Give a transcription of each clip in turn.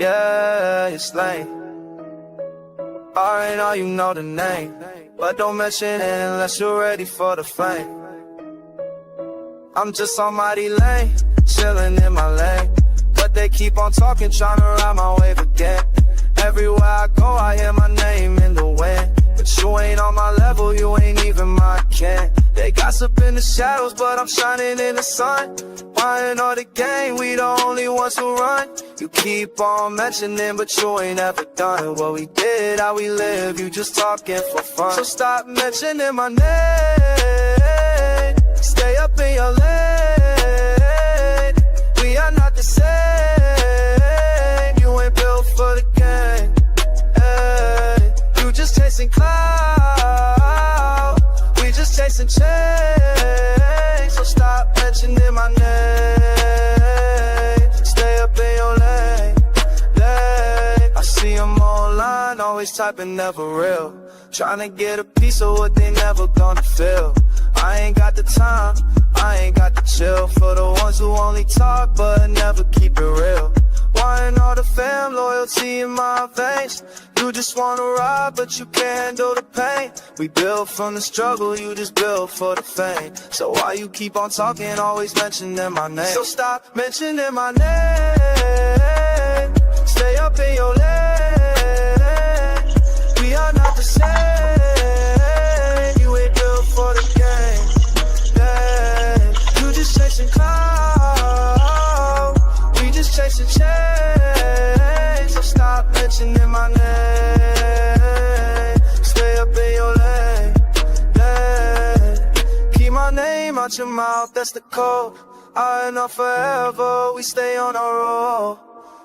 Yeah, it's lame. Already know you know the name, but don't mention it unless you're ready for the flame. I'm just on mighty lane, chillin' in my lane, but they keep on talking, tryna ride my wave again. Everywhere I go, I hear my name in the wind, but you ain't on my level, you ain't even my kin. They gossip in the shadows, but I'm shining in the sun. Buying all the game, we the only ones who run. You keep on mentioning, but you ain't ever done what we did, how we live, you just talking for fun. So stop mentioning my name, stay up in your lane. We are not the same, you ain't built for the game. Hey, you just chasing clout, we just chasing change. So stop mentioning my name, stay up in your lane. I see them online, always typing, never real, trying to get a piece of what they never gonna feel. I ain't got the time, I ain't got the chill for the ones who only talk but never keep it real. Wanting all the fam, loyalty in my veins. You just wanna ride, but you can't handle the pain. We built from the struggle, you just built for the fame. So why you keep on talking, always mentioning my name? So stop mentioning my name, stay up in your lane. We are not the same, you ain't built for the game. Yeah. You just chasing clout, we just chasing change. So stop mentioning my name, stay up in your lane. Yeah. Keep my name out your mouth, that's the code. I know forever, we stay on our roll.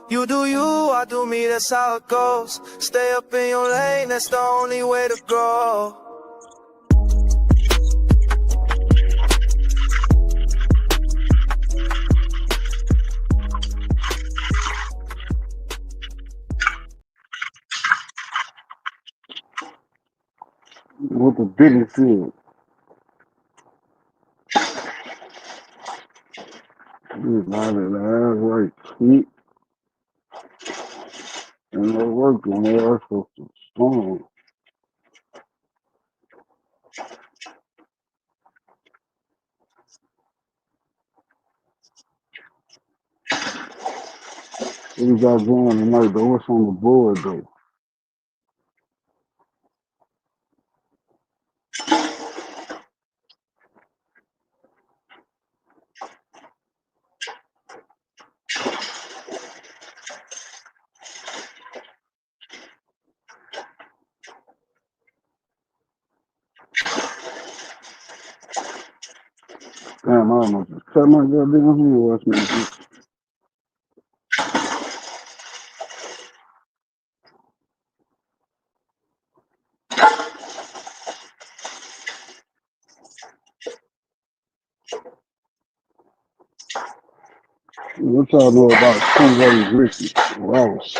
You do you, I do me, that's how it goes. Stay up in your lane, that's the only way to grow. What the business is. That's right. Sweet. And they're working. They are supposed to storm. What we got going tonight, though? What's on the board, though? Damn, I almost just cut my goddamn hand watching this. What y'all know about Two-Way Ricky Ross?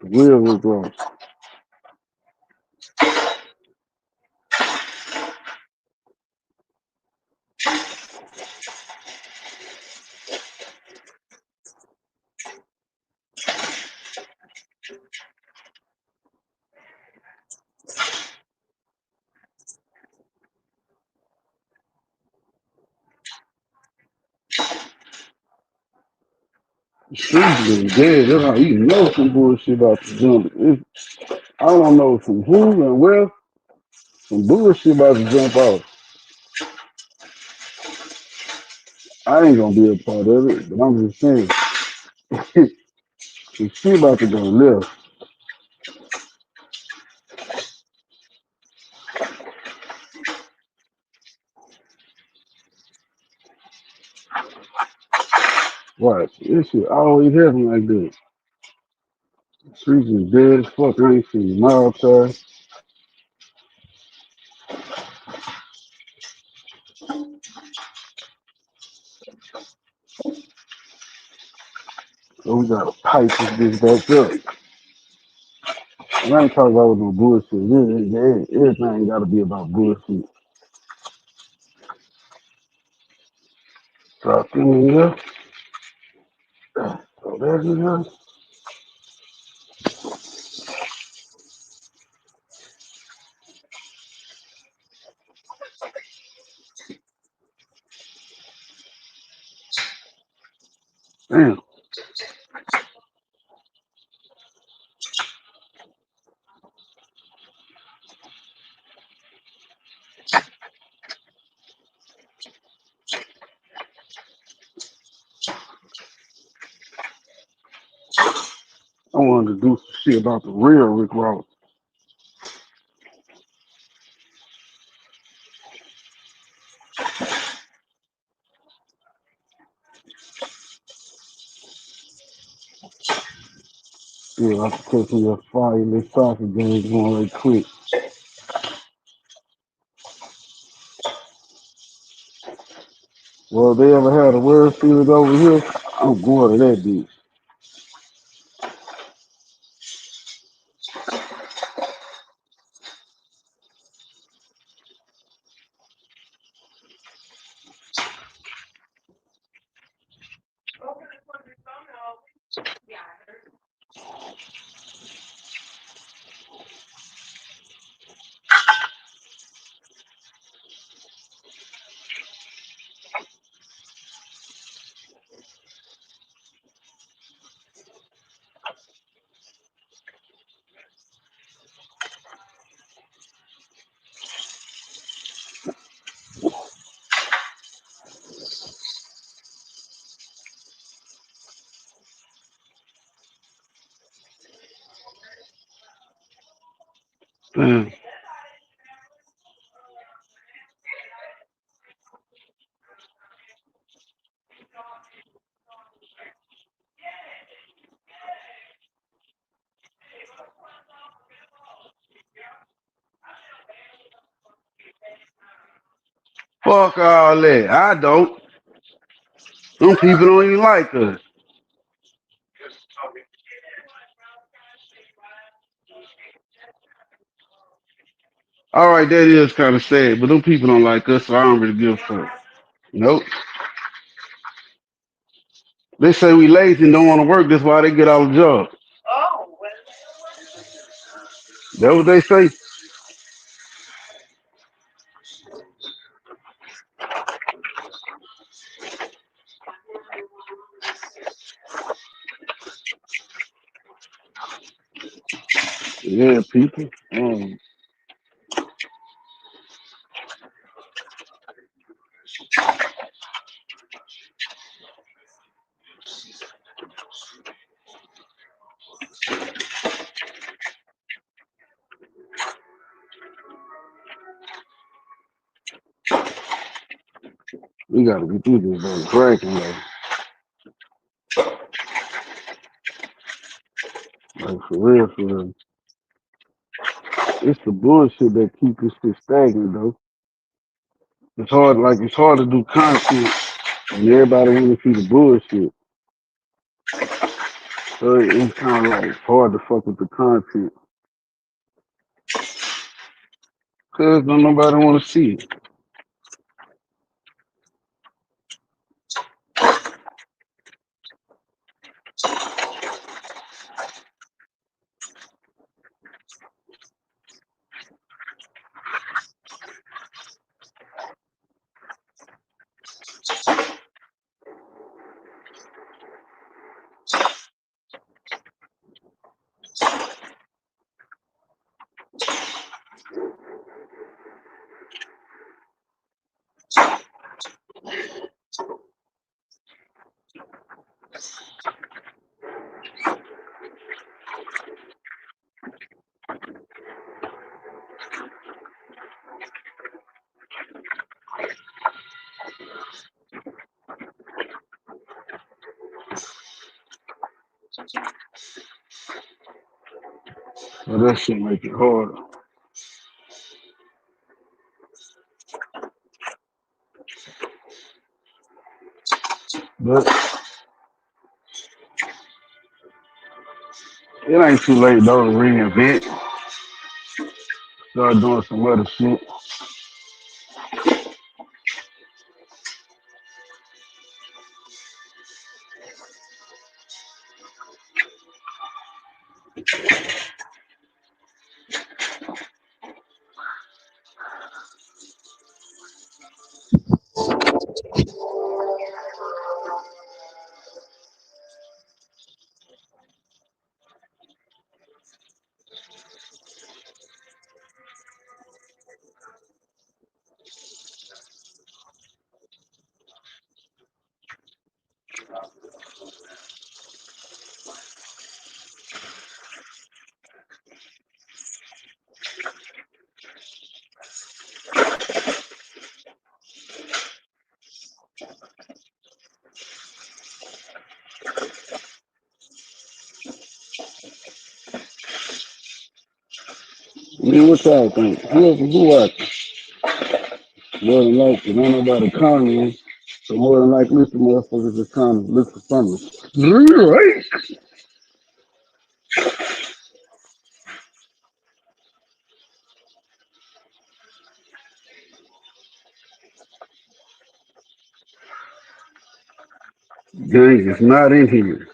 The real Rick Ross. She's been dead. That's how you know some bullshit about to jump. I don't know from who and where some bullshit about to jump off. I ain't gonna be a part of it, but I'm just saying. She about to go left. Watch. This shit always happen like this. Streets is dead as fuck. I ain't seen them outside. So we gotta pipe this bitch back up. And I ain't talking about no bullshit. Everything gotta be about bullshit. Drop in here. So there's it. Damn. I wanted to do some shit about the real Rick Ross. Yeah, I could take me a fire in this soccer game going right quick. Well, if they ever had a World Series over here, I'm going to that bitch. Damn. Fuck all that. I don't. Them people don't even like us. All right, that is kind of sad, but them people don't like us, so I don't really give a fuck. Nope. They say we lazy and don't want to work. That's why they get all the jobs. That's what they say. Yeah, people. We gotta get through this damn cracking though. Like for real, for real. It's the bullshit that keep this shit stagnant though. It's hard to do content and everybody wanna see the bullshit. So it's kinda like hard to fuck with the content. Cause don't nobody wanna see it. So that shit make it harder. But it ain't too late though to reinvent. Start doing some other shit. mean, what y'all think? Who watching? More than likely, ain't nobody commenting. So more than likely, the motherfuckers just trying to look for something. Right? Gang is not in here.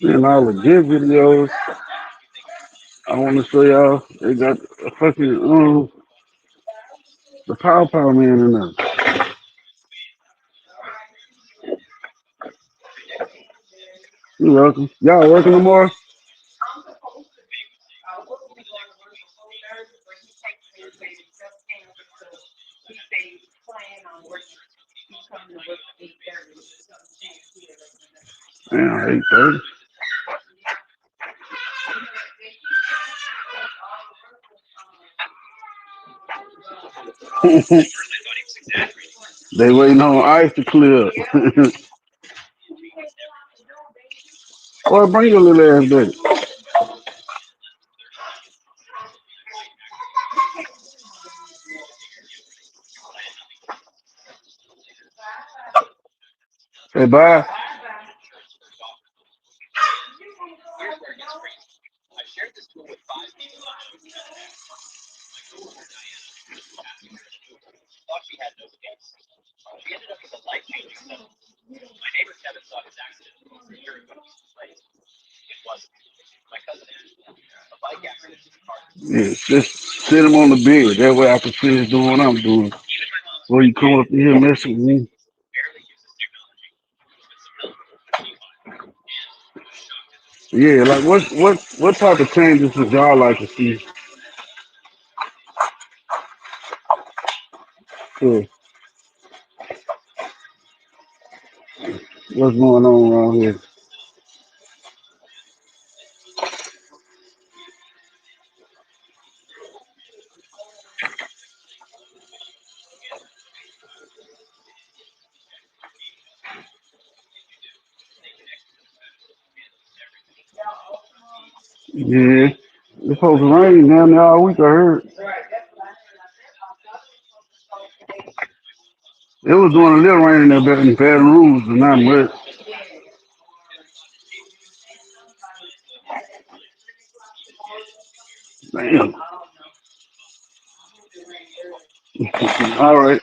And all the good videos, I want to show y'all. They got a fucking the Power Man in there. You welcome. Y'all working tomorrow? Damn, 8:30. They waiting on ice to clear up. Or bring your little ass back. Hey, bye. Yeah, just sit him on the bed. That way I can finish doing what I'm doing. Before you come up here messing with me. Yeah, like what type of changes would y'all like to see? Yeah, what's going on around here? Yeah, it's supposed to rain down there all week. I heard it was doing a little rain in there in Baton Rouge, but not much. Damn. All right.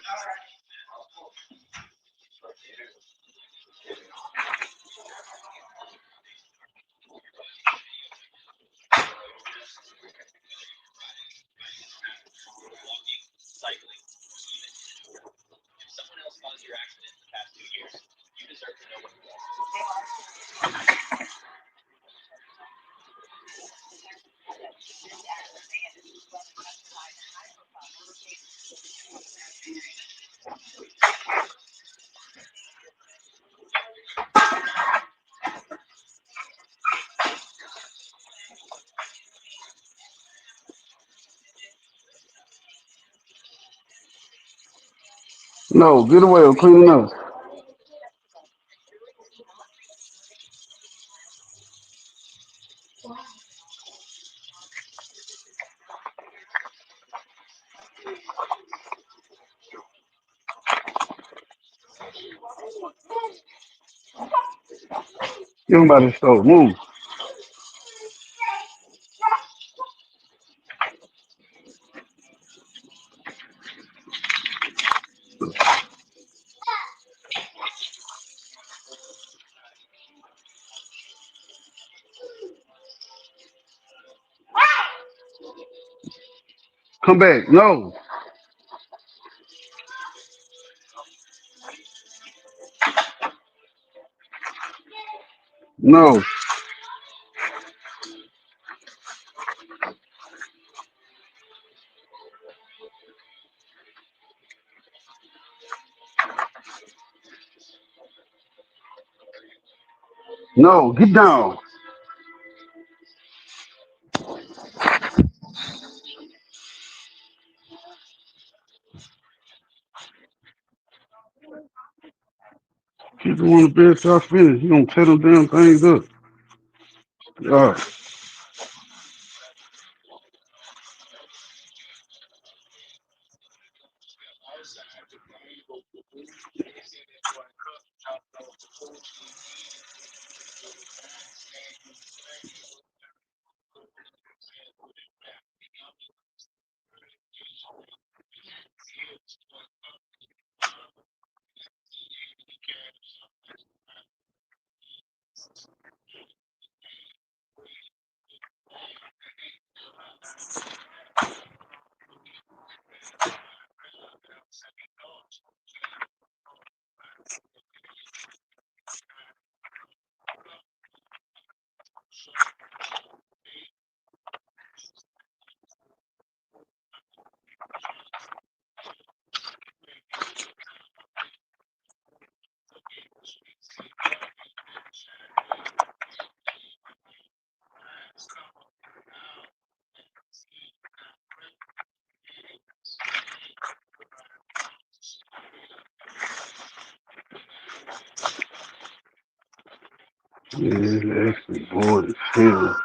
No, get away. I'm cleaning up. Get him by the stove. Move. Come back. No. No. No. Get down. Keep him on the bed till I finish. You gonna tear them damn things up. Yeah. Yeah, it's actually bored as hell.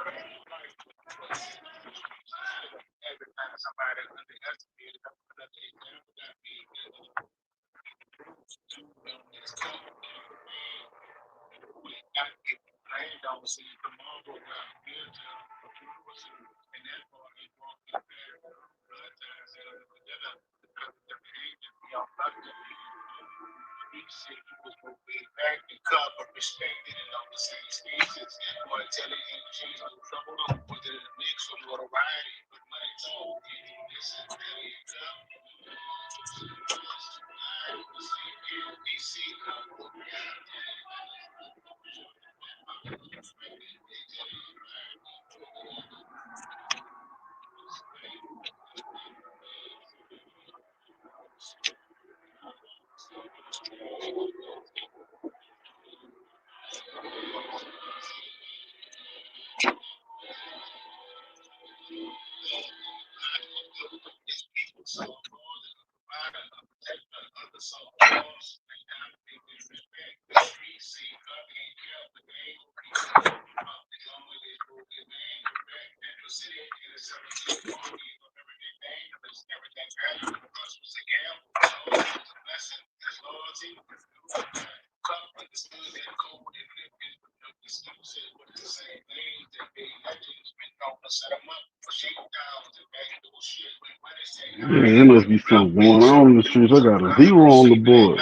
Yeah, there must be something going on in the streets. I got a zero on the board.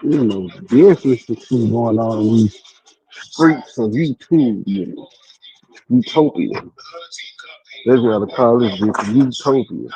You know, this is the shit going on in these streets of YouTube, you know. Utopia. That's what I call this bitch utopia.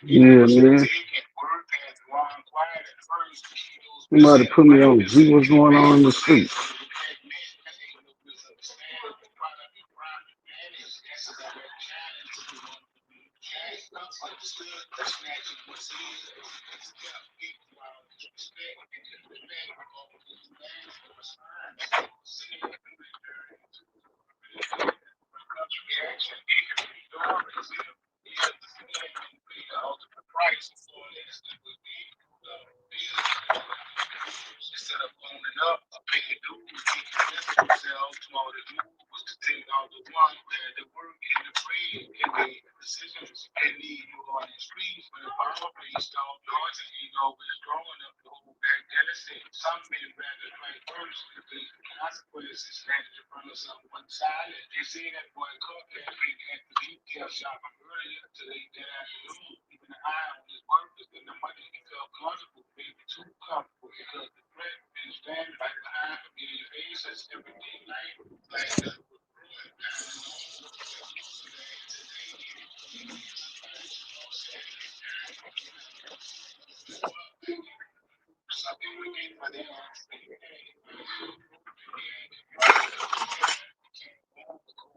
Yeah, man. Somebody put me on G. What's going on in the street?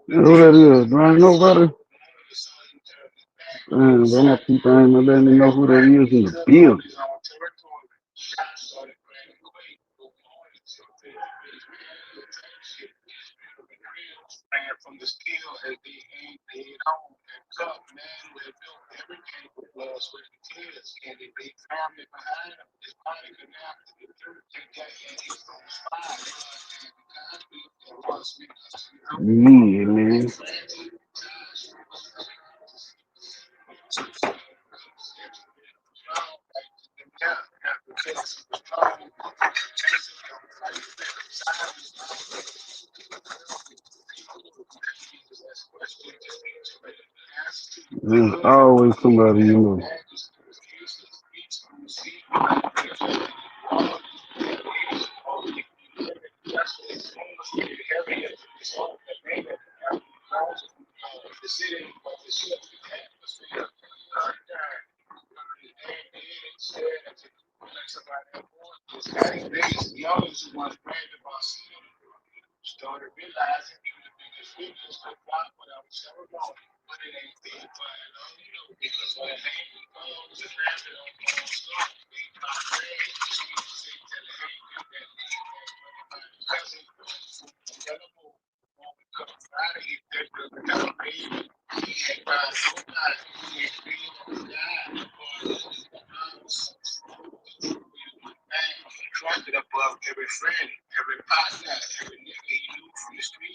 Who that is? Do I know nobody? But my people ain't letting me know who that is in the building. Yeah, man. There's always somebody you know.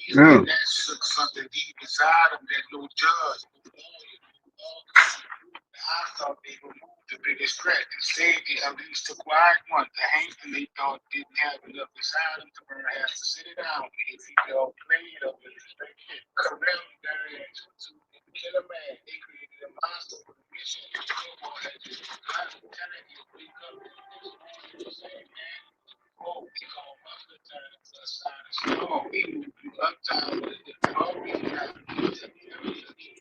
Yeah. the biggest threat. They say the at least acquired one. The Hankton they thought didn't have enough beside him to burn has to sit it down. If he all played up with respect it. Correct variation to the killer man. They created a monster for the mission. The football had just begun. Telling you wake up and say, man. Oh, we call Buster turn to a sign of storm. We moved through uptown with the glory. Now, we took the area of the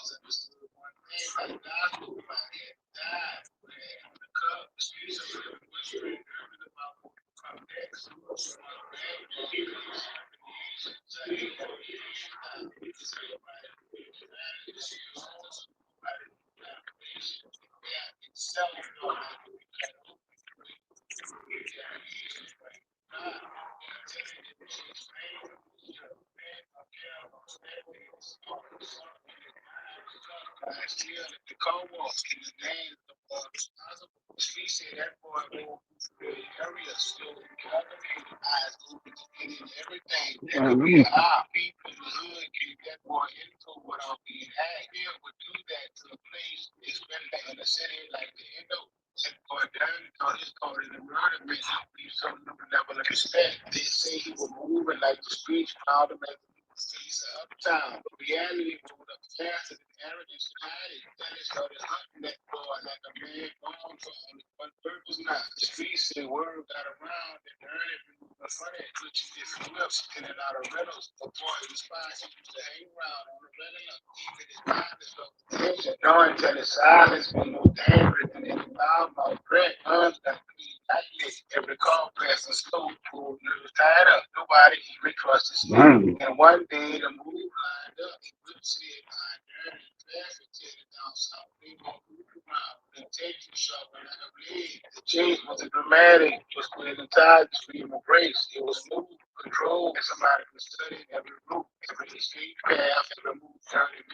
misunderstood one thing, like gospel, my head died. When the cup, the streets of the whispering, nervous about what will come next. One bad day, selling no last year at the co-op in the name of the boy responsible. She said that boy moved through the area, still calculated, eyes open to get in everything. That could be a eye. People in the hood gave that boy info without being hacked. Bill would do that to a place, it's been back in the city like the Indo. That boy done thought his part in the murder made him be some new level of respect. They say he was moving like the streets found him at the streets of uptown. But reality moved up faster than arrogance and hiding. Then they started hunting that boy like a man gone for only one purpose now. The streets said word got around and heard it moved in front of it, switching different whips, in and out of rentals. The boy responds he used to hang around on the regular, even his mind is up to tension. Knowing that his silence was more dangerous than any loudmouth threat. Guns that bleed tightly. Every call passing slow, pulled nerves tied up. Nobody even trusted Steve. And one day the move lined up. He would see it behind there and fast and tear it down south. They won't move around. The takes were sharp like a blade. The chase wasn't dramatic. It was clear the tide stream of grace. It was smooth, controlled, and somebody could study every route, every street path, every move turning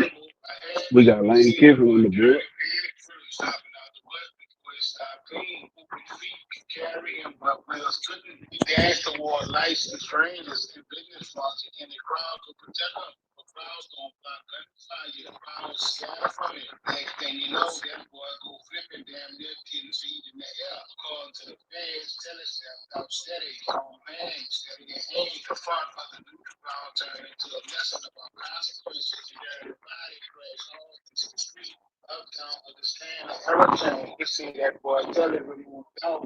me. We got Lane Kiffin on the board. Stopping out the west before it stopped clean. Open feet could carry him, but wheels couldn't. He danced toward lights and strangers and business fronts, and the crowd could protect him. The crowds don't block gunfire. The crowds scatter from it. Next thing you know, that boy go flipping damn near 10 feet in the air. Calling to the fans, tell himself, out steady, on man, steady your hand. The front of the neutral ground turned into a lesson about consequences. And everybody crashed on into the street. Uptown understand the hurricane. You see that boy tell it remove doubt.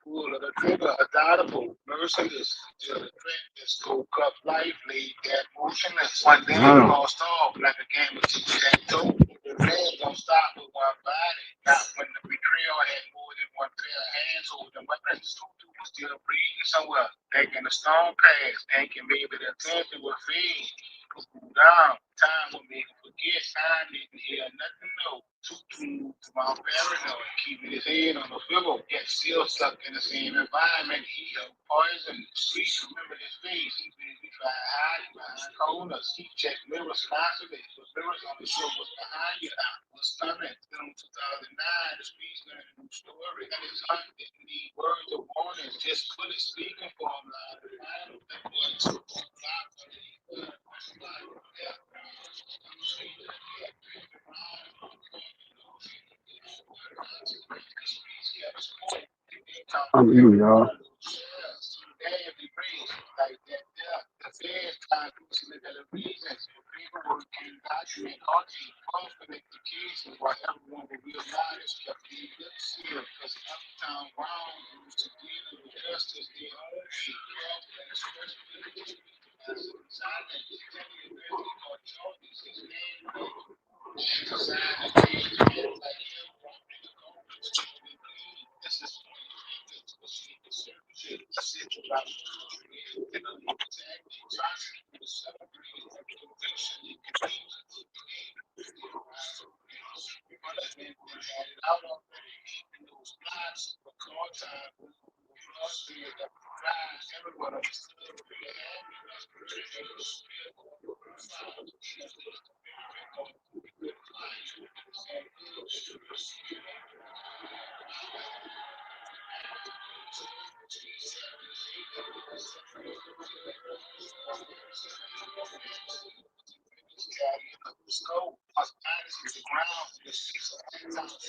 Pull of the trigger, adoptable, merciless, till the threat that spoke up life laid that motionless. One day lost off like a game of tic-tac-toe. The man don't stop with one body. Not when the betrayal had more than one pair of hands holding weapons. Two was still breathing somewhere. Thinking the storm passed, thinking maybe the attention would fade. Cool down. Time will make him forget. Time didn't hear nothing new. Too tuned to my paranoid, keeping his head on the swivel, yet still stuck in the same environment. He held poison. Streets remember his face. He busy trying to hide behind corners. He checked mirrors constantly. The mirrors on the show was behind you now. Was coming. Then in 2009, the streets learned a new story. And his hunt didn't need words or warnings, just put it speaking for him loud and final. That boy took on God for the I'm you, y'all.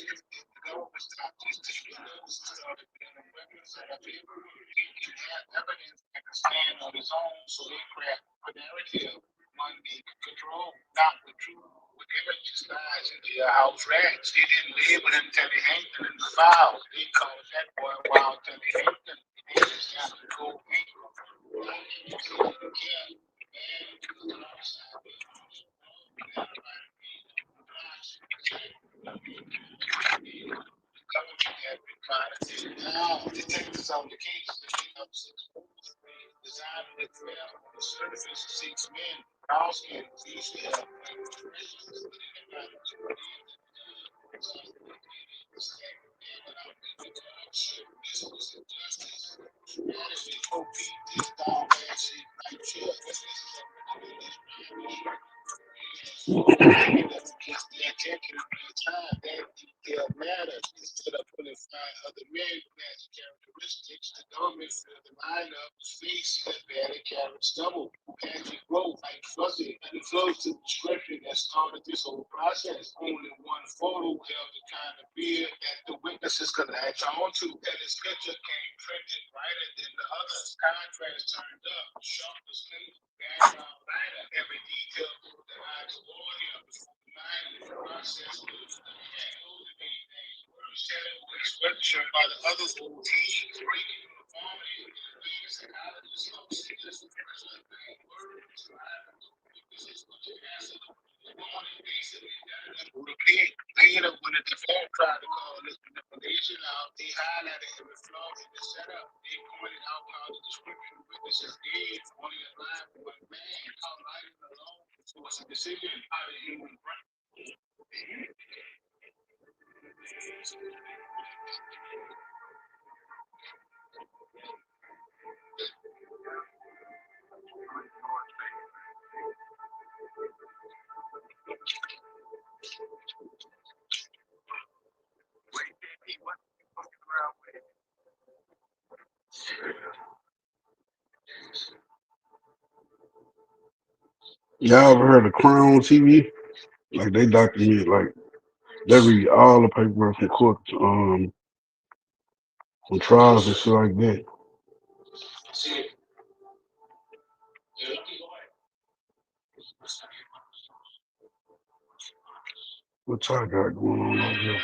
if the government stopped just taking notes and started putting them weapons on the paper, he can have evidence that can stand on his own. So they craft a narrative one they could control, not the truth. With images, lies, and jailhouse rats. They didn't label him till they hanged him in the files. They called that boy wild till they hanged him. They just got to go meet him. You can't, man, because the outside, government had been trying to take it down. Detectives on the case, they picked up 6 moves. Designed with fail on the surface, 6 men. Brownskin, detail, matters instead of putting 5 other men who has characteristics. The government filled the lineup, face that barely carried stubble, who had to grow like fuzzy, and it flows to the description that started this whole process. Only one photo held the kind of beard that the witnesses could latch on to, and his picture came printed brighter than the others. Contrast turned up, sharp was clean, background lighter, every detail put the eyes on him before the mind of the process was sweatshirt by the other old teams, breaking uniformity, being psychologists, this is later, when the defense tried to call this manipulation out, they highlighted every flaw in the setup. They pointed out how the description witnesses gave only a line for one man, how lighting alone was a decision, how the human brain. Y'all ever heard of Crown TV? Like they document, like they read all the paperwork from court, from trials and shit like that. What y'all got going on over here?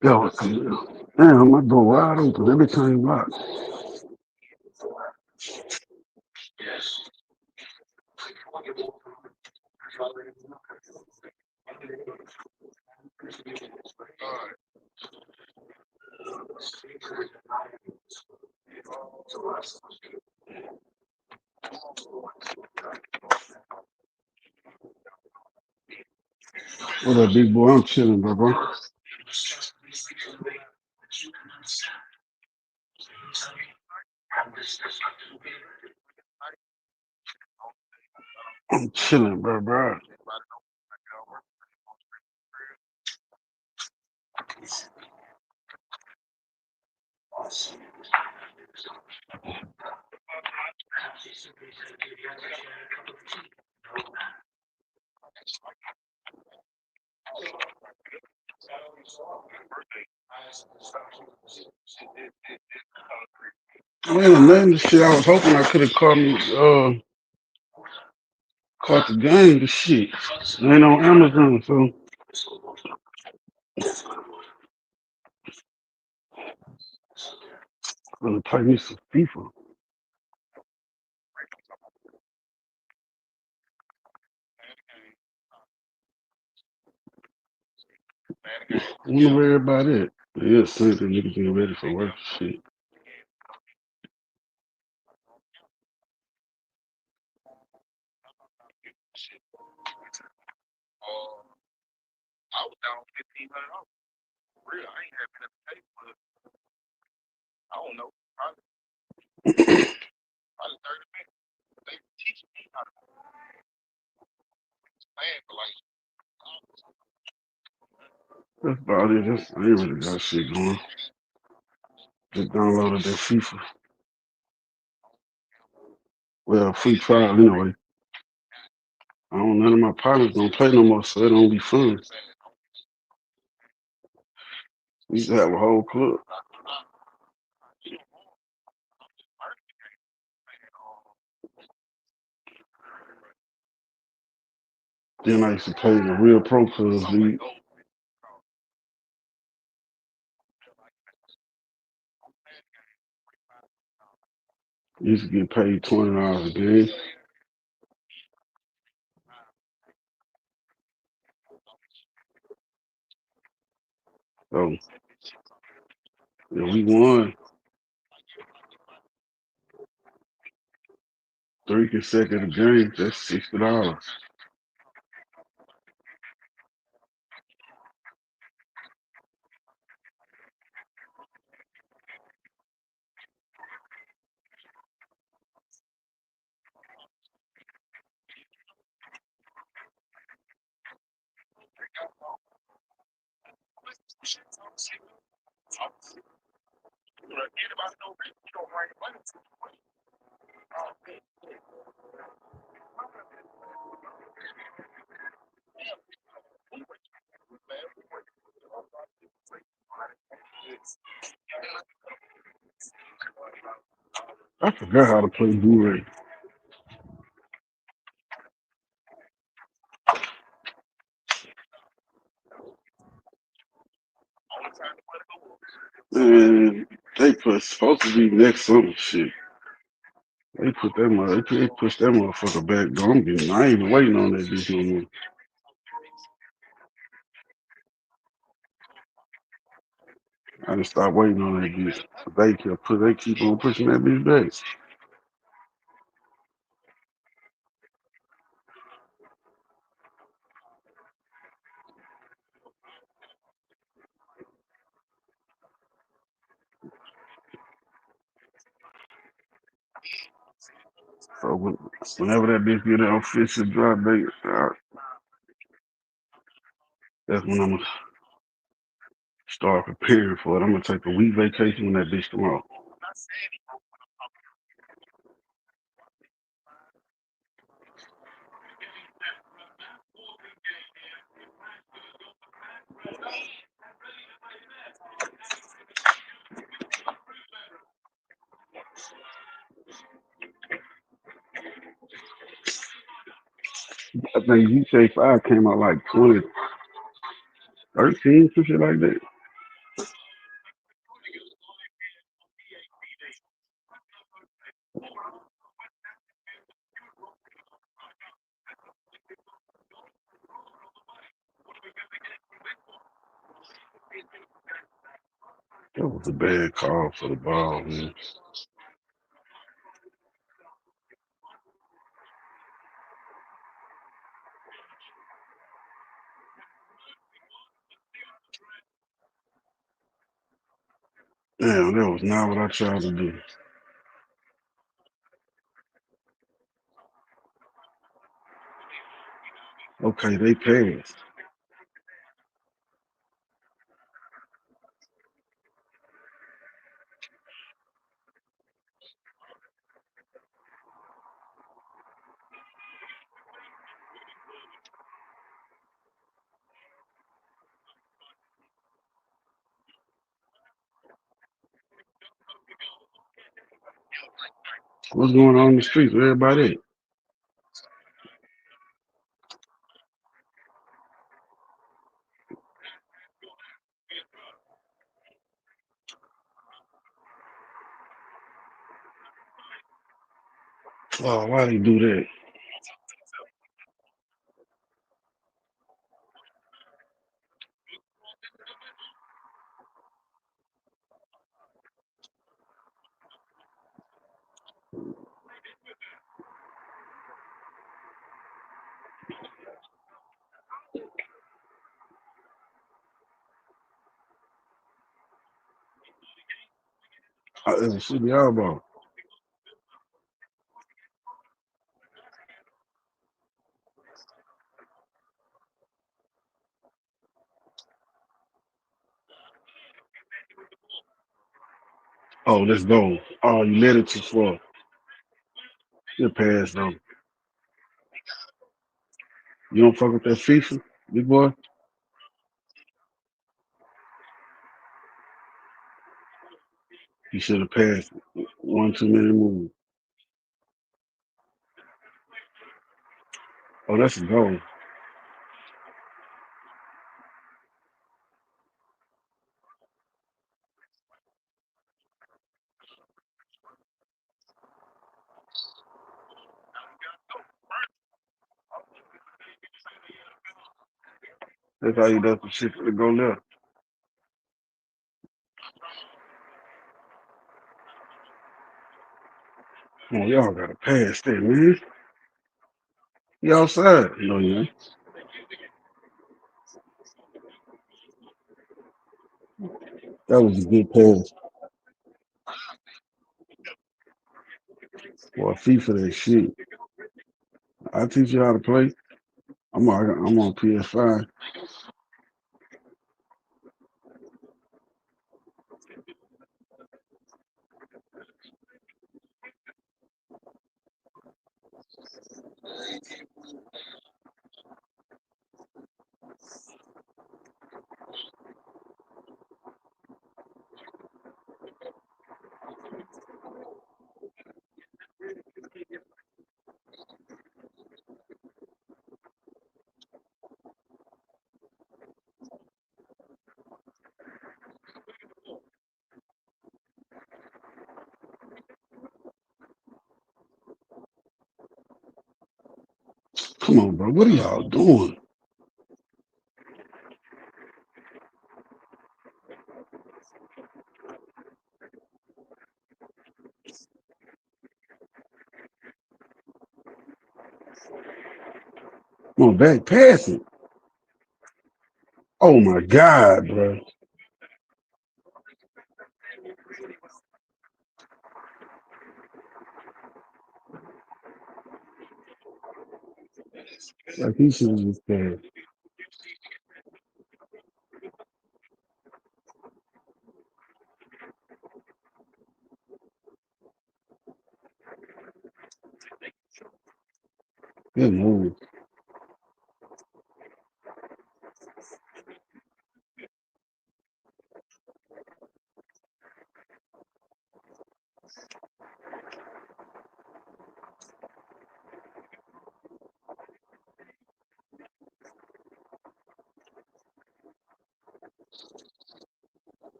Yo, damn, my door wide open every time you lock. What up, big boy? I'm chilling, bro. I'm chilling, bro. Man, nothing. This shit, I was hoping I could have caught the game. This shit ain't on Amazon, so I'm gonna play me some FIFA. Wonder where everybody at. Yeah, Sunday niggas getting ready for work and shit. I was down $1,500. Real, I ain't had nothing to pay, but I don't know. Probably 30 minutes. They teach me how to plan for like That's about it. That's, I ain't really got shit going. Just downloaded that FIFA. Well, free trial anyway. I don't none of my partners don't play no more, so it don't be fun. We used to have a whole club. Then I used to play in the real pro clubs league. Used to get paid $20 a game. So yeah, we won 3 consecutive games. That's $60. anybody know you don't bring money to I forgot how to play Blu-ray. Man, they put supposed to be next summer shit. They put that they pushed that motherfucker back. I ain't even waiting on that bitch no more. I just stopped waiting on that bitch. They keep on pushing that bitch back. So whenever that bitch get an official drop date, that's when I'm gonna start preparing for it. I'm gonna take a week vacation when that bitch come out. I think GTA 5 came out like 2013, some shit like that. That was a bad call for the ball, man. Damn, that was not what I tried to do. Okay, they passed. What's going on in the streets with everybody at? Oh, why they do that? It's a CBR ball. Oh, let's go. Oh, you let it too far. Good pass though. You don't fuck with that FIFA, big boy. You should have passed one too many moves. Oh, that's a goal. That's how you does the shit to go left. Oh, y'all gotta pass that, man. You outside. No, you ain't. That was a good pass. Boy, FIFA that shit. I teach you how to play. I'm on PS5. Come on, bro. What are y'all doing? Come on, back pass it. Oh my God, bro. Like he should have just passed. Good move.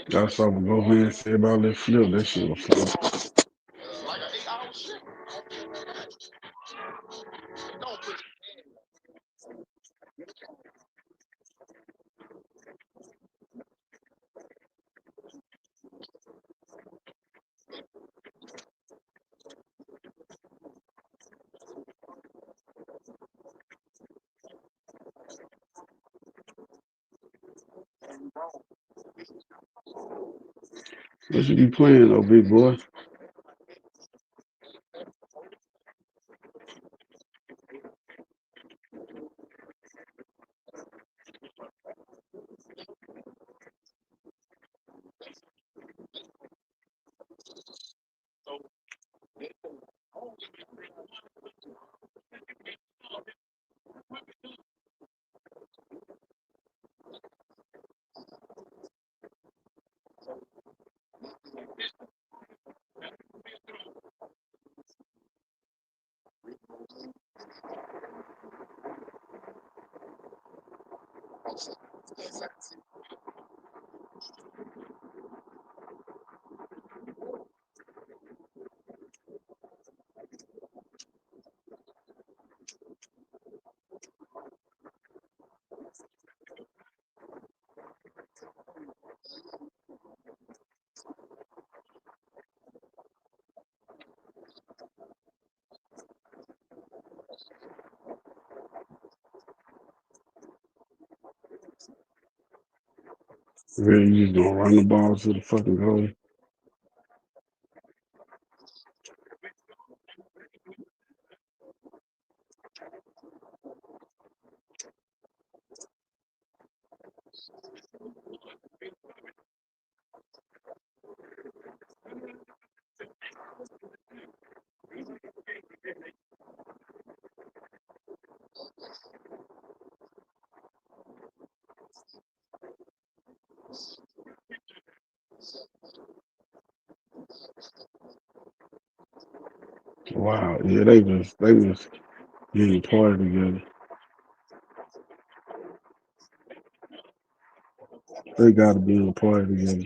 Y'all saw me go ahead and say about that flip. That shit was fun. What you be playing though, big boy? Really, you just gonna run the ball to the fucking goal. Wow, yeah, they was getting a party together. They gotta be in a party together.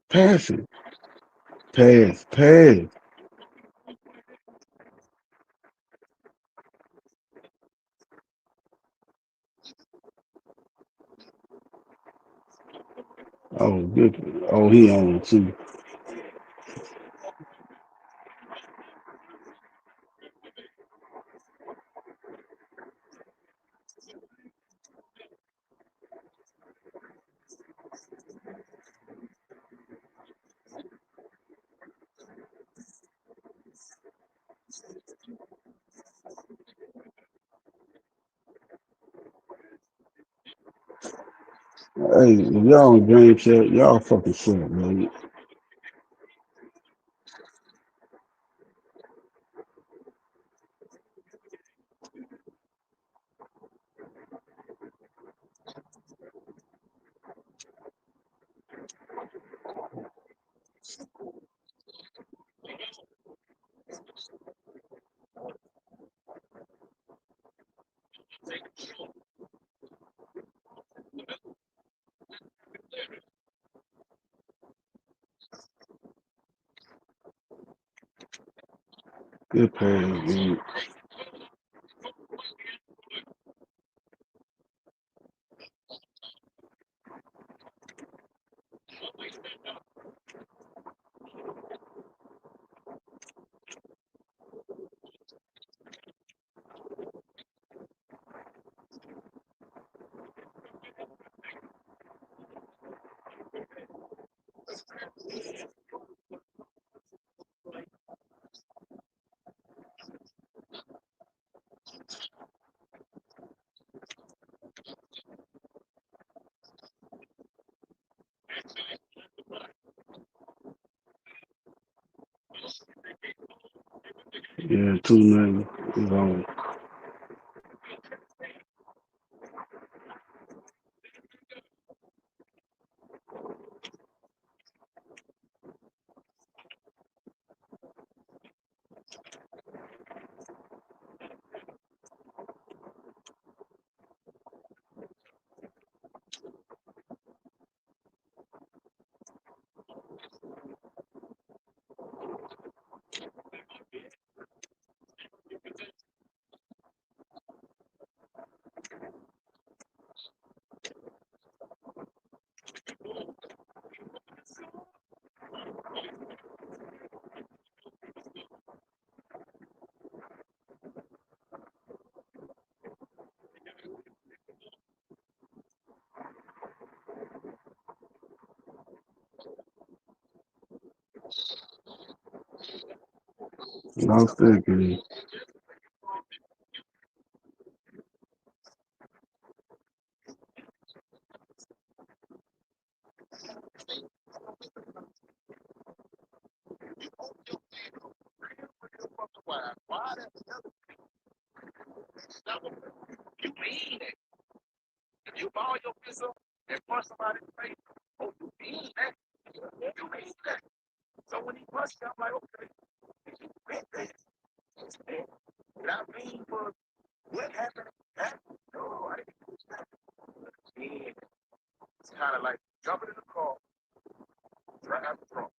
Pass it. Pass. Pass. Oh, good. Oh, he on it too. Hey, if y'all on game chat, y'all fucking suck, man. Good pass, man. Yeah, 2-0 is on. Lost that game. Why that you mean it? If you ball your fist up and punch somebody in the face, oh, you mean that? You mean that? So when he punched you, I'm like, okay, you meant that. What I mean was, what happened? Happened. No, I didn't do that. Yeah, it's kind of like jumping in the car, drive drunk.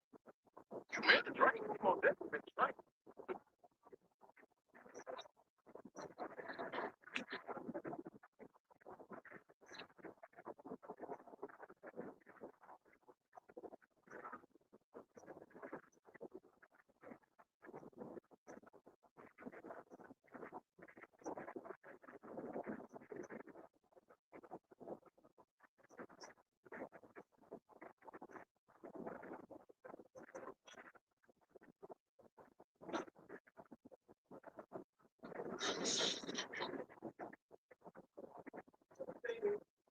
You meant to drink, you most definitely meant to drink.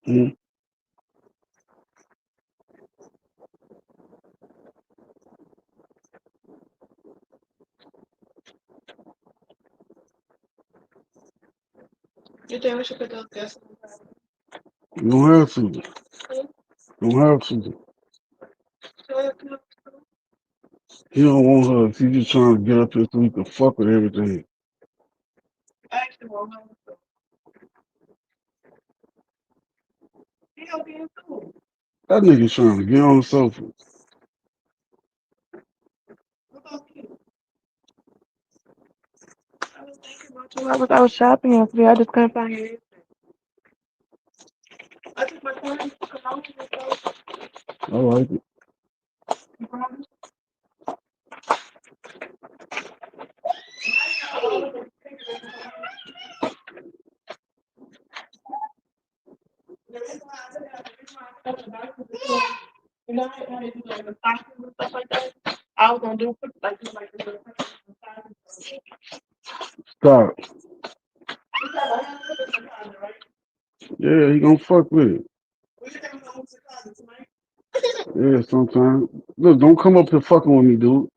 Mm. You think we should put those guests on You don't have to. You don't have to. the He don't want her. He just trying to get up here so he can fuck with everything. I actually want him to. He don't be in school. That nigga trying to get on the sofa. What about you? I was thinking about you. I was shopping yesterday. I just couldn't find you. I took my time to come out with myself. I like it. You promise? The reason why I said that, the reason why I said that is because, you know how they do like the stockings and stuff like that? I was gonna do like this like this. Stop. You said I have to put this in Chicago, right? Yeah, he gonna fuck with it. We just have to go to Chicago tonight. Yeah, sometimes. Look, don't come up here fucking with me, dude.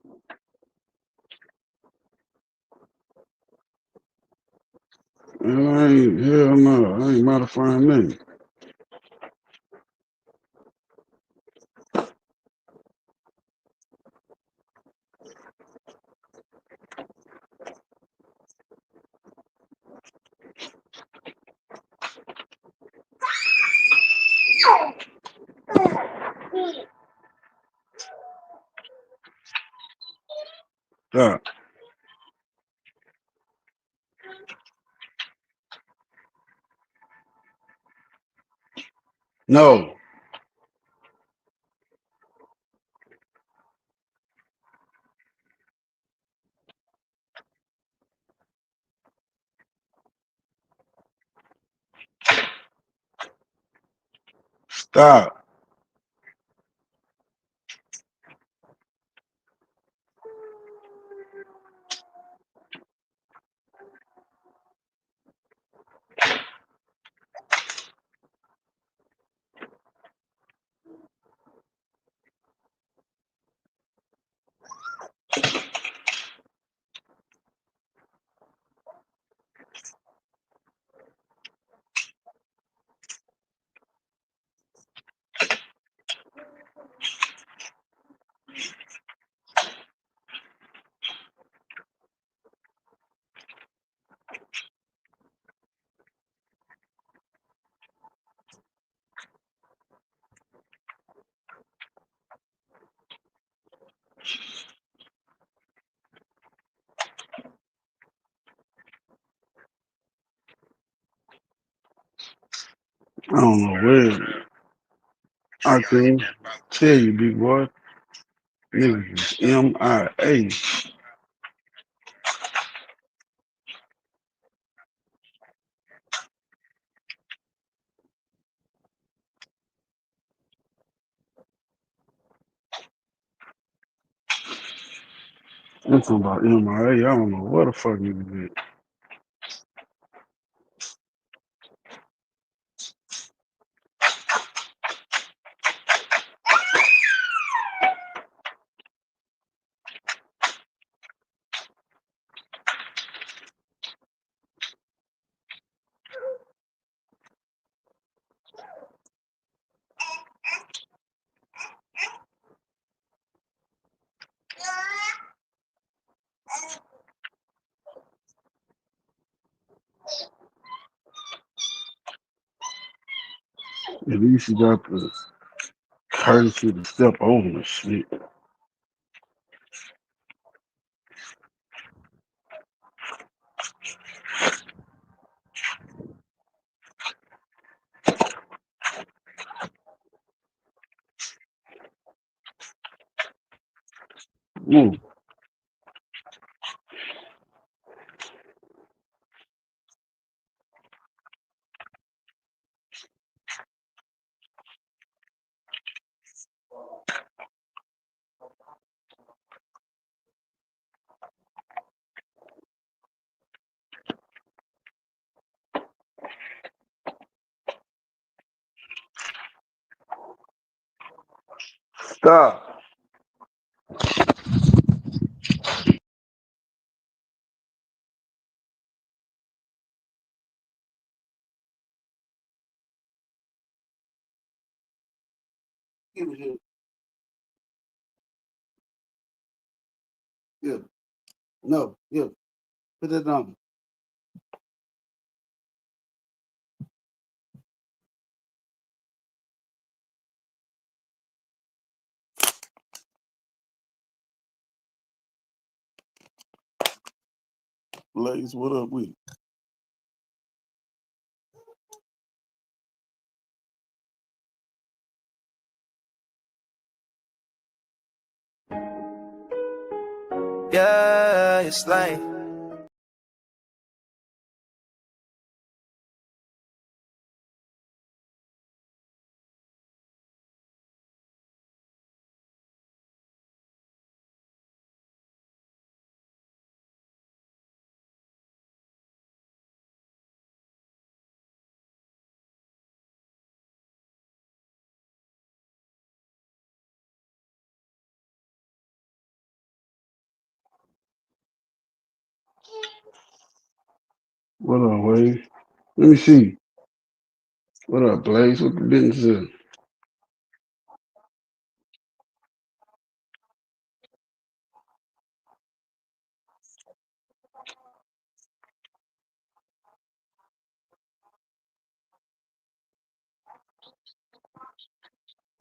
And I ain't, hell no, I ain't modifying nothing. Stop. No. Stop. I don't know where. I can tell you, big boy. Niggas is MIA. I'm talking about MIA. I don't know what the fuck niggas is. At least you got the courtesy to step over the shit. Mm. Stop. Give it here. Yeah. No. Yeah. Put that on. Blaze, what up with it? Yeah, it's like What up, Wade? Let me see. What up, Blaze? What the business is?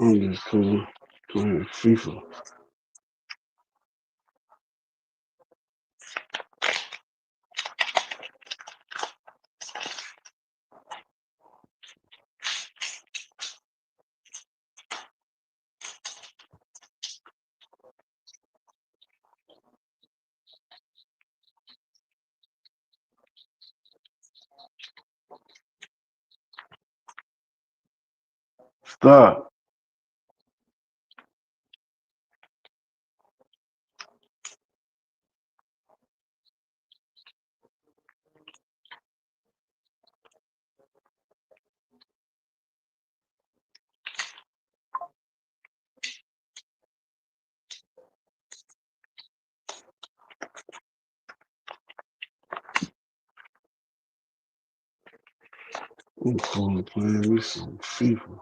I'm just cool. Playing FIFA. Stop. I'm cool playing me some FIFA.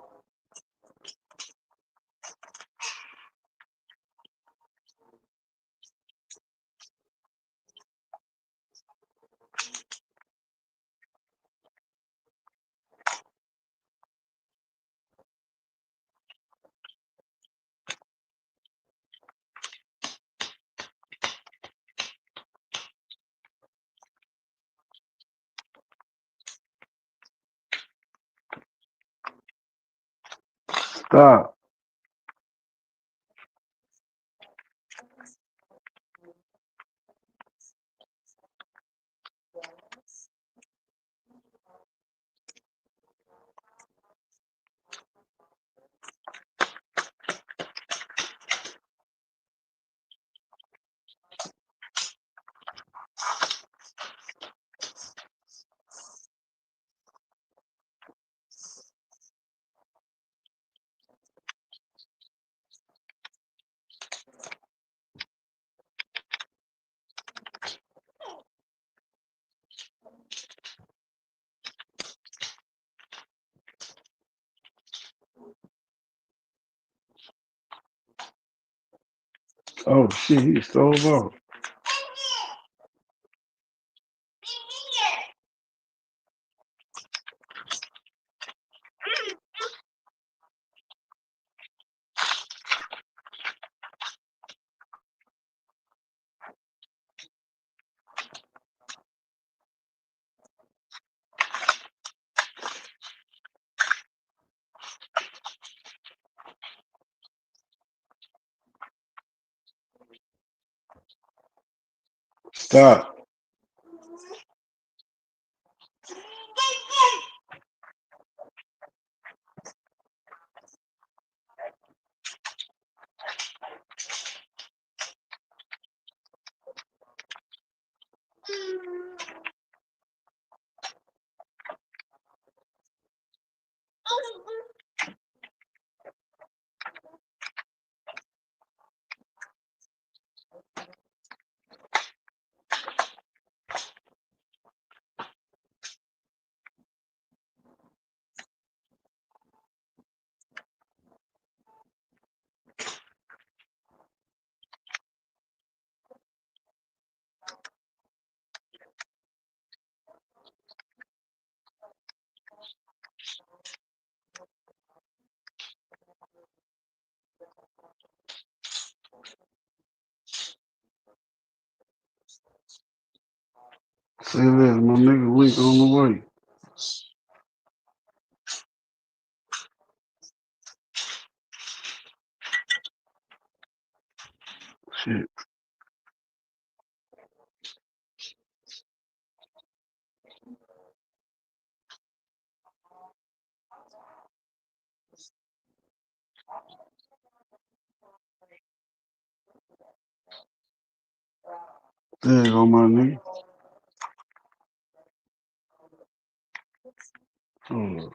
Stop. Oh shit, he stole off. Stop. Say this, my nigga week on the way. Shit. There you go, my nigga. Oh,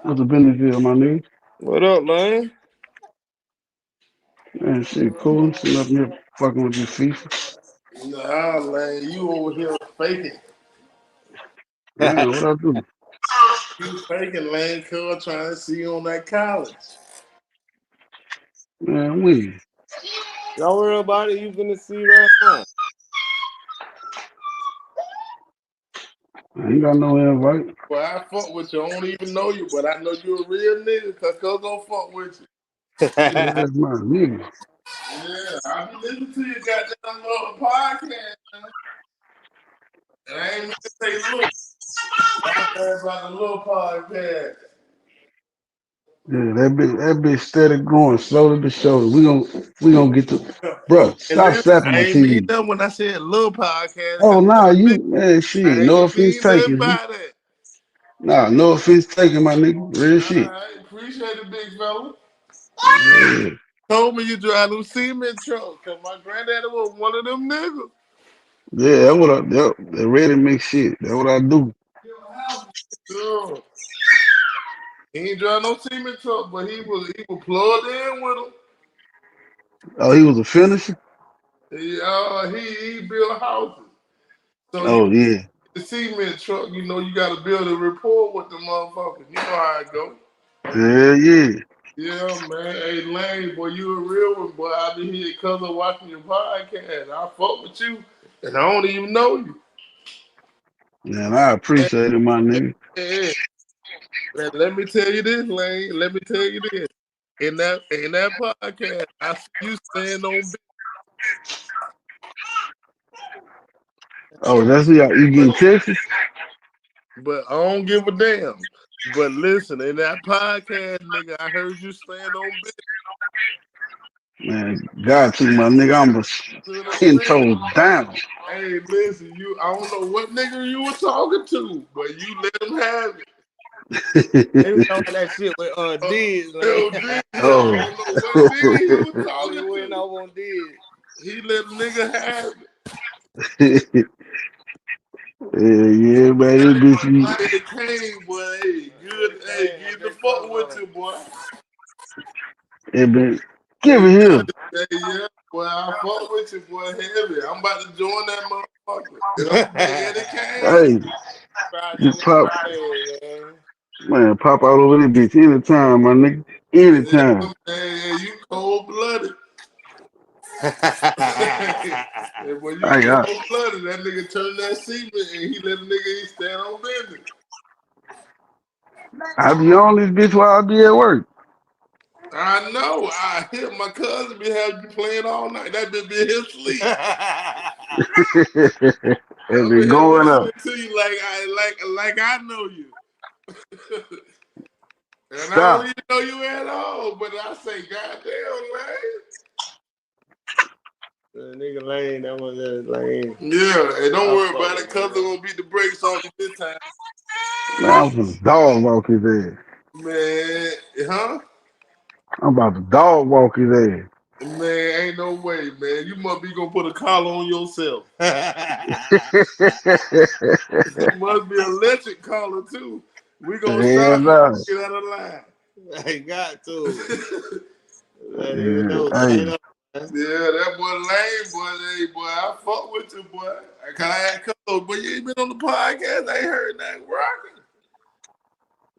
what's the benefit, my nigga? What up, man? Man, shit, cool. Sitting up here fucking with this FIFA. Nah, man, you over here faking. Man, what I do? You faking, Lane Cub, trying to see you on that college. Man, we. Y'all worry about it. You finna see right now. I ain't got no invite. Well, I fuck with you. I don't even know you, but I know you a real nigga, cause Cuz don't fuck with you. Yeah, that's my nigga. Yeah, I be listening to your goddamn little podcast, man. And I ain't mean to say look. I'm saying about the little podcast. Yeah, that bitch steady growing, slowly but surely. We gonna get to, bro. And Stop listen, slapping I my ain't mean TV. that when I said little podcast, Oh, cause nah, I'm a you big, man, shit. I No ain't offense mean nothing taken. by that. Nah, no offense taken, my nigga. Real All shit. right, appreciate it, big fella. Yeah, Told me you drive them cement trucks, cause my granddaddy was one of them niggas. yeah. That's what that ready mix shit. That's what I do. Sure. He ain't drive no cement truck, but he was plugged in with them. Oh, he was a finisher. He built houses. So you Oh yeah, the cement truck, you know, you got to build a rapport with the motherfuckers. You know how it go. yeah. Yeah, man. Hey, Lane, boy, you a real one, boy. I be here because of watching your podcast. I fuck with you, and I don't even know you. Man, I Hey, appreciate it, my nigga. hey, let me tell you this, Lane. Let me tell you this. In that podcast, I see you stand on business. Oh, that's what you getting Texas? But I don't give a damn. But listen, in that podcast, nigga, I heard you stand on business Man, God to my nigga, I'm to the 10 limit. toes down. Hey, listen, I don't know what nigga you were talking to, but you let him have it. They was talking that shit with Diz, man. Hell, dude, I Oh. don't know what nigga he was Nigga talking went to. off on Diz. He let a nigga have it. Yeah, man, Hey, this bitch, boy, Eddie Kane, boy, hey, good, hey, get the fuck with you, boy. it been, give Hey, it here. yeah, boy, I fuck with you, boy, heavy. I'm about to join that motherfucker. And I'm big Eddie Kane. Hey, Fried you your pop, man. man, pop out over this bitch anytime, my nigga. Yeah, Anytime. hey, you cold blooded. And when you Hey, cold blooded, that nigga turn that semen and he let a nigga stand on business. I be on this bitch while I be at work. I know. I hear my cousin be having you playing all night. That bitch be here sleep. It I be be here going listening up. to you like I know you. And I don't Stop. even know you at all. But I say, goddamn, man. Nigga Lane, that was Lane. Yeah, and don't I worry fuck about with it. Cousin him, gonna beat the brakes on you this time. Man, I'm gonna dog walk his ass. Man, huh? I'm about to dog walk his ass. Man, ain't no way, man. You must be gonna put a collar on yourself. It must be an electric collar too. We gonna Hell shop you no. get out of line. I got to. Let nigga Yeah, know. hey, Stand up. Yeah, that boy lame, boy. Hey, boy, I fuck with you, boy. I can't come, but you ain't been on the podcast. I ain't heard nothing rocking.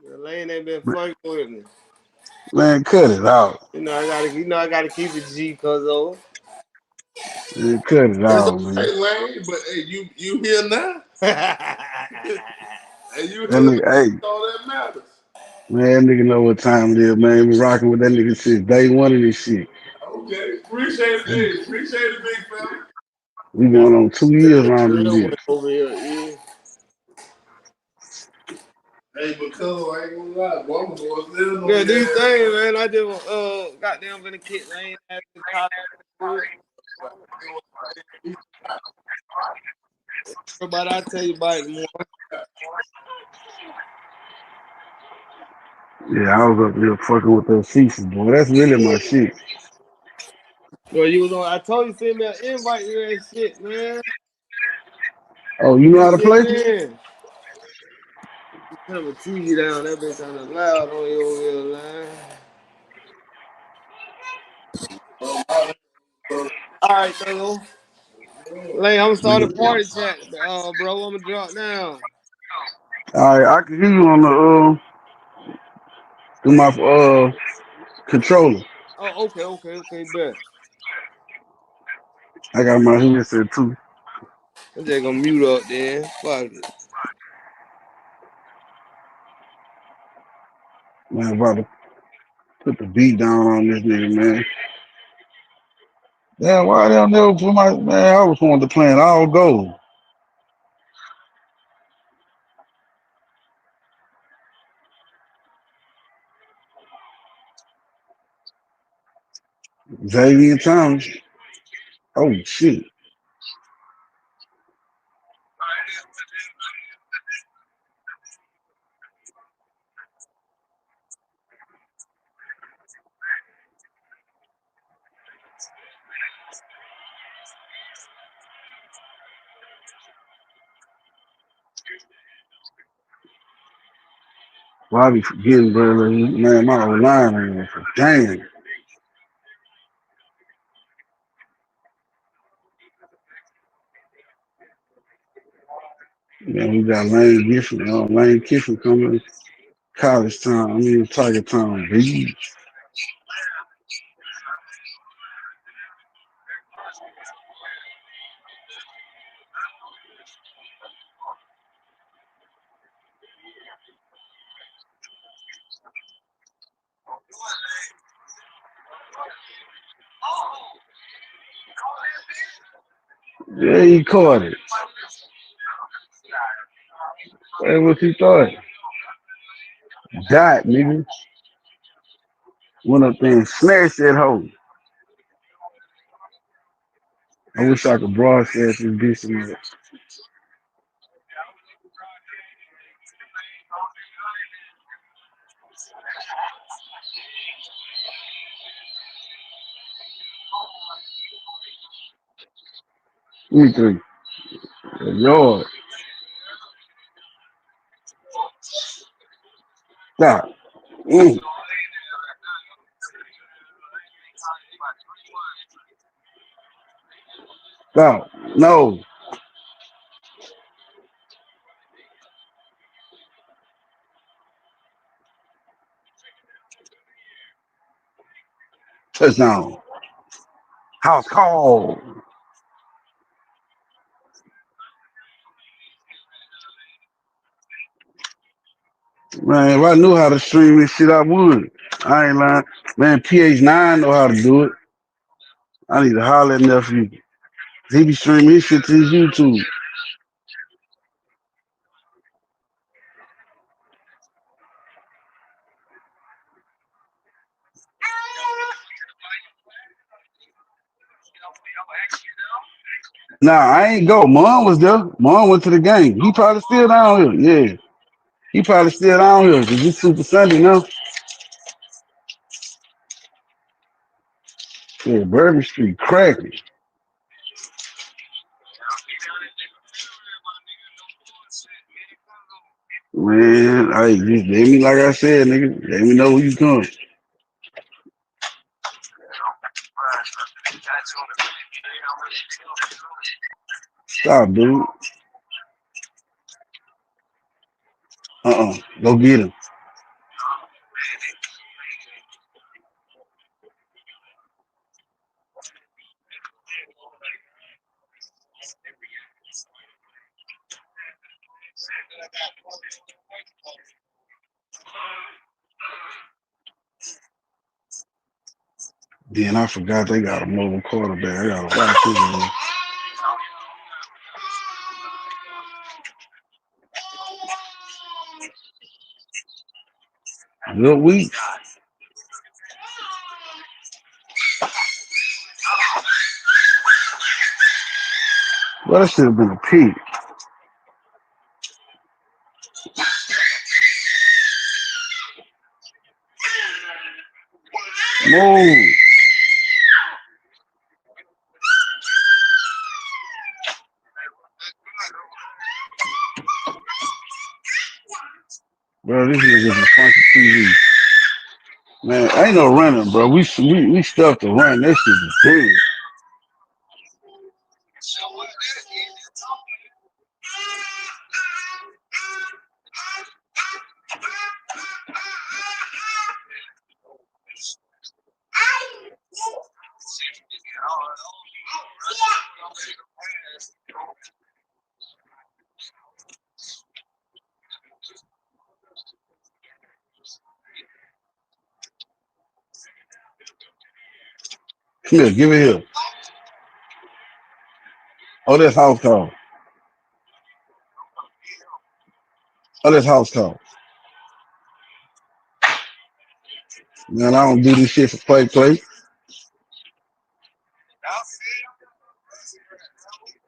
Yeah, Lane ain't been fucking with me. Man, cut it out. I gotta keep it G, cuz Man, cut it That's out, all man. right, Lane. But hey, you here now? Hey, you That here now? nigga, hey, That's all that matters. man, that nigga know what time it is, man. We rocking with that nigga since day one of this shit. Okay, appreciate it. Hey, appreciate it, big fella. We going on 2 years around this Real win bitch. over here, yeah. Hey, but cuz I ain't gonna lie, Bama boy still on Yeah, these your ass, things, man. man. I just goddamn gonna kick Lane ass to college. But I'll tell you about it more. Yeah, I was up there fucking with those pieces, boy. That's really my shit. Well, you was on. I told you send me an invite to that shit, man. Oh, you know how Just to send play? it in. Turn my TV down. That bitch kind of loud on your over here, line. All right, Thuggo. Lane, I'm gonna start a party chat, bro. I'm gonna drop down. All right, I can hear you on the through my controller. Oh, okay, bet. I got my headset too. I'm just gonna mute up then. Fuck it. Man, I'm about to put the beat down on this nigga, man. Damn, why they don't never put my man? I was wanting to play an all gold. Xavier Thomas. Oh shit. Well, I be forgetting, bro. Like, man, my old line ain't for damn. Man, we got Lane Kiffin coming. College Town. I mean, Tiger Town, baby. Yeah, he caught it. Hey, what he thought? Dot, nigga. Went up there and snatched that hoe. I wish I could broadcast this bitch tonight. Me three. Lord. Stop. Stop. No. Touchdown. House call. Man, if I knew how to stream this shit, I would. I ain't lying. Man, PH9 know how to do it. I need to holler at nephew. He be streaming his shit to his YouTube. Nah, I ain't go. Mom was there. Mom went to the game. He probably still down here. Yeah. He probably still down here because it's Super Sunday now. Yeah, Bourbon Street cracking. Man, I just let me like I said, nigga. Let me know who you come. Stop, dude. Go get him. Then I forgot they got a mobile quarterback. I gotta watch this. Good week. Well, that should have been a peak. Move. Bro, this nigga's a funky TV. Man, ain't no running, bro. We stuffed the run. That shit is dead. Come here, give it here. Oh, that's house call. Oh, that's house call. Man, I don't do this shit for play.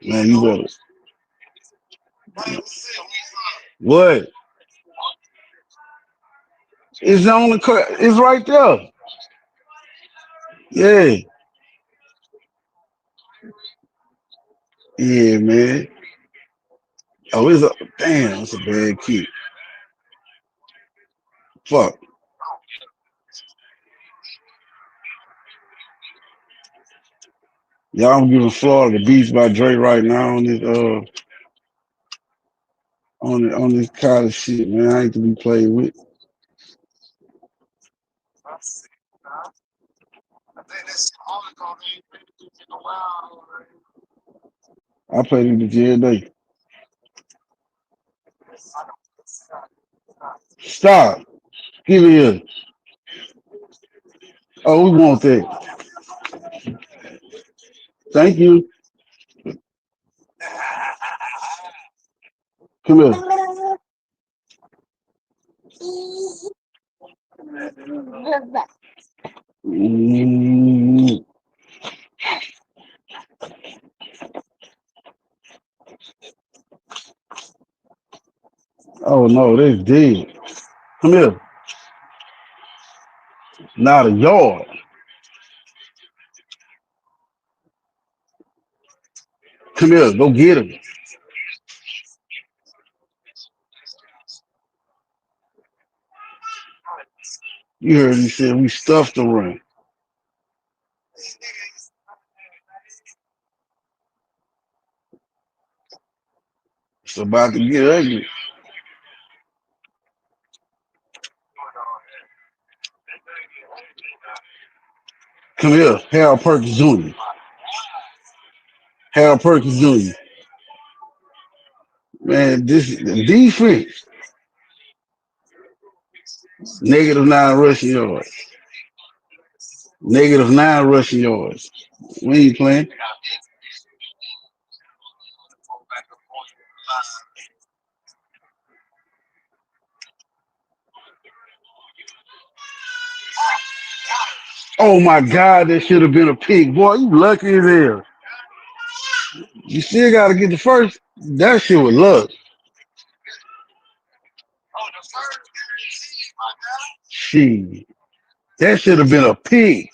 Man, you better. What? It's on the it's right there. Yeah. Yeah, man. Oh, it's a damn, it's a bad kick. Fuck. Y'all, I'm giving Florida the Beats by Dre right now on this on this college shit, man. I ain't to be played with. I played in the JLA. Stop. Give it here. Oh, we want that. Thank you. Come here. Mm. Oh no, that's dead. Come here. Not a yard. Come here. Go get him. You heard he said we stuffed the run. It's about to get ugly. Come here, Harold Perkins Jr. Harold Perkins Jr. Man, this the defense. -9 rushing yards. -9 rushing yards. We ain't playing. Oh my God, that should have been a pick. Boy, you lucky as hell. You still got to get the first. That shit was luck. Shit. That should have been a pick.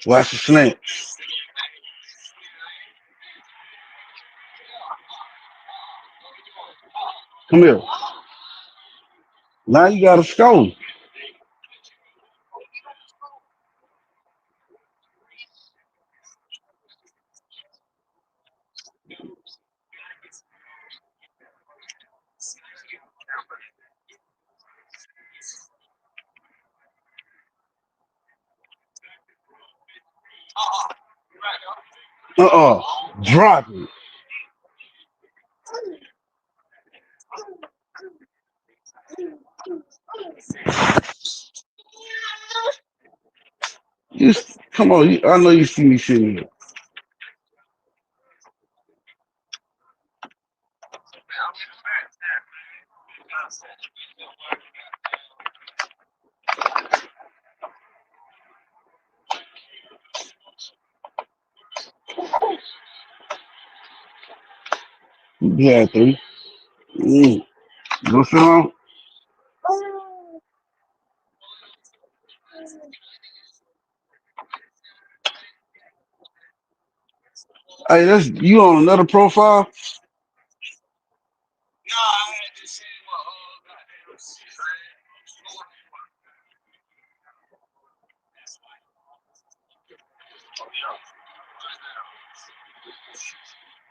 Watch the slant. Come here. Now you got to score. Drop it. Come on. I know you see me sitting here. Yeah, 3. Go sit down. Hey, that's you on another profile?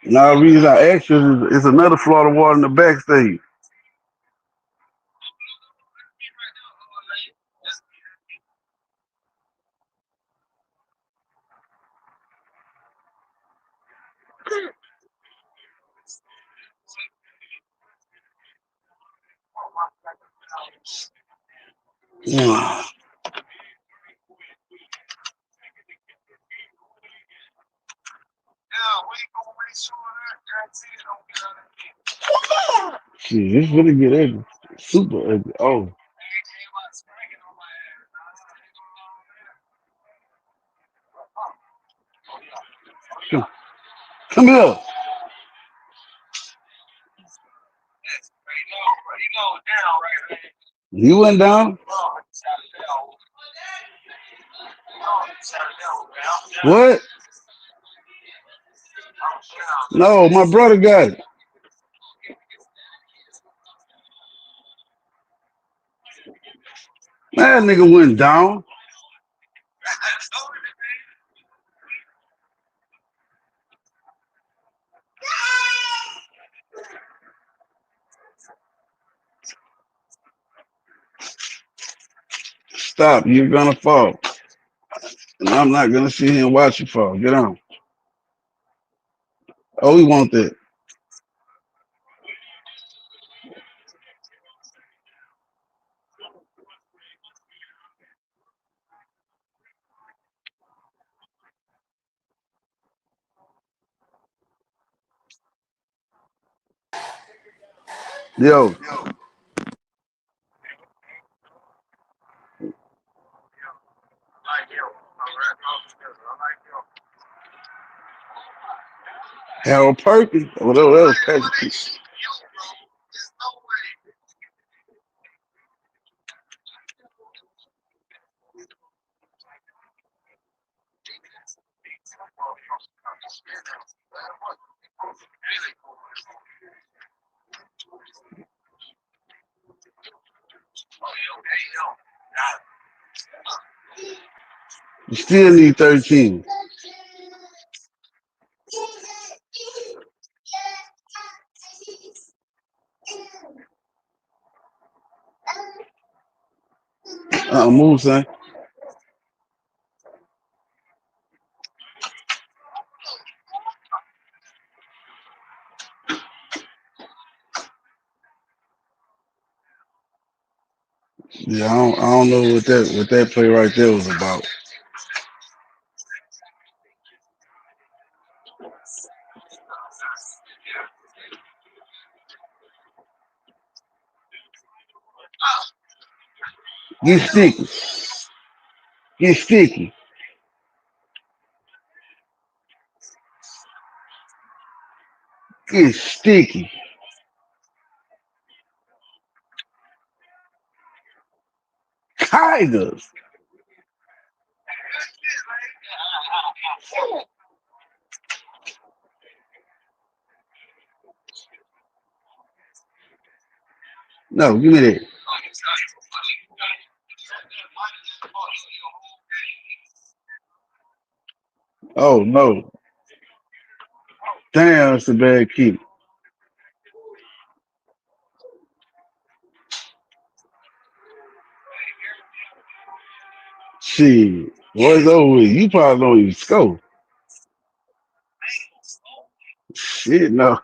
Now, the reason I asked you is another Florida water in the backstage. Yeah. Shit, it's really good ugly. Super ugly. Oh, come, come here. You went down? What? No, my brother got it. That nigga went down. Stop. You're gonna fall. And I'm not gonna sit here and watch you fall. Get on. Oh, we want that. Yo, Harold Perkins. Whatever that was Perkins. You still need 13. Move, son. Yeah, I don't know what that play right there was about. Get sticky. Get sticky. Get sticky. Tigers. No, give me that. Oh no. Damn, that's a bad kick. Shit. Boys over with. You probably don't even score. Shit, no.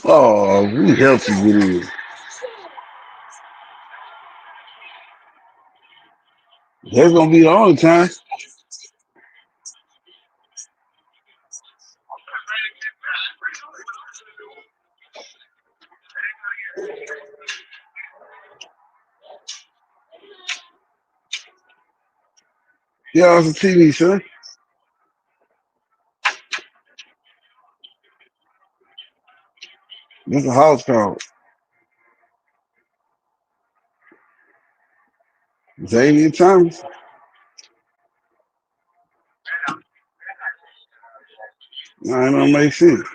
Oh, we helped you get in. That's gonna be the only time. Yeah, it's a TV, son. This a house call. Xavier Thomas. Nah, it don't make sense.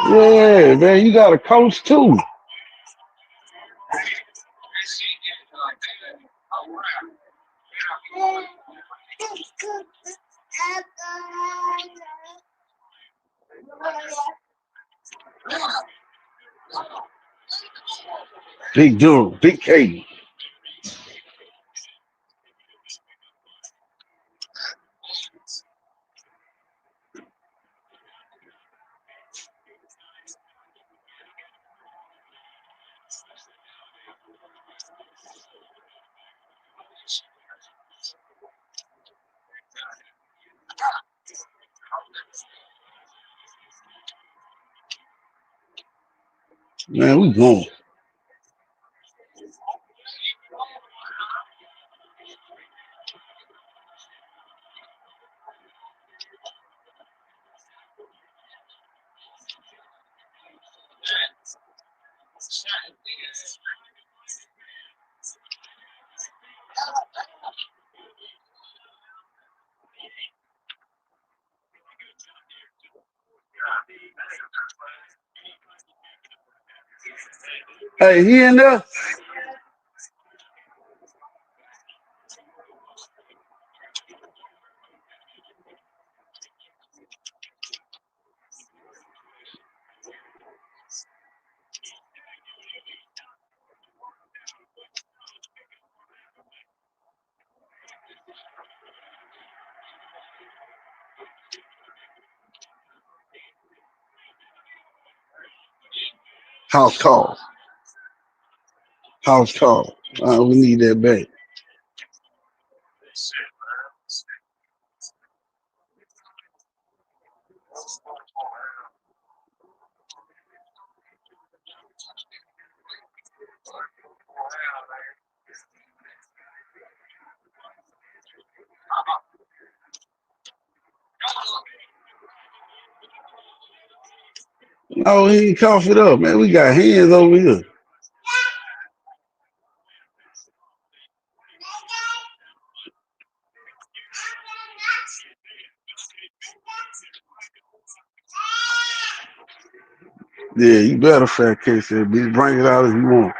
Yeah, man, you got a coach too. Big Durham, Big K. Man, we going. Hey, he in there? House call. House call. We need that back. No, he ain't cough it up, man. We got hands over here. Yeah, you better fat case that bitch. Bring it out if you want.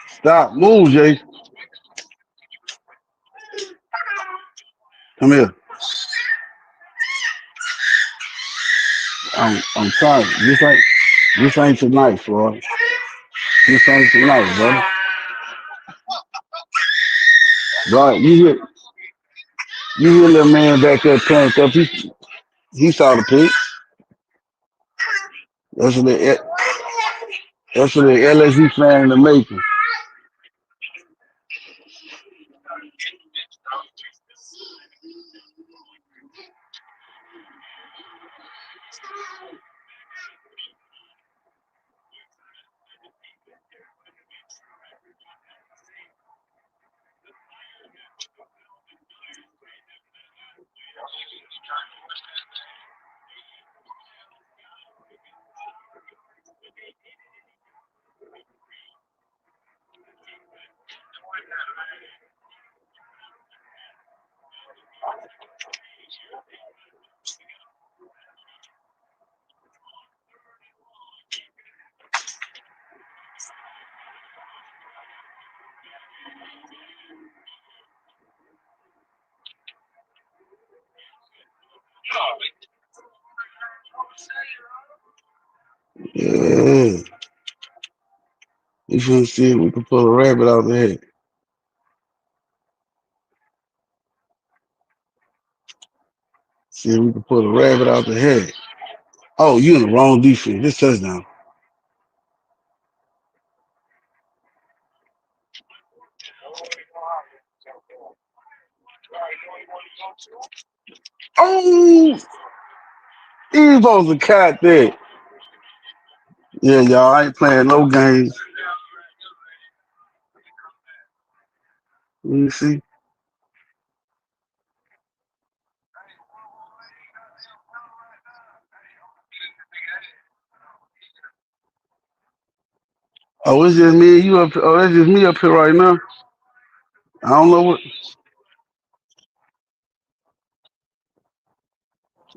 Stop. Move, Jay. Come here. I'm sorry. This ain't tonight, Floyd. This ain't tonight, brother. Right, you hear little man back there playing up. He saw the pic. That's what the LSU fan in the making. Yeah. You should see if we can pull a rabbit out the hat. See if we can pull a rabbit out the hat. Oh, you in the wrong defense. This touchdown. Oh, he's supposed to cat that. Yeah, y'all, I ain't playing no games. Let me see. Oh, it's just me and you up. Oh, that's just me up here right now. I don't know what.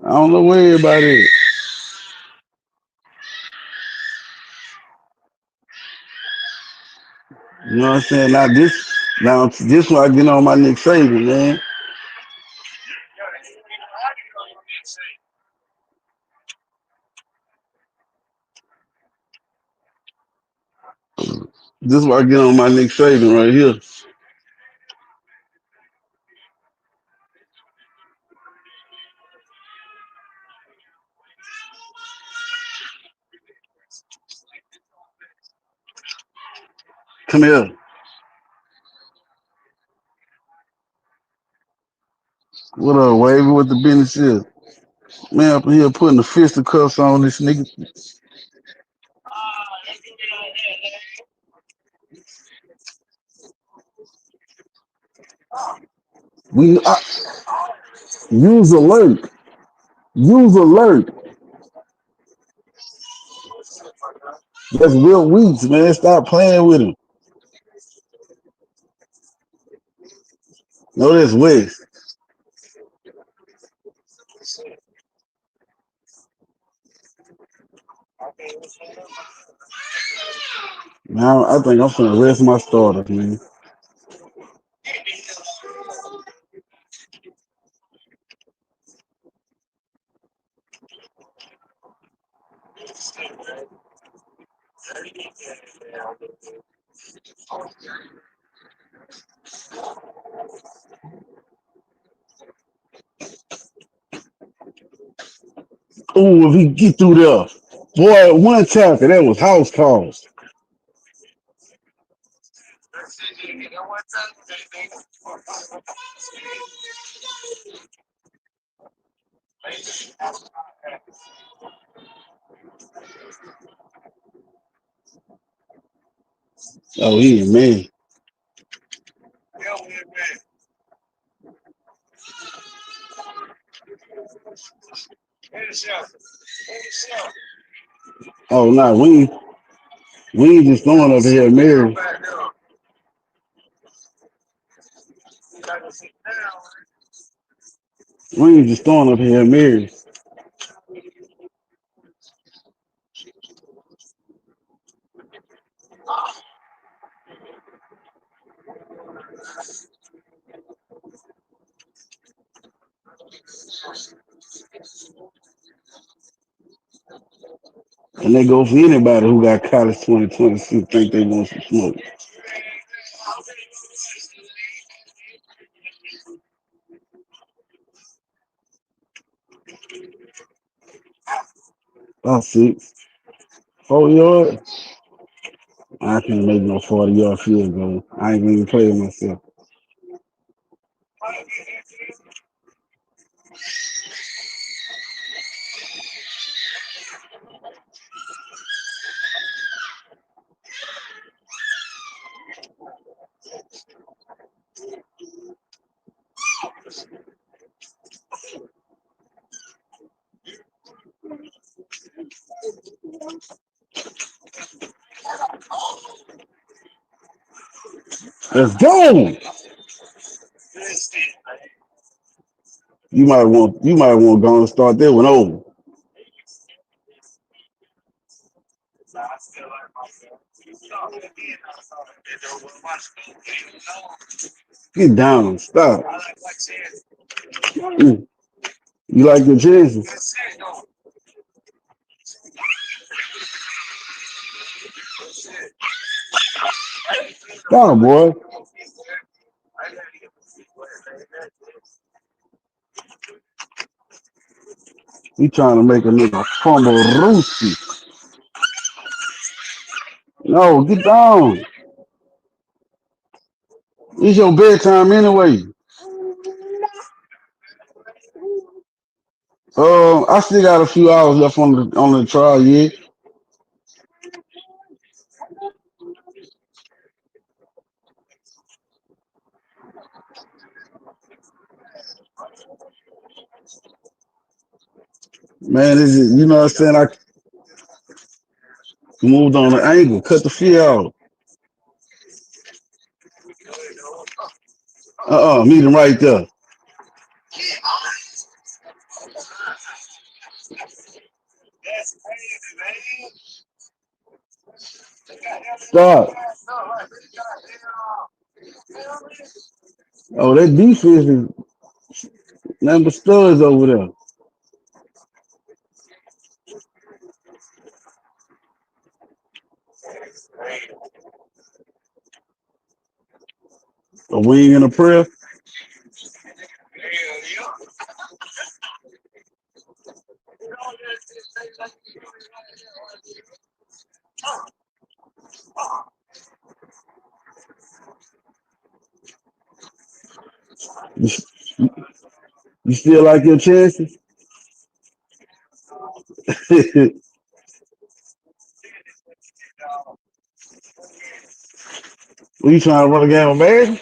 I don't know where everybody is. You know what I'm saying? Now this one I get on my Nick Saban, man. This is why I get on my Nick Saban right here. Come here. What up, Wavy? What the business is? Man, up in here putting the fisticuffs on this nigga. Use alert. Use alert. That's Will Weeks, man. Stop playing with him. No, that's West. Now I think I'm finna rest my starters, man. Ooh, if he get through there. Boy, one tackle, that was house calls. Oh, he man. Oh, no, we ain't just throwing up here, Mary. We ain't just throwing up here, Mary. And they go for anybody who got college 2026 think they want some smoke. Oh, 6. 4 yard. I can't make no 40-yard field goal. I ain't gonna even play with myself. Let's go. You might want to go and start that one over. Get down. Stop. Mm. You like your chances? Down, boy. You trying to make a nigga fumble Roosie. No, get down. It's your bedtime anyway. I still got a few hours left on the trial, yeah. Man, you know what I'm saying? I moved on the angle, cut the field out. Meet him right there. Stop. Oh, that defense is nothing but studs over there. A wing and a prayer. You, you still like your chances? What you trying to run a game of man?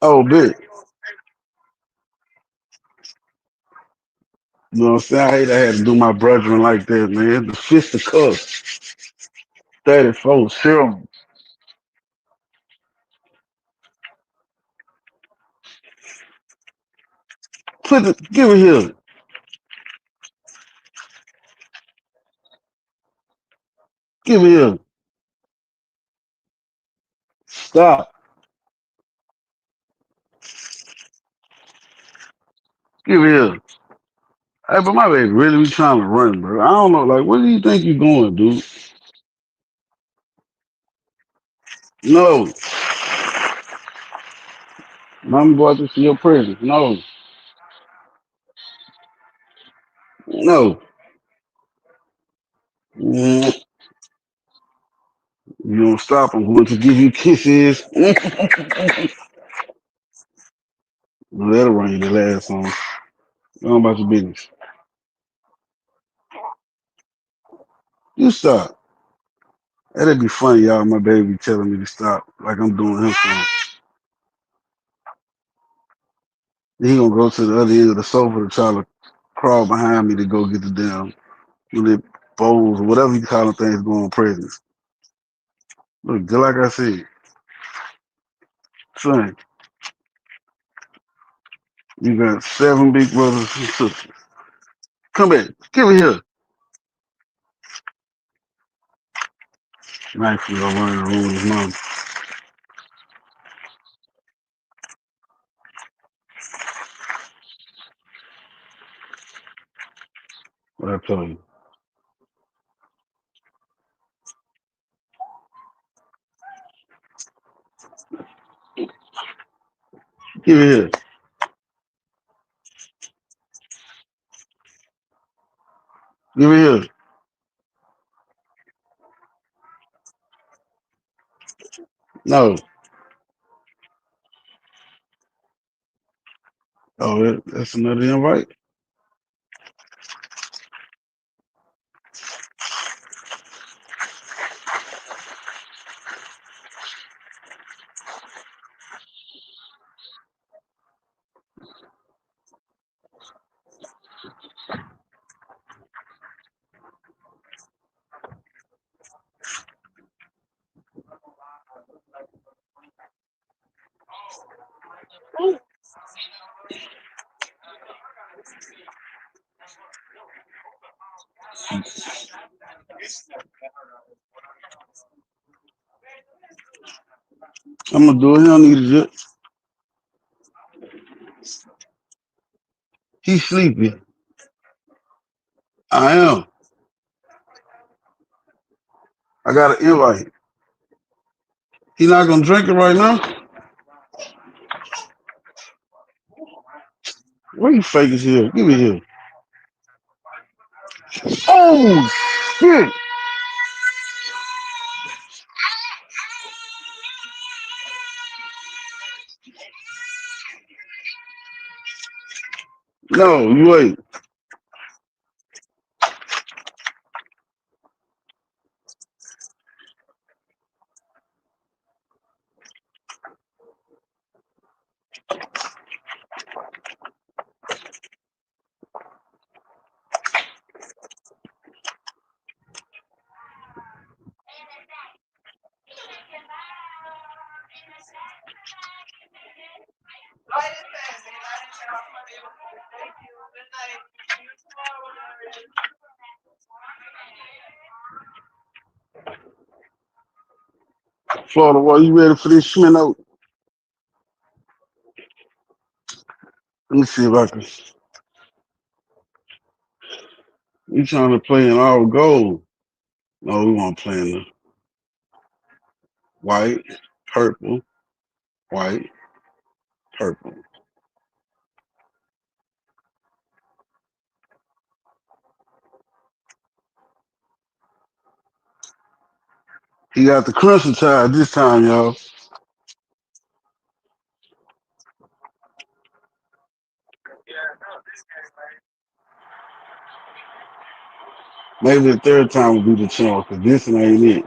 Oh, big. You know what I'm saying? I hate I had to do my brethren like that, man. The fist of cuss. 34, serum. Give it here. Give it here. Stop. Give it here. Hey, but my baby really be trying to run, bro. I don't know. Like, where do you think you going, dude? No. Mama brought you to your presence. No. No. Mm, you don't stop. I'm going to give you kisses. That'll run you the last song. Go on about your business. You stop. That'd be funny, y'all. My baby telling me to stop, like I'm doing him something. Then he gonna go to the other end of the sofa to try to crawl behind me to go get the damn little bowls or whatever you call them things going presents. Look, just like I said, son, you got 7 big brothers and sisters. Come back, give it here. Knife was over in the room with his mom. What I tell you? Give it here. Give it here. No. Oh, that's another invite. I'm gonna do it. He don't need it. He's sleepy. I am. I got an invite. He not gonna drink it right now. Where you fake as hell? Give me here. Oh shit! No, you ain't. Florida, boy, you ready for this Schmino? Let me see if I can. You trying to play in all gold? No, we want to play in the white, purple, white, purple. He got the crimson tide this time, y'all. Maybe the third time will be the chance, because this one ain't it.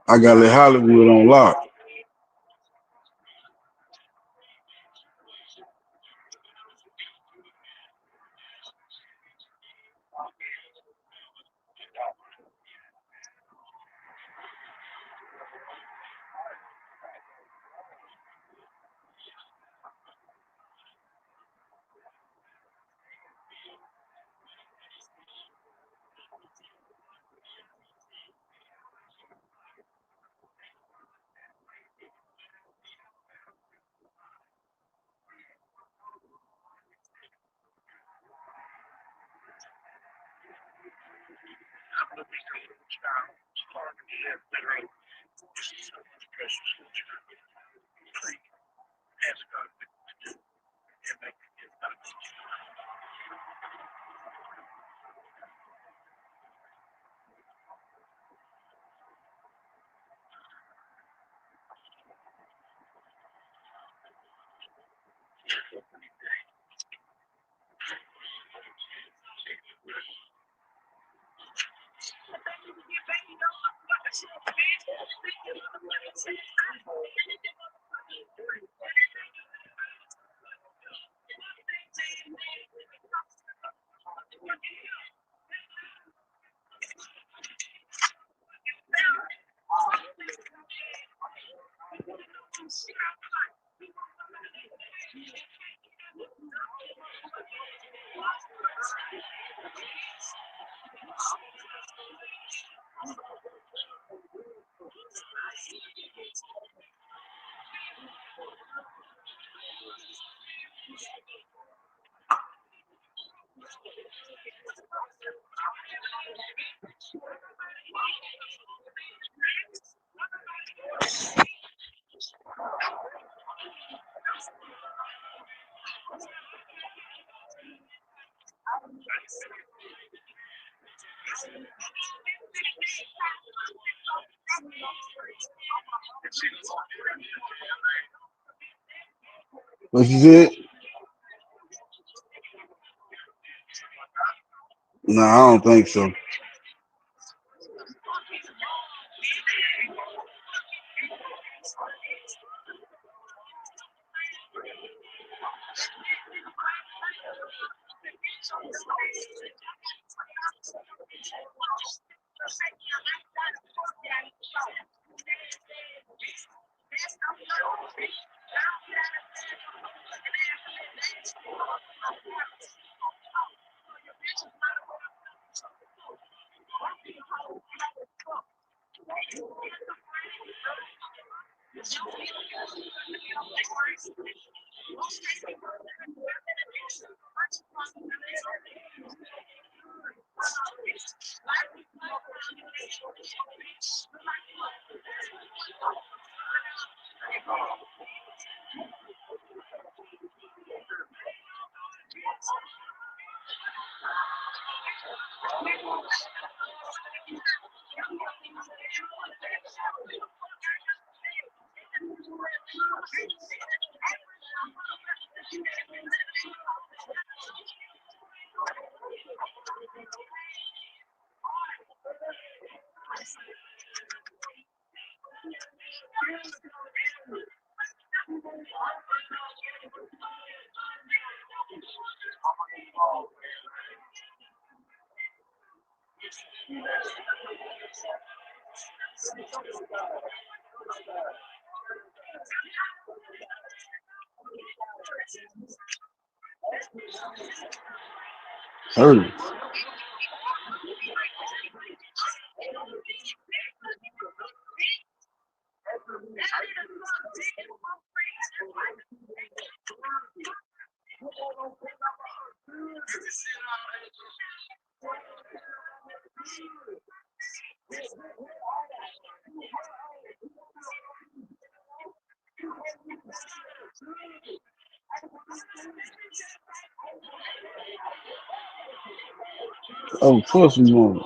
I got to let Hollywood on lock. What you said? No, I don't think so. Hurry. Oh, of course we won.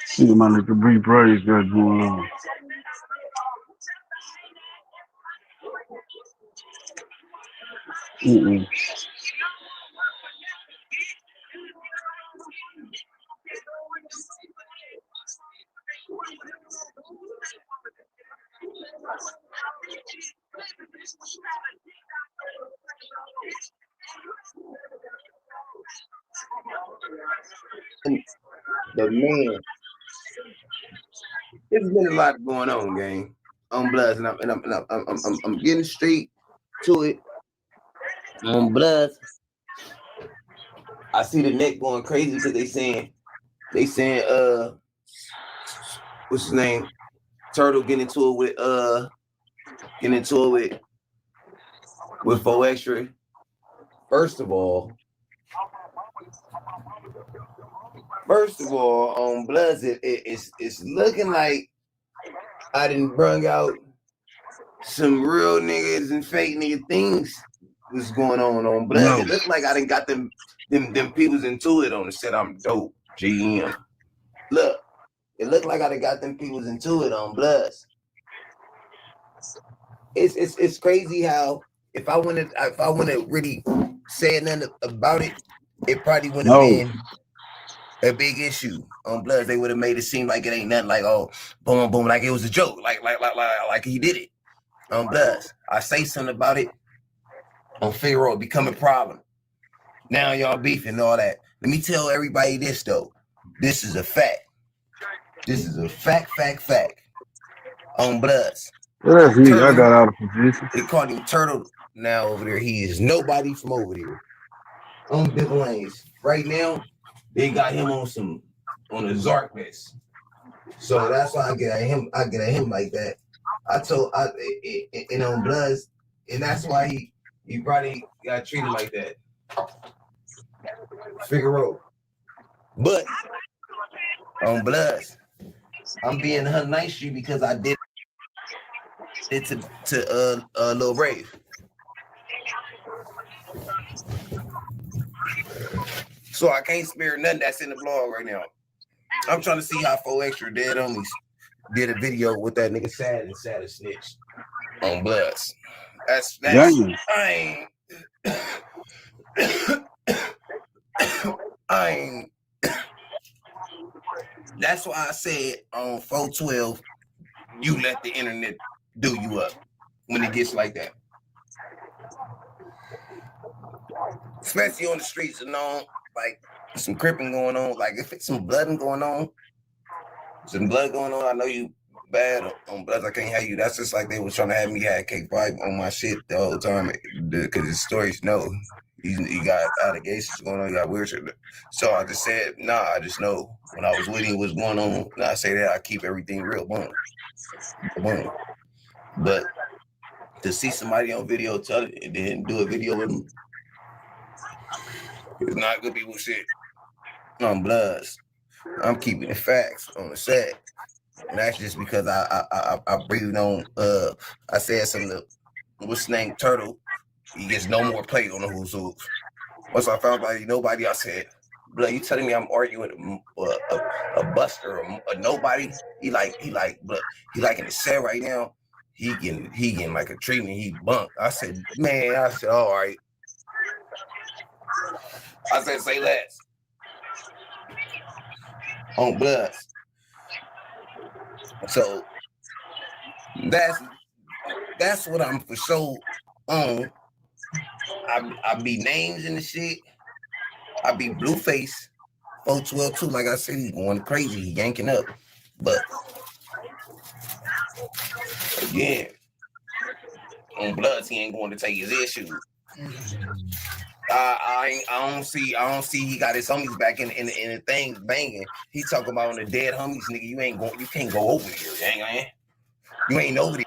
See what my nigga Bree Braves got going on. Mm-mm. But man, there's been a lot going on, gang. On Bloods, and I'm getting straight to it. On Bloods, I see the net going crazy because they saying, what's his name? Turtle getting into it with 4Extra. First of all, on Bloods, it's looking like I done brung out some real niggas and fake nigga things was going on Bloods. No. It looked like I done got them peoples into it on the set. I'm dope, GM. Look, it looked like I done got them peoples into it on Bloods. It's crazy how if I wanted really say nothing about it, it probably wouldn't have been a big issue on Bloods. They would have made it seem like it ain't nothing, like, oh, boom, boom, like it was a joke, like he did it on Bloods. I say something about it on Figaro, it become a problem. Now y'all beefing and all that. Let me tell everybody this though. This is a fact. This is a fact on Bloods. Well, that's me. Turtle, I got out of position. They call him Turtle now over there. He is nobody from over there. On Big Lanes. Right now, they got him on a Zark list. So that's why I get at him like that. And on Bloods, and that's why he probably got treated like that. Figaro. But on Bloods, I'm being nice to you because I did it to Lil Brave. So I can't spare nothing that's in the blog right now. I'm trying to see how 4Extra Dead Homies did a video with that nigga Sad and Snitch on Bloods. That's Damn. That's why I said on 412, you let the internet do you up when it gets like that. Especially on the streets and on, like, some cripping going on. Like, if it's some blood going on, I know you bad on Bloods. I can't have you. That's just like they was trying to have me have K5 on my shit the whole time. Because the stories know you got allegations going on, you got weird shit. So I just said, nah, I just know when I was with him what's going on. And I say that I keep everything real. Boom. But to see somebody on video tell it and then do a video with them, it's not good people shit on Bloods. I'm keeping the facts on the set. And that's just because I breathed on I said something to what's his name, Turtle. He gets no more play on the Who's Who. Once I found out nobody, I said, Blood, you telling me I'm arguing a buster or a nobody? He like in the set right now. He getting like a treatment. He bunked. I said, all right. I said, say less. On Bloods. So that's what I'm for sure on. I be names in the shit. I be Blueface. 412 too. Like I said, he's going crazy. He yanking up. But again, on Bloods, he ain't going to take his issue. I don't see he got his homies back in the thing banging. He talking about on the dead homies, nigga. You can't go over here, you ain't over there.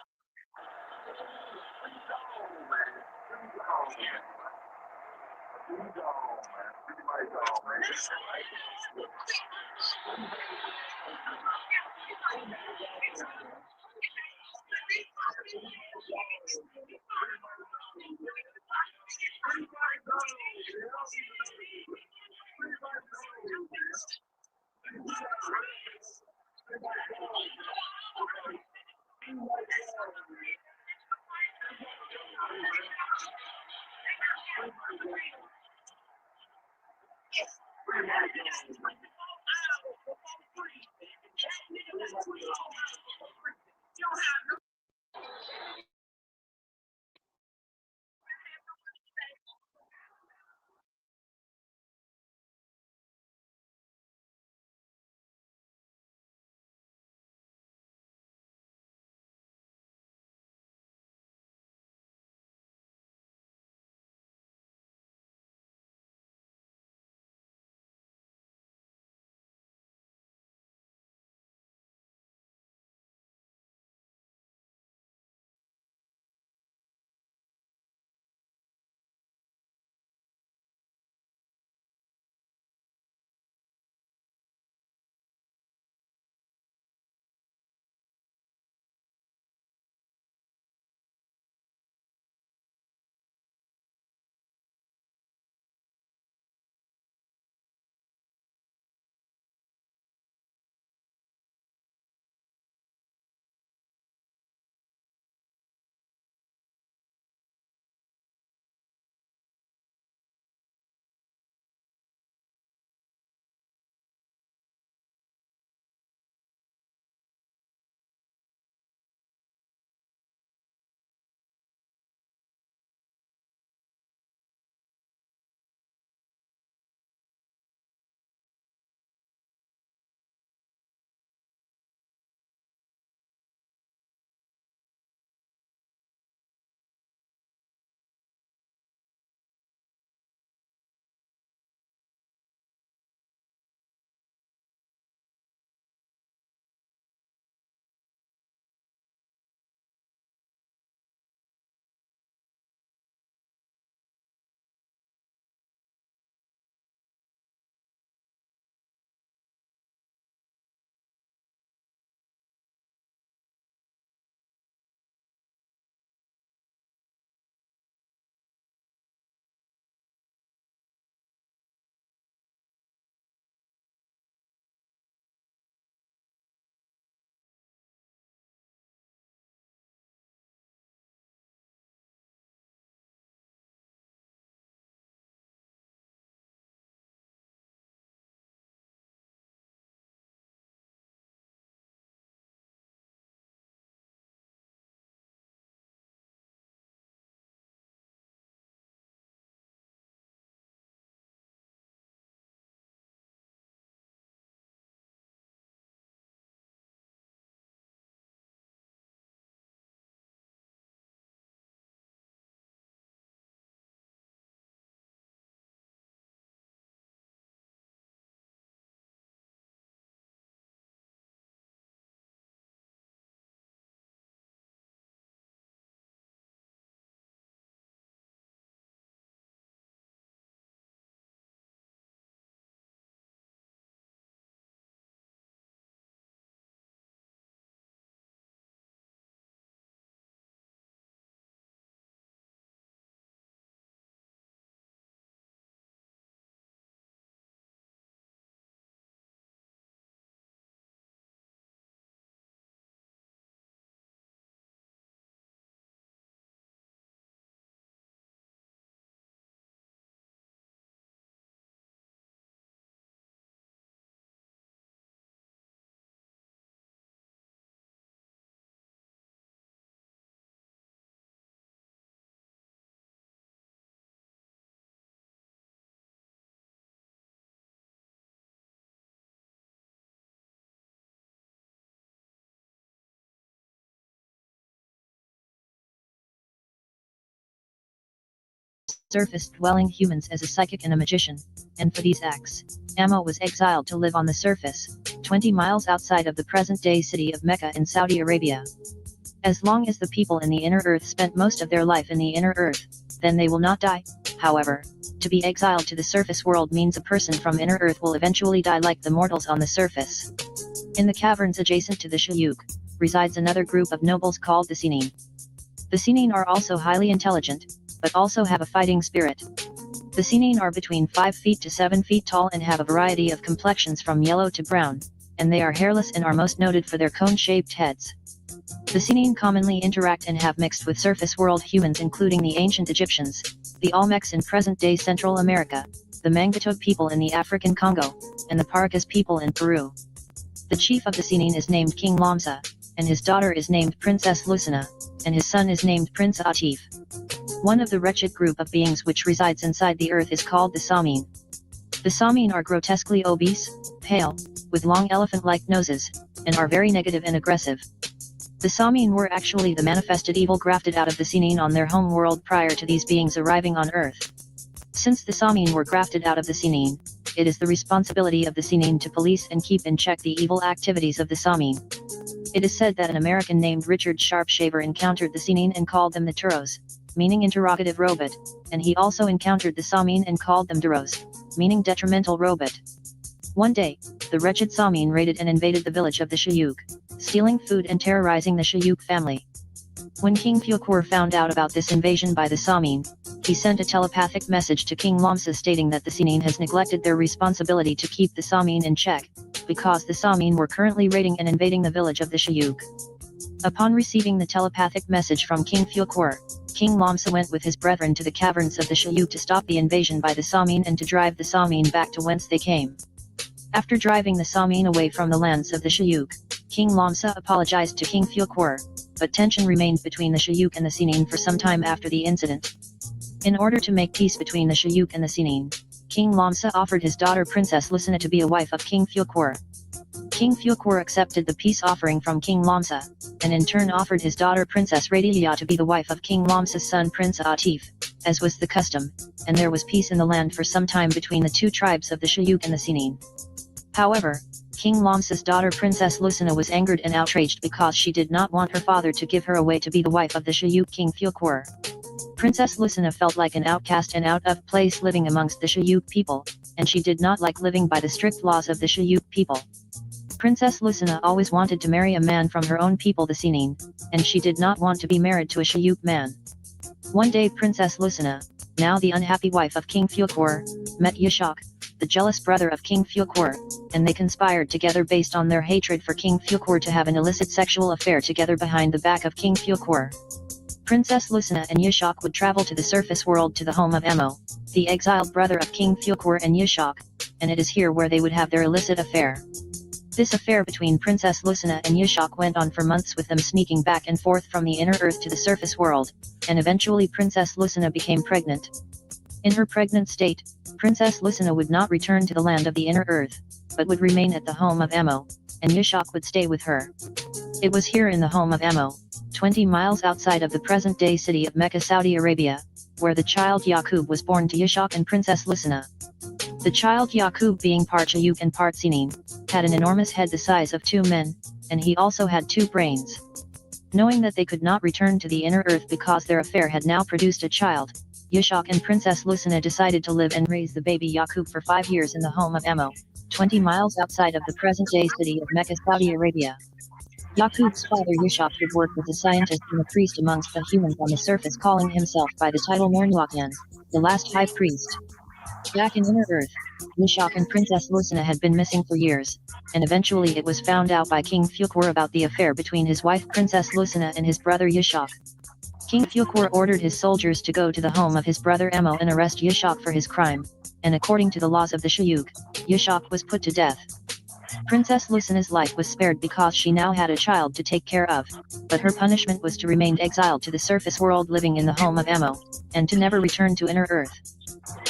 surface-dwelling humans as a psychic and a magician, and for these acts, Ammo was exiled to live on the surface, 20 miles outside of the present-day city of Mecca in Saudi Arabia. As long as the people in the inner earth spent most of their life in the inner earth, then they will not die. However, to be exiled to the surface world means a person from inner earth will eventually die like the mortals on the surface. In the caverns adjacent to the Shayuk, resides another group of nobles called the Sinin. The Sinin are also highly intelligent, but also have a fighting spirit. The Sinin are between 5 feet to 7 feet tall and have a variety of complexions from yellow to brown, and they are hairless and are most noted for their cone-shaped heads. The Sinin commonly interact and have mixed with surface world humans including the ancient Egyptians, the Olmecs in present-day Central America, the Mangitog people in the African Congo, and the Paracas people in Peru. The chief of the Sinin is named King Lamsa, and his daughter is named Princess Lucina, and his son is named Prince Atif. One of the wretched group of beings which resides inside the earth is called the Samin. The Samin are grotesquely obese, pale, with long elephant-like noses, and are very negative and aggressive. The Samin were actually the manifested evil grafted out of the Sinin on their home world prior to these beings arriving on Earth. Since the Samin were grafted out of the Sinin, it is the responsibility of the Sinin to police and keep in check the evil activities of the Samin. It is said that an American named Richard Sharpshaver encountered the Sinin and called them the Turos, meaning interrogative robot, and he also encountered the Samin and called them Duros, meaning detrimental robot. One day, the wretched Samin raided and invaded the village of the Shayuk, stealing food and terrorizing the Shayuk family. When King Fukur found out about this invasion by the Samin, he sent a telepathic message to King Lamsa stating that the Sinin has neglected their responsibility to keep the Samin in check, because the Samin were currently raiding and invading the village of the Shayuk. Upon receiving the telepathic message from King Fukur, King Lamsa went with his brethren to the caverns of the Shayuk to stop the invasion by the Samin and to drive the Samin back to whence they came. After driving the Samin away from the lands of the Shayuk, King Lamsa apologized to King Fukur, but tension remained between the Shayuk and the Sinin for some time after the incident. In order to make peace between the Shayuk and the Sinin, King Lamsa offered his daughter Princess Lucina to be a wife of King Fukur. King Fukur accepted the peace offering from King Lamsa, and in turn offered his daughter Princess Radilia to be the wife of King Lamsa's son Prince Atif, as was the custom, and there was peace in the land for some time between the two tribes of the Shayuk and the Sinin. However, King Lamsa's daughter Princess Lucina was angered and outraged because she did not want her father to give her away to be the wife of the Shayuk King Fukur. Princess Lucina felt like an outcast and out of place living amongst the Shayuk people, and she did not like living by the strict laws of the Shayuk people. Princess Lucina always wanted to marry a man from her own people the Sinin, and she did not want to be married to a Shayuk man. One day Princess Lucina, now the unhappy wife of King Fukur, met Yashak, the jealous brother of King Fukur, and they conspired together based on their hatred for King Fukur to have an illicit sexual affair together behind the back of King Fukur. Princess Lucina and Yashak would travel to the surface world to the home of Emo, the exiled brother of King Fukur and Yashak, and it is here where they would have their illicit affair. This affair between Princess Lucina and Yashak went on for months with them sneaking back and forth from the inner earth to the surface world, and eventually Princess Lucina became pregnant. In her pregnant state, Princess Lucina would not return to the land of the inner earth, but would remain at the home of Emo, and Yashak would stay with her. It was here in the home of Emo, 20 miles outside of the present-day city of Mecca, Saudi Arabia, where the child Yaqub was born to Yashak and Princess Lucina. The child Yaqub, being part Shayuk and part Sinin, had an enormous head the size of 2 men, and he also had 2 brains. Knowing that they could not return to the inner earth because their affair had now produced a child, Yashak and Princess Lucina decided to live and raise the baby Yaqub for 5 years in the home of Emo, 20 miles outside of the present-day city of Mecca, Saudi Arabia. Yaqub's father Yashak had worked as a scientist and a priest amongst the humans on the surface, calling himself by the title Mernwakan, the last high priest. Back in inner earth, Yashak and Princess Lucina had been missing for years, and eventually it was found out by King Fukur about the affair between his wife Princess Lucina and his brother Yashak. King Fukur ordered his soldiers to go to the home of his brother Emo and arrest Yashak for his crime, and according to the laws of the Shayuk, Yashak was put to death. Princess Lucina's life was spared because she now had a child to take care of, but her punishment was to remain exiled to the surface world living in the home of Emo, and to never return to inner earth.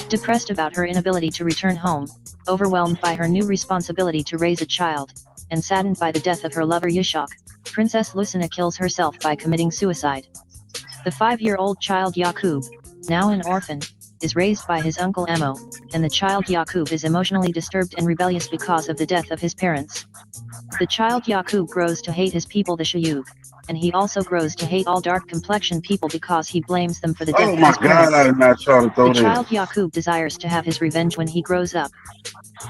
Depressed about her inability to return home, overwhelmed by her new responsibility to raise a child, and saddened by the death of her lover Yashak, Princess Lucina kills herself by committing suicide. The 5-year-old child Yaqub, now an orphan, is raised by his uncle Amo, and the child Yaqub is emotionally disturbed and rebellious because of the death of his parents. The child Yaqub grows to hate his people the Shayub, and he also grows to hate all dark-complexioned people because he blames them for the death Oh of my his God, I parents. did not try to The throw that. child Yaqub desires to have his revenge when he grows up.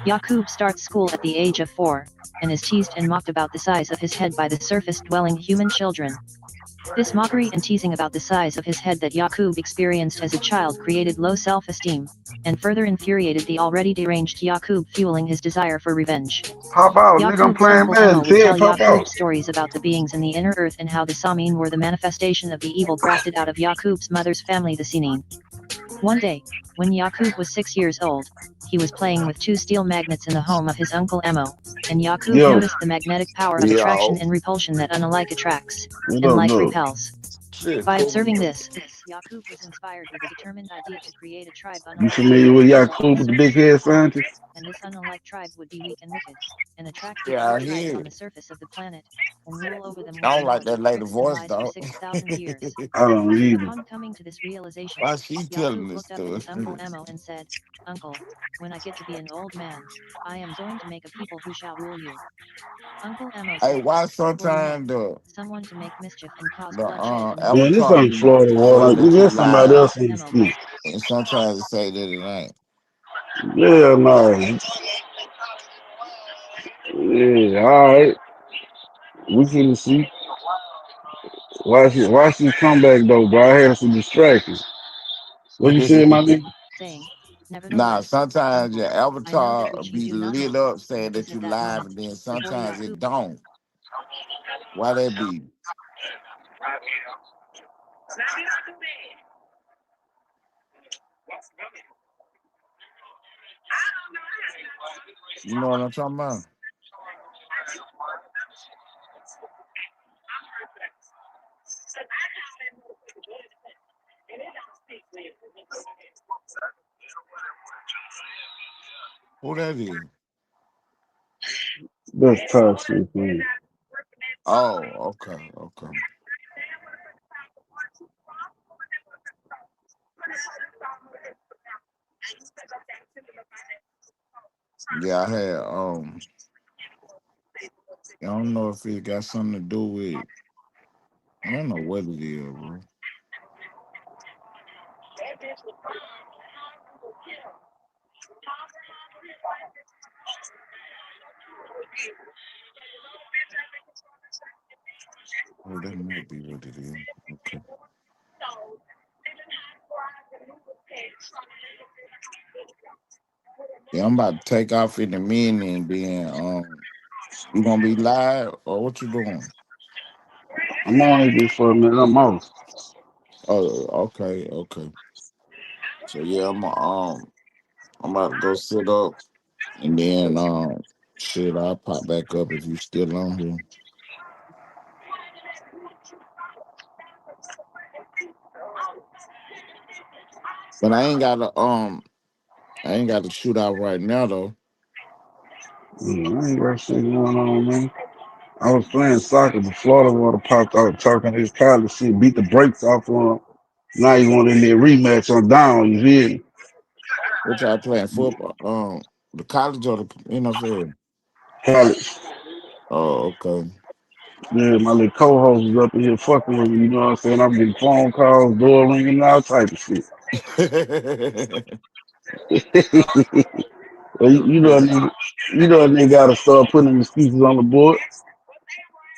Yaqub starts school at the age of 4, and is teased and mocked about the size of his head by the surface-dwelling human children. This mockery and teasing about the size of his head that Yaqub experienced as a child created low self-esteem, and further infuriated the already deranged Yaqub, fueling his desire for revenge. Pop out, nigga. I'm Yaqub's playing uncle Emo bad. would Ted, tell pop Yaqub out. stories about the beings in the inner earth and how the Samin were the manifestation of the evil grafted out of Yaqub's mother's family, the Sinin. One day, when Yaqub was 6 years old, he was playing with 2 steel magnets in the home of his uncle Emo, and Yaqub Yo, noticed the magnetic power of attraction Yo, and repulsion that unlike attracts, what and up, like look? repels. shit, By cool. observing this, Yaqub was inspired with a determined idea to create a tribe You unlike familiar any with other like Yakub, his the big head scientist? and this unlike tribe would be weak and wicked, and attract the Yeah, other I tribes hear on it. the surface of the planet, and rule over them with I the don't like knowledge that of lady truth and voice, lies for dog. 6,000 years. I don't either. Upon coming to this realization, Why she telling Yaqub this looked up at stuff? his uncle Emo and said, "Uncle, when I get to be an old man, I am going to make a people who shall rule you." Uncle Emo Hey, said, why "What will you make? sometimes Someone to make mischief and cause the bloodshed and ruin Man, the this avatar ain't people." Florida say water. that Yaqub you There's replied somebody that lied, else Uncle in the Emo street. must and sometimes it say that it ain't. Yeah, no. Yeah, all right. We finna see. Watch this comeback though, bro. I had some distractions. What you saying, my nigga? saying, Nah, "Nevertheless, sometimes uncle, your I know that avatar which you be do not lit know." up And saying it was that you at that live, moment, and then before sometimes Yaqub it don't. Why that be? You know what I'm talking about? Who that is? That's toxic, man. Oh, okay, okay. Yeah, I had I don't know if it got something to do with, I don't know what it is, bro. Oh, that might be what it is. Okay. Yeah, I'm about to take off in a minute, and then you gonna be live or what you doing? I'm on this for a minute. I'm off. Oh, okay, okay. So yeah, I'm about to go sit up, and then shit, I'll pop back up if you still on here. But I ain't got to shoot out right now though. I ain't got shit going on, man. I was playing soccer, but Florida water popped out talking his college shit, beat the brakes off on him. Now you want in their rematch on down, you hear me? What y'all playing football? The college or the NFL? College. Oh, okay. Yeah, my little co-host was up in here fucking with me, you know what I'm saying? I'm getting phone calls, door ringing, all type of shit. Well, you know a nigga gotta start putting excuses on the board.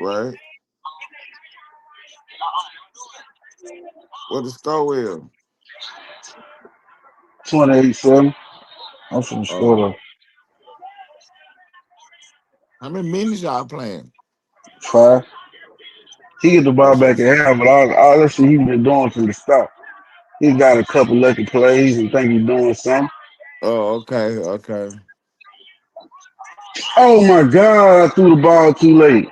Right? What the score is? 28-7. I'm from the Oh, score how many minutes y'all playing? 5. He get the Oh, ball back in half, but all that shit he been doing from the start. He got a couple lucky plays and think he's doing something. oh, okay, okay. Oh my God, I threw the ball too late.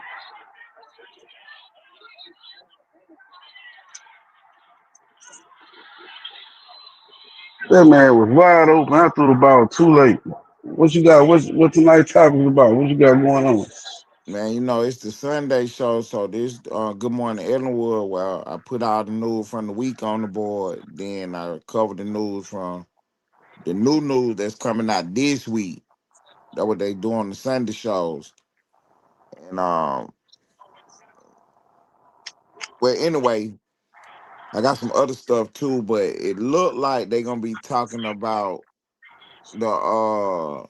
That man was wide open. I threw the ball too late. What you got? What tonight's topic is about? What you got going on? Man, you know, it's the Sunday show, so this Good Morning Ellenwood, where I put all the news from the week on the board. Then I cover the news from the new news that's coming out this week. That's what they do on the Sunday shows. And well, anyway, I got some other stuff too, but it looked like they're gonna be talking about the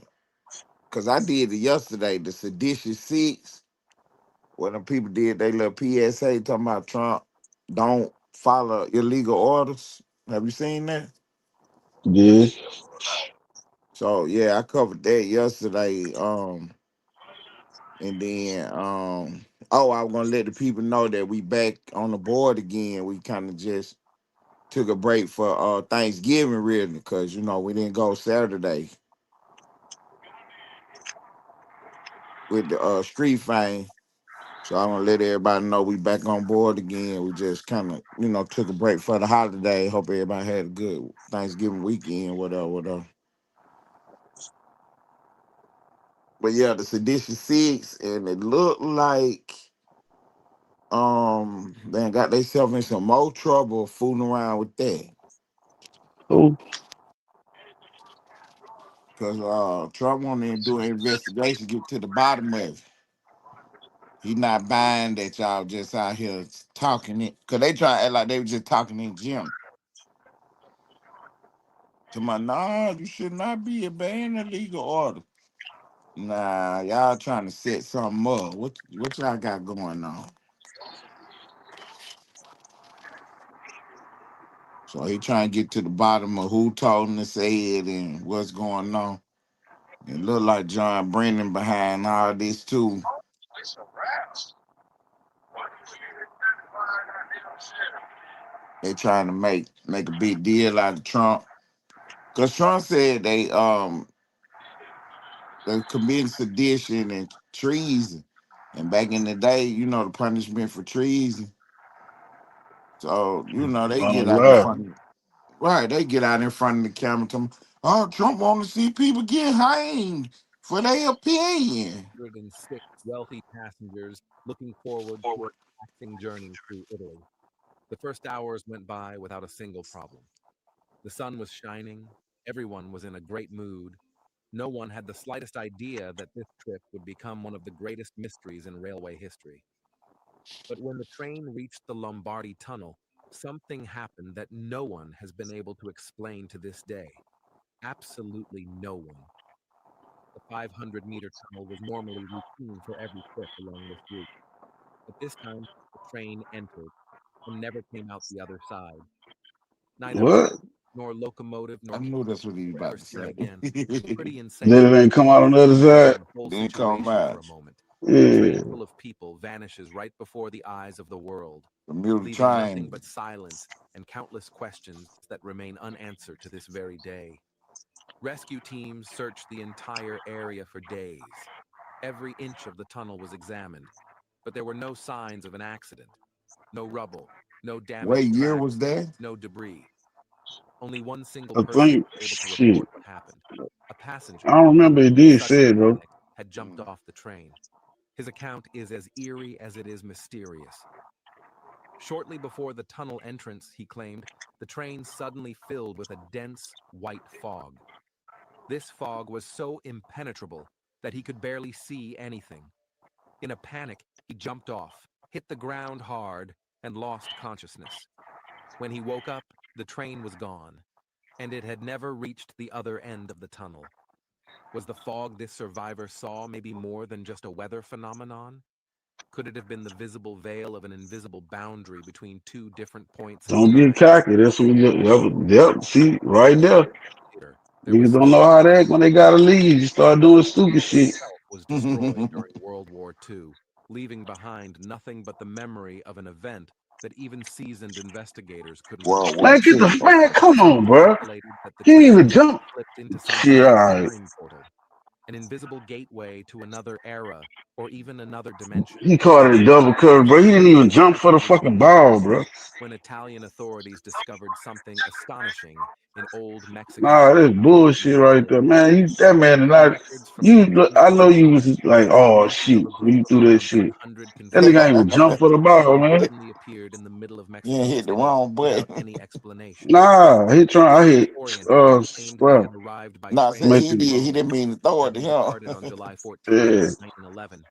because I did it yesterday, the Seditious Six, when the people did they little PSA talking about Trump don't follow illegal orders. Have you seen that? Yeah. So yeah, I covered that yesterday. And then oh, I was gonna let the people know that we back on the board again. We kind of just took a break for Thanksgiving, really, because you know we didn't go Saturday with the street fame. So I'm gonna let everybody know we back on board again. We just kind of, took a break for the holiday. Hope everybody had a good Thanksgiving weekend, whatever, whatever. But yeah, the Seditious Six, and it looked like they got themselves in some more trouble fooling around with that. Oh, Cause Trump wanted to do an investigation, get to the bottom of it. He not buying that y'all just out here talking it. Cause they try to act like they were just talking in gym. To my nah, you should not be obeying the legal order. Nah, y'all trying to set something up. What y'all got going on? So he trying to get to the bottom of who told him to say it and what's going on. It look like John Brennan behind all this too. They trying to make a big deal out of Trump. Cause Trump said they committed sedition and treason. And back in the day, the punishment for treason. So, they get out in Allah. front of right, they get out in front of the camera to them. Oh, Trump want to see people get hanged for their opinion. 106 wealthy passengers looking forward to a relaxing journey through Italy. The first hours went by without a single problem. The sun was shining, everyone was in a great mood. No one had the slightest idea that this trip would become one of the greatest mysteries in railway history. But when the train reached the Lombardy Tunnel, something happened that no one has been able to explain to this day. Absolutely no one. The 500-meter tunnel was normally routine for every trip along this route. But this time, the train entered and never came out the other side. Neither What? nor locomotive I nor knew that's what he was were ever about to seen say. again. Pretty insane. Then it ain't come out on the other side? The whole Didn't come situation for out. a moment. A Yeah. train full of people vanishes right before the eyes of the world, The mule leaving train. nothing but silence and countless questions that remain unanswered to this very day. Rescue teams searched the entire area for days. Every inch of the tunnel was examined, but there were no signs of an accident. No rubble, no What damaged year tracks, was that? no debris. Only one single I person think, was able to shit. report what happened. A passenger I don't remember it who, did say suddenly it, though. panicked, had jumped off the train. His account is as eerie as it is mysterious. Shortly before the tunnel entrance, he claimed, the train suddenly filled with a dense white fog. This fog was so impenetrable that he could barely see anything. In a panic, he jumped off, hit the ground hard, and lost consciousness. When he woke up, the train was gone, and it had never reached the other end of the tunnel. Was the fog this survivor saw maybe more than just a weather phenomenon? Could it have been the visible veil of an invisible boundary between two different points in Don't get time? cocky. That's what you, yep, see, right there. There was Niggas don't know how to act when they gotta leave. You start doing stupid shit. was destroyed during World War II, leaving behind nothing but the memory of an event that even seasoned investigators couldn't World recall. War Man, get the II. man, come Some on, bro. speculated that the He didn't train even jump. slipped into some Shit, kind all of right. time portal, an invisible gateway to another era or even another dimension. He caught it a double cover, bro. He didn't even jump for the fucking ball, bro. When Italian authorities discovered something astonishing in old Mexican Nah, this bullshit right there, man. You that man and I, records from you. I know you was like, oh shit, when you threw that shit. 100 That nigga ain't confused even jump for the ball, man. suddenly appeared in the middle of You ain't Mexico hit the City wrong without button. any explanation. Nah, he trying. I hit. Oriented, claimed they Well, had arrived by Nah, train say make he from it. did. He Rome, didn't mean to throw it to having departed on him. July 14th, Yeah, 1911.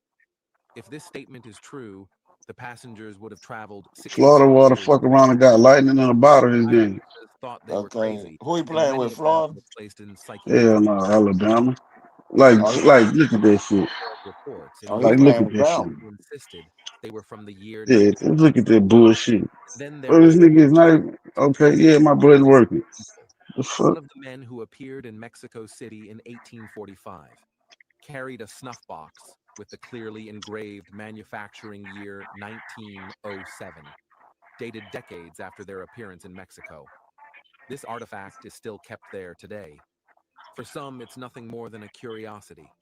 If this statement is true, the passengers would have traveled 66 Florida water years. fuck around and got lightning in the bottle this game. Eyewitnesses thought they were Okay. crazy, Who he and playing many with? of them Florida? were placed in Hell psychiatric no, Alabama. Like, Oh, look at that shit. reports in oh, he which Like, look playing at with that shit. them. insisted they were from the year Yeah, 9. look at that bullshit. Then there Bro, was this nigga is not even, okay. Yeah, my button working. The one fuck? of the men who appeared in Mexico City in 1845 carried a snuff box with the clearly engraved manufacturing year 1907, dated decades after their appearance in Mexico. This artifact is still kept there today. For some, it's nothing more than a curiosity.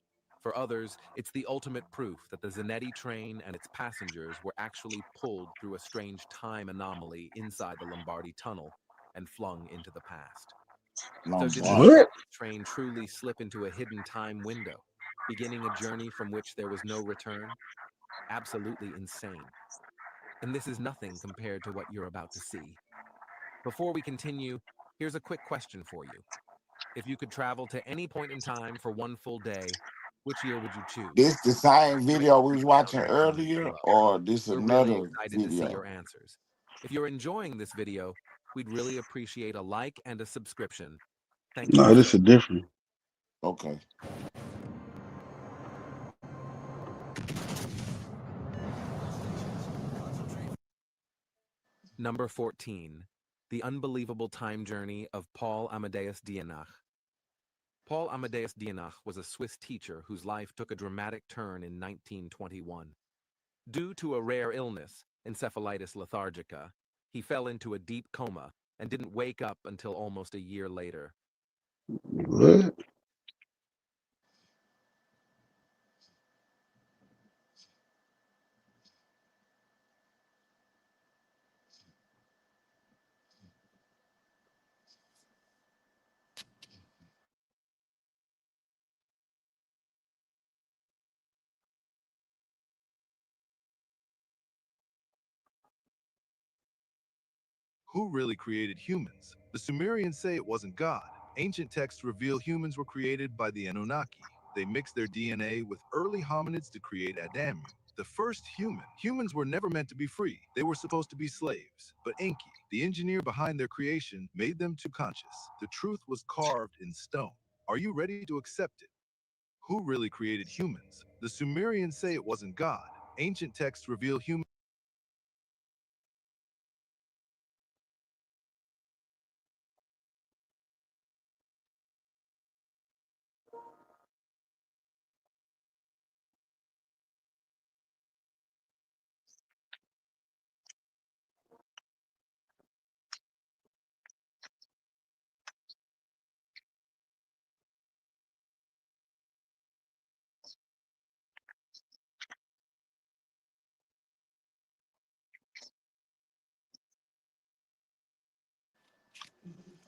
For others, it's the ultimate proof that the Zanetti train and its passengers were actually pulled through a strange time anomaly inside the Lombardi Tunnel and flung into the past. So did the Lombardi. What? Zanetti train truly slip into a hidden time window, beginning a journey from which there was no return? Absolutely insane. And this is nothing compared to what you're about to see. Before we continue, here's a quick question for you. If you could travel to any point in time for one full day, which year would you choose? This the same Write video we your was detailed watching answers earlier, below. or this We're really another excited to see video? your answers. If you're enjoying this video, we'd really appreciate a like and a subscription. Thank you No, so this is different. Okay. Number 14, The Unbelievable Time Journey of Paul Amadeus Dienach. Paul Amadeus Dienach was a Swiss teacher whose life took a dramatic turn in 1921. Due to a rare illness, encephalitis lethargica, he fell into a deep coma and didn't wake up until almost a year later. What? Who really created humans? The Sumerians say it wasn't God. Ancient texts reveal humans were created by the Anunnaki. They mixed their DNA with early hominids to create Adamium, the first human. Humans were never meant to be free. They were supposed to be slaves. But Enki, the engineer behind their creation, made them too conscious. The truth was carved in stone. Are you ready to accept it? Who really created humans? The Sumerians say it wasn't God. Ancient texts reveal humans.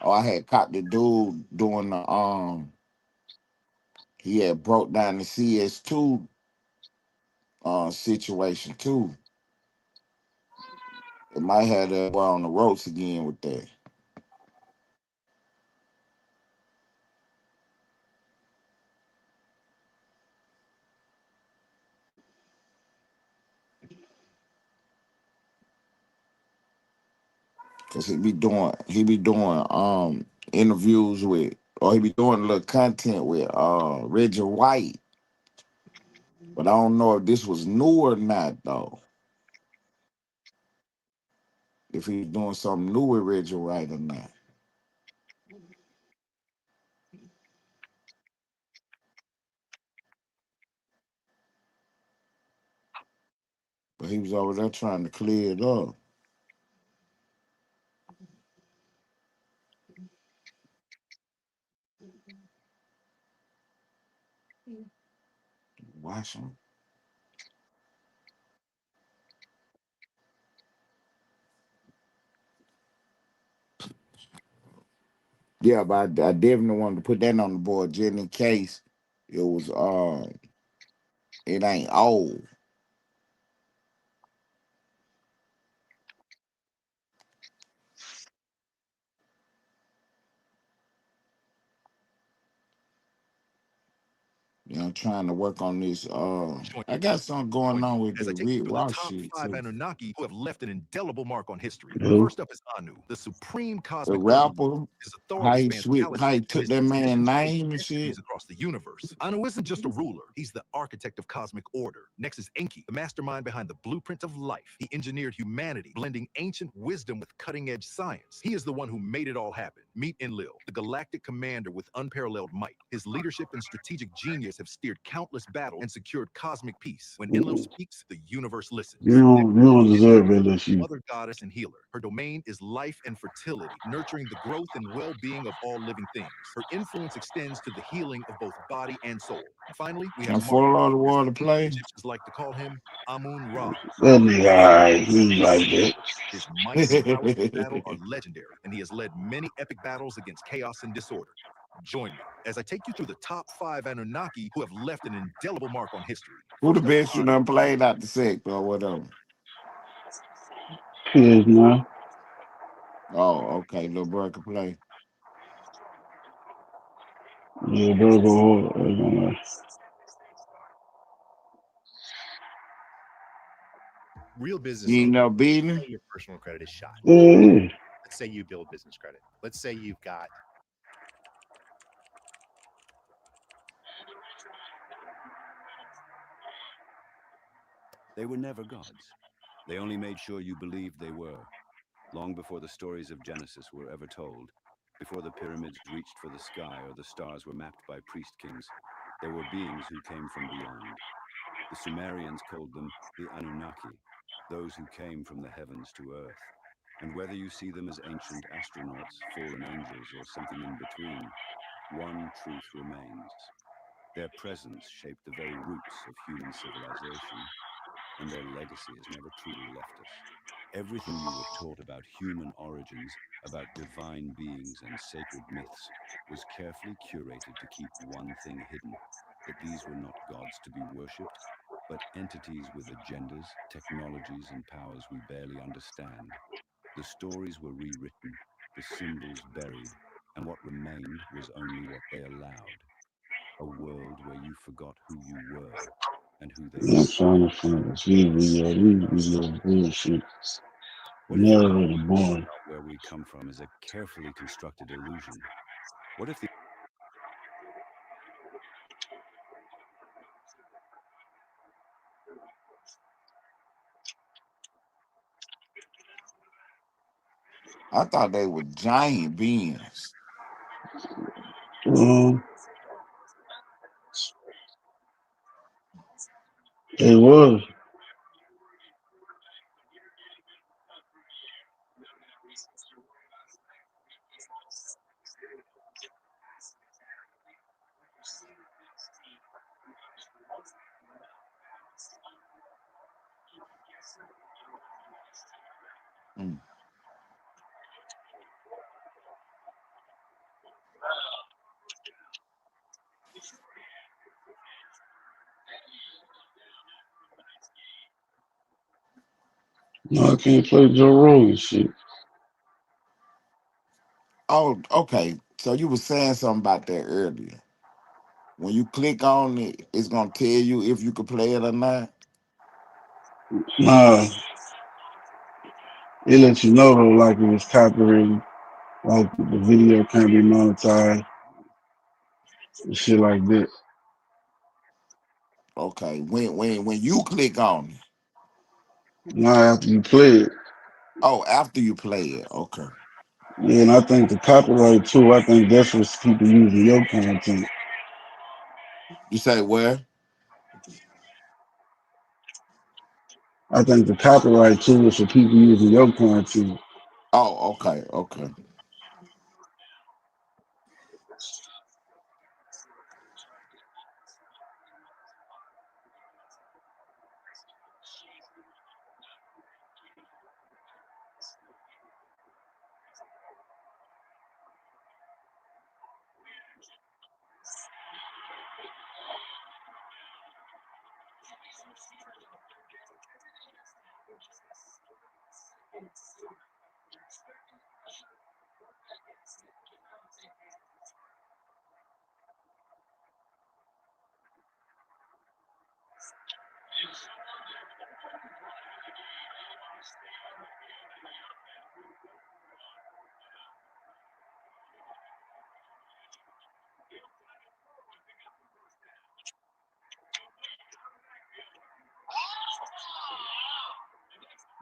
Oh, I had caught the dude doing the he had broke down the CS2 situation too. It might have that boy on the ropes again with that. Cause he be doing interviews with, or he be doing a little content with Reggie White. But I don't know if this was new or not though. If he's doing something new with Reggie White or not. But he was over there trying to clear it up. Wash them. Yeah, but I definitely wanted to put that on the board just in case it was it ain't old. I'm trying to work on this. I got something going on with As I the take you Rick through the Ross top shit 5 too. Anunnaki who have left an indelible mark on history. Who? First up is Anu, the supreme The cosmic overlord. rapper, His how authority he spans switch, how galaxies, he and took his that decisions man's shape name and entities shit. across the universe. Anu isn't just a ruler, he's the architect of cosmic order. Next is Enki, the mastermind behind the blueprint of life. He engineered humanity, blending ancient wisdom with cutting-edge science. He is the one who made it all happen. Meet Enlil, the galactic commander with unparalleled might. His leadership and strategic genius have steered countless battles and secured cosmic peace. When Enlil speaks, the universe listens. You don't deserve that shit. Mother goddess and healer. Her domain is life and fertility, nurturing the growth and well-being of all living things. Her influence extends to the healing of both body and soul. And finally, we have And for a lot of water Marduk, play. Egyptians like to call him Amun Ra. That nigga, alright, he like that. His might and prowess in battle are legendary, and he has led many epic battles against chaos and disorder. Join me as I take you through the top 5 Anunnaki who have left an indelible mark on history. Who the First up is best you done played out the sector or whatever? Kids now. Oh, okay, little bro can play. Yeah, bro, Real business You ain't owners, never beating him? your personal credit is shot. yeah. Let's say you build business credit. Let's say you've got They were never gods. They only made sure you believed they were. Long before the stories of Genesis were ever told, before the pyramids reached for the sky or the stars were mapped by priest kings, there were beings who came from beyond. The Sumerians called them the Anunnaki, those who came from the heavens to earth. And whether you see them as ancient astronauts, fallen angels, or something in between, one truth remains. Their presence shaped the very roots of human civilization, and their legacy has never truly left us. Everything you were taught about human origins, about divine beings and sacred myths, was carefully curated to keep one thing hidden, that these were not gods to be worshipped, but entities with agendas, technologies, and powers we barely understand. The stories were rewritten, the symbols buried, and what remained was only what they allowed. A world where you forgot who you were and who they I'm were. trying to find this video bullshit. What if the Narrator boring. about where we come from is a carefully constructed illusion? What if the I thought they were giant beings. It was. Mm. No, I can't play Joe Rogan shit. Oh, okay. So you were saying something about that earlier. When you click on it, it's gonna tell you if you can play it or not. Nah, it lets you know though, like it was copyrighted, like the video can't be monetized, and shit like that. Okay. When you click on it. Now after you play it, Oh, after you play it. Okay. yeah, and I think the copyright too. I think that's what's people using your content. You say where? I think the copyright too is for people using your content. Oh, okay, okay.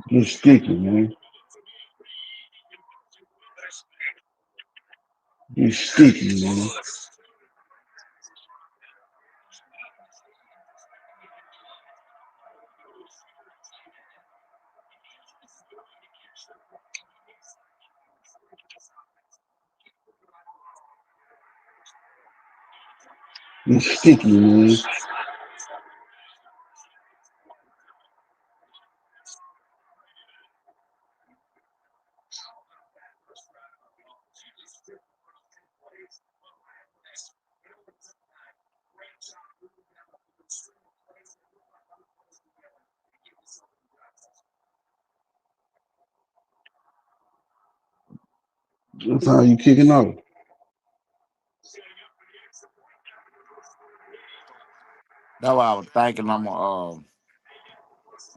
Get sticky, man. Get sticky, man. Get sticky, man. What time you kicking off? That's what I was thinking.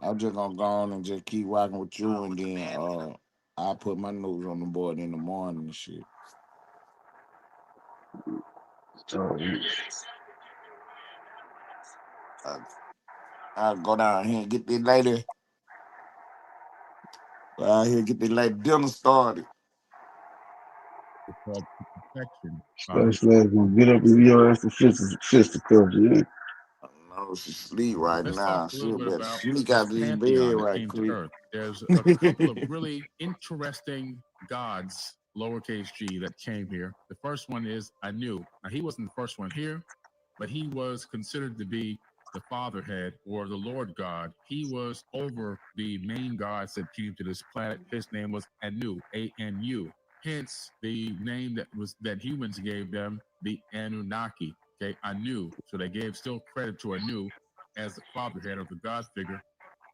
I'm just gonna go on and just keep rocking with you, and then I'll put my notes on the board in the morning and shit. So, I'll go down here and get this lady. Go out here get this lady dinner started. Called protection. Special Ed's gonna get up and be your ass to fist man. No, she sleep right Let's now. talk a She little bit better about sneak this out this bed pantheon that right came to quick. Earth. There's a couple of really interesting gods, lowercase g, that came here. The first one is Anu. Now, he wasn't the first one here, but he was considered to be the fatherhead or the Lord God. He was over the main gods that came to this planet. His name was Anu, A-N-U. Hence the name that humans gave them, the Anunnaki. Okay, Anu. So they gave still credit to Anu as the fatherhead of the God figure.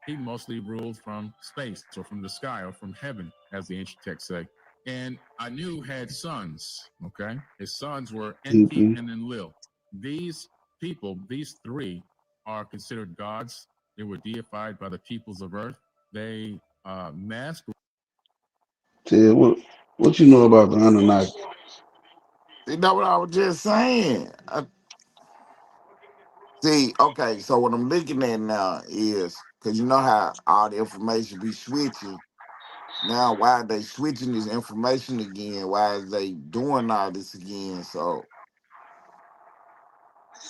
He mostly ruled from space or from the sky or from heaven, as the ancient texts say. And Anu had sons. Okay, his sons were Enki and Enlil. These people, these three, are considered gods. They were deified by the peoples of Earth. They masked. Ted, what you know about the Anunnaki? See, that's what I was just saying. See, okay, so what I'm looking at now is because you know how all the information be switching. Now, why are they switching this information again? Why is they doing all this again? So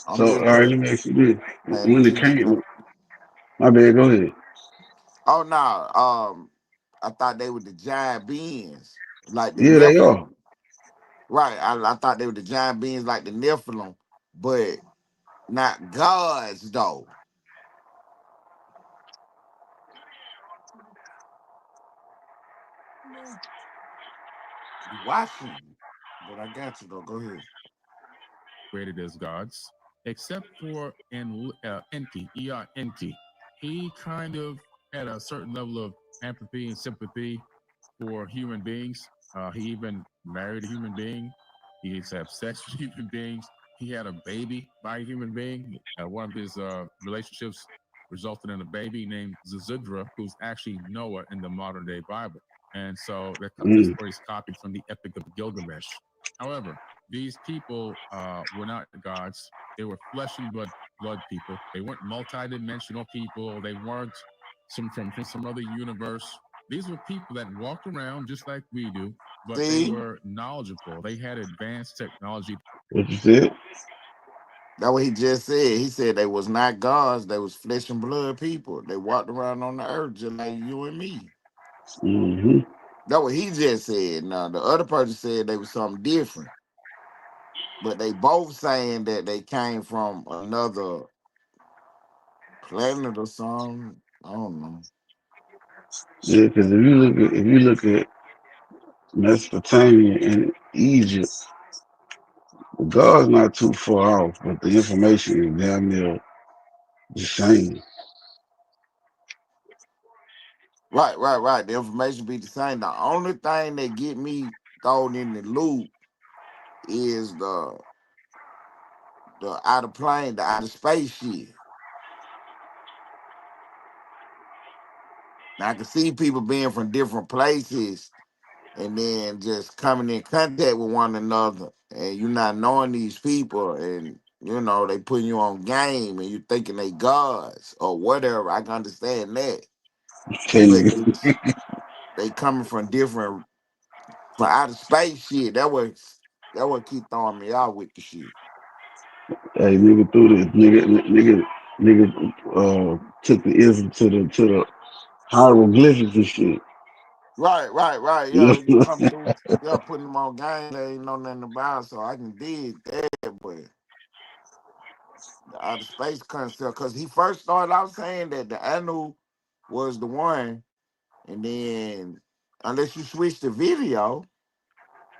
I'm So, all just right, let me ask you this. paying When it attention. came, my bad, go ahead. Oh no, I thought they were the giant beings, like the Yeah, they are. Nephilim. Right, I thought they were the giant beings like the Nephilim, but not gods though. You watching, but I got you though. Go ahead. Created as gods, except for Enki, Enki. He kind of had a certain level of empathy and sympathy for human beings. He even married a human being. He used to have sex with human beings. He had a baby by a human being. One of his relationships resulted in a baby named Zizudra, who's actually Noah in the modern day Bible. And so this story is copied from the Epic of Gilgamesh. However, these people were not gods. They were flesh and blood people. They weren't multidimensional people. They weren't from some other universe. These were people that walked around just like we do, but they were knowledgeable. They had advanced technology. What you said? That's what he just said. He said they was not gods. They was flesh and blood people. They walked around on the earth just like you and me. Mm-hmm. That's what he just said. Now the other person said they was something different, but they both saying that they came from another planet or something. I don't know. Yeah, because if you look at Mesopotamia and Egypt, God's not too far off, but the information is damn near the same. Right. The information be the same. The only thing that get me thrown in the loop is the outer plane, the outer space shit. Now I can see people being from different places and then just coming in contact with one another and you not knowing these people and you know they putting you on game and you thinking they gods or whatever. I can understand that. Ten But niggas. they coming from different from outer space shit. That what keep throwing me out with the shit. Hey, nigga, threw this. Nigga, took the ism to the hieroglyphics and shit. Right. Yeah, you come through. Yeah, putting them on game they ain't know nothing about, so I can dig that. But the outer space concept, because he first started out saying that the Anu was the one, and then unless you switch the video,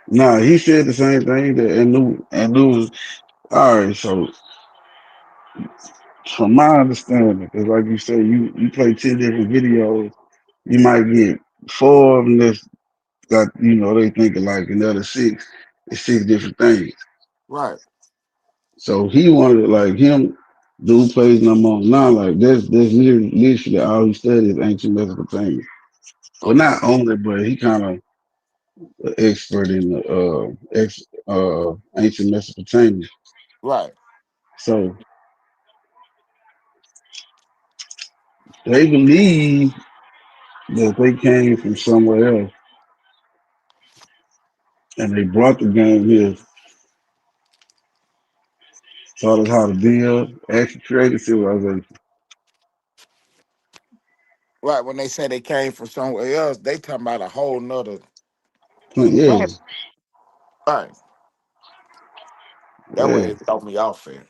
Nah, he said the same thing that Anu was all right. So from my understanding, because like you say, you play 10 different videos, you might get 4 of them that's got they think alike, and the other 6 is 6 different things. right, So he wanted like him, dude plays number 9, like that's literally all he studies ancient Mesopotamia. Well, okay, not only, but he kind of an expert in the ancient Mesopotamia. right. So they believe that they came from somewhere else and they brought the game here, taught us how to build, actually created civilization. Right, when they say they came from somewhere else, they talking about a whole nother Yeah, planet. Right. That way yeah. it throw me off there.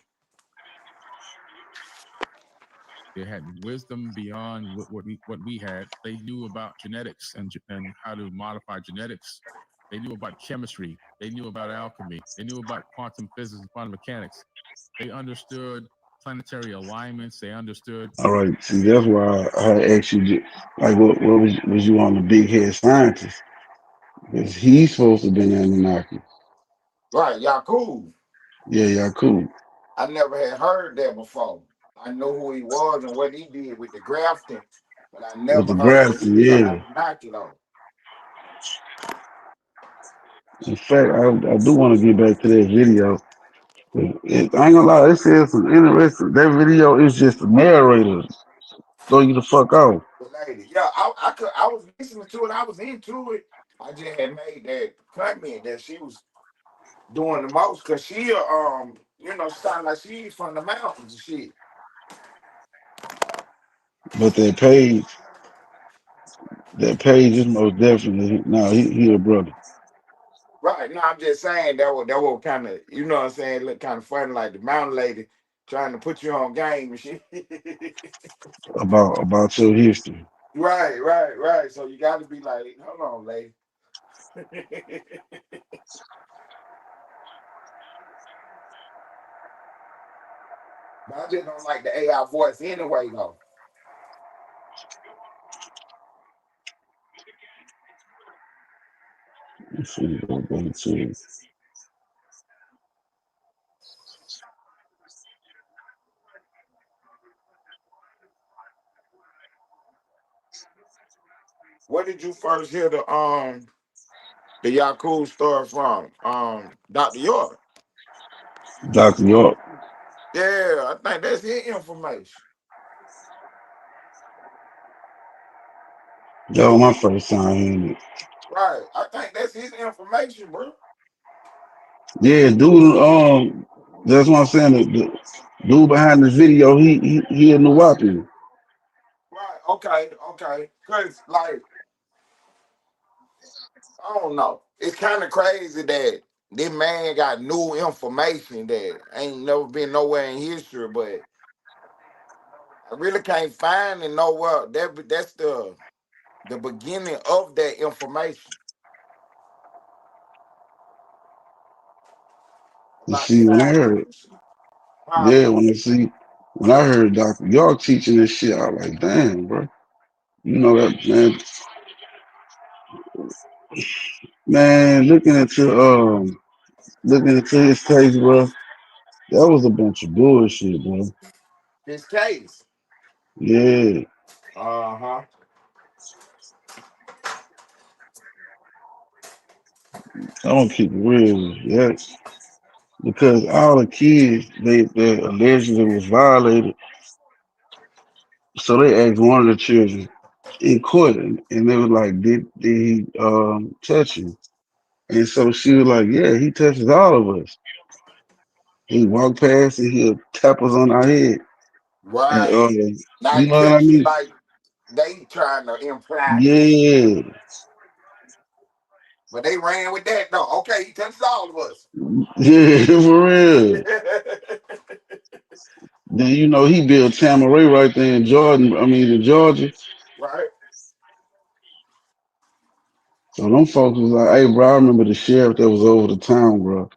They had wisdom beyond what we had. They knew about genetics and how to modify genetics. They knew about chemistry. They knew about alchemy. They knew about quantum physics and quantum mechanics. They understood planetary alignments. They understood. All right. See, that's why I asked you, like, what was you on the big head scientist? Because he's supposed to be an Anunnaki. Right, y'all cool. Yeah, y'all cool. I never had heard that before. I know who he was and what he did with the grafting, but I With the never heard he gravity, was an yeah. Anunnaki though. In fact, I do want to get back to that video. I ain't gonna lie, it says some interesting. That video is just the narrator. Throw you the fuck out. The lady, yeah, I was listening to it. I was into it. I just had made that comment that she was doing the most because she sound like she from the mountains and shit. But that page is most definitely no. He a brother. Right. No, I'm just saying that was kind of, you know what I'm saying, look kind of funny, like the mountain lady trying to put you on game and shit. About your history. Right. So you got to be like, hold on, lady. But I just don't like the AI voice anyway, though. Let's see, go to Where did you first hear the Yakub story from? Dr. York. Dr. York. Yeah, I think that's his information. That was my first time hearing it. Right. I think that's his information, bro. Yeah, dude. That's what I'm saying. The dude behind this video, he a Nuwapian. Right. Okay. Cause like, I don't know. It's kind of crazy that this man got new information that ain't never been nowhere in history, but I really can't find it nowhere. That's the beginning of that information. You About see, when I heard it, evolution. Huh? yeah, when I heard Dr. York teaching this shit, I was like, damn, bro. You know that man, looking into his case, bro, that was a bunch of bullshit, bro. His case. Yeah, Uh-huh. I don't keep it real. Yes, because all the kids they allegedly was violated, so they asked one of the children in court, and they was like, did he touch you? And so she was like, yeah, he touches all of us. He walked past and he'll tap us on our head. And Right. you Like know what I mean? like they trying to imply, Yeah. but they ran with that though. Okay, he touches all of us. Yeah, for real. Then you know he built Tamaray right there in in Georgia. Right. So them folks was like, hey bro, I remember the sheriff that was over the town, bro.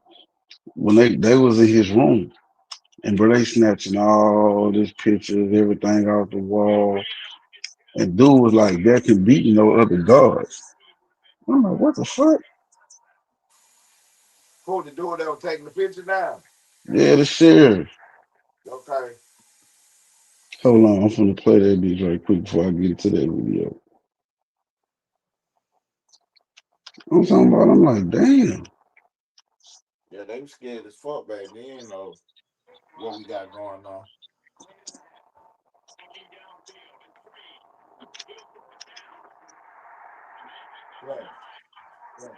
When they was in his room. And bro, they snatching all this pictures, everything off the wall. And dude was like, there can be no other gods. I'm like, what the fuck? Who the dude that was taking the picture down? Yeah, the sheriff. Okay. Hold on, I'm finna play that beat right quick before I get to that video. I'm talking about, I'm like, damn. Yeah, they was scared as fuck back then, though. What we got going on. Right. Right.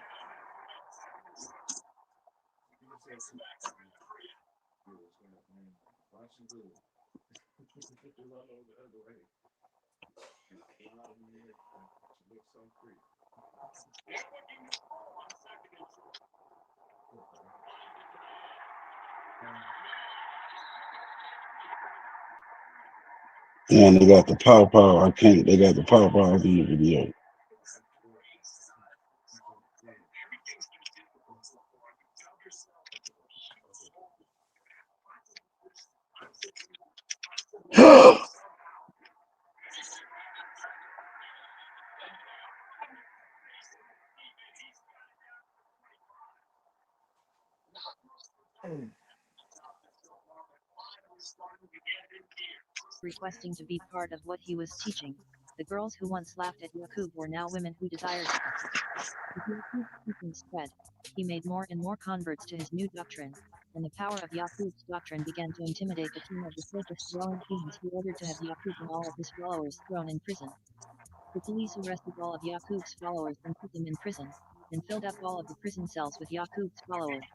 And they got the pow. I can't. They got the pow in the video. Requesting to be part of what he was teaching. The girls who once laughed at Yaqub were now women who desired to. As Yaqub's teaching spread, he made more and more converts to his new doctrine, and the power of Yaqub's doctrine began to intimidate the king of the safest dwelling kings, who ordered to have Yaqub and all of his followers thrown in prison. The police arrested all of Yaqub's followers and put them in prison, and filled up all of the prison cells with Yaqub's followers.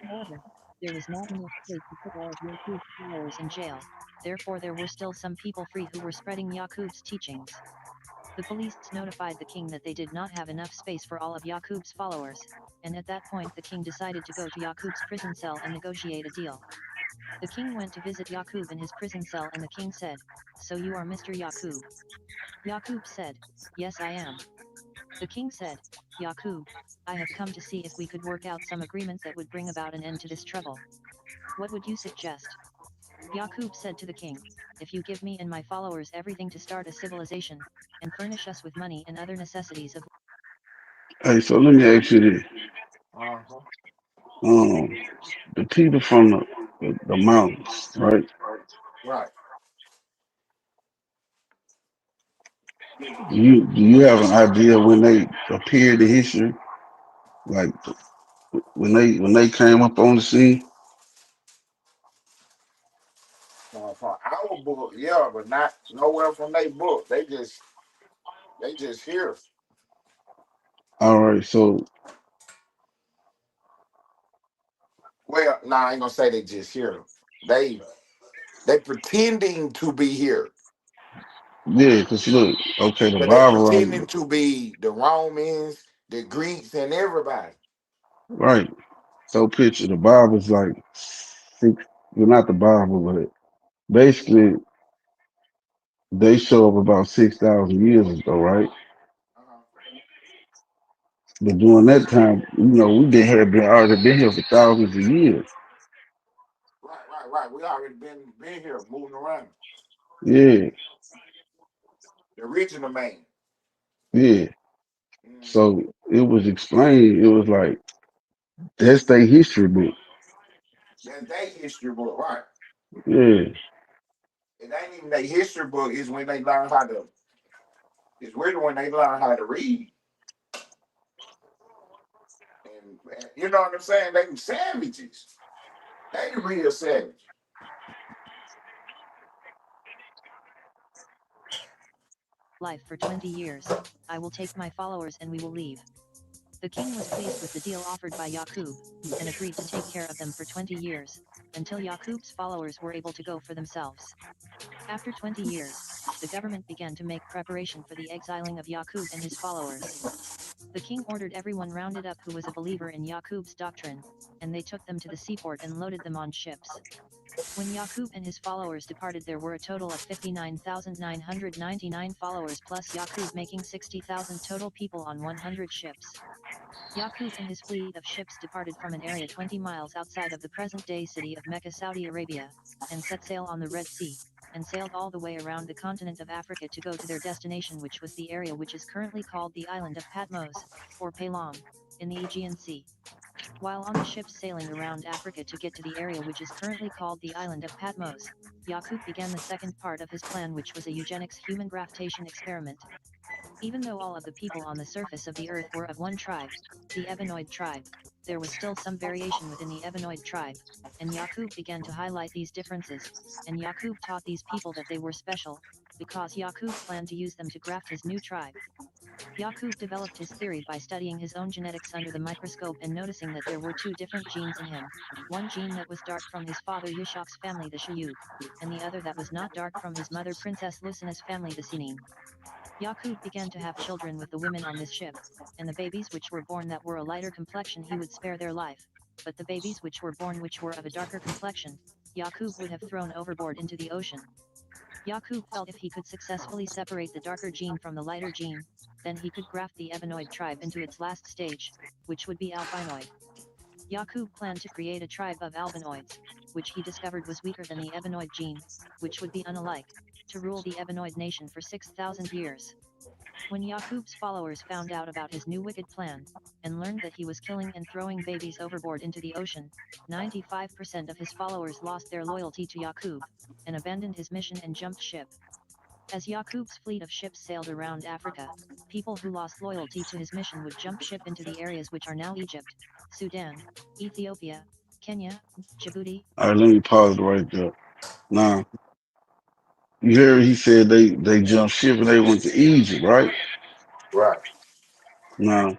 However, there was not enough space to put all of Yaqub's followers in jail, therefore there were still some people free who were spreading Yaqub's teachings. The police notified the king that they did not have enough space for all of Yaqub's followers, and at that point the king decided to go to Yaqub's prison cell and negotiate a deal. The king went to visit Yaqub in his prison cell, and the king said, "So you are Mr. Yaqub?" Yaqub said, "Yes, I am." The king said, "Yaqub, I have come to see if we could work out some agreements that would bring about an end to this trouble. What would you suggest?" Yaqub said to the king, "If you give me and my followers everything to start a civilization, and furnish us with money and other necessities of..." Hey, so let me ask you this. Uh-huh. The people from the mountains, right? Right. Do you have an idea when they appeared in history? Like when they came up on the scene? From our book, yeah, but not nowhere from their book. They just here. All right, so Well, nah, I ain't gonna say they just here. They pretending to be here. yeah, because look, okay, the But they Bible, right? pretending to be the Romans, the Greeks, and everybody. Right. So picture the Bible's like six, well, not the Bible, but basically they show up about 6,000 years ago, right? Uh-huh. But during that time, we've been already been here for thousands of years. Right. We already been here, moving around. Yeah, The original man. yeah. Mm-hmm. So it was explained. It was like that's their history book. That's their history book, right? Yeah, It ain't even their history book. Is when they learn how to. It's really when they learn how to read. And you know what I'm saying? They savages. They the real savage. life for 20 years. I will take my followers and we will leave. The king was pleased with the deal offered by Yaqub, and agreed to take care of them for 20 years, until Yaqub's followers were able to go for themselves. After 20 years, the government began to make preparation for the exiling of Yaqub and his followers. The king ordered everyone rounded up who was a believer in Yaqub's doctrine, and they took them to the seaport and loaded them on ships. When Yaqub and his followers departed, there were a total of 59,999 followers, plus Yaqub, making 60,000 total people on 100 ships. Yaqub and his fleet of ships departed from an area 20 miles outside of the present-day city of Mecca, Saudi Arabia, and set sail on the Red Sea, and sailed all the way around the continent of Africa to go to their destination, which was the area which is currently called the island of Patmos, or Palam, in the Aegean Sea. While on the ships sailing around Africa to get to the area which is currently called the island of Patmos, Yaqub began the second part of his plan, which was a eugenics human graftation experiment. Even though all of the people on the surface of the earth were of one tribe, the Ebenoid tribe, there was still some variation within the Ebenoid tribe, and Yaqub began to highlight these differences, and Yaqub taught these people that they were special, because Yaqub planned to use them to graft his new tribe. Yaqub developed his theory by studying his own genetics under the microscope and noticing that there were two different genes in him, one gene that was dark from his father Yishak's family, the Shayub, and the other that was not dark from his mother Princess Lucina's family, the Sinin. Yaqub began to have children with the women on this ship, and the babies which were born that were a lighter complexion he would spare their life, but the babies which were born which were of a darker complexion, Yaqub would have thrown overboard into the ocean. Yaqub felt if he could successfully separate the darker gene from the lighter gene, then he could graft the Ebenoid tribe into its last stage, which would be albinoid. Yaqub planned to create a tribe of albinoids, which he discovered was weaker than the Ebenoid gene, which would be unalike, to rule the Ebenoid nation for 6,000 years. When Yaqub's followers found out about his new wicked plan, and learned that he was killing and throwing babies overboard into the ocean, 95% of his followers lost their loyalty to Yaqub, and abandoned his mission and jumped ship. As Yaqub's fleet of ships sailed around Africa, people who lost loyalty to his mission would jump ship into the areas which are now Egypt, Sudan, Ethiopia, Kenya, Djibouti. All right, let me pause it right there. Now, you heard he said they jumped ship and they went to Egypt, right? Right. Now,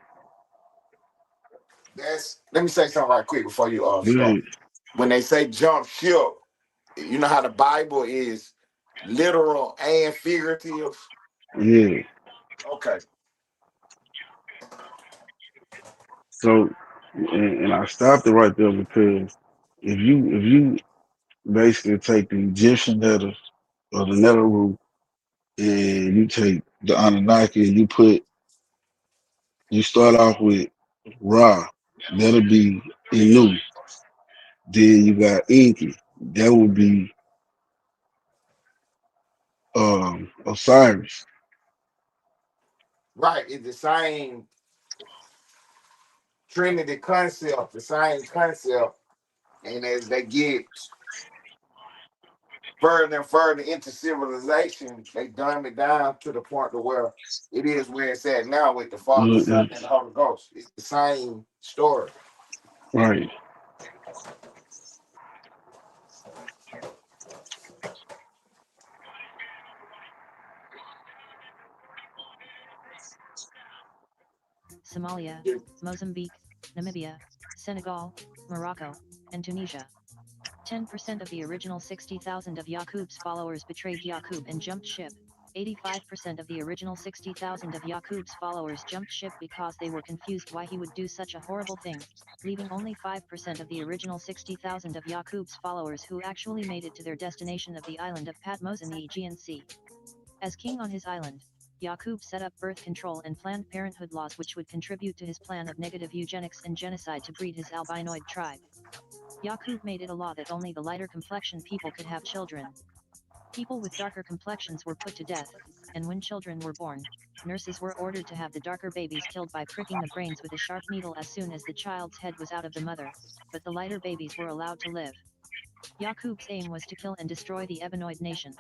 Let me say something right quick before you start. good. When they say jump ship, you know how the Bible is literal and figurative. Yeah. Okay. So, and I stopped it right there because if you basically take the Egyptian letters or the Netaru and you take the Anunnaki and you start off with Ra, that'll be Inu. Then you got Enki, that would be Osiris. Right. It's the same Trinity concept, the same concept. And as they get further and further into civilization, they dumb it down to the point to where it is where it's at now with the Father, Son, and the Holy Ghost. It's the same story. Right. Somalia, Mozambique, Namibia, Senegal, Morocco, and Tunisia. 10% of the original 60,000 of Yaqub's followers betrayed Yaqub and jumped ship. 85% of the original 60,000 of Yaqub's followers jumped ship because they were confused why he would do such a horrible thing, leaving only 5% of the original 60,000 of Yaqub's followers who actually made it to their destination of the island of Patmos in the Aegean Sea. As king on his island, Yaqub set up birth control and Planned Parenthood laws which would contribute to his plan of negative eugenics and genocide to breed his albinoid tribe. Yaqub made it a law that only the lighter complexion people could have children. People with darker complexions were put to death, and when children were born, nurses were ordered to have the darker babies killed by pricking the brains with a sharp needle as soon as the child's head was out of the mother, but the lighter babies were allowed to live. Yaqub's aim was to kill and destroy the Ebenoid nation.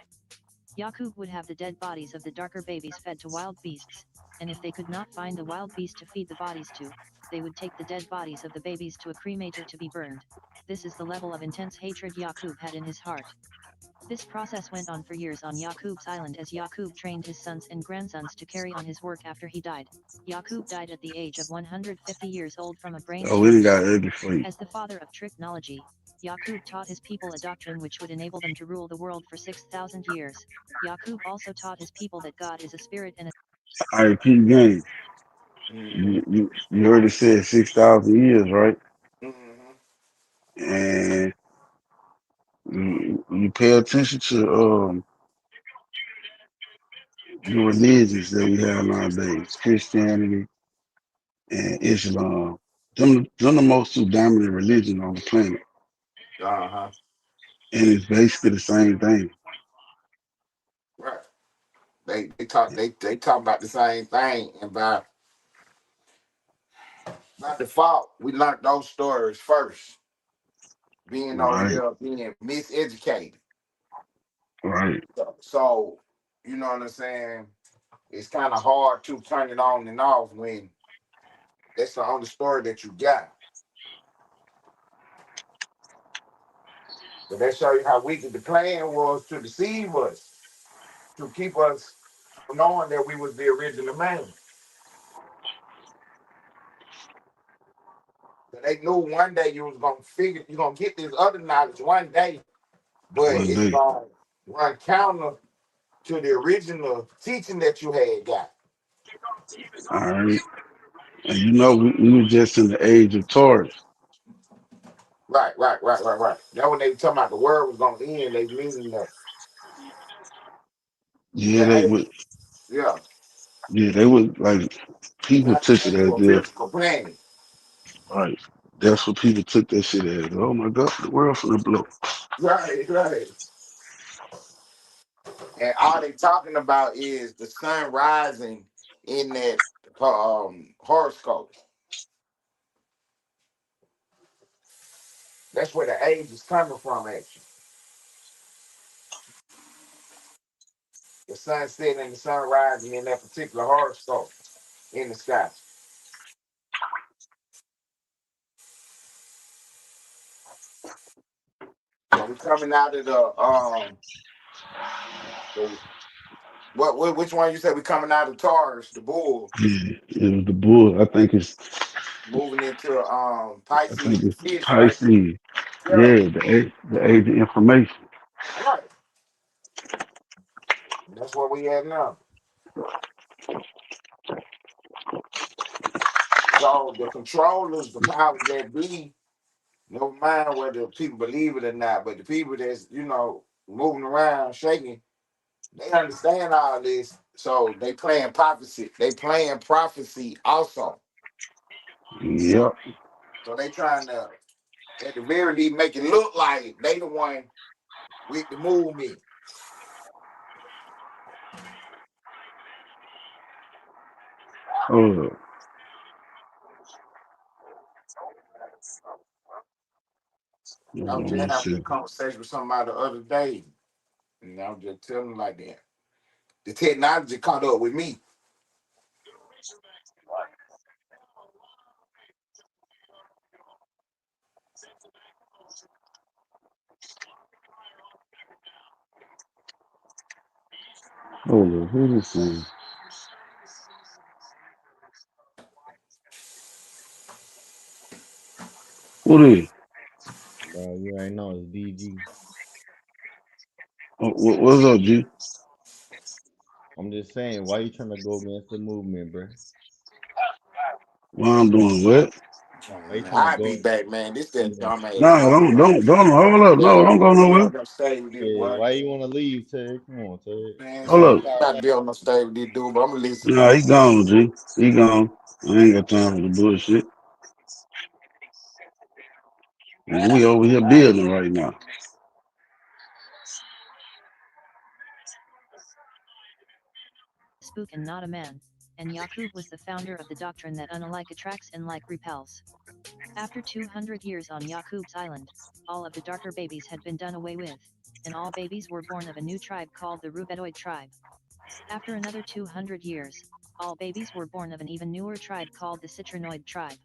Yaqub would have the dead bodies of the darker babies fed to wild beasts, and if they could not find the wild beast to feed the bodies to, they would take the dead bodies of the babies to a cremator to be burned. This is the level of intense hatred Yaqub had in his heart. This process went on for years on Yaqub's island as Yaqub trained his sons and grandsons to carry on his work after he died. Yaqub died at the age of 150 years old from a brain Oh, we done tumor. got ugly for you. As the father of technology, Yaqub taught his people a doctrine which would enable them to rule the world for 6,000 years. Yaqub also taught his people that God is a spirit and a All right, Pete Game. Mm-hmm. You heard it said 6,000 years, right? Mm-hmm. And you pay attention to the religions that we have nowadays, Christianity and Islam. Them the most two dominant religions on the planet. Uh-huh. And it's basically the same thing. Right. They talk about the same thing, and by default, we learned those stories first. Being over Right, here being miseducated. right. So, you know what I'm saying? It's kind of hard to turn it on and off when that's the only story that you got. But that show you how wicked the plan was to deceive us, to keep us from knowing that we was the original man. So they knew one day you was you're gonna get this other knowledge one day, but One it's day. gonna run counter to the original teaching that you had got. All right. And you know, we were just in the age of Taurus. Right. That when they were talking about the world was gonna end, they meaning Yeah, the they age, would. yeah, Yeah, they would like people not took it as for if physical planning. like that's what people took that shit as. Oh my God, the world finna blow. Right. And all they talking about is the sun rising in that horoscope. That's where the age is coming from, actually. The sun setting and the sun rising in that particular horoscope in the sky. So we're coming out of which one you said we coming out of Taurus, the bull, Yeah, it was the bull. moving into I think Pisces, the it's fish, right? Pisces. Yeah, Yeah, the age of information. right. That's what we have now. So the controllers, the powers that be, no mind whether people believe it or not, but the people that's moving around, shaking, they understand all this. So they playing prophecy. They playing prophecy also. Yep. So they trying to at the very least make it look like they the one with the movement. Hold up. I Hold was on just one having a second. conversation with somebody the other day, and I was just telling them like that. The technology caught up with me. Hold up. Who this is? Who this? Bro, you already know it's DG. What's up, G? I'm just saying, why you trying to go against the movement, bro? What I'm doing? What? Why you Man, trying to I'll be go? back, man. This that Yeah. dumb ass No, boy. don't. Hold up. Yeah, No, don't go be nowhere. on no stage with this Yeah, boy. why you want to leave, Ted? Come on, Ted. Man, Hold shit, up. I'm about to be on no stage with this dude, but I'm gonna listen Nah, though. he gone, G. He gone. I ain't got time for the bullshit. And we over here building right now. spook and not a man, and Yaqub was the founder of the doctrine that unalike attracts and like repels. After 200 years on Yaqub's island, all of the darker babies had been done away with, and all babies were born of a new tribe called the Rubedoid tribe. After another 200 years, all babies were born of an even newer tribe called the Citrinoid tribe.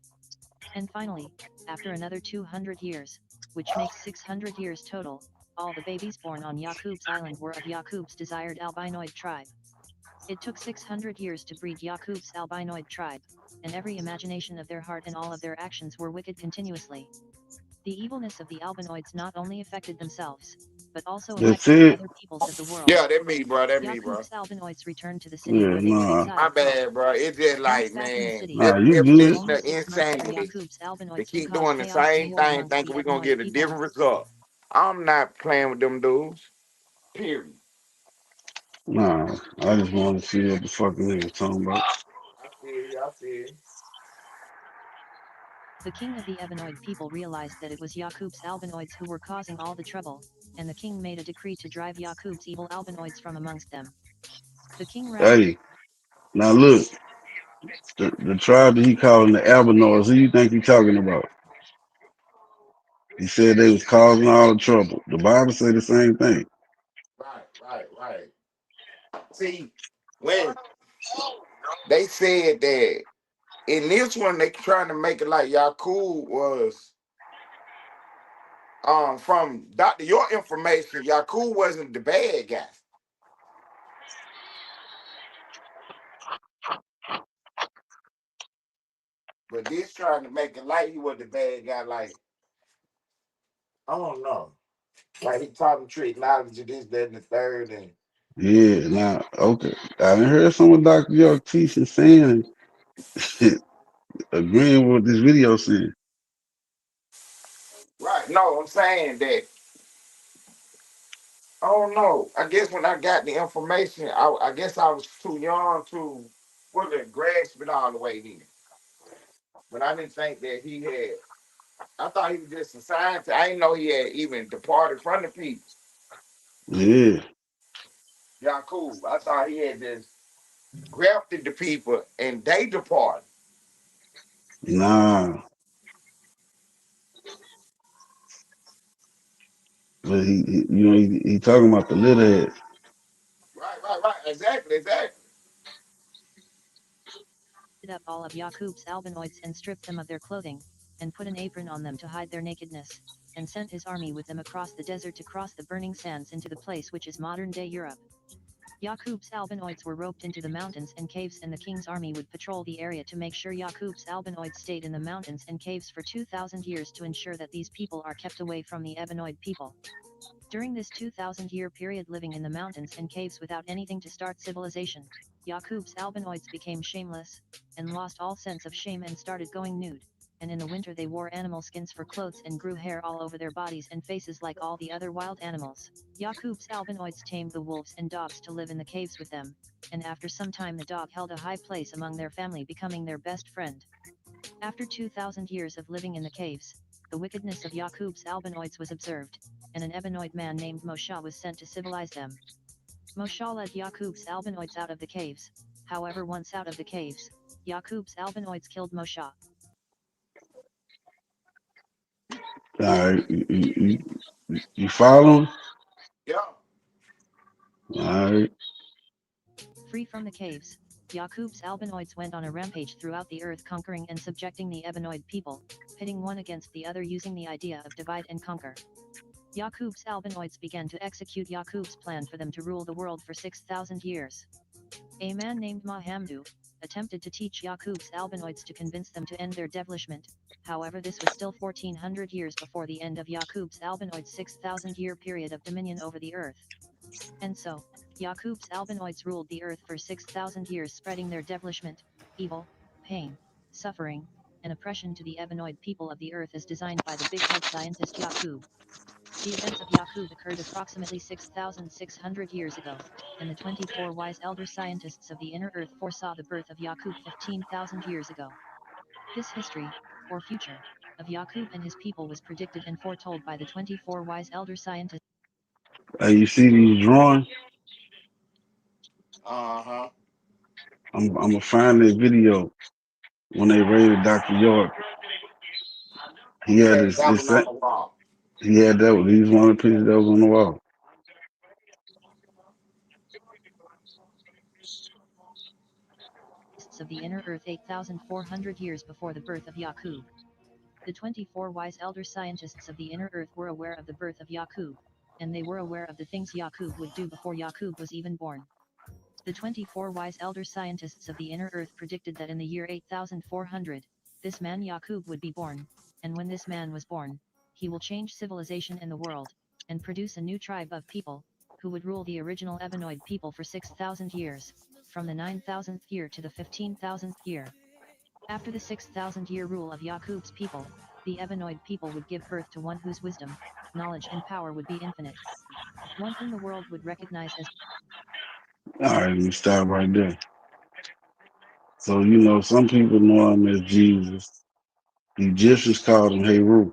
And finally, after another 200 years, which makes 600 years total, All the babies born on Yaqub's island were of Yaqub's desired albinoid tribe. It took 600 years to breed Yaqub's albinoid tribe, and every imagination of their heart and all of their actions were wicked continuously. The evilness of the albinoids not only affected themselves, but also That's affected the it. other peoples of the world. Yeah, that me, bro. That me, bro. Yaqub's albinoids returned to the city Yeah, where they were nah. My exiled from. bad, bro. It's just Once like, back in the man, city, Nah, this you the good. evolution of only six months for insanity. Yaqub's They albinoids to keep cause doing the chaos and same war thing, amongst the thinking we're gonna albinoid get a people. different result. I'm not playing with them dudes. Period. Nah, I just want to see what the fuck nigga talking about. I feel you. I feel you. The king of the Ebenoid people realized that it was Yaqub's albinoids who were causing all the trouble, and the king made a decree to drive Yaqub's evil albinoids from amongst them. The king rallied. Hey, now look, the tribe that he calling the Albinois, who you think he talking about? He said they was causing all the trouble. The Bible say the same thing. Right. See, when they said that in this one, they trying to make it like Yakub was from Dr. Your information, Yakub wasn't the bad guy. But this trying to make it like he was the bad guy, like, I don't know. Like he taught him to acknowledge this, that, and the third, and Yeah, now, okay. I done heard some of Dr. York teaching saying, agreeing with what this video saying. right. No, I'm saying that I don't know. I guess when I got the information, I guess I was too young to fully grasp it all the way then. But I didn't think that he had. I thought he was just a scientist. I didn't know he had even departed from the people. Yeah, Yakub. I thought he had just grafted the people and they departed. nah. But he talking about the little heads. Right. Exactly. Up all of Yaqub's albinoids and stripped them of their clothing, and put an apron on them to hide their nakedness, and sent his army with them across the desert to cross the burning sands into the place which is modern-day Europe. Yaqub's albinoids were roped into the mountains and caves, and the king's army would patrol the area to make sure Yaqub's albinoids stayed in the mountains and caves for 2,000 years to ensure that these people are kept away from the Ebenoid people. During this 2,000-year period living in the mountains and caves without anything to start civilization, Yaqub's albinoids became shameless, and lost all sense of shame and started going nude, and in the winter they wore animal skins for clothes and grew hair all over their bodies and faces like all the other wild animals. Yaqub's albinoids tamed the wolves and dogs to live in the caves with them, and after some time the dog held a high place among their family, becoming their best friend. After 2,000 years of living in the caves, the wickedness of Yaqub's albinoids was observed, and an Ebenoid man named Moshe was sent to civilize them. Moshe led Yaqub's albinoids out of the caves. However, once out of the caves, Yaqub's albinoids killed Moshe. All right, you following? Yeah. All right. Free from the caves, Yaqub's albinoids went on a rampage throughout the earth, conquering and subjecting the Ebenoid people, pitting one against the other using the idea of divide and conquer. Yaqub's albinoids began to execute Yaqub's plan for them to rule the world for 6,000 years. A man named Mahamdu attempted to teach Yaqub's albinoids to convince them to end their devilishment. However, this was still 1,400 years before the end of Yaqub's albinoids' 6,000-year period of dominion over the earth. And so, Yaqub's albinoids ruled the earth for 6,000 years, spreading their devilishment, evil, pain, suffering, and oppression to the Ebenoid people of the earth as designed by the big head scientist Yaqub. The events of Yaqub occurred approximately 6,600 years ago, and the 24 wise elder scientists of the inner earth foresaw the birth of Yaqub 15,000 years ago. This history, or future, of Yaqub and his people was predicted and foretold by the 24 wise elder scientists. Hey, you see these drawings? Uh-huh. I'm gonna find that video when they raided Dr. York. He had Yeah, his, that one on the wall. he had that one. He was one of the pictures that was on the wall. Of the inner earth 8,400 years before the birth of Yaqub. The 24 wise elder scientists of the inner earth were aware of the birth of Yaqub. and they were aware of the things Yaqub would do before Yaqub was even born. The 24 wise elder scientists of the inner earth predicted that in the year 8400, this man Yaqub would be born, and when this man was born, he will change civilization in the world, and produce a new tribe of people, who would rule the original Ebenoid people for 6,000 years, from the 9,000th year to the 15,000th year. After the 6,000-year rule of Yaqub's people, the Ebenoid people would give birth to one whose wisdom, knowledge and power would be infinite. One whom the world would recognize as... All right, let me stop right there. So, you know, some people know him as Jesus. The Egyptians called him Heru.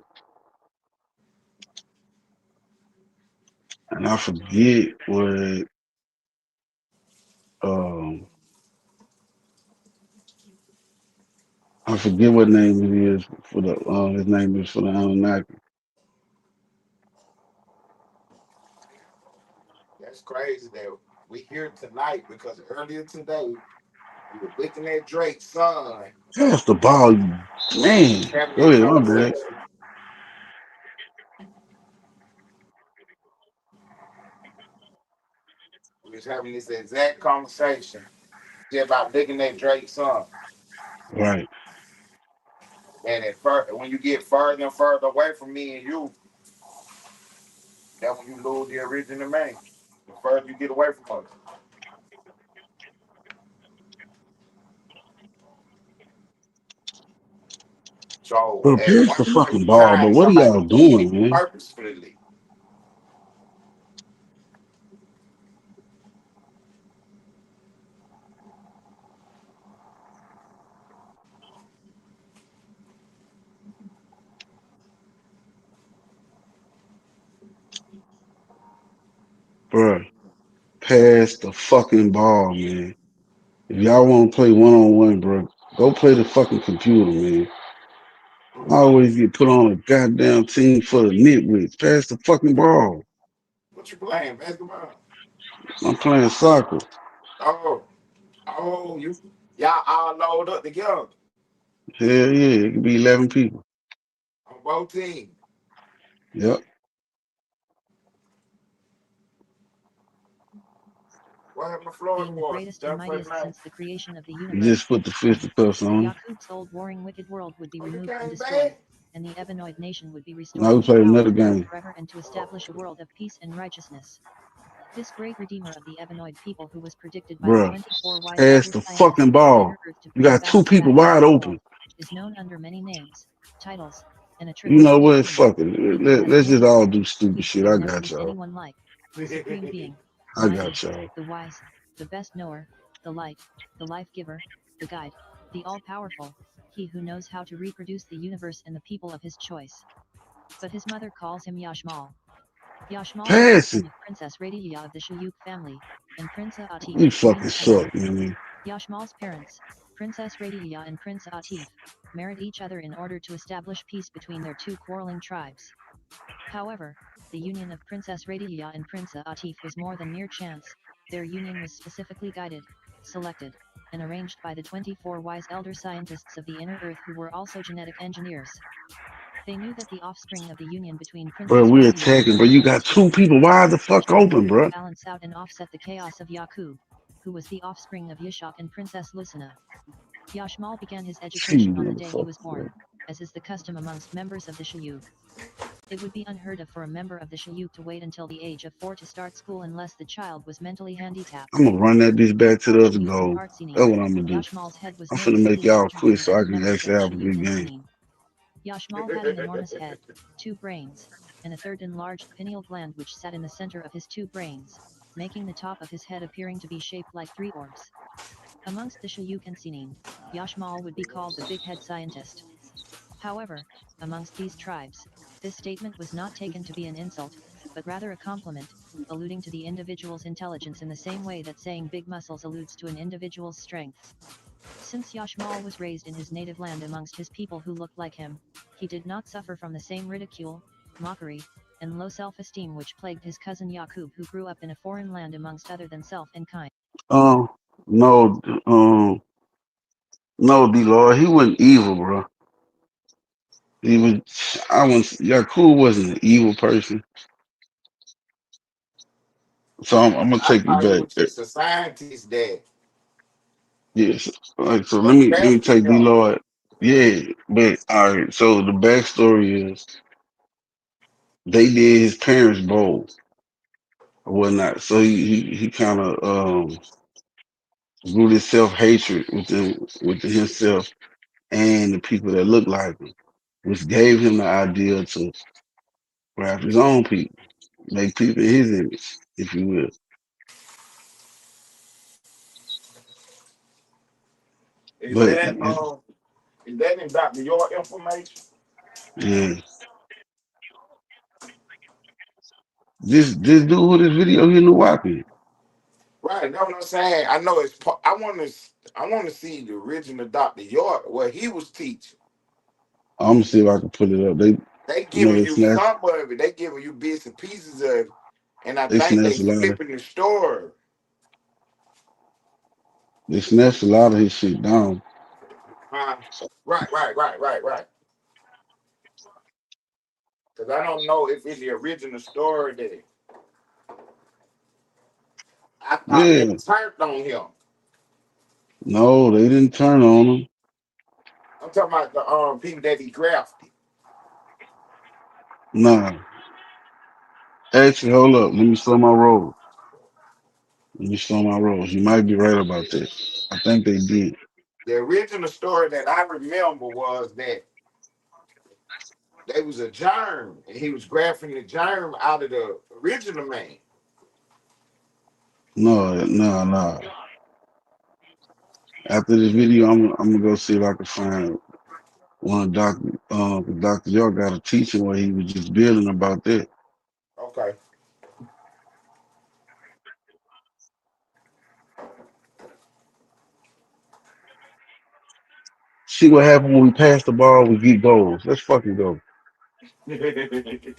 And I forget what um I forget what name it is for the his name is for the Anunnaki. That's crazy that we here tonight because earlier today we were looking at Drake's son That's the ball, man. having Go this ahead, my bad. conversation. We was having this exact conversation just about looking at Drake's son. Right. And at first, when you get further and further away from me and you, that's when you lose the original man. The further you get away from us. So Bro, at pass one the point fucking in ball, but time, what are somebody y'all was doing doing, it man? purposefully. Bro, pass the fucking ball, man. If y'all want to play one-on-one, bro, go play the fucking computer, man. I always get put on a goddamn team for the nitwits. Pass the fucking ball. What you playing? Basketball? I'm playing soccer. Oh, y'all all load up together Hell yeah, it could be 11 people. on both teams. Yep. What happened to Florida Being the Water? greatest and mightiest since the creation of the You universe, just put the fisticuffs on. Yaqub's old warring wicked world would be removed and came destroyed, back? and the Ebenoid nation would be Now restored we to play power another and rule game. forever and to establish a world of peace and righteousness. This great redeemer of the Ebenoid people who was predicted by the Bruh, 24 wise pass elder the scientists fucking of the ball. inner earth to You bring got two balance people back into wide the world, open. is known under many names, titles, and You attributes know to the what? king, Fuck it. he who has Let's just wings, all do he stupid who shit. there I never got was y'all. anyone like, the supreme being, the I mighty, got y'all. the wise, the best knower, the light, the life giver, the guide, the all-powerful, he who knows how to reproduce the universe and the people of his choice. But his mother calls him Yashmal. Yashmal was the Pass son it. of Princess Radiya of the Shayuk family, and Prince Atif You of the fucking Nina family. suck, man. Yashmal's parents, Princess Radiya and Prince Atif, married each other in order to establish peace between their two quarreling tribes. However, the union of Princess Radiya and Prince Atif was more than mere chance. Their union was specifically guided, selected, and arranged by the 24 wise elder scientists of the inner earth who were also genetic engineers. They knew that the offspring of the union between Bro, Princess we Radiya and attacking, bro. Prince You got Atif two people wide the fuck would open, bro. balance out and offset the chaos of Yaqub, who was the offspring of Yishak and Princess Lucina. Yashmal began his See, education on the day he was motherfucker, bro. born, as is the custom amongst members of the Shayuk. It would be unheard of for a member of the Shayuk to wait until the age of 4 to start school unless the child was mentally handicapped. I'm gonna run that bitch back to the other Shayuk and goal. Hartsini, That's what I'm gonna do. Yashmal's head was I'm finna make noticeably y'all larger quit than the so I other can members of actually the have a Shayuk good and game. Sinin. Yashmal had an enormous head, 2 brains, and a third enlarged pineal gland which sat in the center of his 2 brains, making the top of his head appearing to be shaped like 3 orbs. Amongst the Shayuk and Sinin, Yashmal would be called the big head scientist. However, amongst these tribes, this statement was not taken to be an insult, but rather a compliment, alluding to the individual's intelligence in the same way that saying big muscles alludes to an individual's strengths. Since Yashmal was raised in his native land amongst his people who looked like him, he did not suffer from the same ridicule, mockery, and low self-esteem which plagued his cousin Yaqub who grew up in a foreign land amongst other than self and kind. No, no, D-Lord, he wasn't evil, bro. He was, Yakub wasn't an evil person. So I'm gonna I take you thought he back. was just a scientist that Yes. All right, so let was me testing take D him. Lord. Yeah, but all right. So the backstory is they did his parents' bowl or whatnot. So he kind of grew this self hatred within himself and the people that look like him, which gave him the idea to craft his own people, make people in his image, if you will. Is But that is that in Dr. York information? yeah, this dude with this video, he knew Wapi. Right, that's what I'm saying. I know it's. I want to see the original Dr. York where he was teaching. I'm gonna see if I can pull it up. They, They you know, giving you some of it. They giving you bits and pieces of it, and I they think they snatched a lot of flipping the story. they snatched a lot of his shit down. Huh? Right. Because I don't know if it's the original story that I thought they Yeah, turned on him. no, they didn't turn on him. I'm talking about the people that he drafted. Nah, actually, hold up. Let me slow my roll. Let me slow my rolls. You might be right about that. I think they did. The original story that I remember was that there was a germ, and he was grafting the germ out of the original man. No. After this video, I'm gonna go see if I can find one Dr. York got a teaching where he was just building about that. Okay. See what happened when we pass the ball, we get goals. Let's fucking go.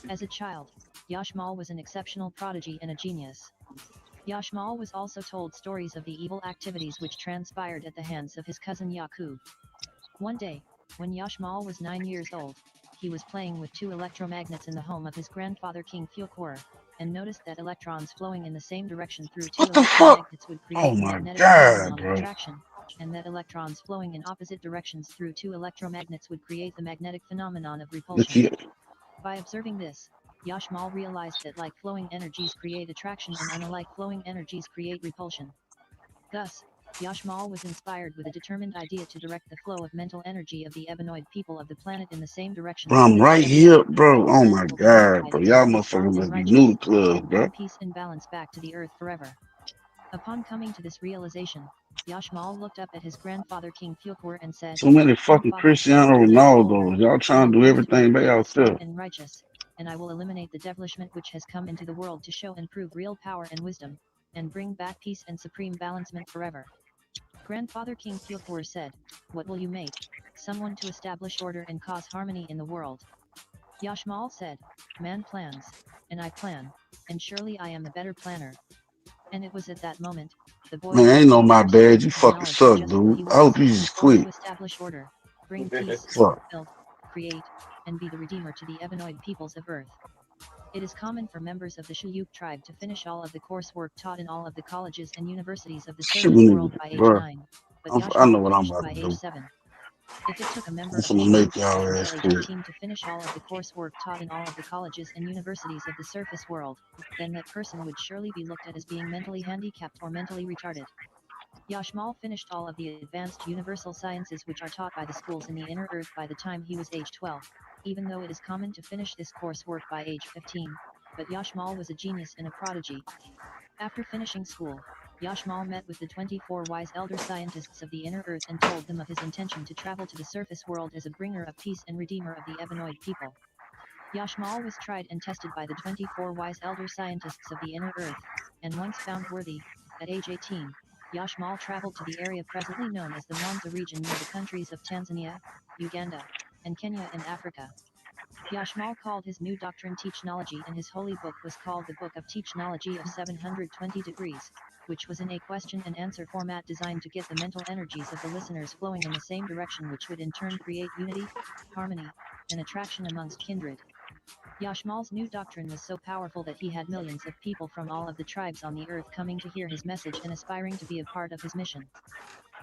As a child, Yashmal was an exceptional prodigy and a genius. Yashmal was also told stories of the evil activities which transpired at the hands of his cousin Yaqub. One day, when Yashmal was 9 years old, he was playing with two electromagnets in the home of his grandfather King Fulkur, and noticed that electrons flowing in the same direction through two What the fuck? electromagnets would Oh create the my magnetic god, phenomenon of bro. attraction, and that electrons flowing in opposite directions through two electromagnets would create the magnetic phenomenon of Look repulsion. here. By observing this, Yashmal realized that like flowing energies create attraction and unlike flowing energies create repulsion. Thus, Yashmal was inspired with a determined idea to direct the flow of mental energy of the Ebenoid people of the planet in the same direction Bro, so I'm that the right Ebenoid here, people bro. of the Oh planet my will be god, unified bro. under Y'all holy motherfuckers gods and must be new to righteousness, clubs, and bro. bring peace and balance back to the earth forever. Upon coming to this realization, Yashmal looked up at his grandfather King Fulkur and said, So many fucking "Grandfather, Cristiano I am old, Ronaldos. Y'all I trying will to do come to everything earth by to be good yourself. and righteous, and I will eliminate the devilishment which has come into the world to show and prove real power and wisdom, and bring back peace and supreme balancement forever." Grandfather King Fulkur said, "What will you make? Someone to establish order and cause harmony in the world." Yashmal said, "Man plans, and I plan, and surely I am the better planner." And it was at that moment, the boy Man, ain't no Yashmal my understood bad. You and fucking acknowledged suck, just who dude. he I hope was, you just born to quit. establish order, bring peace, Fuck. build, create, and be the redeemer to the Ebenoid peoples of Earth. It is common for members of the Shuyuk tribe to finish all of the coursework taught in all of the colleges and universities of the Shit, surface world by age bro. 9, but I know Yashmal what I'm finished about by to age do. 7. If it took a member I'm of the gonna Shuyuk make tribe y'all until ass age quit. 18 to finish all of the coursework taught in all of the colleges and universities of the surface world, then that person would surely be looked at as being mentally handicapped or mentally retarded. Yashmal finished all of the advanced universal sciences which are taught by the schools in the inner earth by the time he was age 12, even though it is common to finish this coursework by age 15, but Yashmal was a genius and a prodigy. After finishing school, Yashmal met with the 24 wise elder scientists of the inner earth and told them of his intention to travel to the surface world as a bringer of peace and redeemer of the Ebenoid people. Yashmal was tried and tested by the 24 wise elder scientists of the inner earth, and once found worthy, at age 18, Yashmal traveled to the area presently known as the Mwanza region near the countries of Tanzania, Uganda, and Kenya in Africa. Yashmal called his new doctrine Technology, and his holy book was called the Book of Technology of 720 Degrees, which was in a question and answer format designed to get the mental energies of the listeners flowing in the same direction, which would in turn create unity, harmony, and attraction amongst kindred. Yashmal's new doctrine was so powerful that he had millions of people from all of the tribes on the earth coming to hear his message and aspiring to be a part of his mission.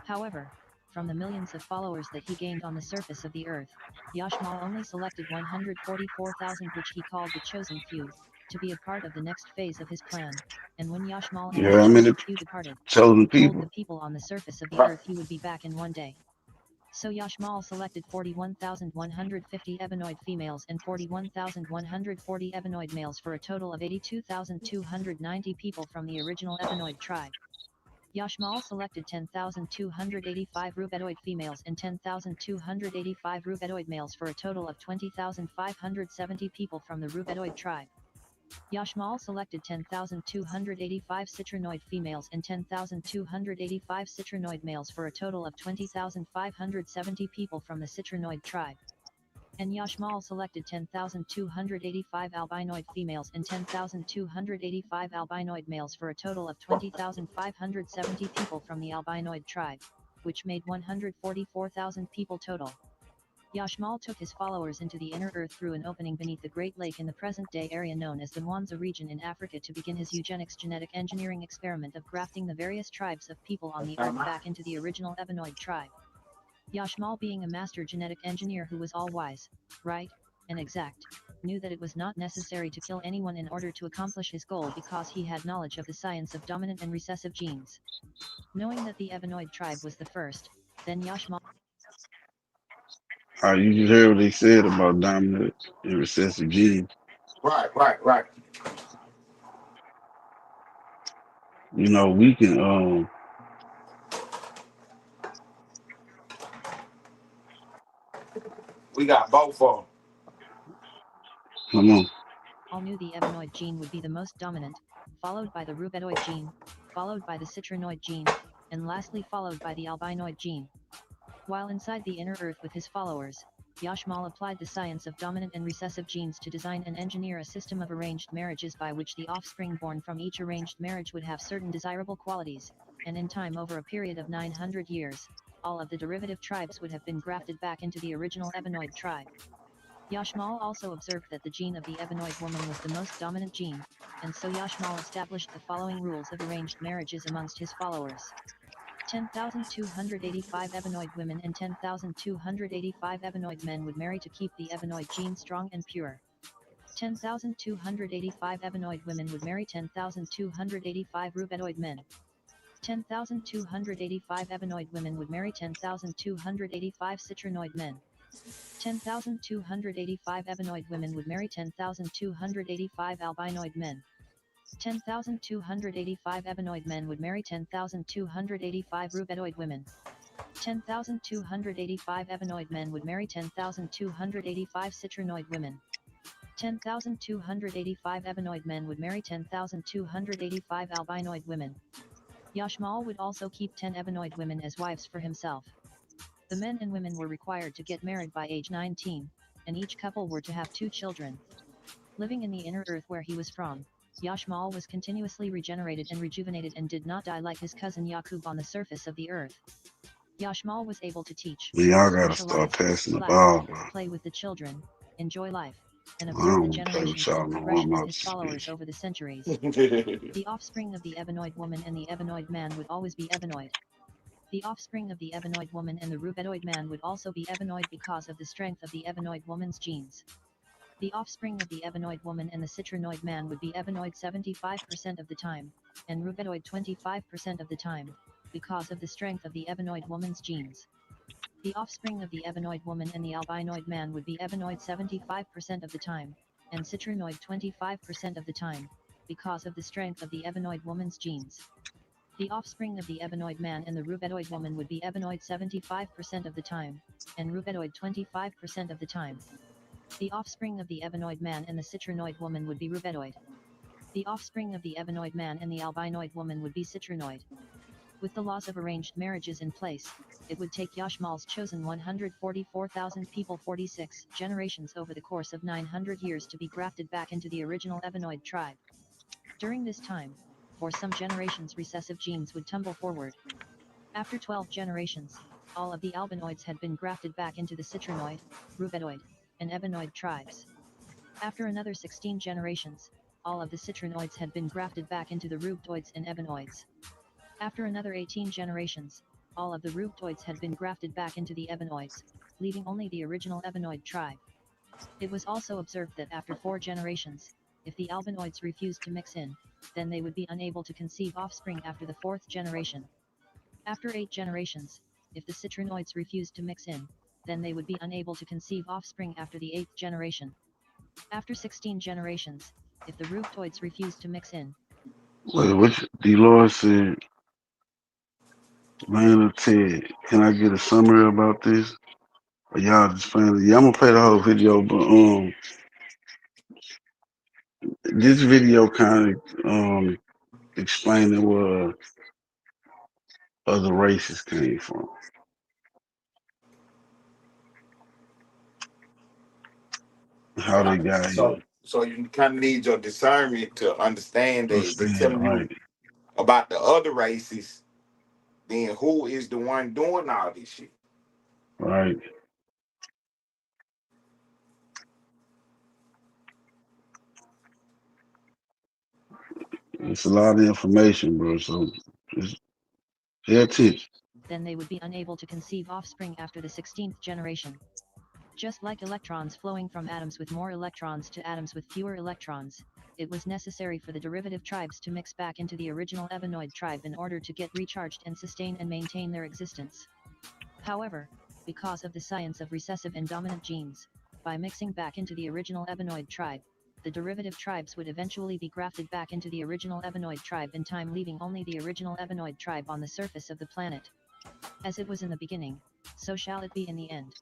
However, from the millions of followers that he gained on the surface of the earth, Yashmal only selected 144,000, which he called the chosen few, to be a part of the next phase of his plan. And when Yashmal and Yeah, his I mean the chosen few departed, chosen he told people. the people on the surface of the earth he would be back in one day. So Yashmal selected 41,150 Ebenoid females and 41,140 Ebenoid males for a total of 82,290 people from the original Ebenoid tribe. Yashmal selected 10,285 Rubedoid females and 10,285 Rubedoid males for a total of 20,570 people from the Rubedoid tribe. Yashmal selected 10,285 Citrinoid females and 10,285 Citrinoid males for a total of 20,570 people from the Citrinoid tribe. And Yashmal selected 10,285 albinoid females and 10,285 albinoid males for a total of 20,570 people from the albinoid tribe, which made 144,000 people total. Yashmal took his followers into the inner earth through an opening beneath the Great Lake in the present-day area known as the Mwanza region in Africa to begin his eugenics genetic engineering experiment of grafting the various tribes of people on the earth back into the original Ebenoid tribe. Yashmal, being a master genetic engineer who was all-wise, right, and exact, knew that it was not necessary to kill anyone in order to accomplish his goal because he had knowledge of the science of dominant and recessive genes. Knowing that the Ebenoid tribe was the first, then Yashmal... You just heard what they said about dominant and recessive genes. Right. You know, we can We got both of them. come on. All knew the Ebenoid gene would be the most dominant, followed by the Rubedoid gene, followed by the Citrinoid gene, and lastly followed by the albinoid gene. While inside the inner earth with his followers, Yashmal applied the science of dominant and recessive genes to design and engineer a system of arranged marriages by which the offspring born from each arranged marriage would have certain desirable qualities, and in time over a period of 900 years, all of the derivative tribes would have been grafted back into the original Ebenoid tribe. Yashmal also observed that the gene of the Ebenoid woman was the most dominant gene, and so Yashmal established the following rules of arranged marriages amongst his followers. 10,285 Ebenoid women and 10,285 Ebenoid men would marry to keep the Ebenoid gene strong and pure. 10,285 Ebenoid women would marry 10,285 Rubedoid men. 10,285 Ebenoid women would marry 10,285 Citrinoid men. 10,285 Ebenoid women would marry 10,285 albinoid men. 10,285 Ebenoid men would marry 10,285 Rubedoid women. 10,285 Ebenoid men would marry 10,285 Citrinoid women. 10,285 Ebenoid men would marry 10,285 albinoid women. Yashmal would also keep 10 Ebenoid women as wives for himself. The men and women were required to get married by age 19, and each couple were to have 2 children. Living in the inner earth where he was from, Yashmal was continuously regenerated and rejuvenated and did not die like his cousin Yaqub on the surface of the earth. Yashmal was able to teach, Y'all gotta start socialize, passing the laugh, ball, bro. play with the children, enjoy life, and I observe the don't want to play with generations y'all and no more. progression I'm of out his this followers bitch. over the centuries. The offspring of the Ebenoid woman and the Ebenoid man would always be Ebenoid. The offspring of the Ebenoid woman and the Rubedoid man would also be Ebenoid because of the strength of the Ebenoid woman's genes. The offspring of the Ebenoid woman and the Citrinoid man would be Ebenoid 75% of the time, and Rubedoid 25% of the time, because of the strength of the Ebenoid woman's genes. The offspring of the Ebenoid woman and the albinoid man would be Ebenoid 75% of the time, and Citrinoid 25% of the time, because of the strength of the Ebenoid woman's genes. The offspring of the Ebenoid man and the Rubedoid woman would be Ebenoid 75% of the time, and Rubedoid 25% of the time. The offspring of the Ebenoid man and the Citrinoid woman would be Rubedoid. The offspring of the Ebenoid man and the albinoid woman would be Citrinoid. With the laws of arranged marriages in place, it would take Yashmal's chosen 144,000 people 46 generations over the course of 900 years to be grafted back into the original Ebenoid tribe. During this time, for some generations recessive genes would tumble forward. After 12 generations, all of the albinoids had been grafted back into the Citrinoid, Rubedoid, and Ebenoid tribes. After another 16 generations, all of the citrinoids had been grafted back into the rubetoids and ebonoids. After another 18 generations, all of the rubetoids had been grafted back into the ebonoids, leaving only the original ebonoid tribe. It was also observed that after 4 generations, if the albinoids refused to mix in, then they would be unable to conceive offspring after the 4th generation. After 8 generations, if the citrinoids refused to mix in, then they would be unable to conceive offspring after the 8th generation. After 16 generations, if the rubetoids refused to mix in. Wait, which Dolores said, man of Ted, can I get a summary about this? Or y'all just playing? Yeah, I'm gonna play the whole video, but this video kind of explaining where other races came from, how they got here. So you kind of need your discernment to understand that if they Understand, telling you right? about the other races, then who is the one doing all this shit? Right. It's a lot of information, bro. So just pay attention. Then they would be unable to conceive offspring after the 16th generation. Just like electrons flowing from atoms with more electrons to atoms with fewer electrons, it was necessary for the derivative tribes to mix back into the original ebonoid tribe in order to get recharged and sustain and maintain their existence. However, because of the science of recessive and dominant genes, by mixing back into the original ebonoid tribe, the derivative tribes would eventually be grafted back into the original ebonoid tribe in time, leaving only the original ebonoid tribe on the surface of the planet. As it was in the beginning, so shall it be in the end.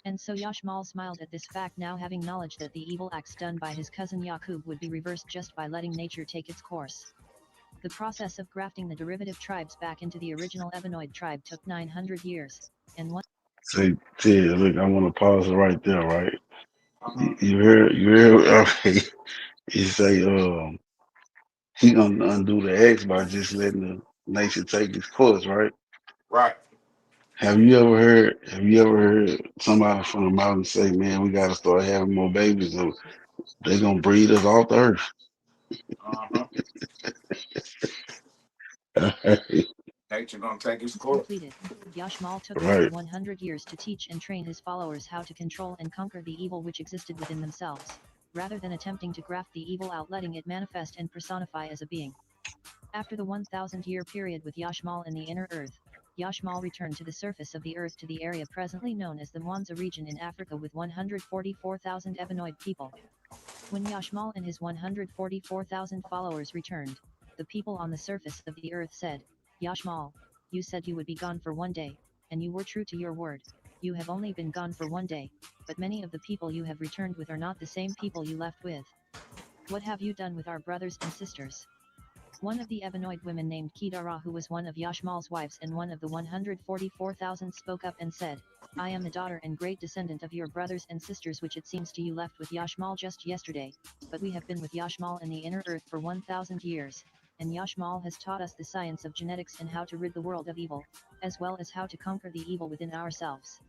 And so Yashmal smiled at this fact, now having knowledge that the evil acts done by his cousin Yaqub would be reversed just by letting nature take its course. The process of grafting the derivative tribes back into the original ebonoid tribe took 900 years, and one. Say, Ted, look, I want to pause it right there, right? You hear, okay. You say, he gonna undo the X by just letting the nature take its course, right? Right. Have you ever heard somebody from the mountain say, man, we gotta start having more babies or they gonna breed us off the earth? Nature gonna take its course. Completed, Yashmal took Right. over 100 years to teach and train his followers how to control and conquer the evil which existed within themselves, rather than attempting to graft the evil out, letting it manifest and personify as a being. After the 1,000-year period with Yashmal in the inner earth, Yashmal returned to the surface of the earth to the area presently known as the Mwanza region in Africa with 144,000 ebonoid people. When Yashmal and his 144,000 followers returned, the people on the surface of the earth said, Yashmal, you said you would be gone for one day, and you were true to your word. You have only been gone for one day, but many of the people you have returned with are not the same people you left with. What have you done with our brothers and sisters? One of the ebonoid women named Kidara, who was one of Yashmal's wives and one of the 144,000, spoke up and said, I am the daughter and great descendant of your brothers and sisters, which it seems to you left with Yashmal just yesterday, but we have been with Yashmal in the inner earth for 1,000 years, and Yashmal has taught us the science of genetics and how to rid the world of evil, as well as how to conquer the evil within ourselves.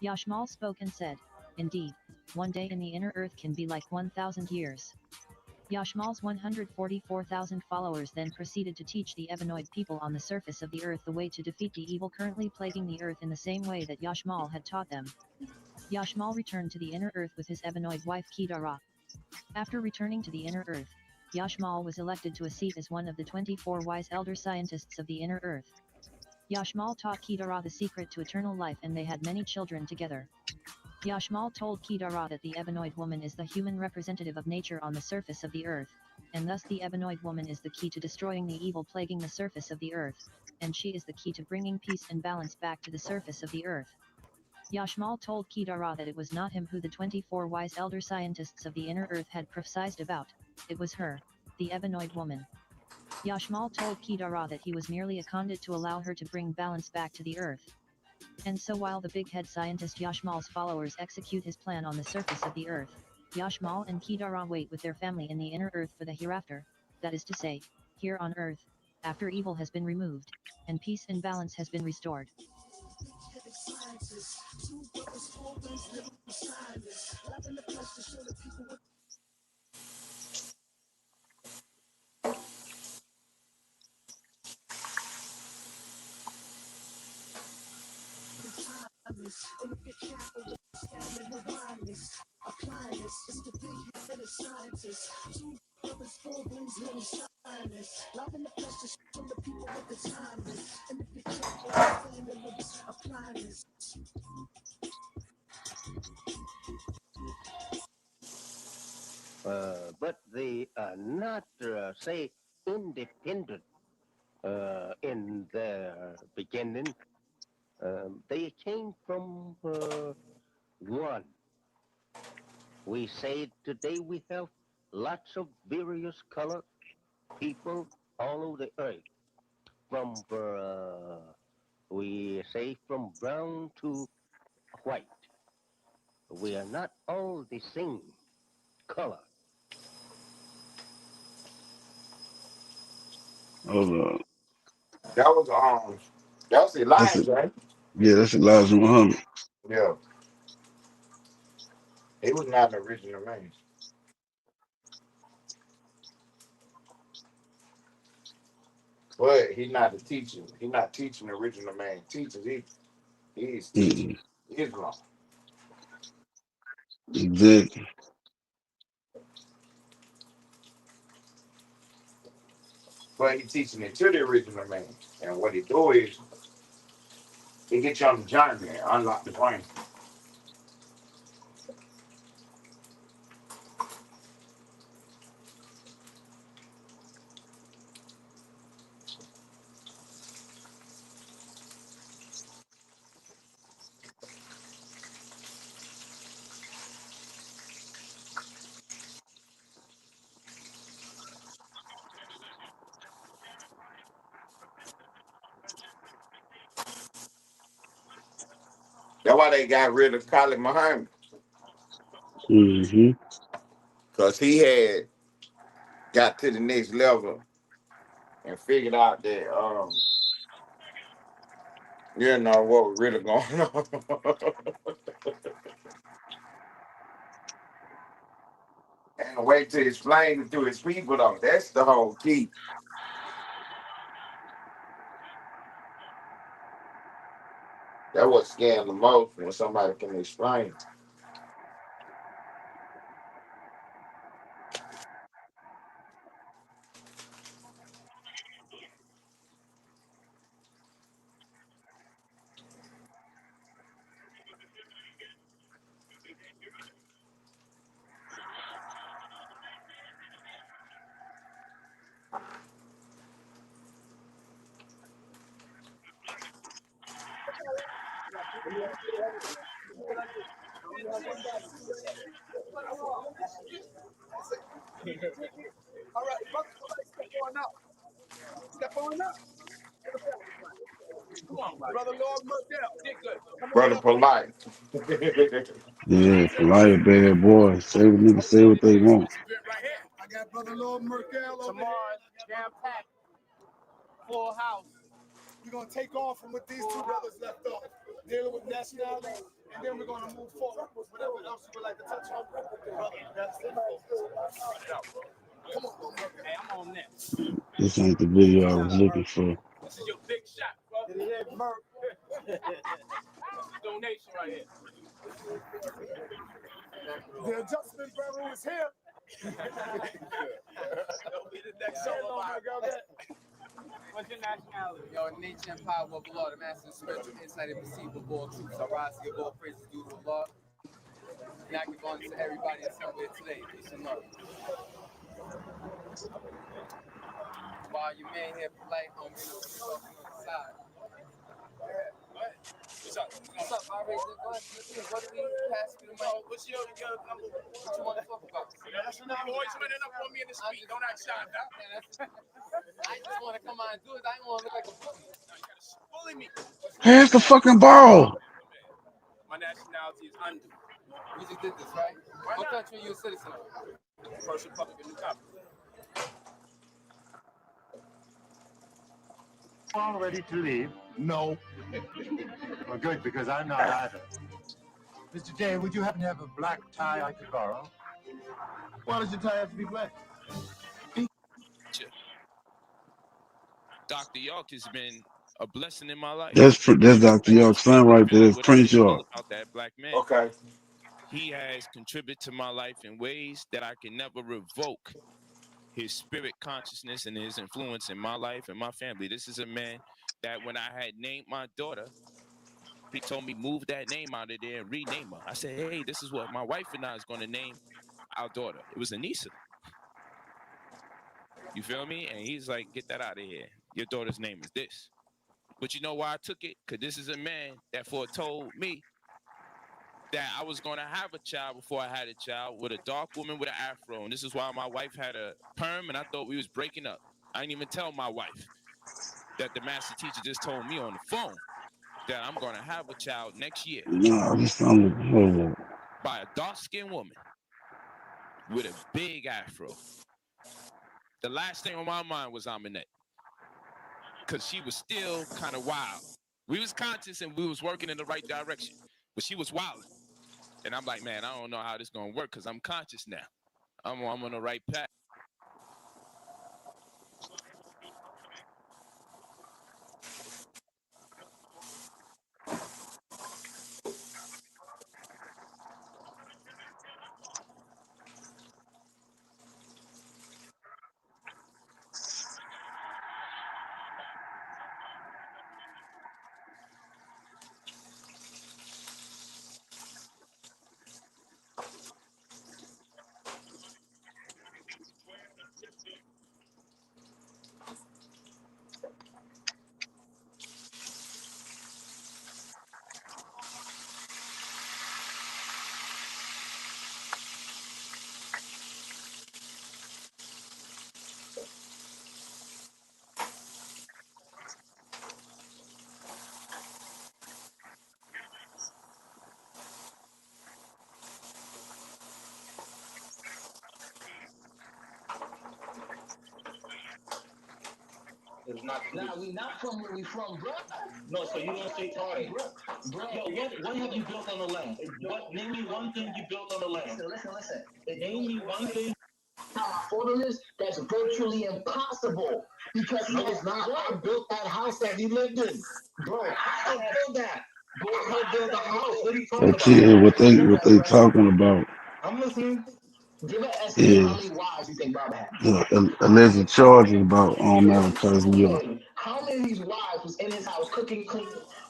Yashmal spoke and said, indeed, one day in the inner earth can be like 1,000 years. Yashmal's 144,000 followers then proceeded to teach the ebonoid people on the surface of the earth the way to defeat the evil currently plaguing the earth in the same way that Yashmal had taught them. Yashmal returned to the inner earth with his ebonoid wife Kidara. After returning to the inner earth, Yashmal was elected to a seat as one of the 24 wise elder scientists of the inner earth. Yashmal taught Kidara the secret to eternal life, and they had many children together. Yashmal told Kidara that the ebonoid woman is the human representative of nature on the surface of the earth, and thus the ebonoid woman is the key to destroying the evil plaguing the surface of the earth, and she is the key to bringing peace and balance back to the surface of the earth. Yashmal told Kidara that it was not him who the 24 wise elder scientists of the inner earth had prophesied about, it was her, the ebonoid woman. Yashmal told Kidara that he was merely a conduit to allow her to bring balance back to the earth. And so while the big head scientist Yashmal's followers execute his plan on the surface of the earth, Yashmal and Kidara wait with their family in the inner earth for the hereafter, that is to say, here on earth, after evil has been removed, and peace and balance has been restored. But they are not, say, independent in their beginning. They came from one. We say today we have lots of various color people all over the earth. From, we say, from brown to white. We are not all the same color. Hold on. That was That's Elijah, it. right? Yeah, that's Elijah Muhammad. Yeah, he was not an original man. But he's not a teacher. He's not teaching the original man teachers. He's teaching Islam. Exactly. But he's teaching it to the original man. And what he do is he get you on the journey and unlock the brain. That's why they got rid of Khalid Muhammad. Mm-hmm. Because he had got to the next level and figured out that you know what was really going on. And the way to explain it to his people though, that's the whole key. That's what scared the most when somebody can explain. All right, step on up. Step on up. Come on, brother Lord Murdell. Brother Polite. Yeah, Polite bad boy. Say what niggas say what they want. I got brother Lord Murdell over here. Jam packed. Full house. We're gonna take off from what these two brothers left off, dealing with nationality, and then we're gonna move forward. Whatever else you would like to touch on, brother. That's it. Come on, Lord Murdell. Hey, I'm on next. This ain't the video I was looking for. This is your big shot, bro. It is Merc. Donation right here. The adjustment bureau is here. It'll be the next solo. What's your nationality? Yo, nature and power of the Lord, the master spiritual insight and perceivable truths. I rise to give all praises due to the Lord. And I give honor to everybody assembled today. Peace and love. While you man here polite, I'm going to be talking on the side. What's up? What's up? I raised the glass. What do we pass me the mic? What's your what you want to talk about? Boys running up on me in the street. Don't act shy, dog. I just want to come out and do it. I don't want to look like a bully. No, you gotta bully me. Pass the fucking ball. My nationality is Andu. We just did this, right? What country are you a citizen of? First Republic of New Copper. All ready to leave? No. Well, good, because I'm not either. Mr. J, would you happen to have a black tie I could borrow? Why does your tie have to be black? Dr. York has been a blessing in my life. That's Dr. York's son right there. That's Prince York. About that black man. Okay. he has contributed to my life in ways that I can never revoke his spirit consciousness and his influence in my life and my family. This is a man that when I had named my daughter, he told me move that name out of there and rename her. I said, hey, this is what my wife and I is going to name our daughter. It was Anissa. You feel me? And he's like, get that out of here. Your daughter's name is this. But you know why I took it? Because this is a man that foretold me that I was going to have a child before I had a child with a dark woman with an afro. And this is why my wife had a perm and I thought we was breaking up. I didn't even tell my wife that the master teacher just told me on the phone that I'm going to have a child next year. Nah, this sounds by a dark-skinned woman with a big afro. The last thing on my mind was Aminette, because she was still kind of wild. We was conscious and we was working in the right direction, but she was wild. And I'm like, man, I don't know how this gonna work because I'm conscious now. I'm on the right path. Nah, we not from where we from, bro. No, so you don't say tardy. Bro. Yo, what have you built on the land? What, name me one thing you built on the land. Listen. Name me one thing. How I photo this, that's virtually impossible. Because no, it's not. I built that house that he lived in. Bro, I don't build that. Bro, I built a house. What are you talking about? Yeah, what they talking about I'm listening. Give an estimate how many wives you think Bob had. the alleged charges about advertising you. How many of these wives was in his house cooking, cleaning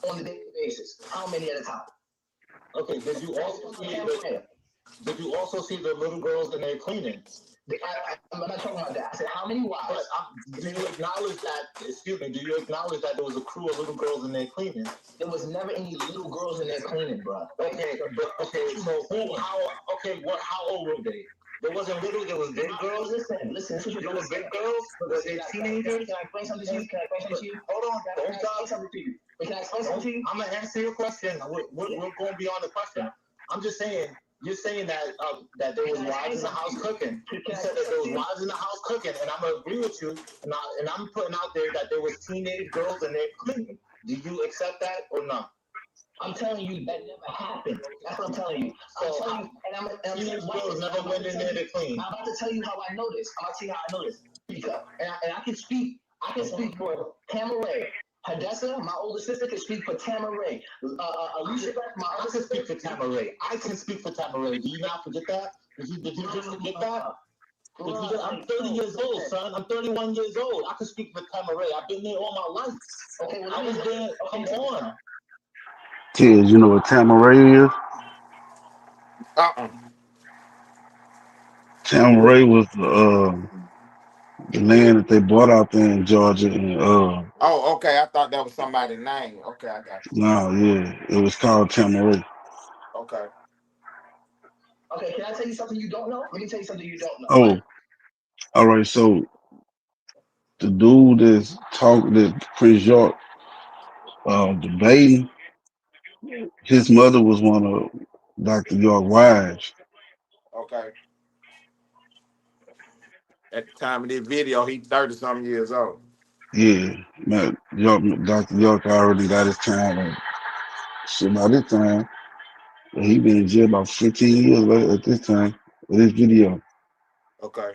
on a daily basis? How many at a time? Okay, did you also see the little girls in there cleaning? I'm not talking about that. I said, how many wives? But do you acknowledge that? Excuse me. Do you acknowledge that there was a crew of little girls in there cleaning? There was never any little girls in there cleaning, bro. Okay, so how old were they? There wasn't little. There was big girls. Listen. There was big girls. Were they teenagers? Can I explain something to you? Hold on. Don't stop. Something to you. Can I explain something to you? I'm gonna answer your question. We're going beyond the question. I'm just saying. You're saying that there was wives in the house cooking. You said that there was wives in the house cooking, and I'm gonna agree with you. And I'm putting out there that there was teenage girls in there cleaning. Do you accept that or not? I'm telling you that never happened. That's what I'm telling you. So teenage girls never went in there to clean. I'm about to tell you how I know this. I'm about to tell you how I know this. Because and I can speak. I can speak for Tamaray. Hadessa, my older sister, can speak for Tamaray. Alicia, my other sister, speak for Tamaray. I can speak for Tamaray. Do you not forget that? Did you just forget that? I'm 30 years old, son. I'm 31 years old. I can speak for Tamaray. I've been there all my life. Okay, well, I was there. Come on. Tiz, you know what Tamaray is? Tamaray was the land that they bought out there in Georgia. And, oh, okay. I thought that was somebody's name. Okay, I got you. No, yeah. It was called Tamaray. Okay. Okay, can I tell you something you don't know? Let me tell you something you don't know. Oh, all right. So the dude that Prince York debating, his mother was one of Dr. York's wives. Okay. At the time of this video, he's 30-something years old. Yeah, man, Dr. York already got his time. And shit, by this time, he been in jail about 15 years at this time with this video. Okay.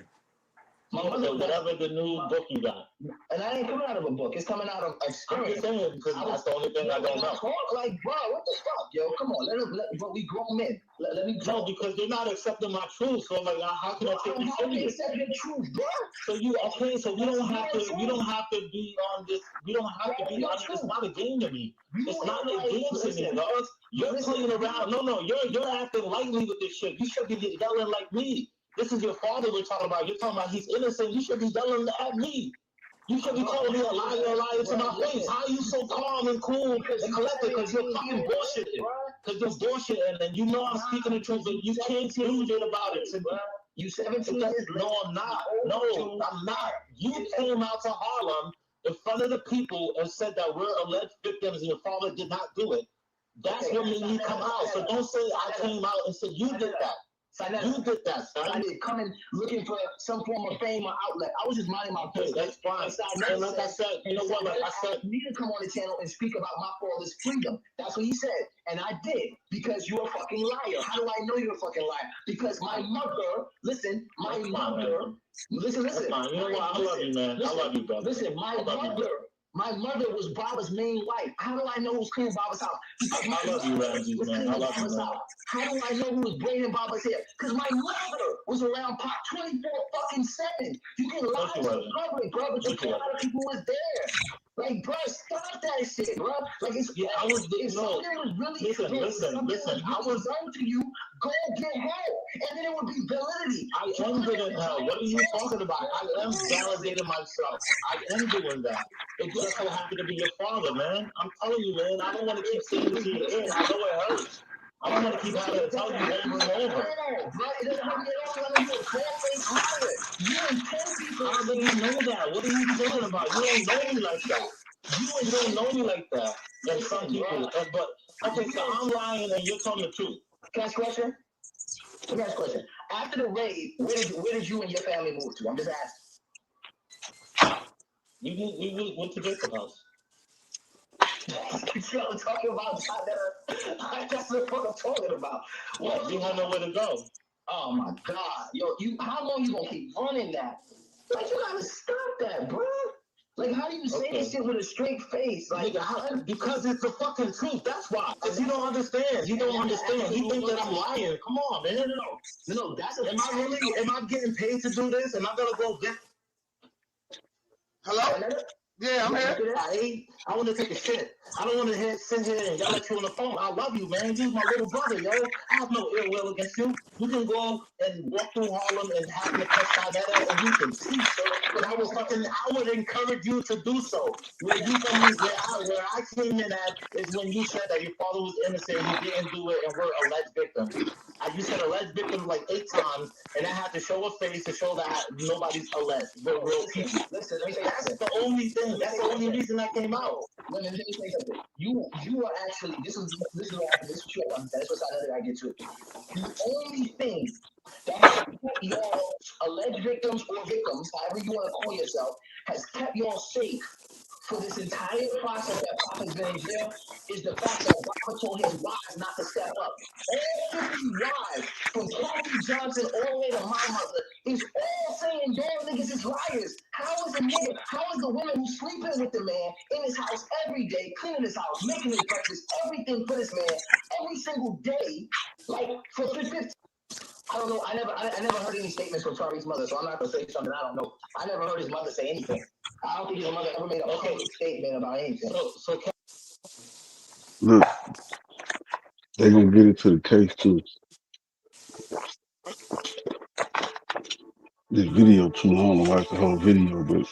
My mother, whatever the new book you got. and I ain't coming out of a book. It's coming out of I'm experience. just saying because that's the only thing I don't know. Talk like, bro, what the fuck, yo? Come on, but we grown men. Let me No, because they're not accepting my truth. So I'm like, how can I take you serious? Accept your truth, bro. So you okay? So you don't have to. You don't have to be on this. You don't have to be on it. It's not a game to me. It's not a game to me, dog. You're playing around. No. You're acting lightly with this shit. You should be yelling like me. This is your father we're talking about. You're talking about he's innocent. You should be yelling at me. You should be calling me a liar to my face. How are you so calm and cool and collected? Because you're fucking bullshitting. Because you're bullshitting and you know I'm speaking the truth, but you can't do shit about it. You 17 No, I'm not. No, I'm not. You came out to Harlem in front of the people and said that we're alleged victims and your father did not do it. That's what made me come out. So don't say I came out and said you did that. You did that, son. I did come in looking for some form of fame or outlet. I was just minding my business. That's fine. And like I said, you know what? Like I said, you need to come on the channel and speak about my father's freedom. That's what he said. And I did because you're a fucking liar. How do I know you're a fucking liar? Because my mother, listen. That's fine. You know what? I love you, man. I love you, brother. Listen, my mother was Baba's main wife. How do I know who's cleaning Baba's house? I love you, Ramsey, man. I love you, man. How do I know who was braiding Baba's hair? Because my mother was around Pop 24/7. You can lie to the public, bro, but you can't lie to people who was there. Like, bro, stop that shit, bro. Like, it's I was if something was really listen. I was done to you, go get help, and then it would be validity. I am getting help. What are you talking about? I am validating myself. I am doing that. It just so happened to be your father, man. I'm telling you, man. I don't want to keep saying this to your ear. I know it hurts. I don't want to keep having to tell you over and over. Bro, it doesn't want to get off when you're a cold-faced liar. You and 10 people. How do you know that? What are you talking about? You don't know me like that. You don't know me like that. And some people. But okay, so I'm lying and you're telling the truth. Can I ask a question? Let me ask a question. After the raid, where did you and your family move to? I'm just asking. We went to Jacob House. Yo, talking about that's what I'm talking about. What? You had nowhere to go. Oh my God, yo, how long you gonna keep running that? Like, you gotta stop that, bro. Like, how do you say this shit with a straight face? Like, because it's the fucking truth. That's why. Because you don't understand. You don't understand. You think that I'm lying. Come on, man. No, that's am I getting paid to do this? Am I gonna go get? Hello? Yeah, I'm here. I want to take a shit. I don't want to sit here and yell at you on the phone. I love you, man. You're my little brother, yo. I have no ill will against you. You can go and walk through Harlem and have the press by that, and you can see, so. But I would encourage you to do so. Where I came in at is when you said that your father was innocent, he didn't do it, and we're alleged victims. You said alleged victims like 8 times, and I had to show a face to show that nobody's alleged. We're real people. Listen, that's the only thing. That's the only reason I came out. Let me say something. You are actually this is what happened. This is what I'm saying. That's what I get to. The only thing that has kept y'all alleged victims or victims, however you want to call yourself, has kept y'all safe for this entire process that Pop has been in jail is the fact that Papa told his wives not to step up. All 50 wives, from Kathy Johnson all the way to my mother, is all saying damn niggas is liars. How is the woman who's sleeping with the man in his house every day, cleaning his house, making his breakfast, everything for this man, every single day, like for 15. I don't know. I never heard any statements from Tariq's mother, so I'm not gonna say something I don't know. I never heard his mother say anything. I don't think his mother ever made a public statement about anything. Look, they're gonna get into the case too. This video too long to watch the whole video, but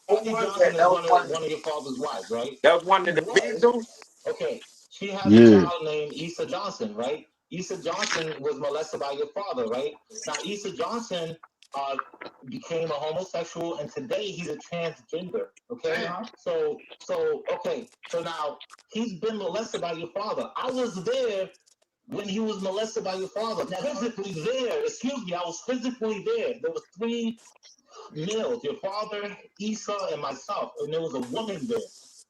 Kathy Johnson is one of your father's wives, right? That was one of the Beatles. Okay, she has a child named Issa Johnson, right? Issa Johnson was molested by your father, right? Now, Issa Johnson became a homosexual, and today he's a transgender, okay? So now he's been molested by your father. I was there when he was molested by your father. Physically there, excuse me, I was physically there. There was 3 males, your father, Issa, and myself, and there was a woman there,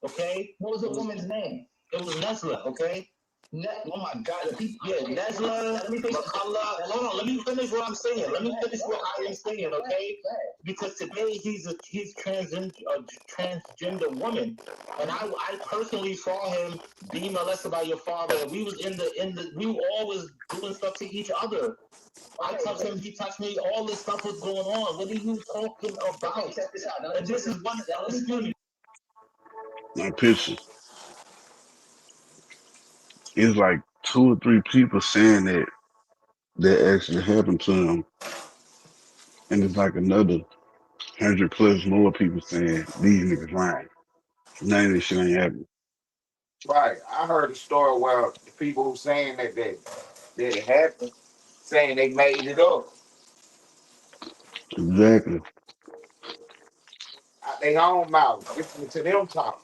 okay? What was the woman's name? It was Nesla, okay? Oh my God! Nesla, McCullough. Hold on, let me finish what I'm saying. Let me finish what I am saying, okay? Because today he's transgender woman, and I personally saw him being molested by your father. We was we were always doing stuff to each other. I touched him, he touched me. All this stuff was going on. What are you talking about? Check this out. And this is one. Excuse me. My picture. It's like 2 or 3 people saying that actually happened to him, and it's like another 100 plus more people saying these niggas lying. None of this shit ain't happening. Right. I heard a story where the people who saying that it happened, saying they made it up. Exactly. Out their own mouth, listening to them talk.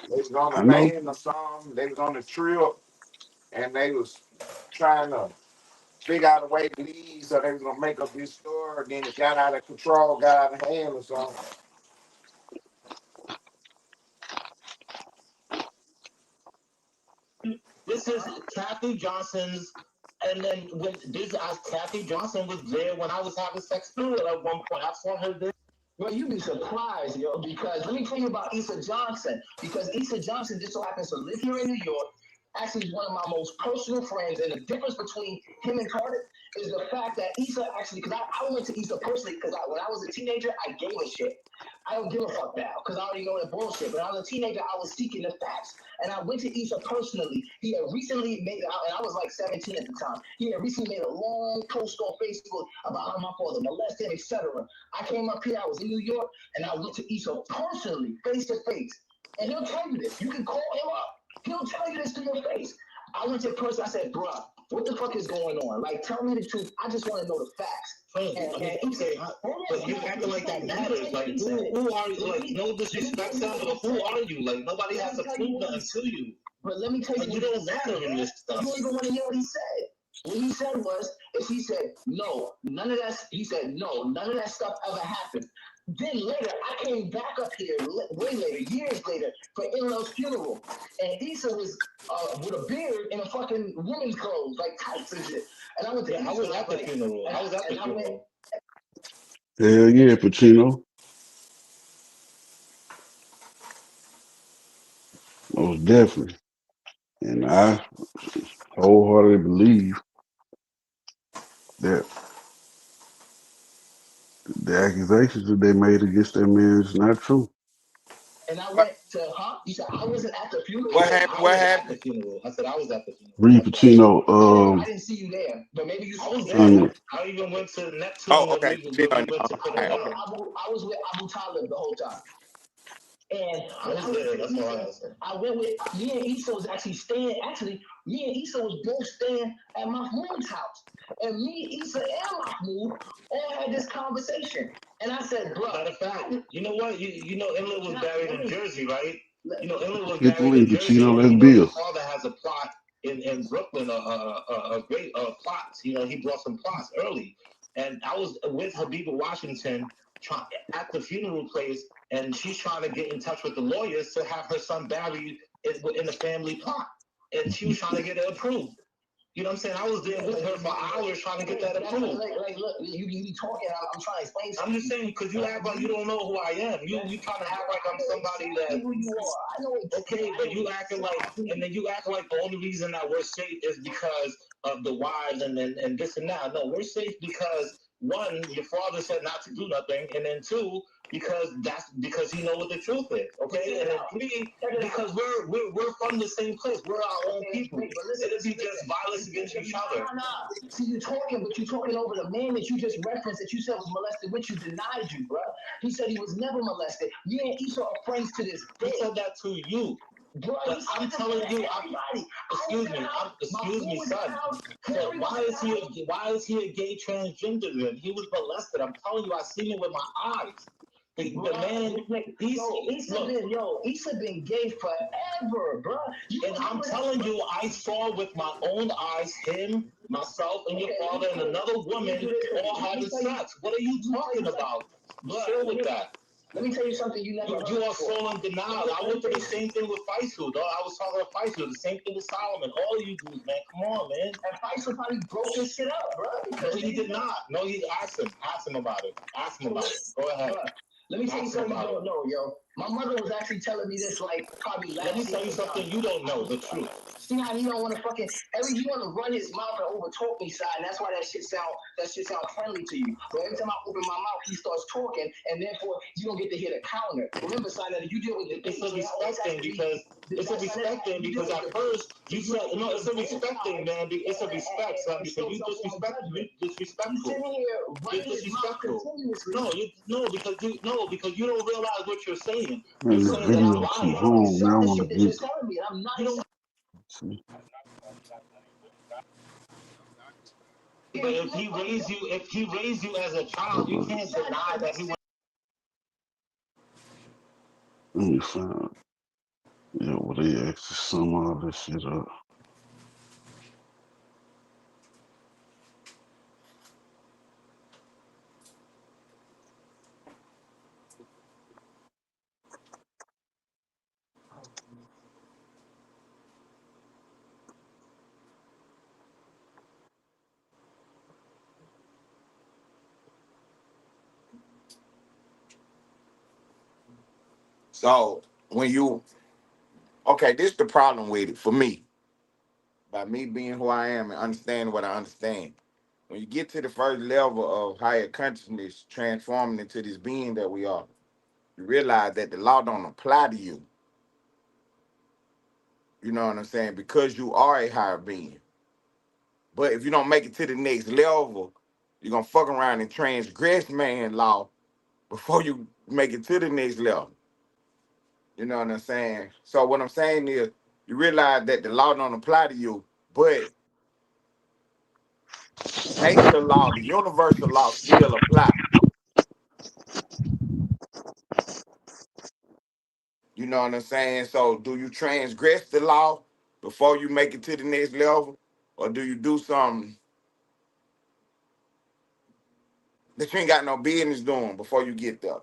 They was on I a know. van or something. They was on a trip, and they was trying to figure out a way to leave, so they was gonna make up this story. Then it got out of control, got out of hand or something. This is Kathy Johnson's, and then when Kathy Johnson was there when I was having sex through it at one point. I saw her there. Well, you'd be surprised, yo, because let me tell you about Issa Johnson. Because Issa Johnson just so happens to live here in New York. Actually, is one of my most personal friends, and the difference between him and Carter is the fact that Issa actually, because I went to Issa personally, because when I was a teenager, I gave a shit. I don't give a fuck now, because I already know that bullshit. But when I was a teenager, I was seeking the facts. And I went to Issa personally. He had recently made, and I was like 17 at the time. He had recently made a long post on Facebook about how my father molested, etc. I came up here, I was in New York, and I went to Issa personally, face to face. And he'll tell you this. You can call him up. He'll tell you this to your face. I went to a person, I said, bruh, what the fuck is going on? Like, tell me the truth. I just want to know the facts. And he said, but you acting like that matters. Like, who are you? Like, no disrespect, son, but who are you? Like, nobody has to prove nothing to you. But let me tell you, like, you don't matter in this stuff. You don't even want to hear what he said. What he said was, he said, no, none of that, he said, no, none of that stuff ever happened. Then later, I came back up here, way later, years later, for In-Law's funeral. And Issa was with a beard and a fucking woman's clothes, like tights and shit. And I went to I was at the funeral. I was at the funeral. Hell yeah, Pacino. Most definitely. And I wholeheartedly believe that the accusations that they made against that man is not true. And I went to, he said, I wasn't at the funeral. What happened? What happened? At the funeral. I said, I was at the funeral. Reed Pacino, I didn't see you there, but maybe you saw there. I even went to Neptune. Oh, okay. We went to put it down. I was with Abu Talib the whole time. And I was there. That's all I was saying. I went with, me and Issa was actually staying, me and Issa was both staying at Mahmoud's house. And me, Issa, and Mahmoud all had this conversation. And I said, bro. Matter of fact, you know what? You know, Emily was buried in Jersey, right? You know, Emily was Get the buried in lead, Jersey. Pacino. Let's His build. father has a plot in Brooklyn, a great plots. You know, he brought some plots early. And I was with Habiba Washington at the funeral place, and she's trying to get in touch with the lawyers to have her son buried in the family plot. And she was trying to get it approved. You know what I'm saying? I was there with her for hours trying to get that approved. Like, look, you be talking, I'm trying to explain something. I'm just saying, because you act like you don't know who I am. You trying to act like I'm somebody that... who you are. I know it's okay, but you acting like... And then you act like the only reason that we're safe is because of the wives and this and that. No, we're safe because, one, your father said not to do nothing, and then two, because he know what the truth is, okay? And then three, because we're from the same place. We're our own people. It'd be just violence against each other. See, you're talking over the man that you just referenced that you said was molested, which you denied you, bro. He said he was never molested. Me and Issa are friends to this day. He said that to you. Bro, but I'm telling you, excuse me, son. So why is he a gay transgender then? He was molested. I'm telling you, I seen it with my eyes. The man, Issa been gay forever, bro. And I'm telling you, I saw with my own eyes him, myself, and your father and another woman all having sex. What are you talking about? Chill with that. Let me tell you something you never heard You are before. so in denial. I went through the same thing with Faisal, dog. I was talking to Faisal, the same thing with Solomon. All of you dudes, man. Come on, man. And Faisal probably broke his shit up, bro. No, he did not. No, he asked him. Ask him about it. Ask him about it. Go ahead. Bruh, let me tell you Ask him something you about don't it. know, yo. My mother was actually telling me this like probably last Let me year tell you something sometime. you don't know, the truth. See how he don't want to fucking he want to run his mouth and overtalk me, side, and that's why that shit sound friendly to you. So every time I open my mouth, he starts talking, and therefore you don't get to hear the counter. Remember, side, that you deal with the It's a respect thing because at first you said no. It's a respect thing, man. It's a respect, son. Because you disrespectful. You're disrespectful. Because you don't realize what you're saying. Man, You're this saying that I'm video too lying. long, man. I want to get. telling me, and I'm not. See. But if he raised you as a child, you can't deny that he went. Let me find. Yeah, what they actually sum all this shit up. So when you okay, this is the problem with it for me. By me being who I am and understanding what I understand. When you get to the first level of higher consciousness, transforming into this being that we are, you realize that the law don't apply to you. You know what I'm saying? Because you are a higher being. But if you don't make it to the next level, you're gonna fuck around and transgress man law before you make it to the next level. You know what I'm saying? So what I'm saying is you realize that the law don't apply to you, but nature law, the universal law still apply. You know what I'm saying? So do you transgress the law before you make it to the next level? Or do you do something that you ain't got no business doing before you get there?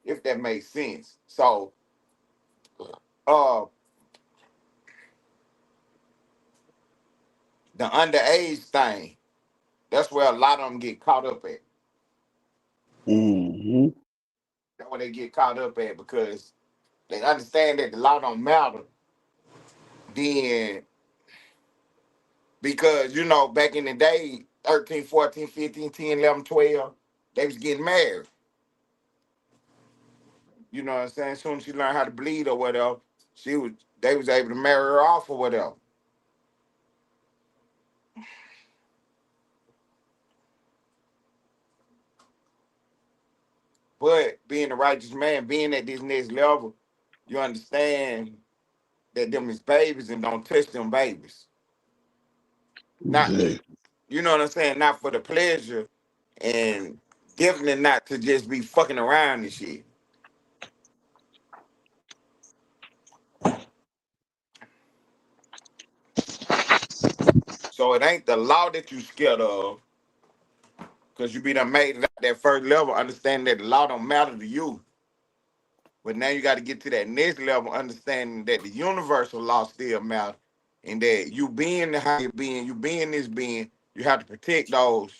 If that makes sense. So uh the underage thing, that's where a lot of them get caught up at. Mm-hmm. That's where they get caught up at because they understand that the law don't matter. Then because you know back in the day 13 14 15 10 11 12 they was getting married. You know what I'm saying? As soon as she learned how to bleed or whatever, they was able to marry her off or whatever. But being a righteous man, being at this next level, you understand that them is babies and don't touch them babies. Not Exactly. you know what I'm saying? Not for the pleasure and definitely not to just be fucking around and shit. So it ain't the law that you scared of, because you be done made it at that first level, understanding that the law don't matter to you. But now you got to get to that next level, understanding that the universal law still matters, and that you being the higher being, you being this being, you have to protect those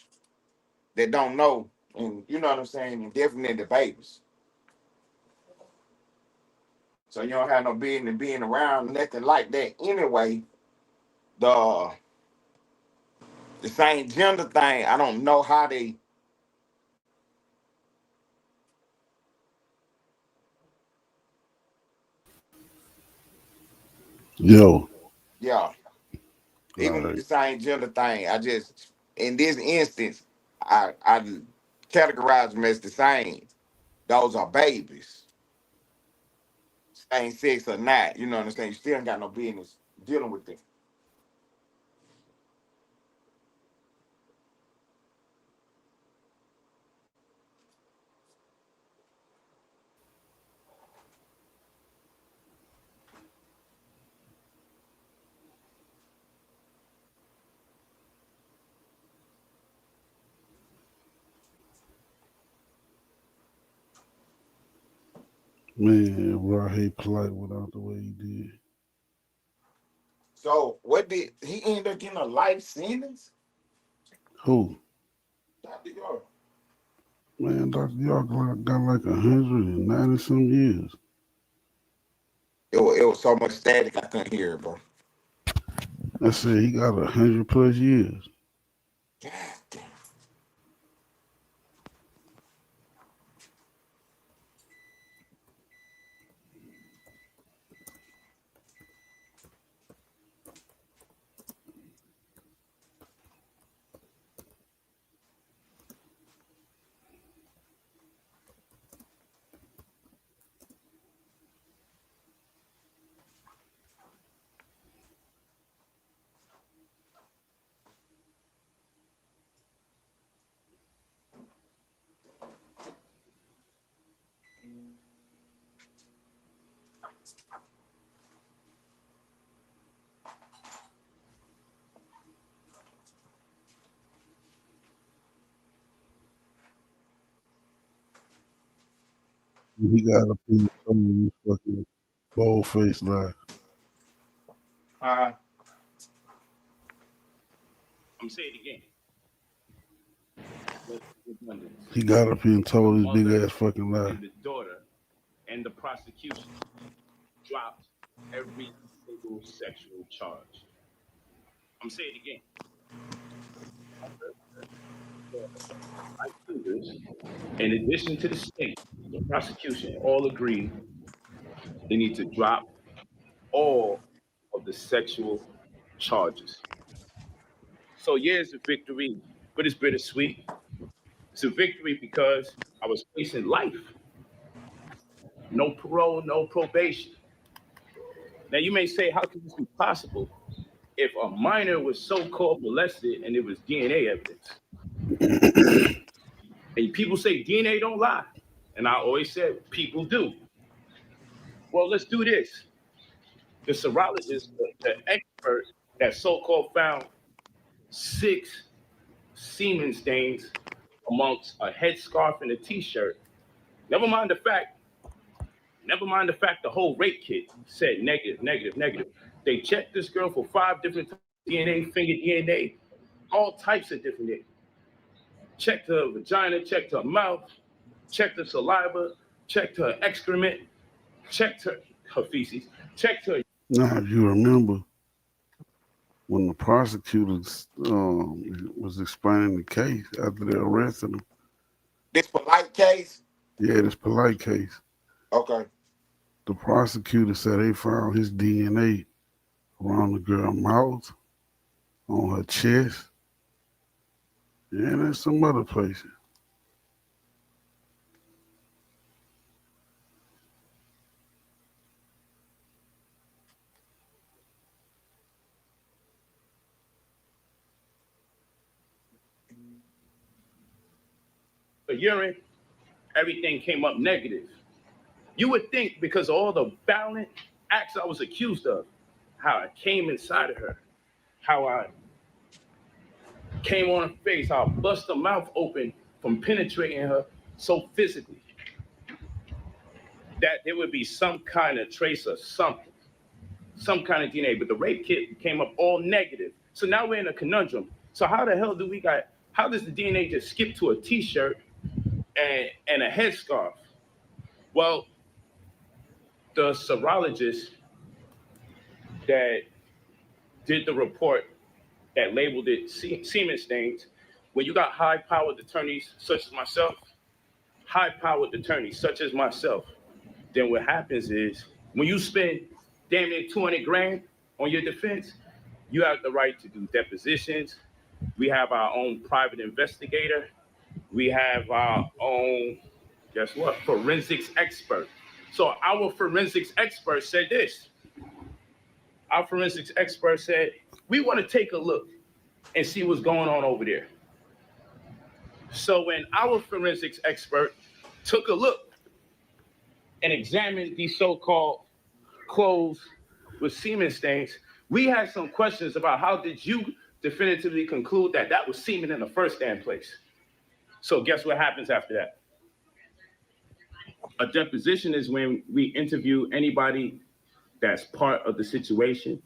that don't know, and you know what I'm saying, and definitely the babies. So you don't have no business being around nothing like that anyway. The the same gender thing, I don't know how they. Yo. Yeah, All even with right. the same gender thing, I just in this instance, I categorize them as the same. Those are babies, same sex or not. You know what I'm saying? You still ain't got no business dealing with them. Man, Rahe Polite without the way he did. So what did he end up getting a life sentence? Who? Dr. York. Man, Dr. York got like 190 some years. It was so much static I couldn't hear it, bro. I said he got 100+ years. God damn. He got up in some fucking bold face lie. I'm saying it again. He got up here and told his big ass fucking lie. And the daughter and the prosecution dropped every single sexual charge. I'm saying it again. In addition to the state, the prosecution all agreed they need to drop all of the sexual charges. So yeah, it's a victory, but it's bittersweet. It's a victory because I was facing life. No parole, no probation. Now you may say, how can this be possible if a minor was so-called molested and it was DNA evidence? And people say DNA don't lie. And I always said, people do. Well, let's do this. The serologist, the expert that so-called found 6 semen stains amongst a headscarf and a t-shirt. Never mind the fact the whole rape kit said negative, negative, negative. They checked this girl for 5 different DNA, finger DNA, all types of different DNA. Checked her vagina, checked her mouth, checked her saliva, checked her excrement, checked her feces, checked her. Now, if you remember when the prosecutors was explaining the case after they arrested him. This Polite case? Yeah, this Polite case. Okay. The prosecutor said they found his DNA around the girl's mouth, on her chest, and in some other places. The urine, everything came up negative. You would think because of all the violent acts I was accused of, how I came inside of her, how I came on her face, how I bust her mouth open from penetrating her so physically, that there would be some kind of trace of something, some kind of DNA, but the rape kit came up all negative. So now we're in a conundrum. So how the hell how does the DNA just skip to a t-shirt and a headscarf? Well, the serologist that did the report that labeled it semen stains, when you got high-powered attorneys such as myself, then what happens is when you spend damn near 200 grand on your defense, you have the right to do depositions. We have our own private investigator. We have our own, guess what, forensics expert. So our forensics expert said this. Our forensics expert said, we want to take a look and see what's going on over there. So when our forensics expert took a look and examined these so-called clothes with semen stains, we had some questions about how did you definitively conclude that that was semen in the first damn place? So guess what happens after that? A deposition is when we interview anybody that's part of the situation,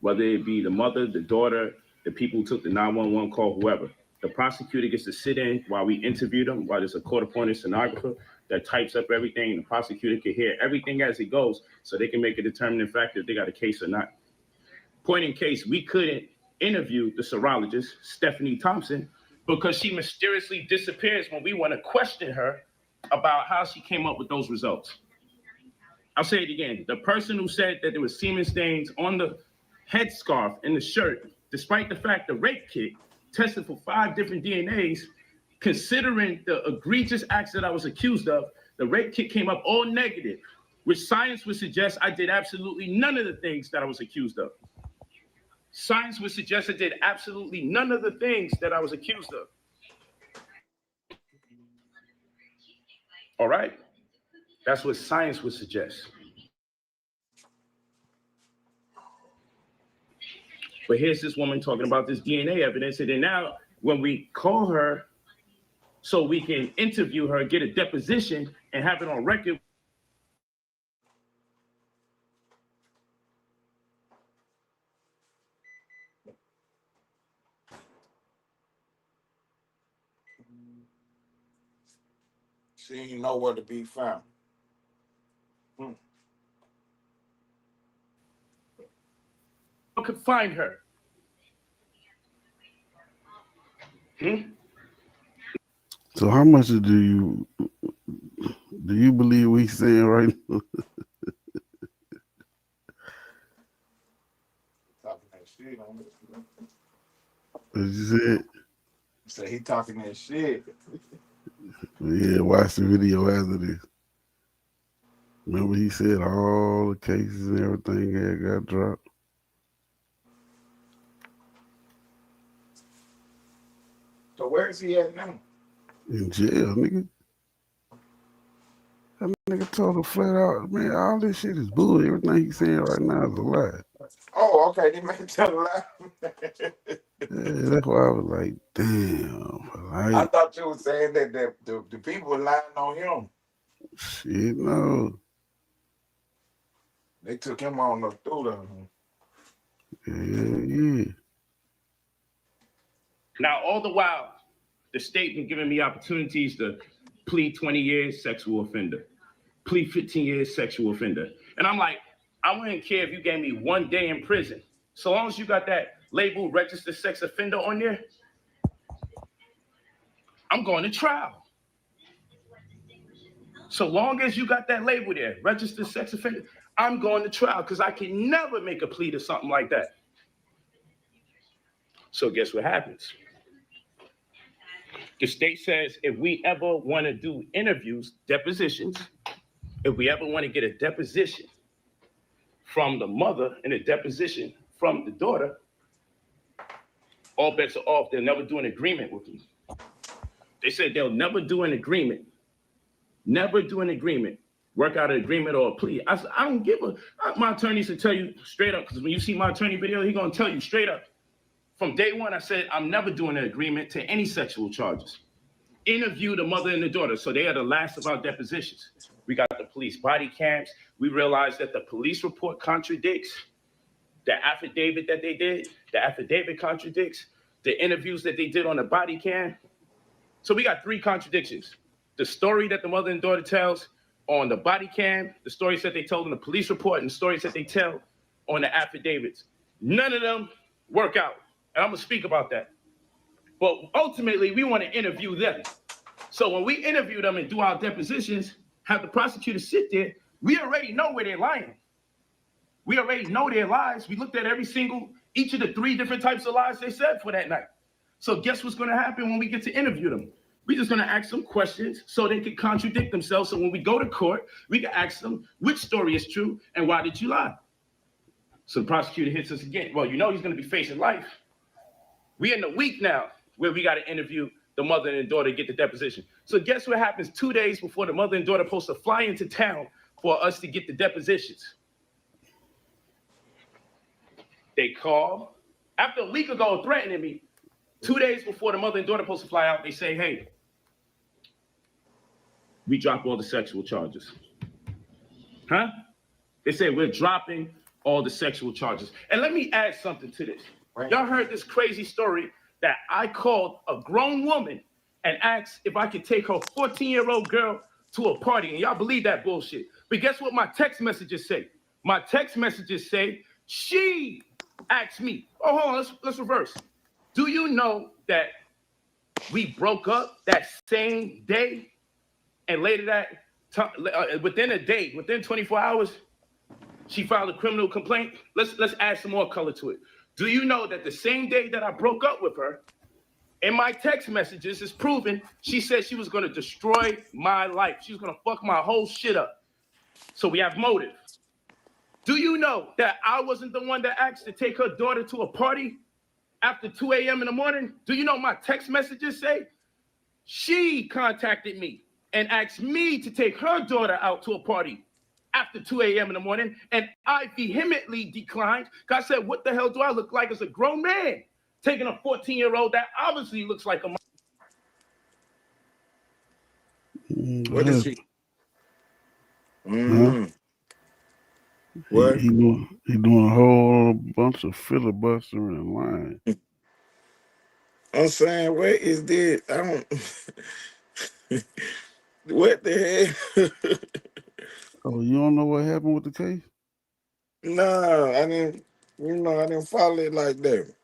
whether it be the mother, the daughter, the people who took the 911 call, whoever. The prosecutor gets to sit in while we interview them, while there's a court-appointed stenographer that types up everything, and the prosecutor can hear everything as it goes, so they can make a determining factor if they got a case or not. Point in case, we couldn't interview the serologist, Stephanie Thompson, because she mysteriously disappears when we want to question her about how she came up with those results. I'll say it again. The person who said that there was semen stains on the headscarf in the shirt, despite the fact the rape kit tested for 5 different DNAs, considering the egregious acts that I was accused of, the rape kit came up all negative, which science would suggest I did absolutely none of the things that I was accused of. Science would suggest I did absolutely none of the things that I was accused of. All right? That's what science would suggest. But here's this woman talking about this DNA evidence, and then now when we call her so we can interview her, get a deposition, and have it on record. She ain't nowhere to be found. I could find her. So how much do you believe we saying right now? Talking that shit on it. What you said? Say he talking that shit. Yeah, watch the video after this. Remember he said all the cases and everything had got dropped. So where is he at now? In jail, nigga. That nigga told him flat out, man, all this shit is bull. Everything he's saying right now is a lie. Oh, okay. They made tell a lie. Yeah, that's why I was like, damn. I thought you were saying that the people were lying on him. Shit, no. They took him on up through Yeah. Now, all the while, the state been giving me opportunities to plead 20 years, sexual offender. Plead 15 years, sexual offender. And I'm like, I wouldn't care if you gave me 1 day in prison. So long as you got that label registered sex offender on there, I'm going to trial. So long as you got that label there, registered sex offender, I'm going to trial because I can never make a plea to something like that. So guess what happens? The state says if we ever want to do interviews, depositions, if we ever want to get a deposition from the mother and a deposition from the daughter, all bets are off. They'll never do an agreement with me. They said they'll never do an agreement. Never do an agreement. Work out an agreement or a plea. I said, I don't give a... My attorneys will tell you straight up, because when you see my attorney video, he's going to tell you straight up. From day one, I said, I'm never doing an agreement to any sexual charges. Interview the mother and the daughter. So they are the last of our depositions. We got the police body cams. We realized that the police report contradicts the affidavit that they did. The affidavit contradicts the interviews that they did on the body cam. So we got 3 contradictions. The story that the mother and daughter tells on the body cam, the stories that they told in the police report, and the stories that they tell on the affidavits. None of them work out. And I'm going to speak about that. But ultimately, we want to interview them. So when we interview them and do our depositions, have the prosecutor sit there, we already know where they're lying. We already know their lies. We looked at each of the 3 different types of lies they said for that night. So guess what's going to happen when we get to interview them? We're just going to ask them questions so they can contradict themselves. So when we go to court, we can ask them which story is true and why did you lie? So the prosecutor hits us again. Well, you know he's going to be facing life. We're in the week now where we got to interview the mother and daughter to get the deposition. So guess what happens 2 days before the mother and daughter are supposed to fly into town for us to get the depositions? They call. After a week ago threatening me, 2 days before the mother and daughter are supposed to fly out, they say, hey, we drop all the sexual charges. Huh? They say we're dropping all the sexual charges. And let me add something to this. Y'all heard this crazy story that I called a grown woman and asked if I could take her 14-year-old girl to a party. And y'all believe that bullshit. But guess what my text messages say? My text messages say, she asked me. Oh, hold on, let's reverse. Do you know that we broke up that same day? And later that, within a day, within 24 hours, she filed a criminal complaint. Let's add some more color to it. Do you know that the same day that I broke up with her, in my text messages, it's proven she said she was going to destroy my life. She was going to fuck my whole shit up. So we have motive. Do you know that I wasn't the one that asked to take her daughter to a party after 2 a.m. in the morning? Do you know my text messages say? She contacted me and asked me to take her daughter out to a party after 2 a.m. in the morning, and I vehemently declined because I said, what the hell do I look like as a grown man taking a 14-year-old that obviously looks like a mom? What is he? Mm-hmm. What? He doing a whole bunch of filibustering and lying. I'm saying, what is this? I don't. What the hell? Oh, you don't know what happened with the case? No, I didn't. I didn't follow it like that.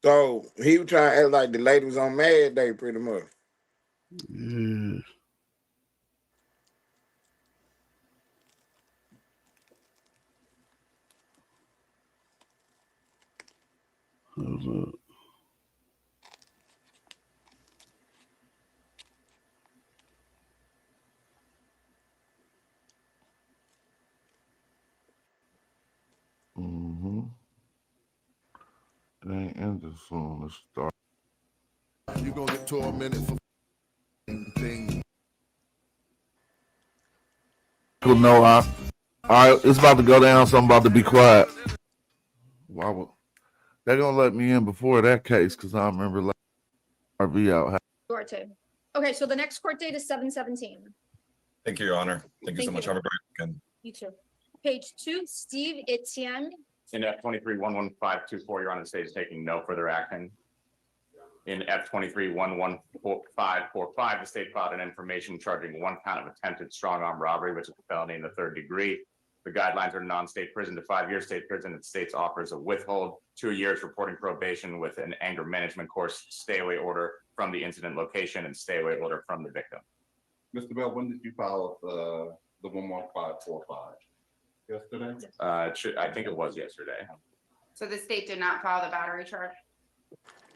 So he was trying to act like the lady was on Mad Day, pretty much. Yeah. Hold up. Mm-hmm. They ain't ended soon. Let's start. You gonna get tormented for thing. People know all right, it's about to go down, so I'm about to be quiet. Why would they're gonna let me in before that case? Because I remember letting RV out. Duarte. Okay, so the next court date is 7/17. Thank you, Your Honor. Thank you so Thank much. you. Have a great weekend. You too. Page 2, Steve Etienne. In F23-11524, Your Honor, the state is taking no further action. In F23-11545, the state filed an information charging 1 count of attempted strong arm robbery, which is a felony in the 3rd degree. The guidelines are non-state prison to 5-year state prison. The state's offers a withhold 2 years reporting probation with an anger management course, stay away order from the incident location, and stay away order from the victim. Mr. Bell, when did you file the 11545? Yesterday? I think it was yesterday. So the state did not file the battery charge?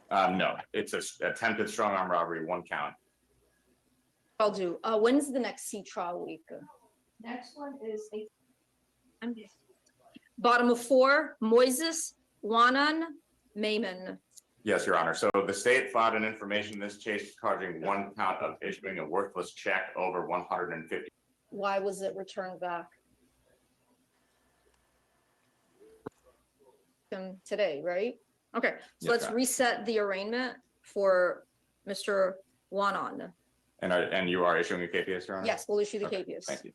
No, it's a attempted strong arm robbery, 1 count. I'll do. When's the next C trial week? Next one is Bottom of 4, Moises Wanan Mayman. Yes, Your Honor. So the state filed an information in this case charging 1 count of issuing a worthless check over $150. Why was it returned back? Today, right? Okay, so Yes, let's ma'am. reset the arraignment for Mr. Wanan. And you are issuing a KPS, Your Honor? Yes, we'll issue the Okay, KPS. Thank you.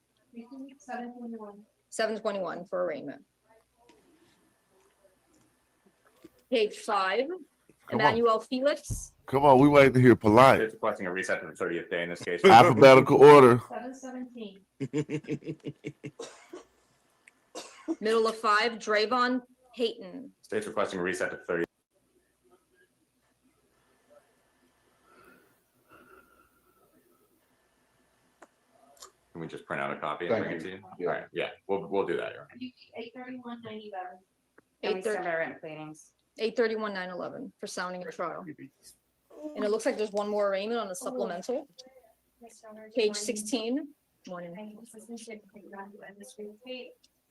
7/21. 7/21 for arraignment. Page 5, Come on. Emmanuel Felix. Come on, we wait to hear polite. It's requesting a reset to the 30th day in this case. Alphabetical order. 7/17. Middle of 5, Drayvon Payton. State's requesting a reset to 30. Can we just print out a copy and Thank bring it to you. you? Yeah. All right, yeah, we'll do that, Your Honor. 8/31/9/11. And we send our written pleadings. 8/31/9/11 for sounding a trial. And it looks like there's one more arraignment on the supplemental. Page 16. Morning.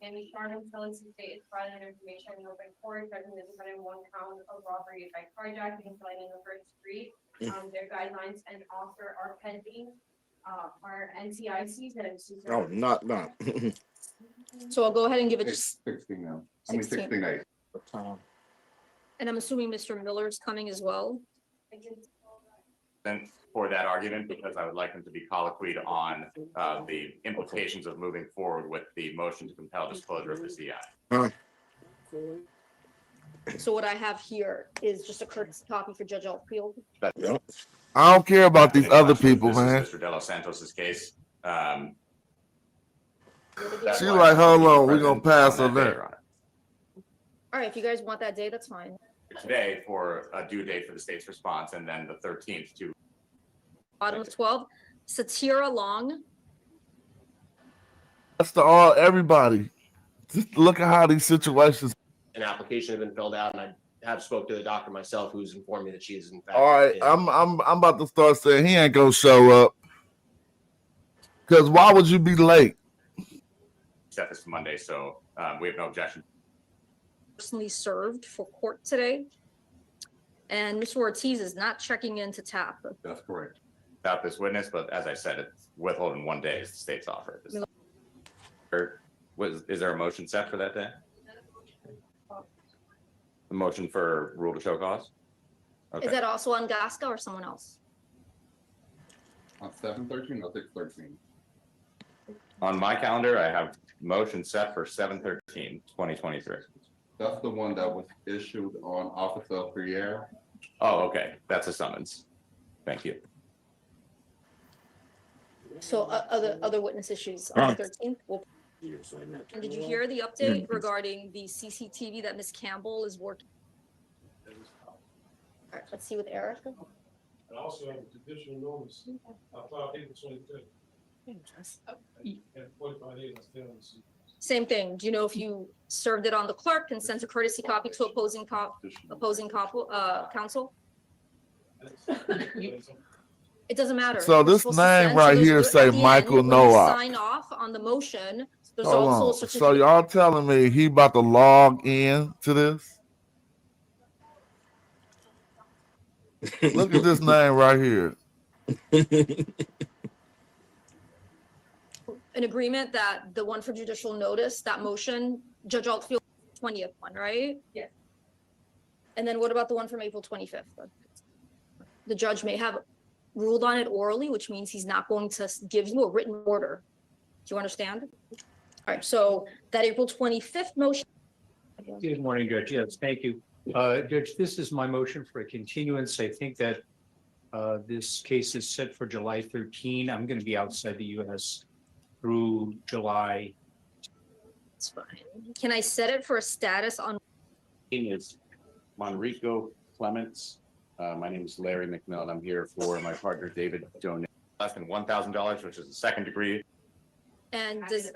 And the charge of felons in state is providing information in open court, judging the defendant 1 count of robbery by carjacking, felony in the 1st degree. Their guidelines and offer are pending. Our NCICs and Oh, not. So I'll go ahead and give it, It's 16 now. I mean 16. 16-8. and I'm assuming Mr. Miller's coming as well. Then for that argument, because I would like them to be colloquied on the implications of moving forward with the motion to compel disclosure of the CI. So what I have here is just a courtesy copy for Judge Altfield. I don't care about these other people, This man. is Mr. De Los Santos's case. She like, hold on, we're gonna pass on that. All right, if you guys want that day, that's fine. Today for a due date for the state's response, and then the 13th to Bottom of 12, Satira Long. That's to all everybody. Just look at how these situations. An application has been filled out, and I have spoke to the doctor myself, who's informed me that she is in fact. All right, I'm about to start saying he ain't gonna show up. Cause why would you be late? set this for Monday, so we have no objection. Personally served for court today. And Mr. Ortiz is not checking into TAP. That's correct. About this witness, but as I said, it's withholding 1 day is the state's offer. Is there a motion set for that day? A motion for rule to show cause? Okay. Is that also on Gasca or someone else? On 7/13 or 6/13? On my calendar, I have motion set for 7/13/2023. That's the one that was issued on Officer Pierre. Oh, okay. That's a summons. Thank you. So other witness issues on the 13th. And did you hear the update regarding the CCTV that Ms. Campbell is working? All right, let's see with Eric. I also have a judicial notice. I filed April 23rd. And 45 days, I still haven't seen. Same thing. Do you know if you served it on the clerk and sent a courtesy copy to counsel? It doesn't matter. So You're this supposed to name send- right there's here at say the end, Michael when you Nowak. Sign off on the motion. There's Hold also a on. certificate. So y'all telling me he about to log in to this? Look at this name right here. An agreement that the one for judicial notice, that motion, Judge Altfield, 20th one, right? Yes. And then what about the one from April 25th? The judge may have ruled on it orally, which means he's not going to give you a written order. Do you understand? All right, so that April 25th motion. Good morning, Judge. Yes, thank you. Judge, this is my motion for a continuance. I think that this case is set for July 13. I'm going to be outside the U.S. through July. That's fine. Can I set it for a status on? Is Monrico Clements. My name is Larry McMillan. I'm here for my partner, David Donate. Less than $1,000, which is the second degree. And does,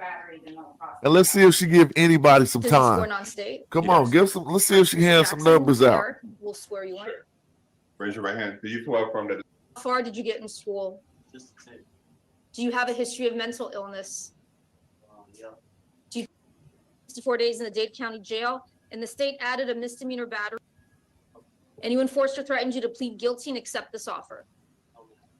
And let's see if she give anybody some does he swear time. non-state? Come on, give some. Let's see if she hands some numbers out. Eric, we'll swear you in. Raise your right hand. Do you swear from that? How far did you get in school? Do you have a history of mental illness? Do you 64 days in the Dade County Jail? And the state added a misdemeanor battery. Anyone forced or threatened you to plead guilty and accept this offer?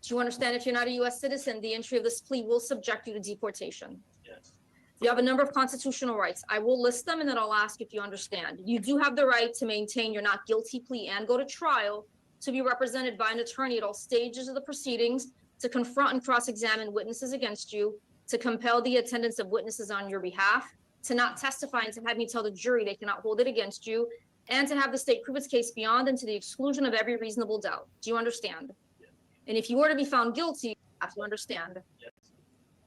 Do you understand if you're not a U.S. citizen, the entry of this plea will subject you to deportation? Yes. You have a number of constitutional rights. I will list them and then I'll ask if you understand. You do have the right to maintain your not guilty plea and go to trial, to be represented by an attorney at all stages of the proceedings, to confront and cross-examine witnesses against you, to compel the attendance of witnesses on your behalf, to not testify and to have me tell the jury they cannot hold it against you, and to have the state prove its case beyond and to the exclusion of every reasonable doubt. Do you understand? And if you were to be found guilty, you have to understand.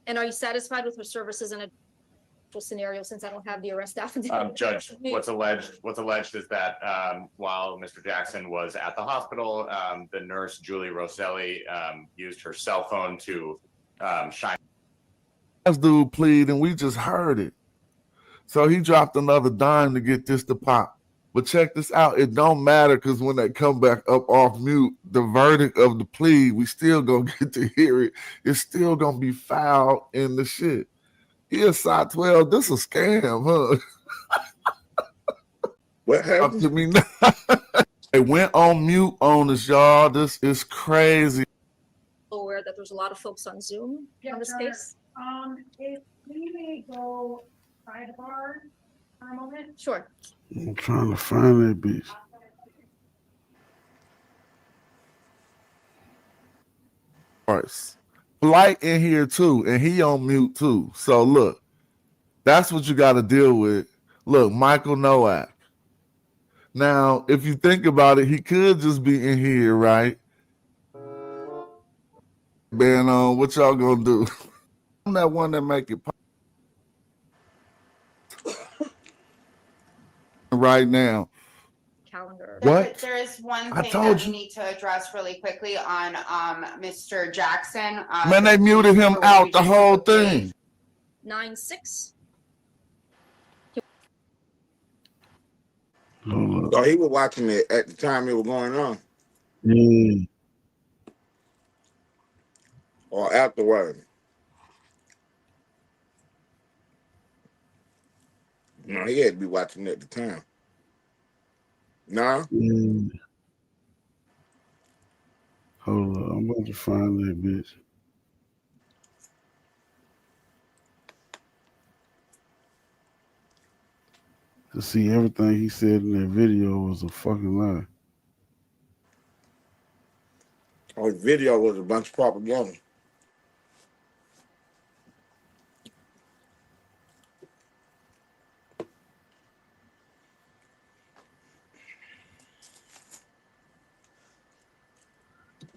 And are you satisfied with her services in a scenario, since I don't have the arrest affidavit? Judge, what's alleged is that while Mr. Jackson was at the hospital, the nurse, Julie Rosselli, used her cell phone to shine. This dude plead, and we just heard it. So he dropped another dime to get this to pop. But check this out. It don't matter, because when they come back up off mute, the verdict of the plea, we still gonna get to hear it. It's still gonna be foul in the shit. Yeah, side 12, this a scam, huh? What happened to me now? They went on mute on us, y'all. This is crazy. Aware that there's a lot of folks on Zoom on this case. If we may go sidebar for a moment? Sure. I'm trying to find that bitch. Course. Flight in here too, and he on mute too. So look, that's what you got to deal with. Look, Michael Nowak. Now, if you think about it, he could just be in here, right? Man, what y'all gonna do? I'm that one that make it pop right now. Calendar. What? There is one I thing told that you. we need to address really quickly on Mr. Jackson. Man, they muted him out the whole thing. 9-6. So he was watching it at the time it was going on, Yeah. or afterward. No, he had to be watching it at the time. No? Yeah. Hold on, I'm about to find that bitch. To see everything he said in that video was a fucking lie. Oh, his video was a bunch of propaganda.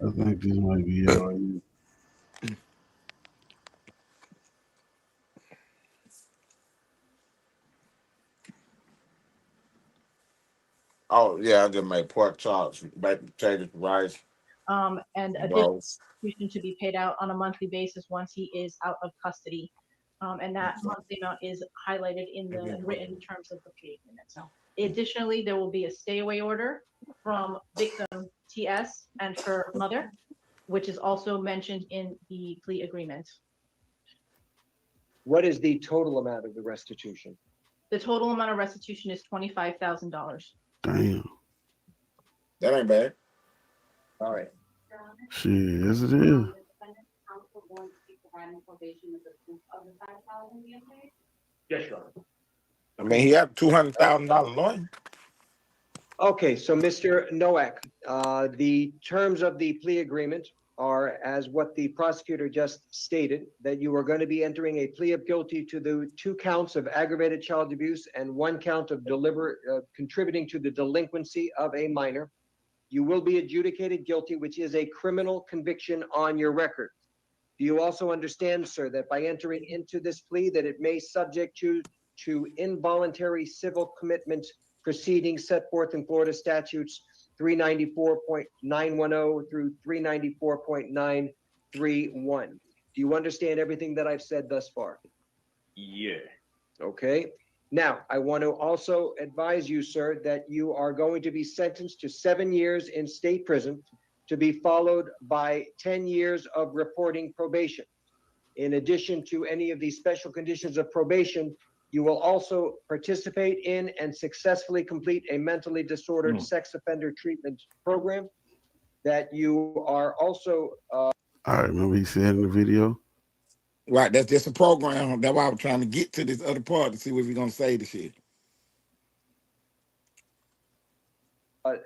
I think this might be all right. Oh, yeah, I just made pork chops, baked potatoes, rice. And additional Balls. restitution to be paid out on a monthly basis once he is out of custody. And that monthly amount is highlighted in the written terms of the plea agreement. So additionally, there will be a stay away order from victim TS and her mother, which is also mentioned in the plea agreement. What is the total amount of the restitution? The total amount of restitution is $25,000. Damn. That ain't bad. All right. Shit, yes it is. Yes, Your Honor. I mean, he had $200,000 loan. Okay, so Mr. Nowak, the terms of the plea agreement are as what the prosecutor just stated, that you are going to be entering a plea of guilty to the 2 counts of aggravated child abuse and 1 count of deliberate contributing to the delinquency of a minor. You will be adjudicated guilty, which is a criminal conviction on your record. Do you also understand, sir, that by entering into this plea that it may subject you to involuntary civil commitment proceedings set forth in Florida statutes 394.910 through 394.931? Do you understand everything that I've said thus far? Yeah. Okay. Now, I want to also advise you, sir, that you are going to be sentenced to 7 years in state prison, to be followed by 10 years of reporting probation. In addition to any of these special conditions of probation, you will also participate in and successfully complete a mentally disordered sex offender treatment program that you are also All right, remember he said in the video? Right, that's just a program. That's why I was trying to get to this other part to see what he's gonna say to shit.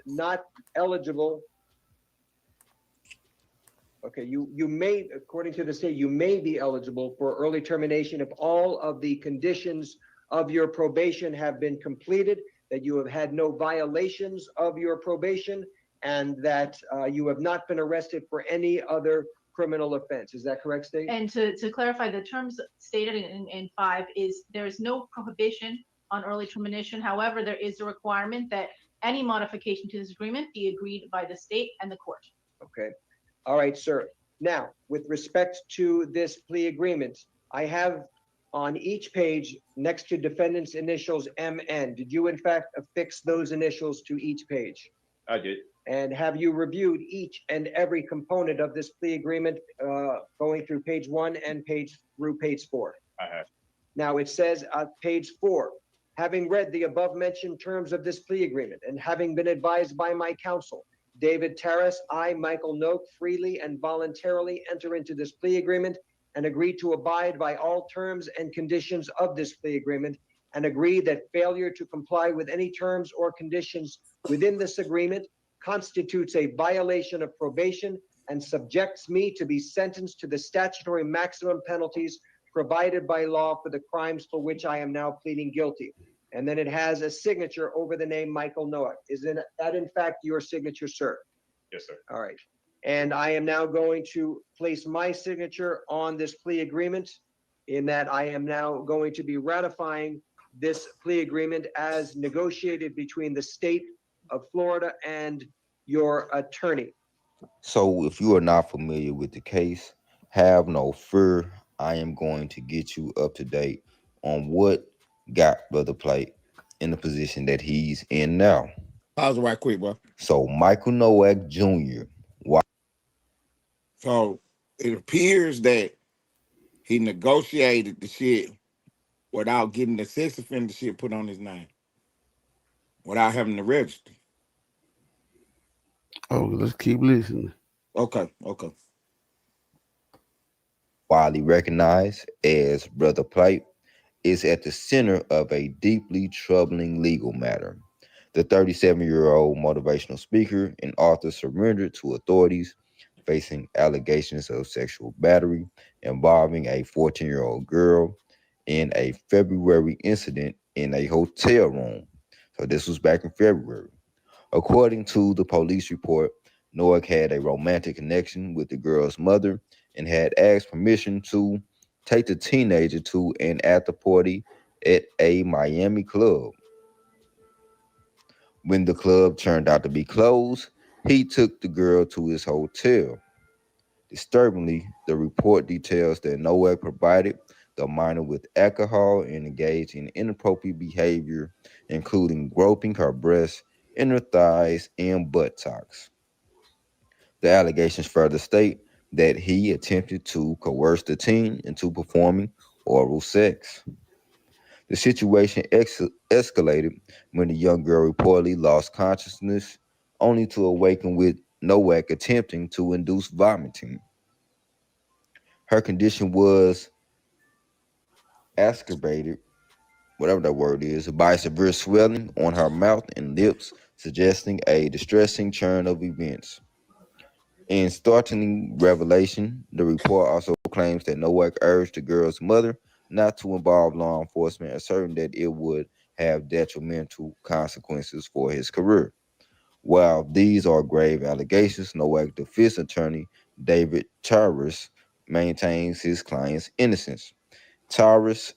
not eligible. Okay, you may, according to the state, you may be eligible for early termination if all of the conditions of your probation have been completed, that you have had no violations of your probation, and that you have not been arrested for any other criminal offense. Is that correct, State? And to clarify, the terms stated in 5 is there is no prohibition on early termination. However, there is a requirement that any modification to this agreement be agreed by the state and the court. Okay. All right, sir. Now, with respect to this plea agreement, I have on each page next to defendant's initials MN. Did you in fact affix those initials to each page? I did. And have you reviewed each and every component of this plea agreement going through page 1 and through page 4? I have. Now it says page 4, having read the above mentioned terms of this plea agreement and having been advised by my counsel, David Terrace, I, Michael Noak, freely and voluntarily enter into this plea agreement and agree to abide by all terms and conditions of this plea agreement, and agree that failure to comply with any terms or conditions within this agreement constitutes a violation of probation and subjects me to be sentenced to the statutory maximum penalties provided by law for the crimes for which I am now pleading guilty. And then it has a signature over the name Michael Noah. Is that in fact your signature, sir? Yes, sir. All right. And I am now going to place my signature on this plea agreement, in that I am now going to be ratifying this plea agreement as negotiated between the state of Florida and your attorney. So if you are not familiar with the case, have no fear. I am going to get you up to date on what got Brother Plate in the position that he's in now. Pause it right quick, bro. So Michael Nowak Jr. So it appears that he negotiated the shit without getting the sex offender shit put on his name, without having to register. Oh, let's keep listening. Okay. Widely recognized as Brother Plate, is at the center of a deeply troubling legal matter. The 37-year-old motivational speaker and author surrendered to authorities facing allegations of sexual battery involving a 14-year-old girl in a February incident in a hotel room. So this was back in February. According to the police report, Noack had a romantic connection with the girl's mother and had asked permission to take the teenager to an after party at a Miami club. When the club turned out to be closed, he took the girl to his hotel. Disturbingly, the report details that Noack provided the minor with alcohol and engaged in inappropriate behavior, including groping her breasts, inner thighs, and buttocks. The allegations further state that he attempted to coerce the teen into performing oral sex. The situation escalated when the young girl reportedly lost consciousness, only to awaken with Noack attempting to induce vomiting. Her condition was exacerbated, whatever that word is, by severe swelling on her mouth and lips, suggesting a distressing turn of events. In startling revelation, the report also claims that Noack urged the girl's mother not to involve law enforcement, asserting that it would have detrimental consequences for his career. While these are grave allegations, Noack's defense attorney, David Tyrus, maintains his client's innocence. Tyrus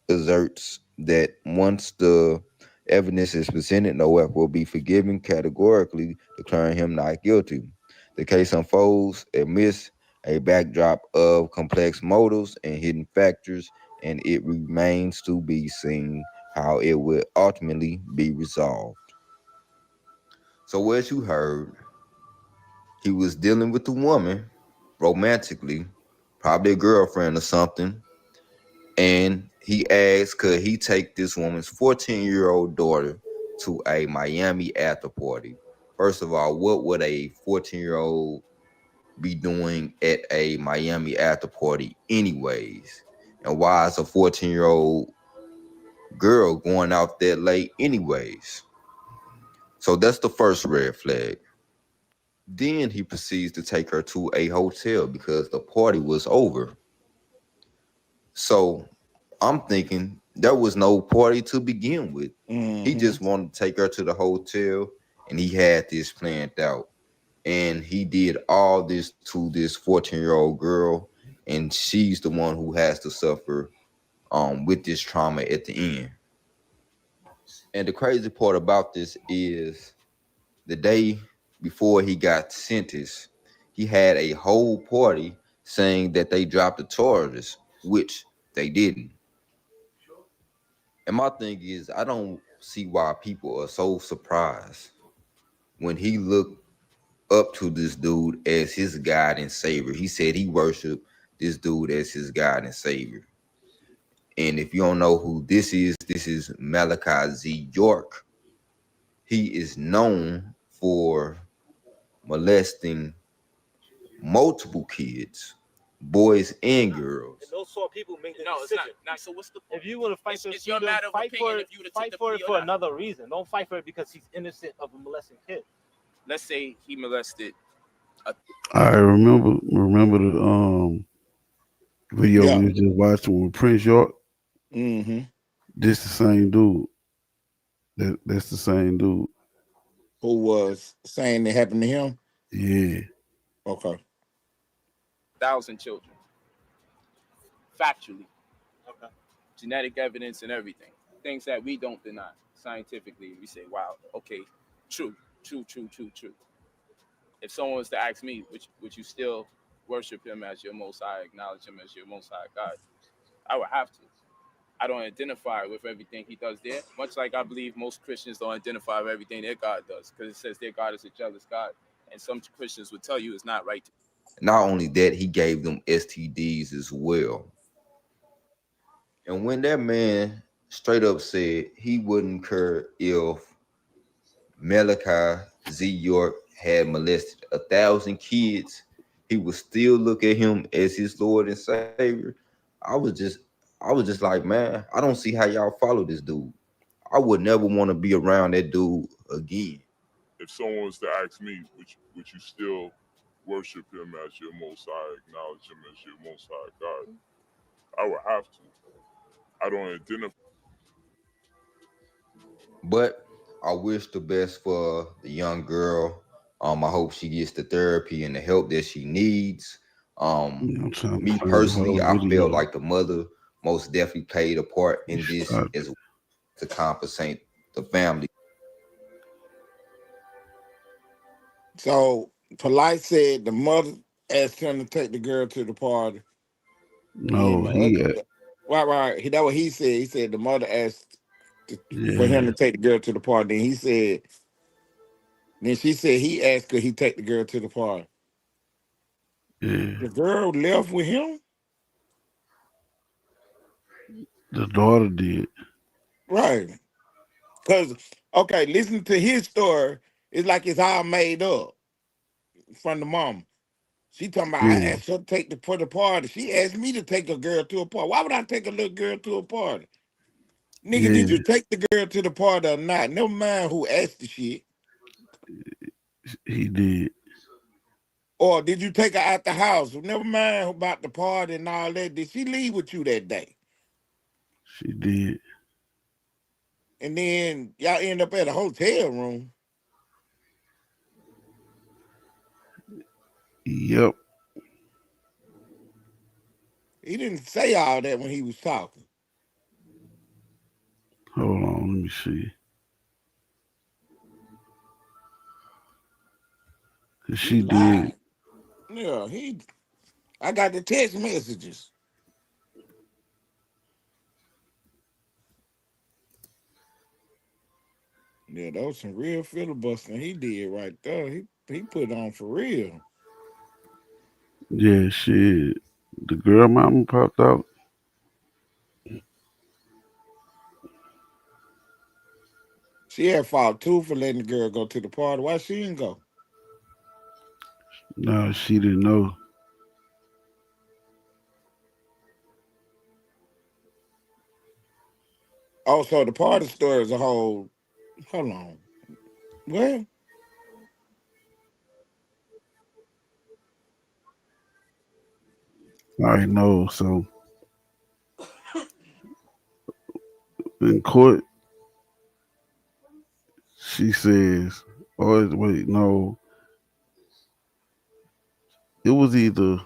asserts that once the evidence is presented, Noack will be forgiven categorically, declaring him not guilty. The case unfolds amidst a backdrop of complex motives and hidden factors, and it remains to be seen how it will ultimately be resolved. So as you heard, he was dealing with a woman romantically, probably a girlfriend or something, and he asked, could he take this woman's 14-year-old daughter to a Miami after party? First of all, what would a 14-year-old be doing at a Miami after party anyways? And why is a 14-year-old girl going out that late anyways? So that's the first red flag. Then he proceeds to take her to a hotel because the party was over. So I'm thinking there was no party to begin with. He just wanted to take her to the hotel, and he had this planned out. And he did all this to this 14-year-old girl, and she's the one who has to suffer with this trauma at the end. And the crazy part about this is the day before he got sentenced, he had a whole party saying that they dropped the charges, which they didn't. And my thing is, I don't see why people are so surprised when he looked up to this dude as his God and Savior. He said he worshiped this dude as his God and Savior. And if you don't know who this is Malachi Z. York. He is known for molesting multiple kids boys and girls. And those sort of people make the No, it's decision. not. So what's the If you want to fight It's- for it's your freedom, matter of fight opinion for it. if you would've Fight took the for it plea or for not. another reason. Don't fight for it because he's innocent of a molesting kid. let's say he molested I remember the video Yeah. we was just watching with Prince York. Mm-hmm. This the same dude. That's the same dude. Who was saying it happened to him? Yeah. Okay. 1,000 children. Factually. Okay. Genetic evidence and everything. Things that we don't deny scientifically. We say, wow, okay, true. If someone was to ask me, would you still worship him as your most high, acknowledge him as your most high God? I would have to. I don't identify with everything he does there, much like I believe most Christians don't identify with everything their God does, because it says their God is a jealous God. And some Christians would tell you it's not right. Not only that, he gave them STDs as well. And when that man straight up said he wouldn't care if Malachi Z. York had molested 1,000 kids, he would still look at him as his Lord and Savior. I was just like, man, I don't see how y'all follow this dude. I would never want to be around that dude again. If someone was to ask me, would you still worship him as your most high, acknowledge him as your most high God? I would have to. I don't identify. But I wish the best for the young girl. I hope she gets the therapy and the help that she needs. I'm trying to Me find the personally, whole I video. felt like the mother most definitely played a part in this Stop. as well to compensate the family. So Polite said the mother asked him to take the girl to the party. No, And the he other, right. That's what he said. He said the mother asked for him yeah. to take the girl to the party. Then she said he asked could he take the girl to the party. Yeah. The girl left with him? The daughter did. Right. Because, okay, listen to his story. It's like it's all made up from the mom. She talking about, I Yeah. asked her to take for the party. She asked me to take a girl to a party. Why would I take a little girl to a party? Nigga, did Yeah. you take the girl to the party or not? Never mind who asked the shit. He did. Or did you take her out the house? Never mind about the party and all that. Did she leave with you that day? She did. And then y'all end up at a hotel room. Yep. He didn't say all that when he was talking. Hold on, let me see. 'Cause she did. Lied. Yeah, I got the text messages. Yeah, that was some real filibustering he did right there. He put on for real. Yeah, shit. The girl mama popped out. She had fought too for letting the girl go to the party. Why she didn't go? No, she didn't know. Oh, so the party story is a whole. Hold on. Well, I know. So in court, she says, "Oh wait, no. It was either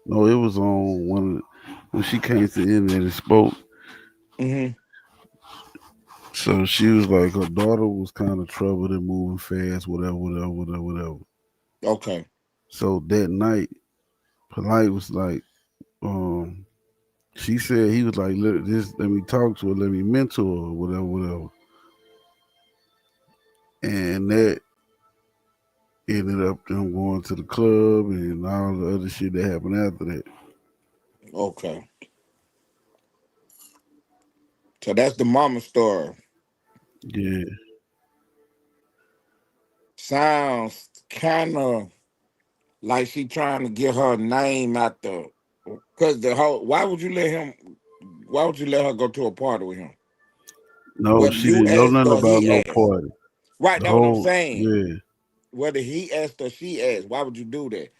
no. It was on one when she came to the internet and spoke." Mm-hmm. So she was like, her daughter was kind of troubled and moving fast, whatever. Okay. So that night, Polite was like, she said he was like, let me talk to her, let me mentor her, whatever. And that ended up them going to the club and all the other shit that happened after that. Okay. So that's the mama story. Yeah. Sounds kind of like she trying to get her name out the Cause why would you let her go to a party with him? No, Whether she you didn't know asked nothing or about he no asked. party. Right, The that's what I'm whole, saying. yeah. Whether he asked or she asked, why would you do that?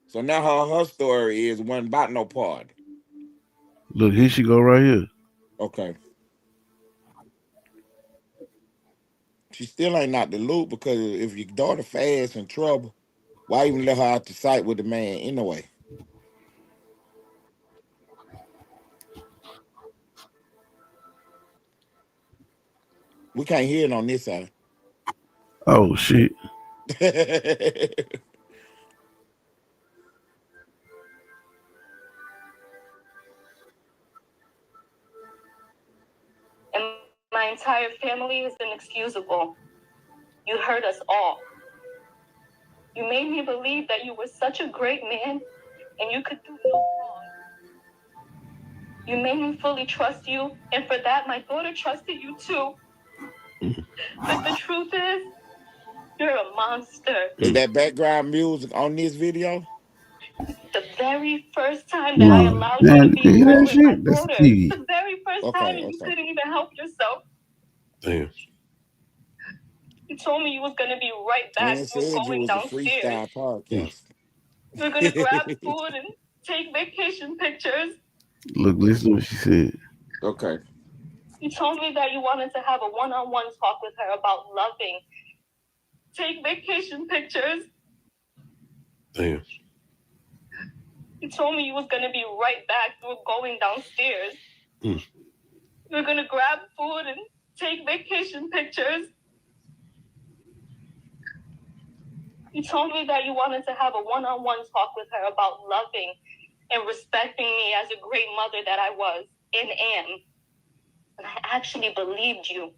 So now her story is wasn't about no party. Look, here she go right here. Okay. She still ain't out the loop because if your daughter fast in trouble, why even let her out the sight with the man anyway? We can't hear it on this side. Oh shit. And my entire family is inexcusable. You hurt us all. You made me believe that you were such a great man and you could do no wrong. You made me fully trust you, and for that, my daughter trusted you too. But the truth is, you're a monster. Is that background music on this video? The very first time that I No, allowed you man, to you be can hear alone that with my shit? That's daughter, TV. the very first time, and you couldn't even help yourself. Damn. You told me you was gonna be right And back. it You were said you going was a downstairs. freestyle podcast. You were gonna grab food and take vacation pictures. Look, listen to what she said. Okay. You told me that you wanted to have a one-on-one talk with her about loving. Take vacation pictures. Damn. You told me you was gonna be right back. You were going downstairs. Mm. You were gonna grab food and take vacation pictures. You told me that you wanted to have a one-on-one talk with her about loving and respecting me as a great mother that I was and am. And I actually believed you.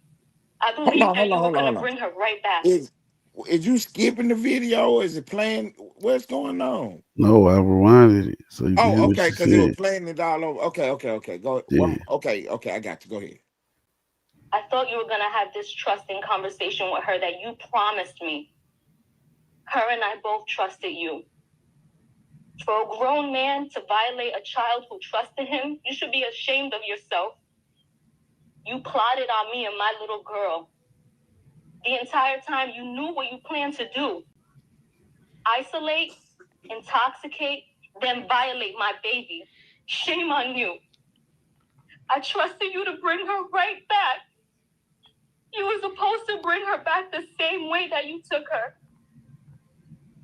I believed that you were gonna bring her right back. Is you skipping the video or is it playing? What's going on? No, I rewinded it so you can hear Oh, what okay, she because it was said. playing it all over. Okay. Go. Yeah. Okay, I got you. Go ahead. I thought you were gonna have this trusting conversation with her that you promised me. Her and I both trusted you. For a grown man to violate a child who trusted him, you should be ashamed of yourself. You plotted on me and my little girl. The entire time you knew what you planned to do. Isolate, intoxicate, then violate my baby. Shame on you. I trusted you to bring her right back. You were supposed to bring her back the same way that you took her.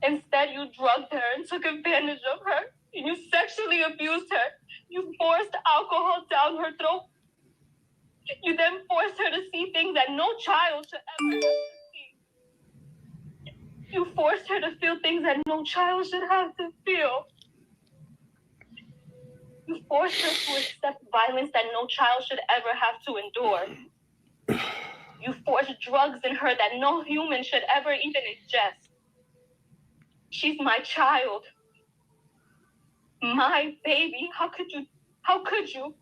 Instead, you drugged her and took advantage of her. And you sexually abused her. You forced alcohol down her throat. You then forced her to see things that no child should ever have to see. You forced her to feel things that no child should have to feel. You forced her to accept violence that no child should ever have to endure. You forced drugs in her that no human should ever even ingest. She's my child. My baby. How could you?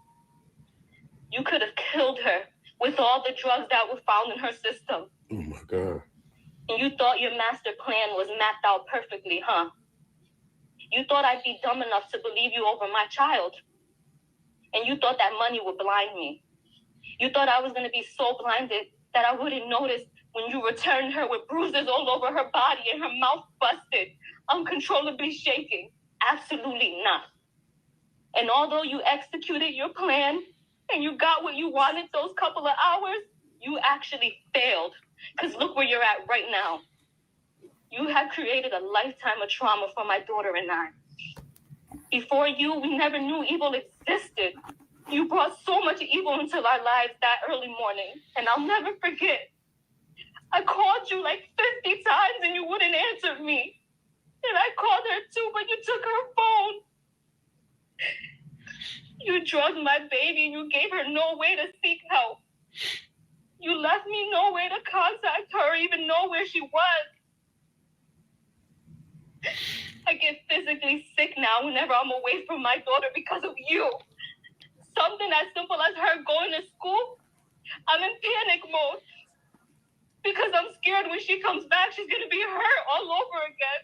You could have killed her with all the drugs that were found in her system. Oh my God. And you thought your master plan was mapped out perfectly, huh? You thought I'd be dumb enough to believe you over my child. And you thought that money would blind me. You thought I was going to be so blinded that I wouldn't notice when you returned her with bruises all over her body and her mouth busted, uncontrollably shaking. Absolutely not. And although you executed your plan and you got what you wanted those couple of hours, you actually failed. Because look where you're at right now. You have created a lifetime of trauma for my daughter and I. Before you, we never knew evil existed. You brought so much evil into our lives that early morning, and I'll never forget. I called you like 50 times and you wouldn't answer me. And I called her too, but you took her phone. You drugged my baby and you gave her no way to seek help. You left me no way to contact her or even know where she was. I get physically sick now whenever I'm away from my daughter because of you. Something as simple as her going to school, I'm in panic mode. Because I'm scared when she comes back, she's going to be hurt all over again.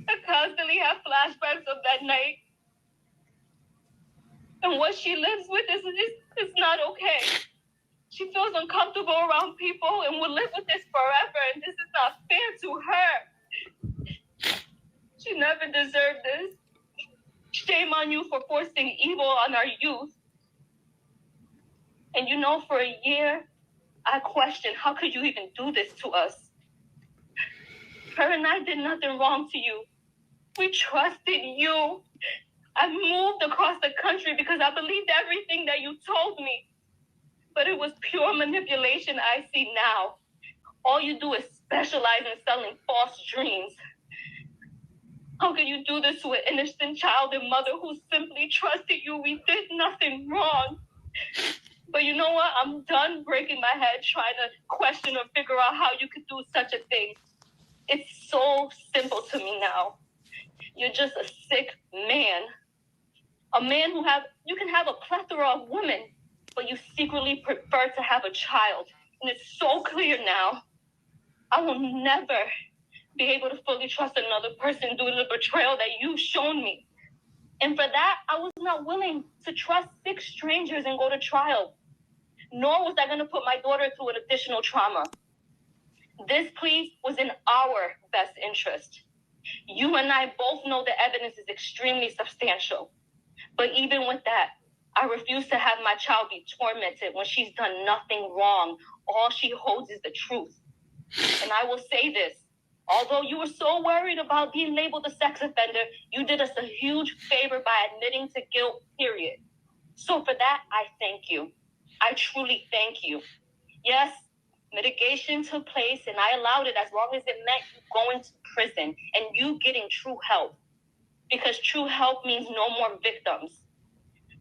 I constantly have flashbacks of that night. And what she lives with is not okay. She feels uncomfortable around people and will live with this forever, and this is not fair to her. She never deserved this. Shame on you for forcing evil on our youth. And you know, for a year, I questioned, how could you even do this to us? Her and I did nothing wrong to you. We trusted you. I moved across the country because I believed everything that you told me. But it was pure manipulation I see now. All you do is specialize in selling false dreams. How can you do this to an innocent child and mother who simply trusted you? We did nothing wrong. But you know what? I'm done breaking my head trying to question or figure out how you could do such a thing. It's so simple to me now. You're just a sick man. A man who you can have a plethora of women, but you secretly prefer to have a child. And it's so clear now. I will never be able to fully trust another person due to the betrayal that you've shown me. And for that, I was not willing to trust 6 strangers and go to trial. Nor was I going to put my daughter through an additional trauma. This plea was in our best interest. You and I both know the evidence is extremely substantial. But even with that, I refuse to have my child be tormented when she's done nothing wrong. All she holds is the truth. And I will say this, although you were so worried about being labeled a sex offender, you did us a huge favor by admitting to guilt, period. So for that, I thank you. I truly thank you. Yes, mitigation took place and I allowed it as long as it meant you going to prison and you getting true help. Because true help means no more victims.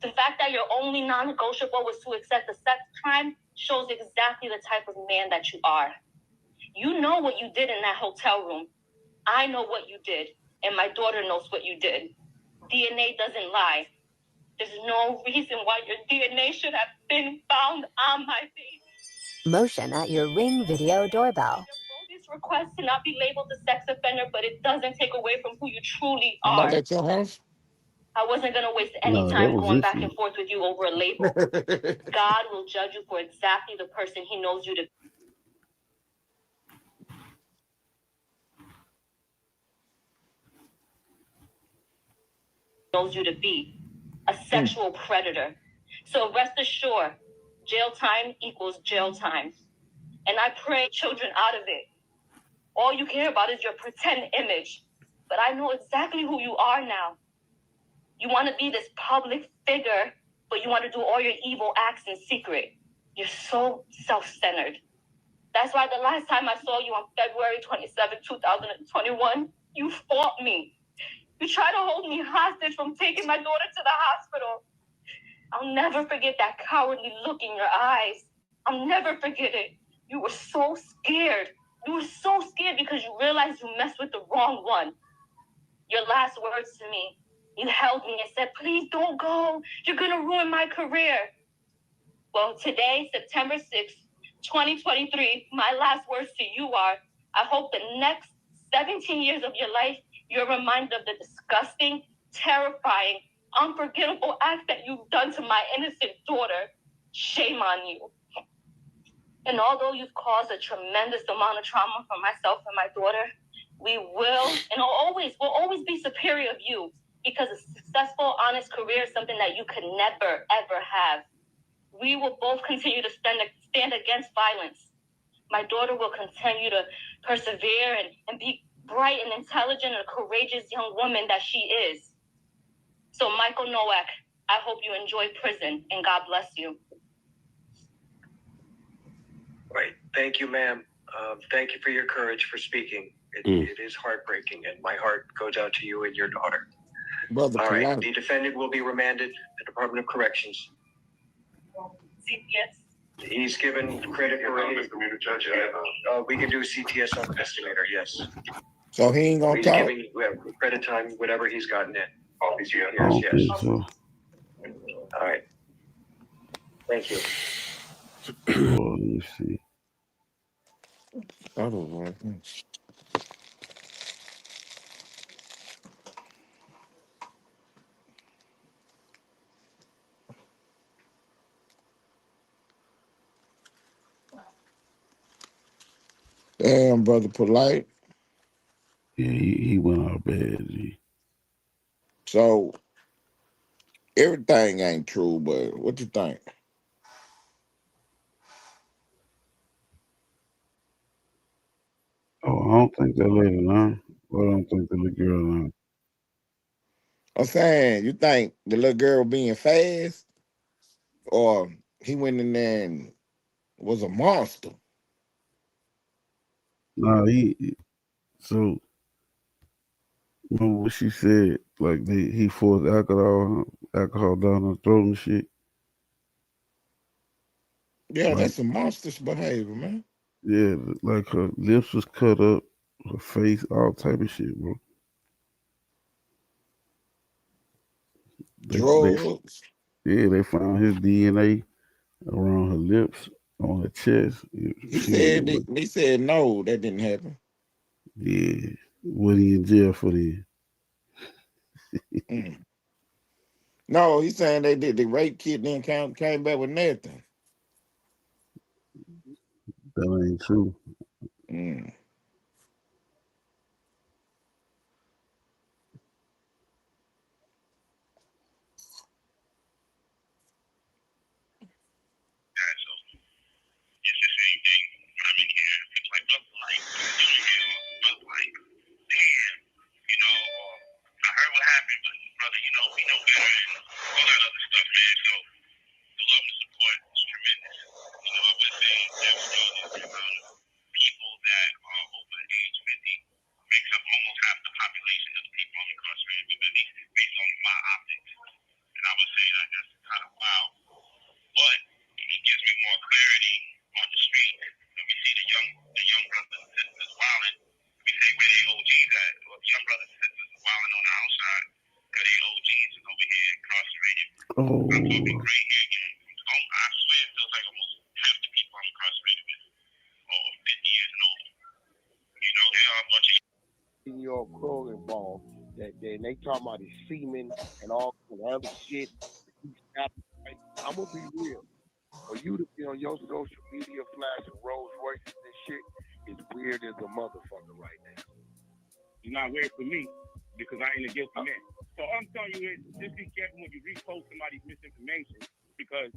The fact that your only non-negotiable was to accept a sex crime shows exactly the type of man that you are. You know what you did in that hotel room. I know what you did, and my daughter knows what you did. DNA doesn't lie. There's no reason why your DNA should have been found on my baby. Motion at your Ring Video doorbell. This request to not be labeled a sex offender, but it doesn't take away from who you truly are. At your house? I wasn't going to waste any No, that time was going it, back man. and forth with you over a label. God will judge you for exactly the person he knows you to be, a sexual predator. So rest assured, jail time equals jail time. And I pray children out of it. All you care about is your pretend image. But I know exactly who you are now. You want to be this public figure, but you want to do all your evil acts in secret. You're so self-centered. That's why the last time I saw you on February 27, 2021, you fought me. You tried to hold me hostage from taking my daughter to the hospital. I'll never forget that cowardly look in your eyes. I'll never forget it. You were so scared. You were so scared because you realized you messed with the wrong one. Your last words to me, you held me and said, please don't go. You're going to ruin my career. Well, today, September 6th, 2023, my last words to you are, I hope the next 17 years of your life, you're reminded of the disgusting, terrifying, unforgettable act that you've done to my innocent daughter. Shame on you. And although you've caused a tremendous amount of trauma for myself and my daughter, we will and will always be superior of you, because a successful, honest career is something that you could never, ever have. We will both continue to stand against violence. My daughter will continue to persevere and be bright and intelligent and a courageous young woman that she is. So Michael Nowak, I hope you enjoy prison and God bless you. Right. Thank you, ma'am. Thank you for your courage for speaking. It is heartbreaking, and my heart goes out to you and your daughter. Brother, All right. polite. The defendant will be remanded to Department of Corrections. CPS. He's given credit for it. We can do CTS on the estimator, yes. So he ain't gonna He's talk? giving credit time, whatever he's gotten in. Yes, Okay, yes. so, All right. Thank you. let me see. I don't know. Damn, brother Polite. Yeah, he went out bad. G. So everything ain't true, but what you think? Oh, I don't think that lady lying. Well, I don't think the little girl lying. I'm saying, you think the little girl being fast, or he went in there and was a monster? Nah, so remember what she said? Like he forced alcohol down her throat and shit. Yeah, Like, that's some monstrous behavior, man. yeah, like her lips was cut up, her face, all type of shit, bro. They, Drugs. they found his DNA around her lips, on her chest. He said they said no, that didn't happen. Yeah, what he in jail for then? Mm. No, he's saying they did the rape kit, then came back with nothing. That ain't true. Mm. Oh, Your crew involved that they talking about his semen and all kind of other shit. I'm gonna be real. For you to be on your social media flashing Rolls Royces and shit is weird as a motherfucker right now. It's not weird for me because I ain't a guilty man. So all I'm telling you is just be careful when you repost somebody's misinformation because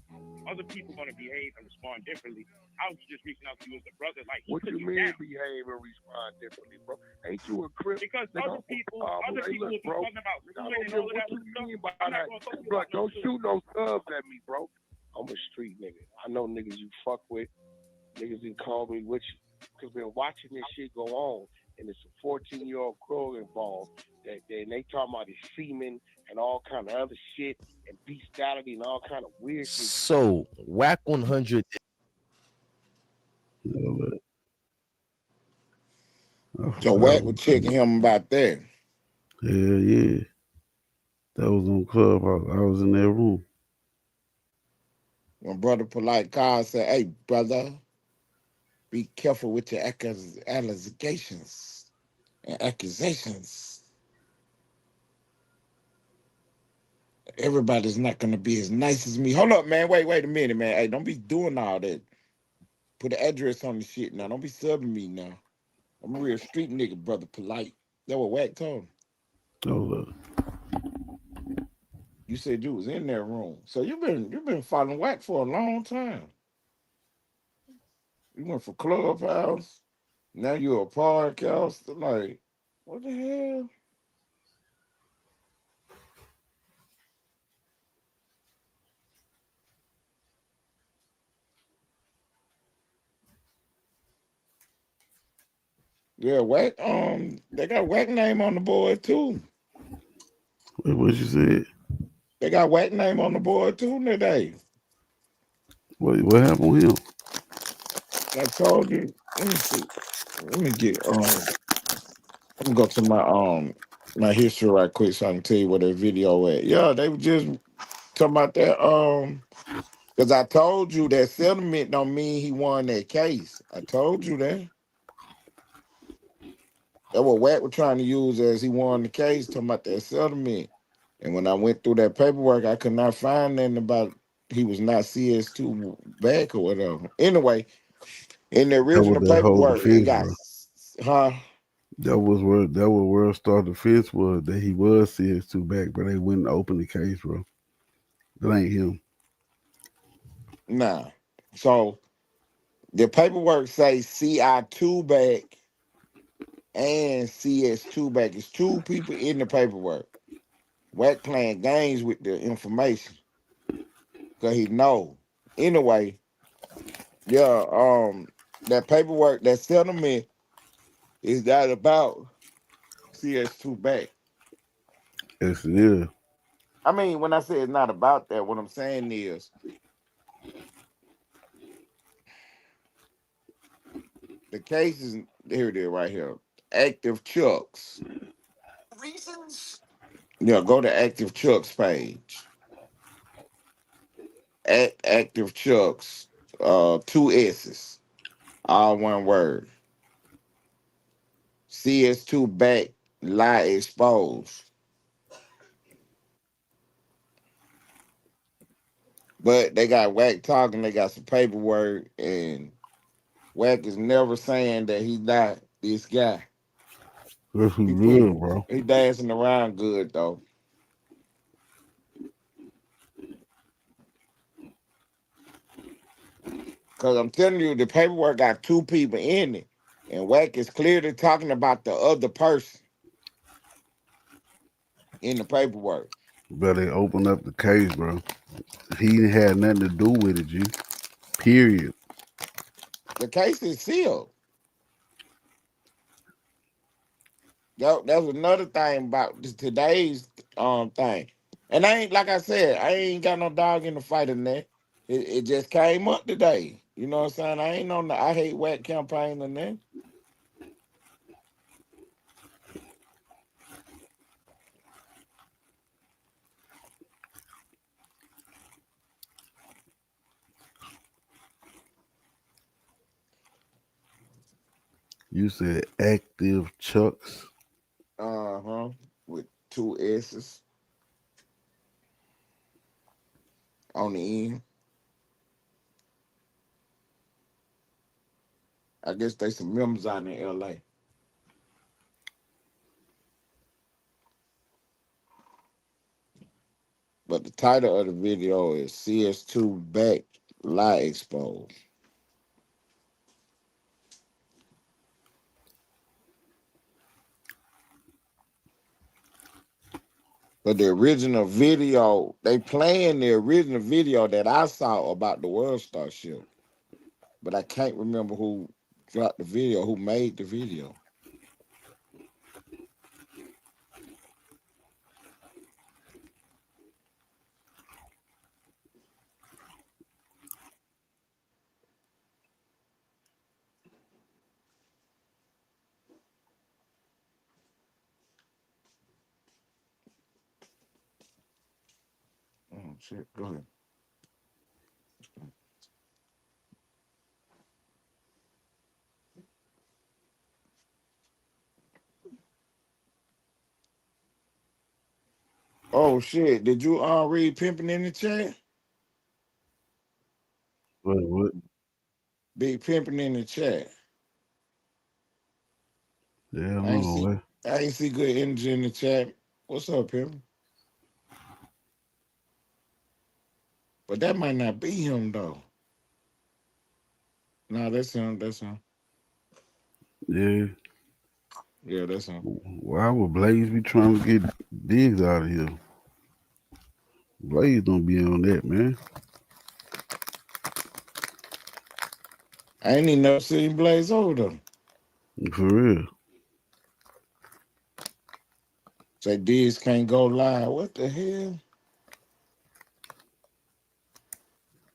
other people are gonna behave and respond differently. I was just reaching out to you as a brother, like What you mean behave and respond differently, bro? Ain't you a crip? Because other people will be bro, talking about I women and don't all know of that what you stuff. mean by I'm not that. gonna talk Bro, about don't shoot no subs at me, bro. I'm a street nigga. I know niggas you fuck with. Niggas didn't call me with you. Because been watching this shit go on, and it's a 14-year-old girl involved. They talking about his semen and all kind of other shit and bestiality and all kind of weird shit. So, Whack 100. So Wack was checking him about that. Hell yeah. That was on Clubhouse. I was in that room. When Brother Polite called, said, "Hey, brother, be careful with your allegations and accusations. Everybody's not going to be as nice as me." Hold up, man. Wait a minute, man. Hey, don't be doing all that. Put the address on the shit now. Don't be subbing me now. I'm a real street nigga, Brother Polite. That what Wack told him. Hold up. You said you was in that room. So you've been following Wack for a long time. You went for Clubhouse. Now you're a podcaster. Like, what the hell? Yeah, Wack. They got Wack name on the board too. Wait, what you said? They got Wack name on the board too today. What happened with him? I told you. Let me see. Let me get let me go to my history right quick so I can tell you where that video at. Yeah, they were just talking about that because I told you that settlement don't mean he won that case. I told you that. That's what Wack was trying to use as he won the case, talking about that settlement. And when I went through that paperwork, I could not find nothing about he was not CS2 back or whatever. Anyway, In the That was original that whole paperwork, it defense, got, bro. huh? That was where World Star defense was, that he was CS2 back, but they wouldn't open the case, bro. That ain't him. Nah. So the paperwork say CI2 back and CS2 back. It's two people in the paperwork. Wack playing games with the information. Cause he know. Anyway, yeah, that paperwork, that settlement is that about CS2 back. Yes, it is. I mean, when I say it's not about that, what I'm saying is the case is here it is right here. Active Chucks. Reasons? Yeah, go to Active Chucks page. Active Chucks, 2 S's, all one word. CS2 back, lie exposed. But they got Wack talking, they got some paperwork, and Wack is never saying that he's not this guy. That's who real, bro. He dancing around good though. Cause I'm telling you, the paperwork got 2 people in it, and Wack is clearly talking about the other person in the paperwork. But they opened up the case, bro. He had nothing to do with it, G. Period. The case is sealed. That was another thing about today's thing. And I ain't, like I said, I ain't got no dog in the fight in there. It just came up today. You know what I'm saying? I ain't on the I hate Wack campaign in there. You said Active Chucks. Uh-huh. With 2 S's on the end. I guess they some members out in LA. But the title of the video is CS2 back, lie exposed. But the original video, they playing the original video that I saw about the World Star ship. But I can't remember who dropped the video, who made the video. Oh, shit, go ahead. Oh, shit, did you read Pimping in the chat? What? Big Pimping in the chat. Yeah, I ain't see good energy in the chat. What's up, Pimp? But that might not be him, though. No, that's him. That's him. Yeah. Yeah, that's him. Why would Blaze be trying to get Diggs out of here? Blaze don't be on that, man. I ain't even never seen Blaze over there. For real. Say Diggs can't go live. What the hell?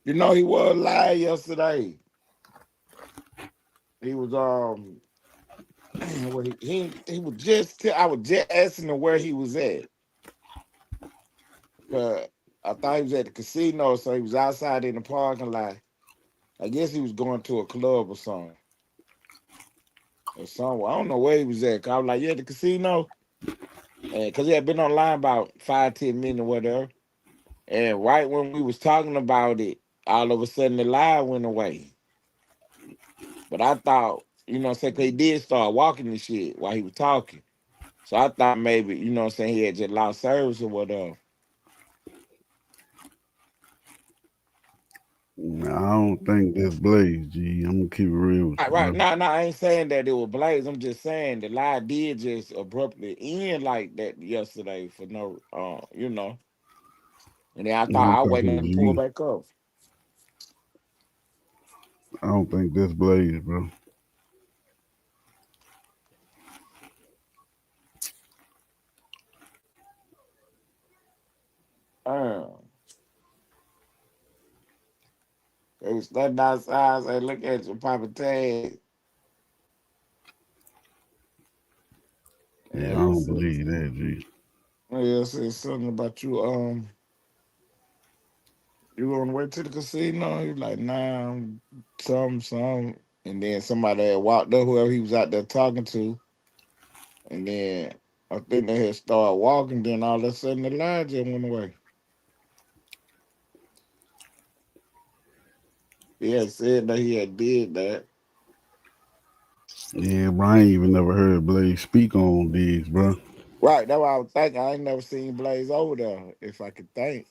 You know he was live yesterday. He was well, he was just I was just asking him where he was at. I thought he was at the casino, so he was outside in the parking lot. I guess he was going to a club or something. Or somewhere. I don't know where he was at. I was like, yeah, the casino. And because he had been online about 5-10 minutes or whatever. And right when we was talking about it, all of a sudden the live went away. But I thought, you know what I'm saying, 'cause he did start walking and shit while he was talking. So I thought maybe, you know what I'm saying, he had just lost service or whatever. Nah, I don't think that's Blaze, G. I'm gonna keep it real with you, Right. bro. No, I ain't saying that it was Blaze. I'm just saying the lie did just abruptly end like that yesterday for no, you know. And then I I thought don't I think waiting on him it's to pull you. back up. I don't think that's Blaze, bro. They was standing outside, say, look at your Papa Tag. Yeah, I And they don't said, believe that, G. yeah, said something about you, you on the way to the casino? He was like, nah, some. And then somebody had walked up, whoever he was out there talking to. And then I think they had started walking, then all of a sudden the line just went away. He had said that he had did that. Yeah, bro, I ain't even never heard Blaze speak on these, bro. Right, that's what I was thinking. I ain't never seen Blaze over there, if I could think.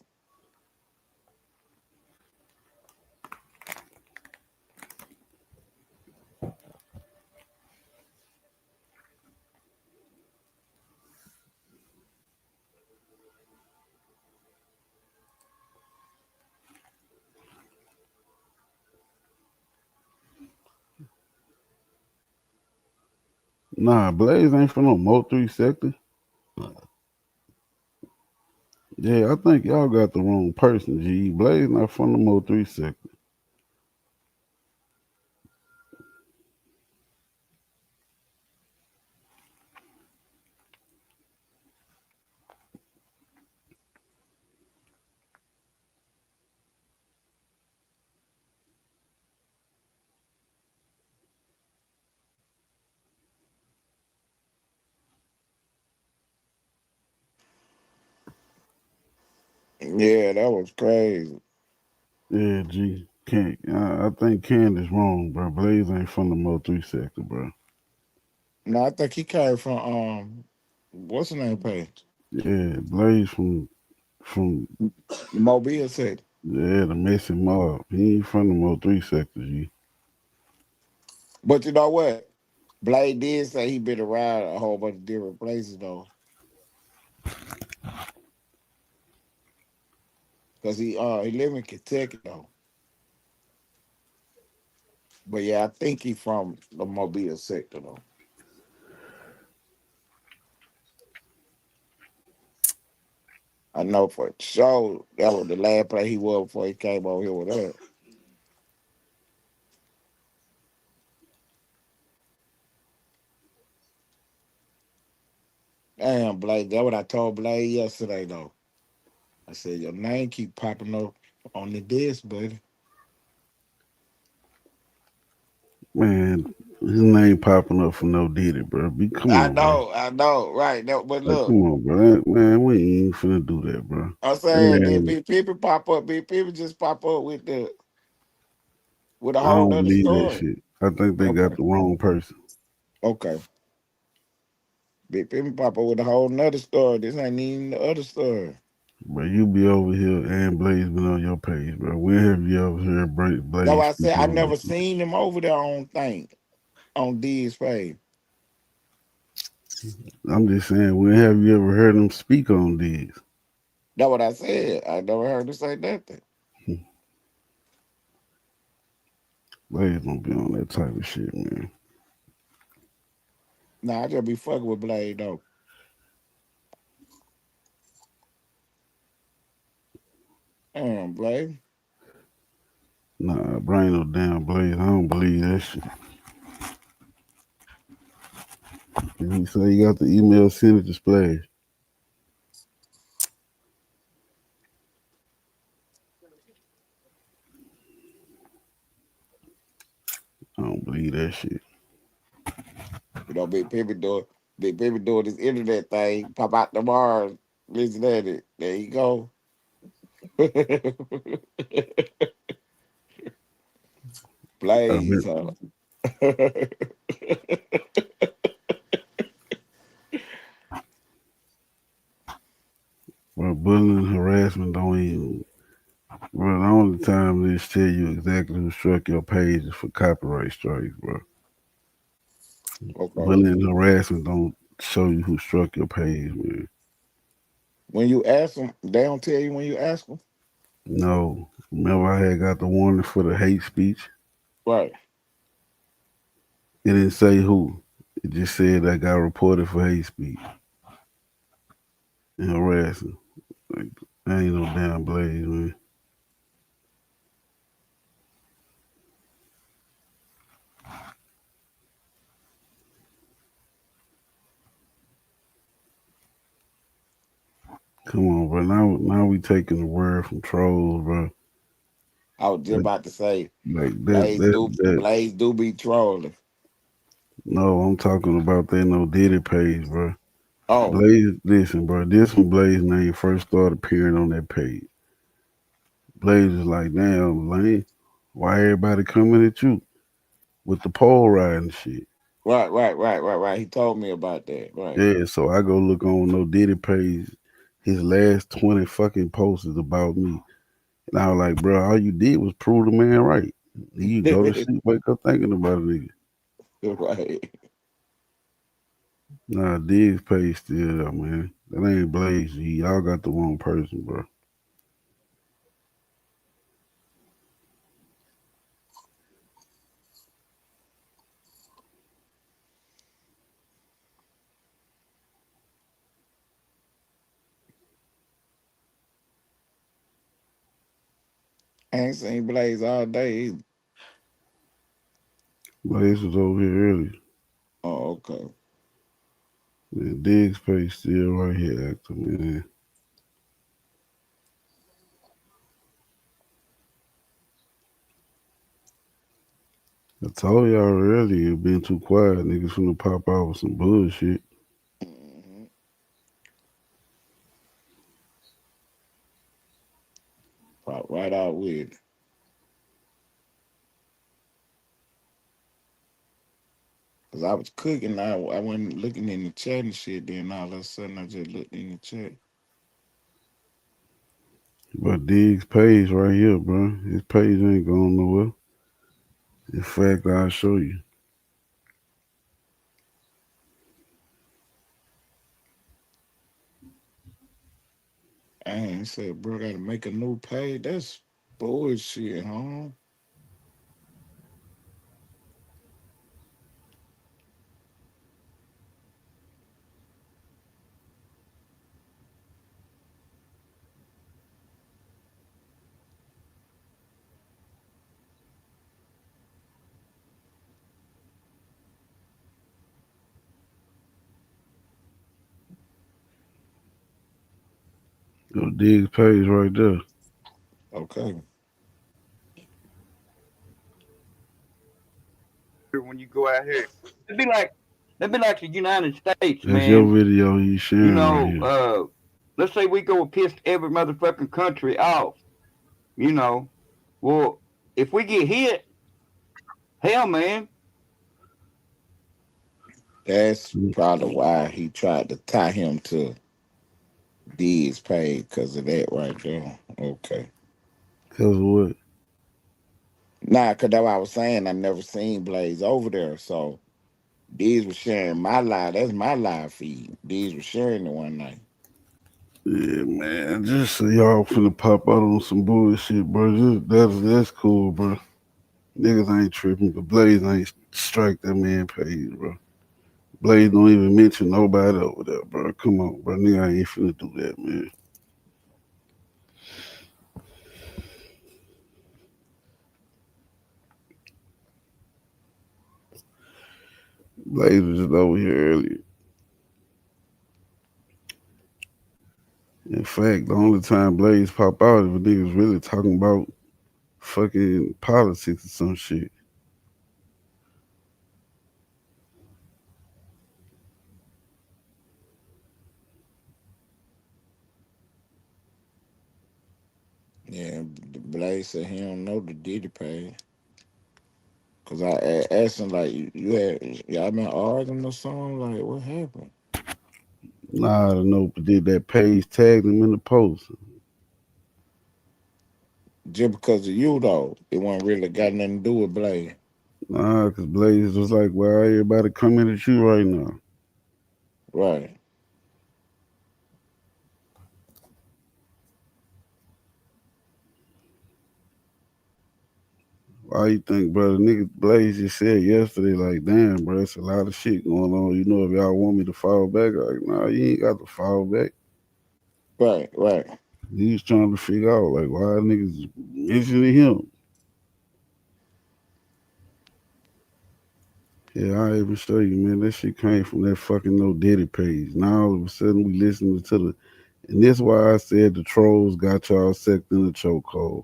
Nah, Blaze ain't from no Mo 3 sector. Yeah, I think y'all got the wrong person, G. Blaze not from the Mo 3 sector. Yeah, that was crazy. Yeah, G. I think Candace wrong, bro. Blaze ain't from the Mo 3 sector, bro. No, I think he came from what's the name page? Yeah, Blaze from Mobile said. yeah, the Messy Mob. He ain't from the Mo 3 sector, G. But you know what? Blade did say he been around a whole bunch of different places though. Cause he live in Kentucky though. But yeah, I think he from the Mobile sector though. I know for sure that was the last place he was before he came over here with us. Damn, Blade, that's what I told Blade yesterday though. I said your name keep popping up on the disc, buddy. Man, his name popping up for no Diddy, bro. Come on, bro. I know, right. No, but Like, look, come on, bro. Man, we ain't finna do that, bro. I'm That saying then man, big people pop up, big people just pop up with a I whole don't nother believe that story. shit. I think they got Okay. the wrong person. Okay. Big people pop up with a whole nother story. This ain't even the other story. But you be over here and Blaze been on your page, bro. When have you ever heard That's Blaze why I said speaking I on never this? seen him over there on D's page. I'm just saying, when have you ever heard him speak on these? That's what I said. I never heard him say nothing. Blaze don't be on that type of shit, man. Nah, I just be fucking with Blade though. Damn, Blade. Nah, bring no damn Blaze. I don't believe that shit. And he said he got the email sent it to Splash. I don't believe that shit. You know, big people doing this internet thing, pop out tomorrow, listen at it. There you go. Blaze, huh? Bro, bullying and harassment don't even. Bro, the only time they tell you exactly who struck your page is for copyright strikes, bro. Okay. Bullying and harassment don't show you who struck your page, man. When you ask them, they don't tell you when you ask them. No. Remember I had got the warning for the hate speech? Right. It didn't say who. It just said I got reported for hate speech and harassing. Like, I ain't no damn Blaze, man. Come on, bro. Now we taking the word from trolls, bro. I was just about to say, Like Blaze do be trolling. No, I'm talking about that No Diddy page, bro. Oh. Blaze, listen, bro. This when Blaze name first started appearing on that page. Blaze was like, damn, Lane, why everybody coming at you with the pole riding shit? Right. He told me about that. Right. Yeah, so I go look on No Diddy page. His last 20 fucking posts is about me. And I was like, bro, all you did was prove the man right. You go to sleep, wake up thinking about a nigga. Right. Nah, Diggs page still there, man. That ain't Blaze G. Y'all got the wrong person, bro. I ain't seen Blaze all day either. Blaze was over here earlier. Oh, okay. Man, Diggs page still right here active, man. I told y'all earlier, it been too quiet. Niggas finna pop out with some bullshit. Pop right out with it. Cause I was cooking, I went looking in the chat and shit. Then all of a sudden, I just looked in the chat. But Diggs page right here, bro. His page ain't going nowhere. In fact, I'll show you. I ain't said, bro, gotta make a new page. That's bullshit, huh? Yo, Diggs page right there. Okay. When you go out here, it'd be like the United States, That's man. your video you sharing right here. Let's say we go and piss every motherfucking country off. Well, if we get hit, hell, man. That's probably why he tried to tie him to Diggs page because of that right there. Okay. Cause of what? Nah, cause that's what I was saying. I never seen Blaze over there, so Diggs was sharing my live. That's my live feed. Diggs was sharing it one night. Yeah, man. Just so y'all finna pop out on some bullshit, bro. That's cool, bro. Niggas ain't tripping, but Blaze ain't strike that man page, bro. Blaze don't even mention nobody over there, bro. Come on, bro. Nigga ain't finna do that, man. Blaze was just over here earlier. In fact, the only time Blaze pop out is when niggas really talking about fucking politics or some shit. Yeah, Blaze said he don't know the Diddy page. Cause I asked him like, y'all been arguing or something? Like, what happened? Nah, I don't know, but did that page tagged him in the post. Just because of you though, it wasn't really got nothing to do with Blaze. Nah, cause Blaze was like, "Why everybody coming at you right now?" Right. Why you think, brother? Nigga, Blaze just said yesterday, like, "Damn, bro, it's a lot of shit going on. You know, if y'all want me to fall back, like, nah, you ain't got to fall back." Right. He was trying to figure out, like, why niggas mentioning him. Yeah, I even show you, man. That shit came from that fucking No Diddy page. Now all of a sudden we listening to the, and that's why I said the trolls got y'all sucked in the chokehold.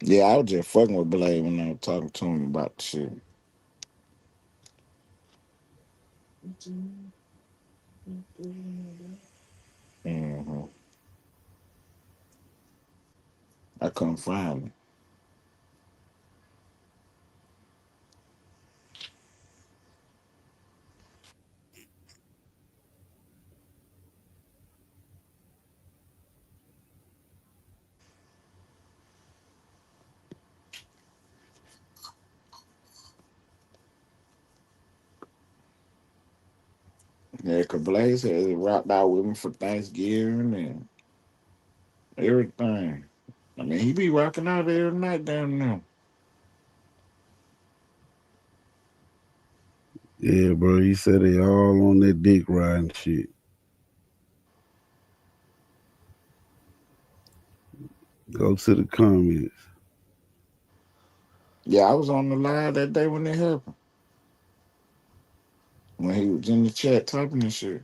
Yeah, I was just fucking with Blaze when I was talking to him about the shit. Mm-hmm. I couldn't find him. Yeah, cause Blaze had rocked out with me for Thanksgiving and everything. I mean, he be rocking out every night down there. Yeah, bro. He said they all on that dick riding shit. Go to the comments. Yeah, I was on the live that day when it happened. When he was in the chat typing and shit.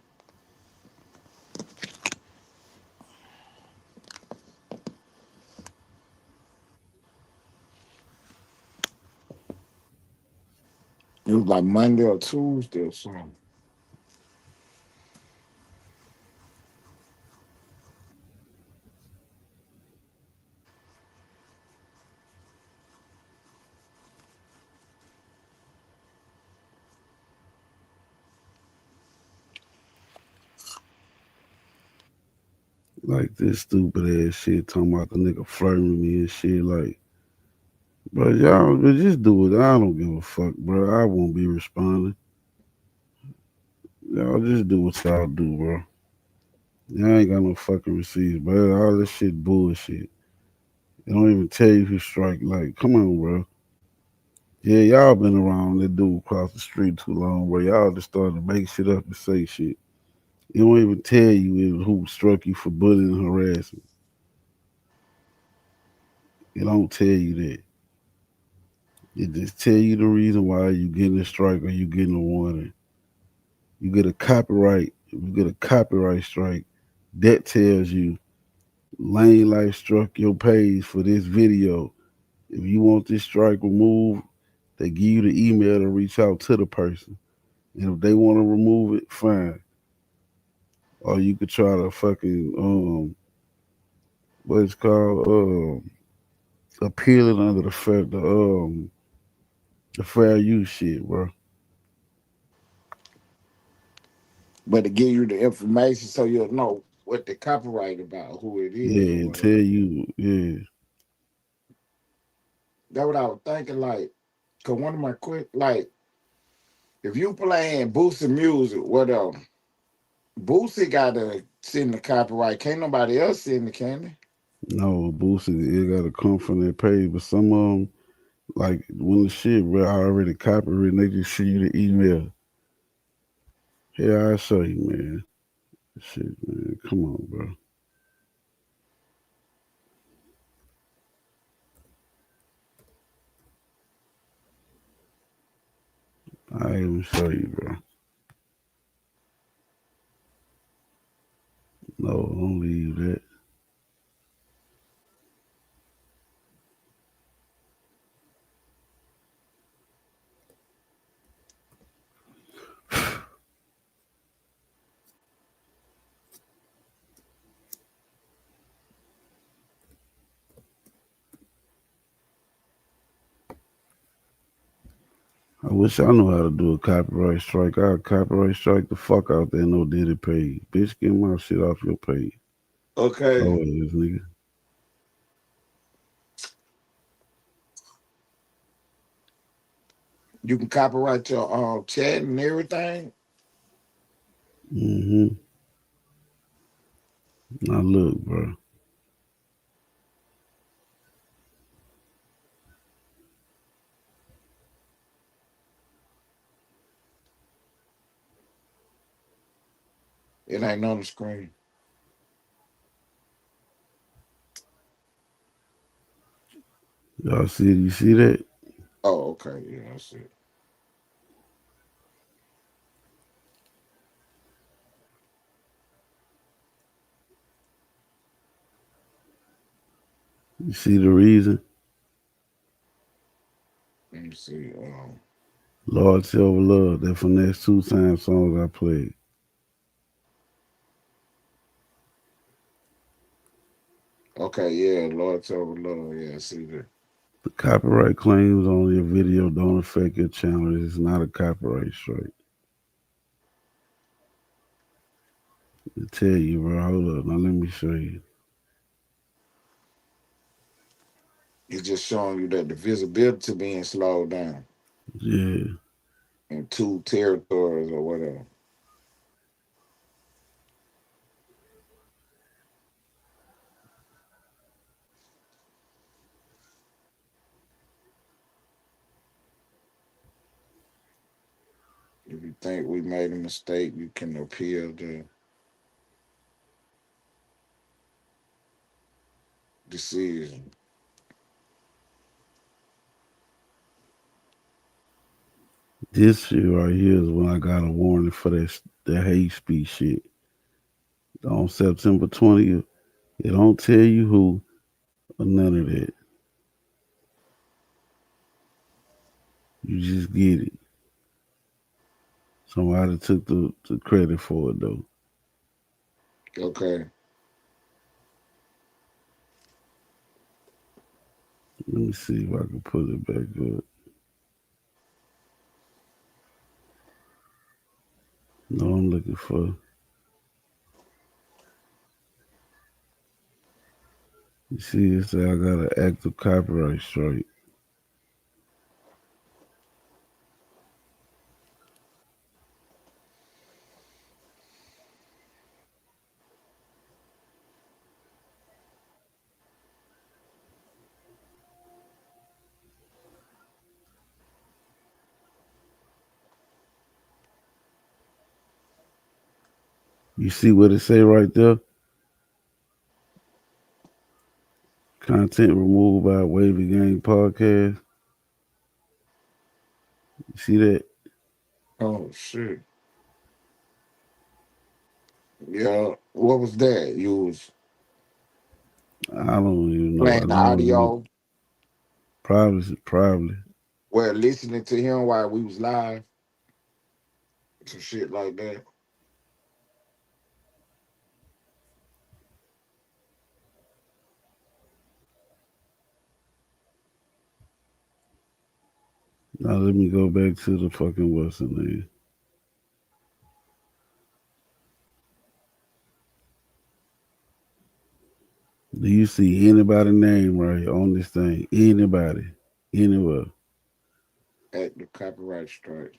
It was like Monday or Tuesday or something. Like this stupid ass shit talking about the nigga flirting with me and shit. Like, bro, y'all but just do it. I don't give a fuck, bro. I won't be responding. Y'all just do what y'all do, bro. Y'all ain't got no fucking receipts, bro. All this shit bullshit. They don't even tell you who strike. Like, come on, bro. Yeah, y'all been around that dude across the street too long, bro. Y'all just started to make shit up and say shit. It don't even tell you who struck you for bullying and harassment. It don't tell you that. It just tell you the reason why you getting a strike or you getting a warning. You get a copyright. If you get a copyright strike, that tells you Lane Life struck your page for this video. If you want this strike removed, they give you the email to reach out to the person. And if they want to remove it, fine. Or you could try to fucking what it's called, appeal it under the fair use shit, bro. But to give you the information so you'll know what the copyright about, who it is or Yeah, whatever. tell you, yeah. That's what I was thinking, like, cause one of my if you playing Boosie music, whatever, Boosie gotta send the copyright. Can't nobody else send the candy. No, boosted. It gotta come from their page. But some of them, like when the shit already copywritten, they just send you the email. Here, I'll show you, man. Shit, man. Come on, bro. I even show you, bro. No, don't leave that. I wish I knew how to do a copyright strike. I'd copyright strike the fuck out that no Diddy page. Bitch, get my shit off your page. Okay. Oh, this nigga. You can copyright your chat and everything. Mm-hmm. Now look, bro. It ain't on the screen. Y'all see it? You see that? Oh, okay. Yeah, I see it. You see the reason? Let me see. Lord Silver Love, that Finesse 2 Times songs I played. Okay, yeah, Lord Over Love. Yeah, I see that. The copyright claims on your video don't affect your channel. It's not a copyright strike. I tell you, bro. Hold up. Now let me show you. It's just showing you that the visibility being slowed down Yeah. in 2 territories or whatever. If you think we made a mistake, you can appeal the decision. This shit right here is when I got a warning for that hate speech shit. On September 20th, it don't tell you who or none of that. You just get it. Somebody took the credit for it though. Okay. Let me see if I can put it back up. No, I'm looking for. You see, it say I got an active copyright strike. You see what it say right there? Content removed by Wavy Gang Podcast. You see that? Oh shit. Yeah. What was that? You was I don't even know. I playing the know it was audio? probably. Well, listening to him while we was live. Some shit like that. Now let me go back to the fucking what's the name. Do you see anybody name right here on this thing? Anybody? Anywhere? At the copyright strike.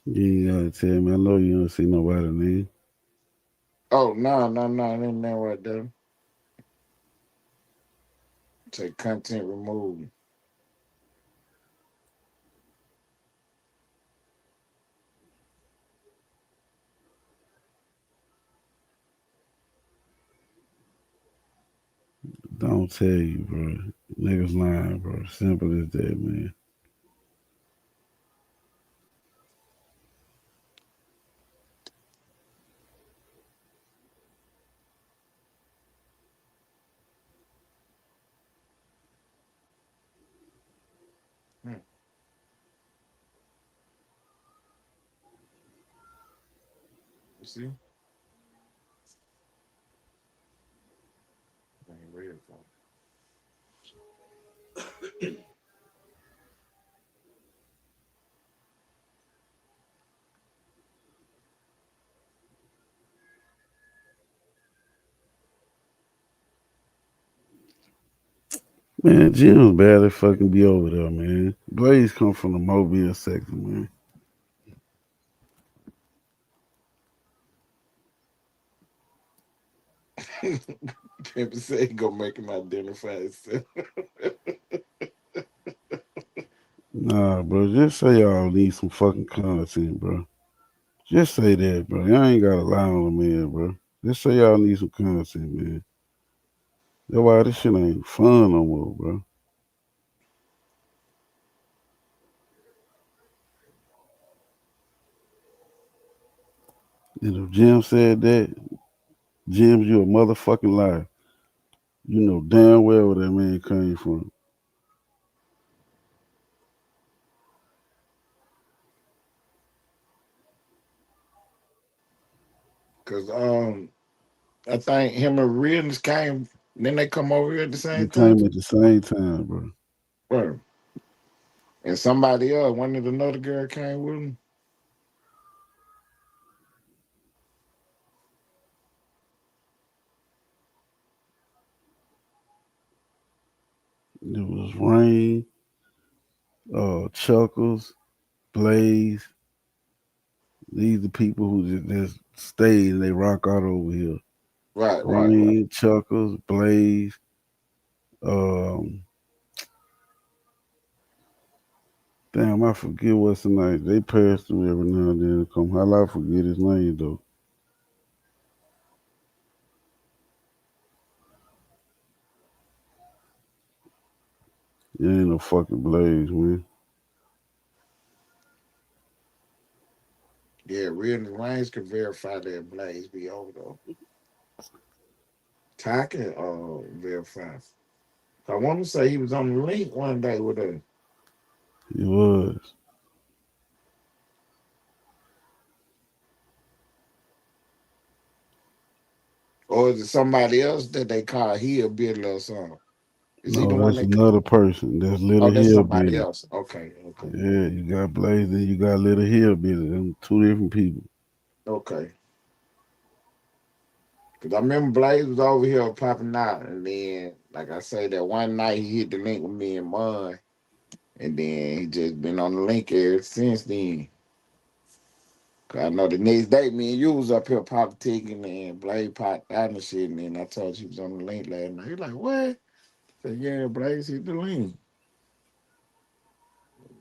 You ain't gotta tell me. I know you don't see nobody name. Oh no, ain't that right there. Take content removed. Don't tell you, bro. Niggas lying, bro. Simple as that, man. You see? I ain't ready for it. Man, Jim's barely fucking be over there, man. Blaze come from the Mobile section, man. Pimp say he gonna make him identify himself. Nah, bro, just say y'all need some fucking content, bro. Just say that, bro. Y'all ain't gotta lie on the man, bro. Just say y'all need some content, man. That's why this shit ain't fun no more, bro. And if Jim said that, Jim's you a motherfucking liar. You know damn well where that man came from. Cause I think him and Realness came, then they come over here at the They same time. came at the same time, bro. Right. And somebody else, one of another girl came with him. It was Rain, Chuckles, Blaze. These the people who just stayed and they rock out over here. Right. Rain, Chuckles, Blaze, damn, I forget what's the name. They pass through every now and then to come. How I forget his name though. It ain't no fucking Blaze, man. Yeah, Realness Reigns could verify that Blaze be over though. Ty can verify. I want to say he was on the link one day with her. He was. Or is it somebody else that they call Hillbilly or something? Is he the No, one that's they another person. That's Little Oh, that's somebody Hillbilly. else. Okay. Yeah, you got Blaze and you got Little Hillbilly. Them two different people. Okay. Because I remember Blaze was over here popping out. And then, like I say, that one night he hit the link with me and Mon. And then he just been on the link ever since then. Cause I know the next day me and you was up here politicking and Blaze popped out and shit. And then I told you he was on the link last night. He like, what? I said, yeah, Blaze hit the link.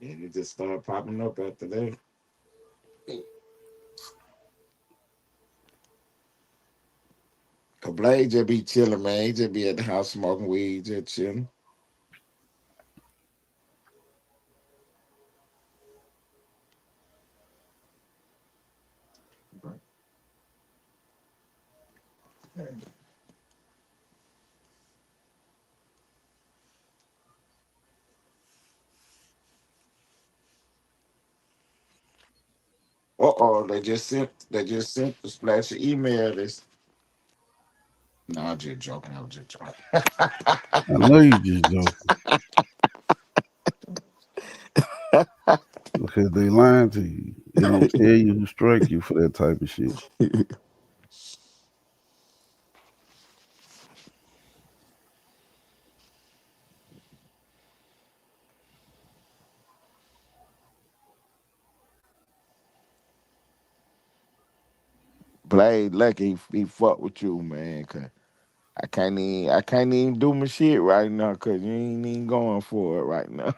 And it just started popping up after that. Cause Blaze just be chilling, man. He just be at the house smoking weed, just chilling. They just sent the splash of email this. No, I'm just joking. I was just joking. I know you just joking. Because they lying to you. They don't tell you who strike you for that type of shit. Blaze lucky he fuck with you, man. Cause I can't even do my shit right now. Cause you ain't even going for it right now.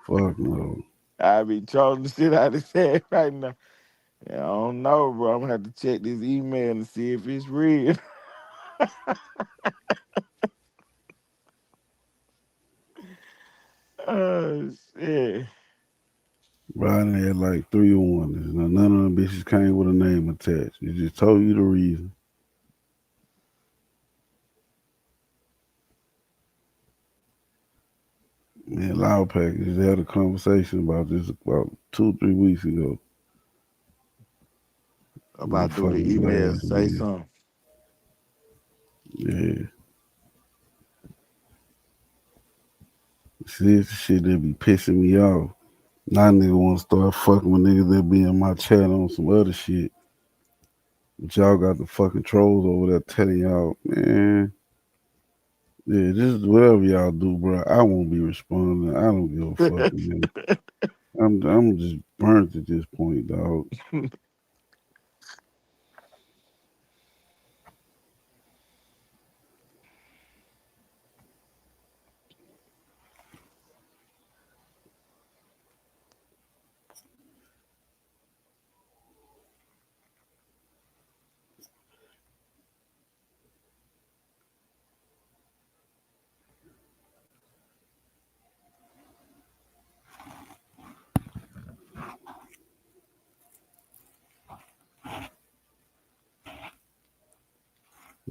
Fuck no. I be trolling the shit out of his head right now. Yeah, I don't know, bro. I'm gonna have to check this email and see if it's real. Oh shit. Riding had like 3 warnings. Now, none of them bitches came with a name attached. It just told you the reason. Man, Loud Pack just had a conversation about this about 2-3 weeks ago. About do the Fucking email blast, say man. something. Yeah. See, it's the shit that be pissing me off. Now nigga want to start fucking with niggas that be in my chat on some other shit. But y'all got the fucking trolls over there telling y'all, man. Yeah, just whatever y'all do, bro. I won't be responding. I don't give a fuck, man. I'm just burnt at this point, dog.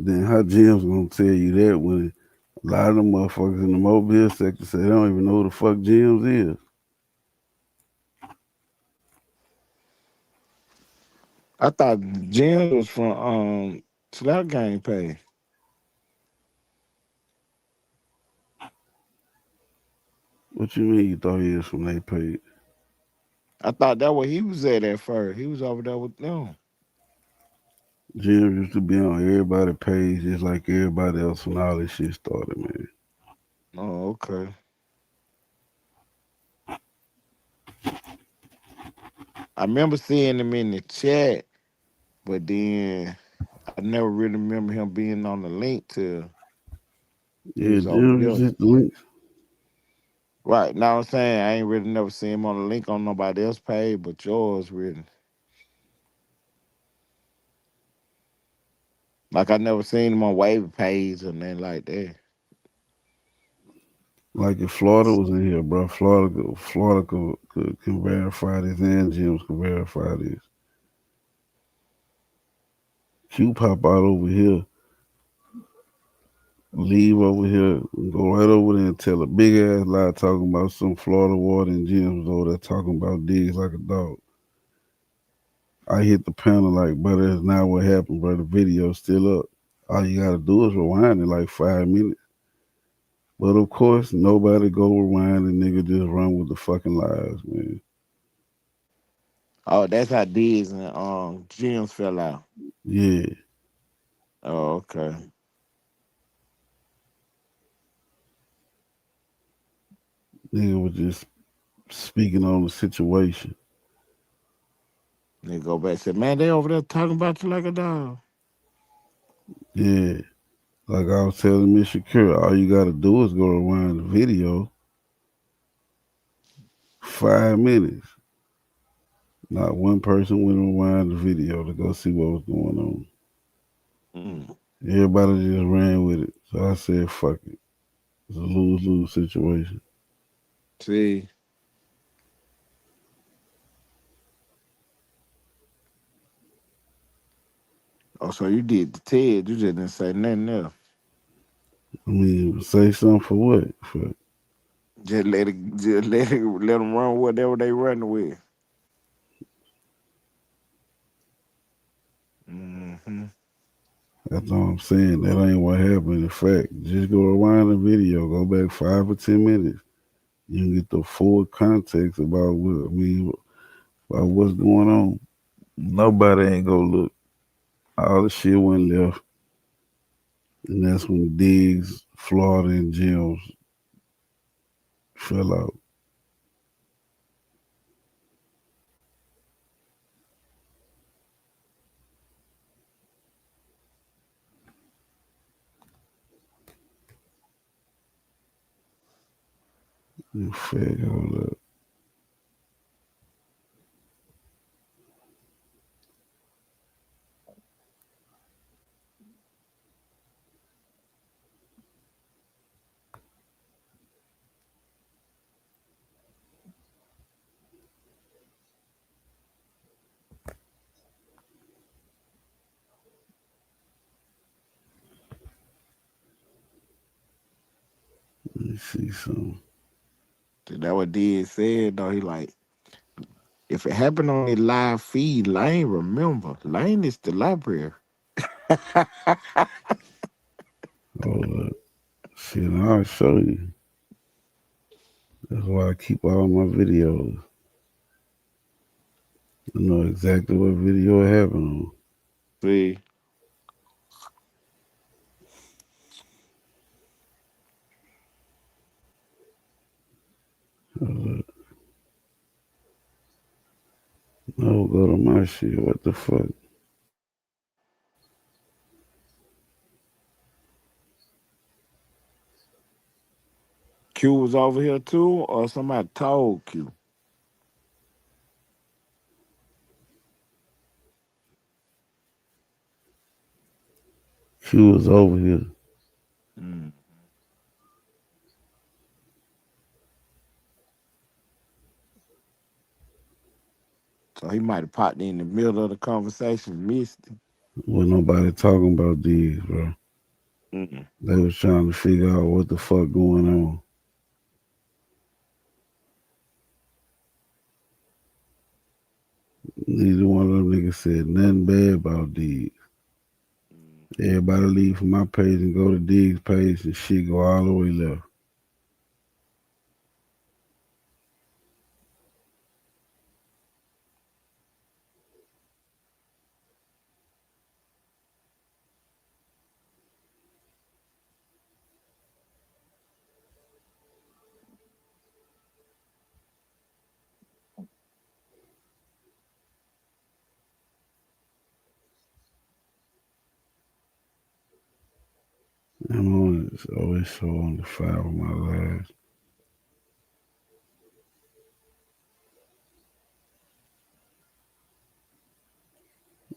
Then how Jim's gonna tell you that when a lot of them motherfuckers in the mobile sector say they don't even know who the fuck Jim's is. I thought Jim was from Slap Gang Pay. What you mean you thought he was from they page? I thought that where he was at first. He was over there with them. Jim used to be on everybody's page just like everybody else when all this shit started, man. Oh, okay. I remember seeing him in the chat, but then I never really remember him being on the link till he Yeah, was over Jim there. was just the links. Right. Now I'm saying I ain't really never seen him on the link on nobody else's page but yours really. Like I never seen him on Wavy page or nothing like that. Like if Florida was in here, bro, Florida can verify this and Jim's can verify this. Q pop out over here, leave over here, go right over there and tell a big ass lie talking about some Florida water and Jim's over there talking about digs like a dog. I hit the panel like, bro, that's not what happened, bro. The video's still up. All you gotta do is rewind it like 5 minutes. But of course, nobody go rewind and nigga just run with the fucking lies, man. Oh, that's how Diggs and Jim's fell out. Yeah. Oh, okay. Nigga was just speaking on the situation. They go back and say, man, they over there talking about you like a dog. Yeah. Like I was telling Miss Shakira, all you gotta do is go rewind the video 5 minutes. Not one person went and rewind the video to go see what was going on. Everybody just ran with it. So I said, fuck it. It's a lose-lose situation. See? Oh, so you did the TED. You just didn't say nothing else. I mean, say something for what? For Just let them run whatever they running with. Mm-hmm. That's all I'm saying. That ain't what happened. In fact, just go rewind the video. Go back 5 or 10 minutes. You can get the full context about about what's going on. Nobody ain't gonna look. All the shit went left. And that's when Diggs, Florida, and Jim's fell out. You fag, hold up. Let me see something. That what Did said though. He like, if it happened on a live feed, Lane remember. Lane is the library. Hold up. Shit, I'll show you. That's why I keep all my videos. I know exactly what video it happened on. See? Hold up. No, go to my shit. What the fuck? Q was over here too, or somebody told Q? Q was over here. Mm. So he might have popped in the middle of the conversation, missed it. Wasn't nobody talking about these, bro. Mm-mm. They was trying to figure out what the fuck going on. Neither one of them niggas said nothing bad about Diggs. Everybody leave from my page and go to Diggs' page and shit go all the way left. I'm on it. Always show on the 5 of my lives.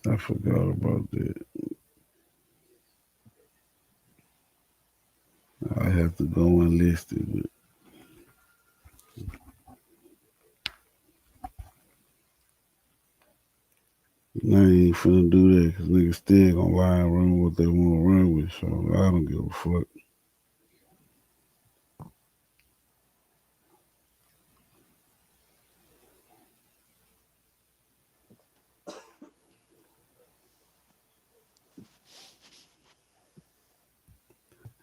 I forgot about that. I have to go and list it. But I ain't finna do that because niggas still gonna lie and run what they want to run with. So I don't give a fuck.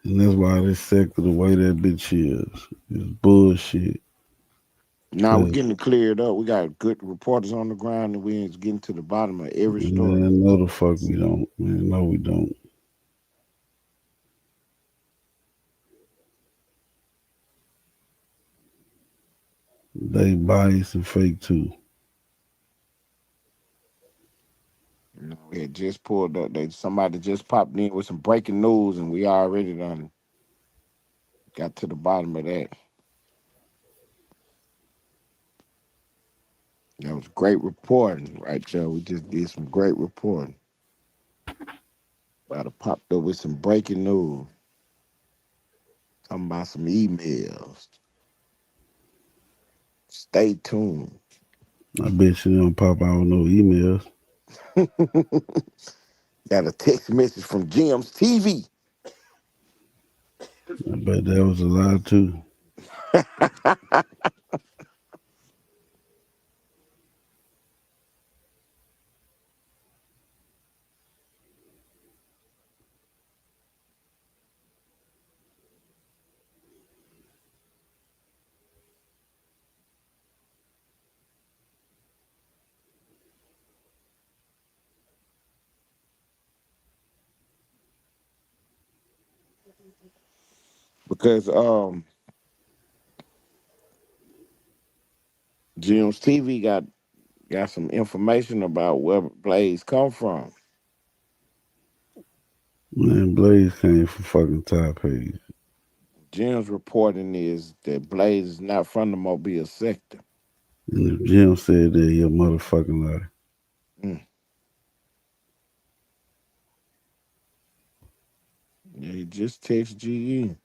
And that's why this sector, the way that bitch is bullshit. Now we're getting it cleared up. We got good reporters on the ground, and we're getting to the bottom of every story. Man, no the fuck we don't. Man, no we don't. They biased and fake too. We had just pulled up. Somebody just popped in with some breaking news, and we already done got to the bottom of that. That was great reporting right there. We just did some great reporting. About to popped up with some breaking news. Talking about some emails. Stay tuned. I bet you don't pop out no emails. Got a text message from Jim's TV. I bet that was a lie too. Because Jim's TV got some information about where Blaze come from. Man, Blaze came from fucking Top Page. Jim's reporting is that Blaze is not from the Mobile sector. And if Jim said that, he a motherfucking lie. Yeah, he just texted GE.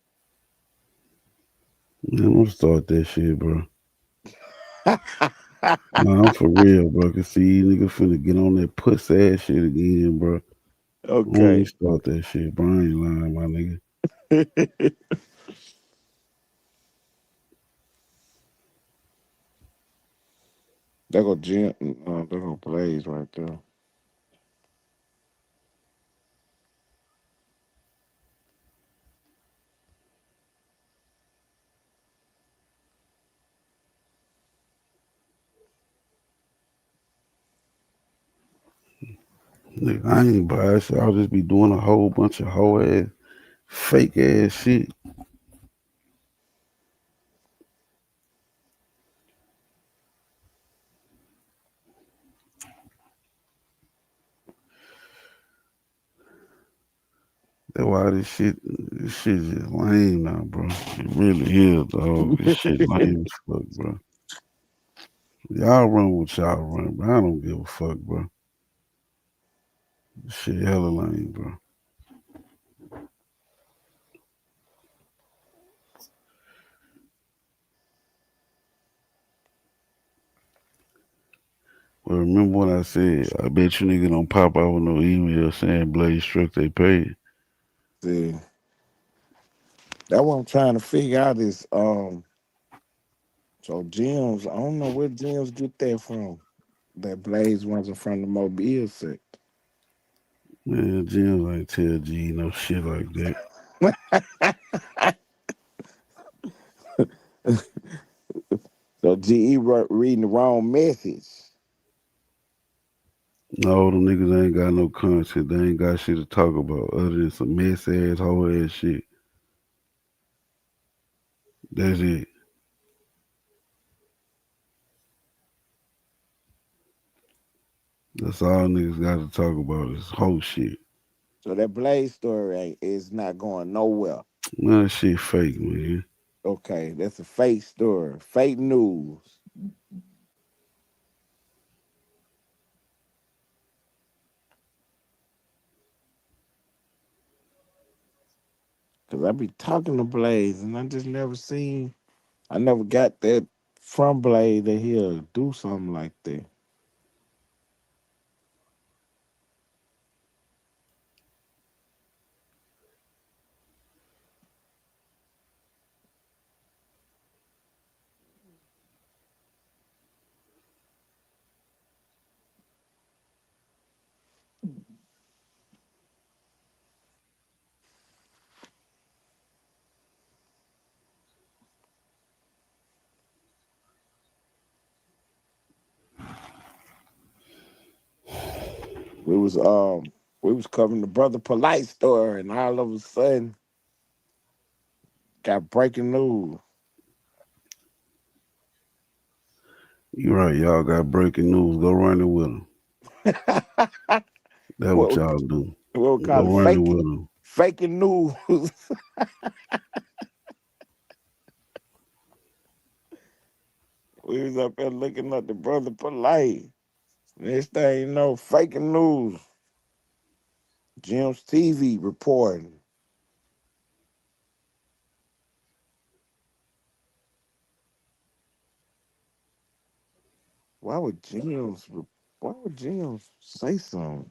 Man, don't start that shit, bro. Nah, I'm for real, bro. Cause see, nigga finna get on that pussy ass shit again, bro. Okay. Don't even start that shit, bro. I ain't lying, my nigga. There go Jim. There go Blaze right there. Nigga, I ain't biased. I'll just be doing a whole bunch of whole ass, fake ass shit. That's why this shit just lame now, bro. It really is, dog. This shit lame as fuck, bro. Y'all run what y'all run, bro. I don't give a fuck, bro. This shit hella lame, bro. Well, remember what I said? I bet you nigga don't pop out with no email saying Blaze struck they paid. See, that's what I'm trying to figure out is so Jim's, I don't know where Jim's get that from. That Blaze wasn't from the Mobile sector. Man, Jim ain't tell G no shit like that. So GE reading the wrong message. No, them niggas ain't got no content. They ain't got shit to talk about other than some mess ass, whole ass shit. That's it. That's all niggas got to talk about is whole shit. So that Blaze story is not going nowhere. Man, that shit fake, man. Okay, that's a fake story. Fake news. Cause I be talking to Blaze and I just I never got that from Blaze that he'll do something like that. We was covering the Brother Polite story, and all of a sudden got breaking news. You right, y'all got breaking news. Go run it with them. That's what y'all do. What we Go call run it it with them. faking news. We was up there looking at the Brother Polite. Next thing you know, faking news. Jim's TV reporting. Why would Jim's say something?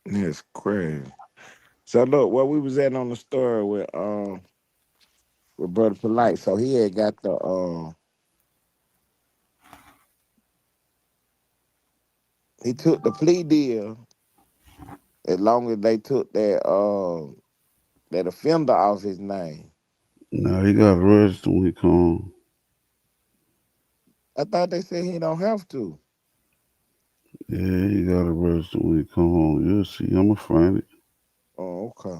That's crazy. So look, where we was at on the story with Brother Polite. So he had got he took the plea deal as long as they took that offender off his name. Nah, he got arrested when he come. I thought they said he don't have to. Yeah, he got arrested when he come home. You'll see. I'ma find it. Oh, okay.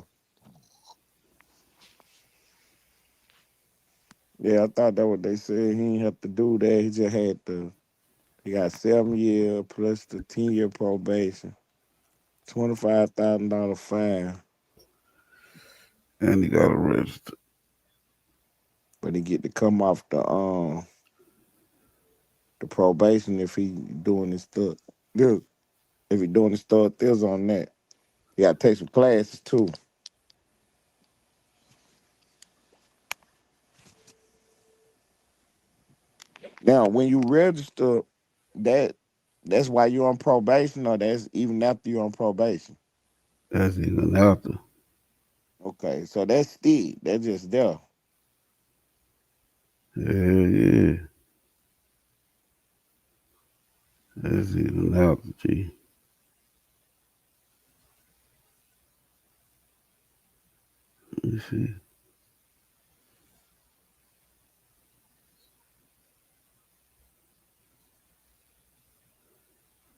Yeah, I thought that what they said. He didn't have to do that. He just had he got 7 years plus the 10-year probation, $25,000 fine. And he got arrested. But he get to come off the probation if he doing his stuff. If he doing his stuff, there's on that. You gotta take some classes too. Now, when you register, that's why you're on probation, or that's even after you're on probation. That's even after. Okay, so that's still that's just there. Yeah. That's even after, G. Let me see.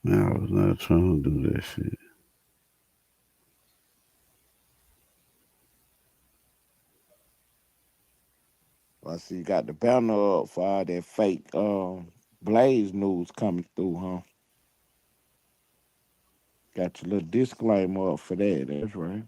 Man, I was not trying to do that shit. I see you got the banner up for all that fake Blaze news coming through, huh? Got your little disclaimer up for that. That's right.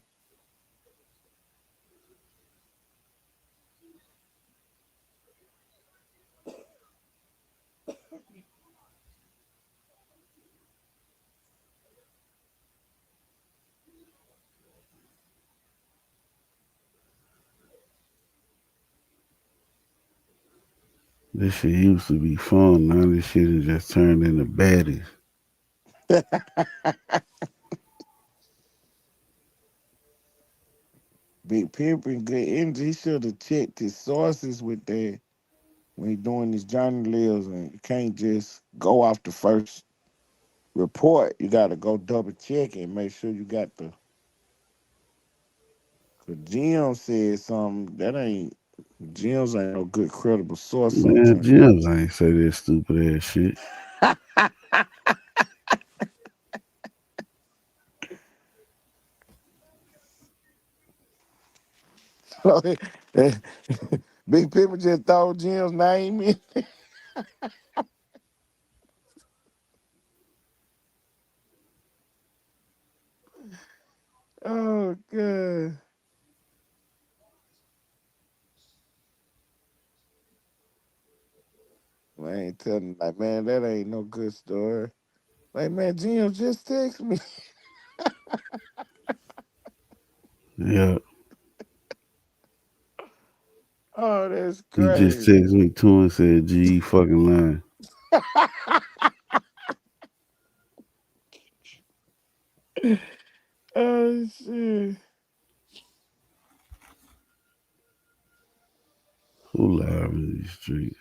This shit used to be fun. Now this shit has just turned into baddies. Big Pimpin' good energy. He should have checked his sources with that when he doing his Johnny Lives, and you can't just go off the first report. You got to go double check and make sure you got the. Cause Jim said something that ain't. Jim's ain't no good credible source Man, sometimes. Jim's ain't say that stupid ass shit. Big Pimpin' just throw Jim's name in. Oh God. I ain't telling like, man, that ain't no good story. Like, man, Jim just text me. Yeah. Oh, that's He just crazy. texted me too and said, G, you fucking lying. Oh shit. Who live in these streets?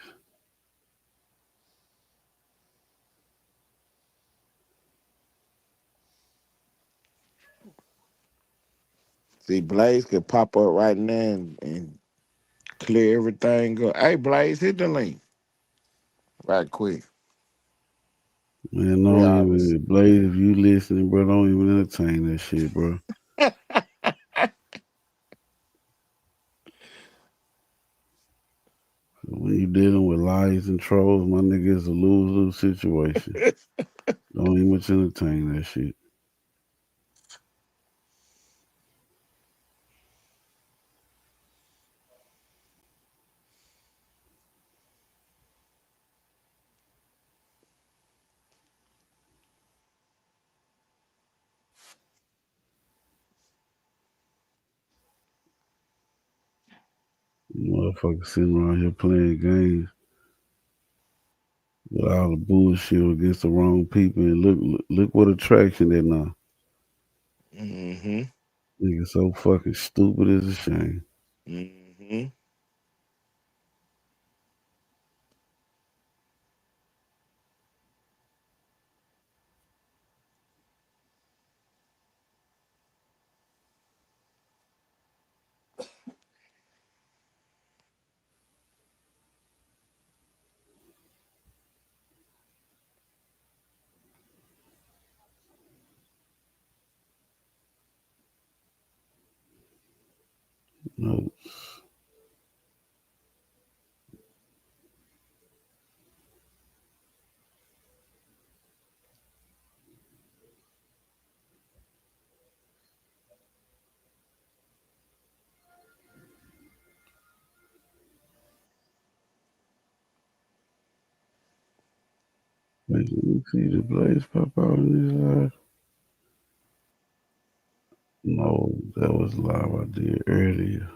See, Blaze could pop up right now and clear everything up. Hey, Blaze, hit the link. Right quick. Man, We don't always even, Blaze, if you listening, bro, don't even entertain that shit, bro. When you dealing with liars and trolls, my nigga, it's a lose-lose situation. Don't even much entertain that shit. Motherfuckers sitting around here playing games with all the bullshit against the wrong people, and look what attraction they're now. Mm-hmm. Nigga so fucking stupid as a shame. Mm-hmm. No. Let me see the blaze pop out in this live. No, that was live I did earlier.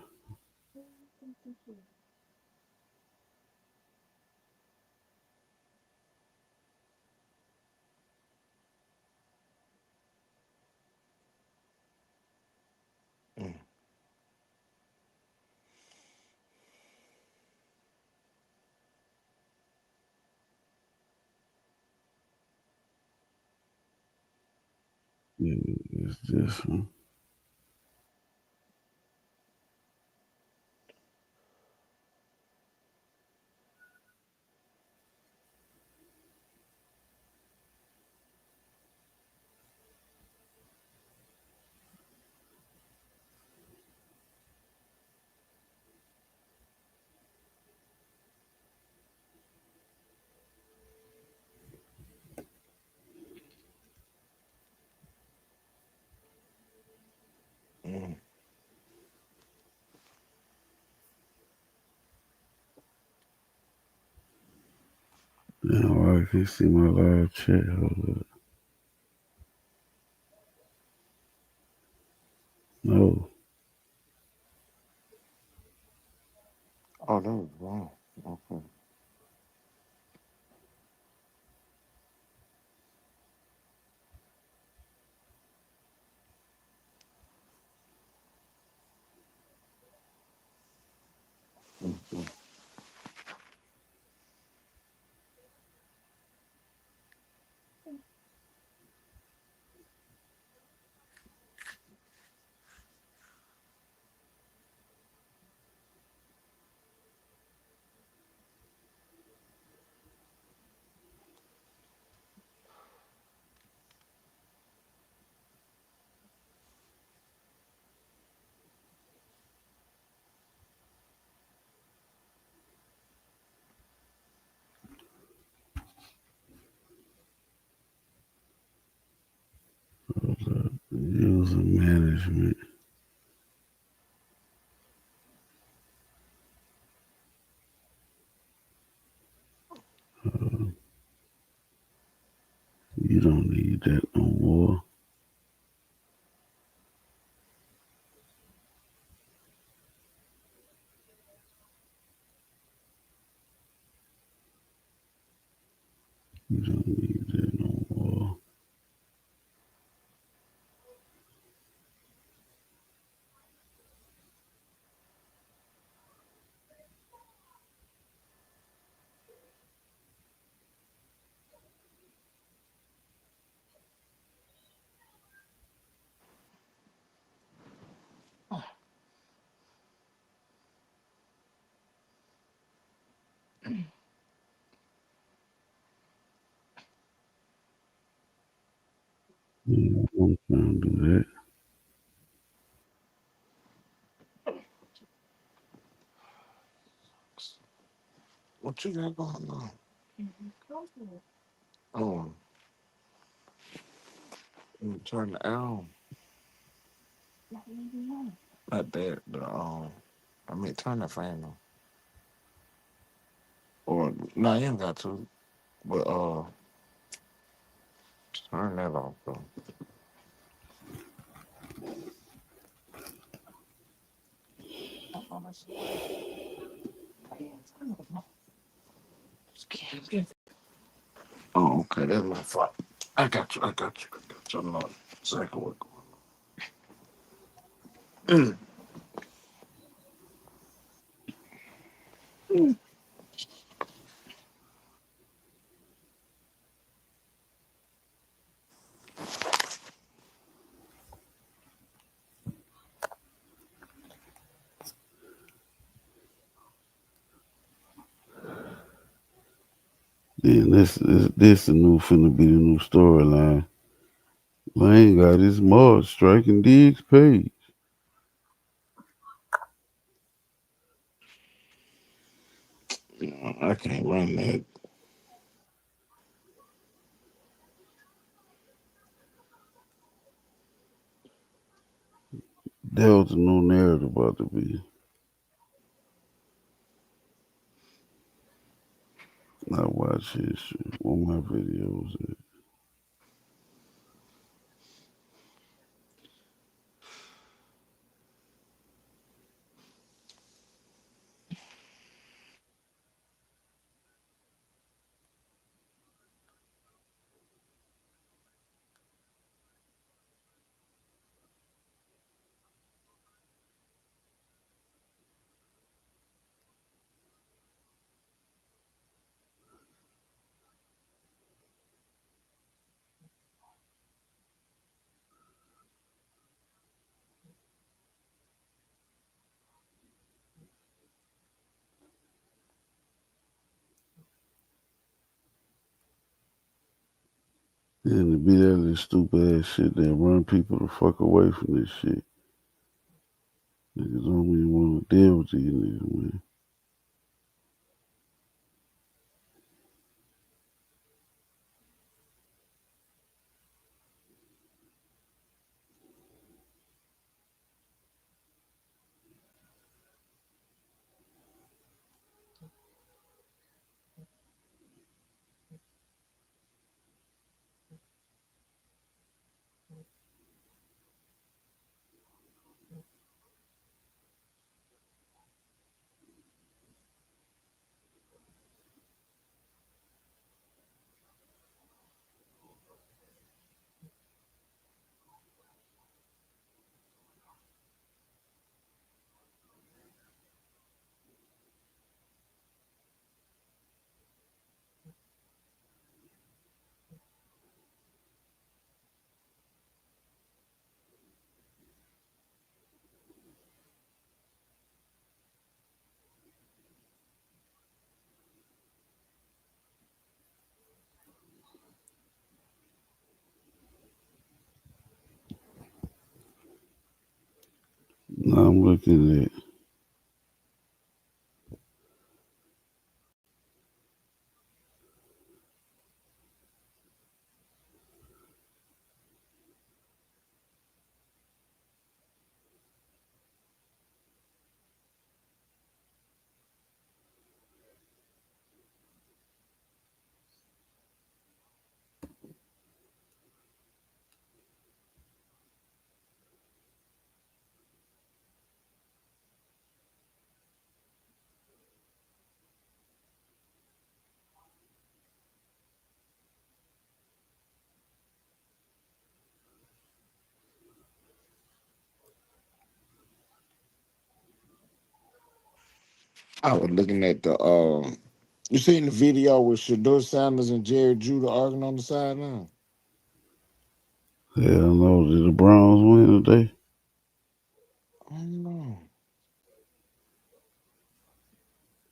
Yeah, it's this one. Now I can see my live chat. Hold up. No. Oh, that was wrong. Okay. User management. You don't need that no more. You don't need that no more. Yeah, I'm trying to do that. What you got going on? Oh, you turn the L. Not that. I mean, turn the fan on. Or no, you ain't got to. But turn that off though. Oh, okay, that's my fault. I got you. I got you. I know exactly what going on. Then this the new finna be the new storyline. Lane got his mud striking Diggs page. No, I can't run that. That was the new narrative about to be. I watch his shit. One of my videos. And to be that stupid ass shit that run people the fuck away from this shit. Niggas don't even want to deal with these niggas, man. Now I'm looking at I was looking at the you seen the video with Shador Sanders and Jerry Judah arguing on the sideline? hell no, did the Browns win today? I don't know.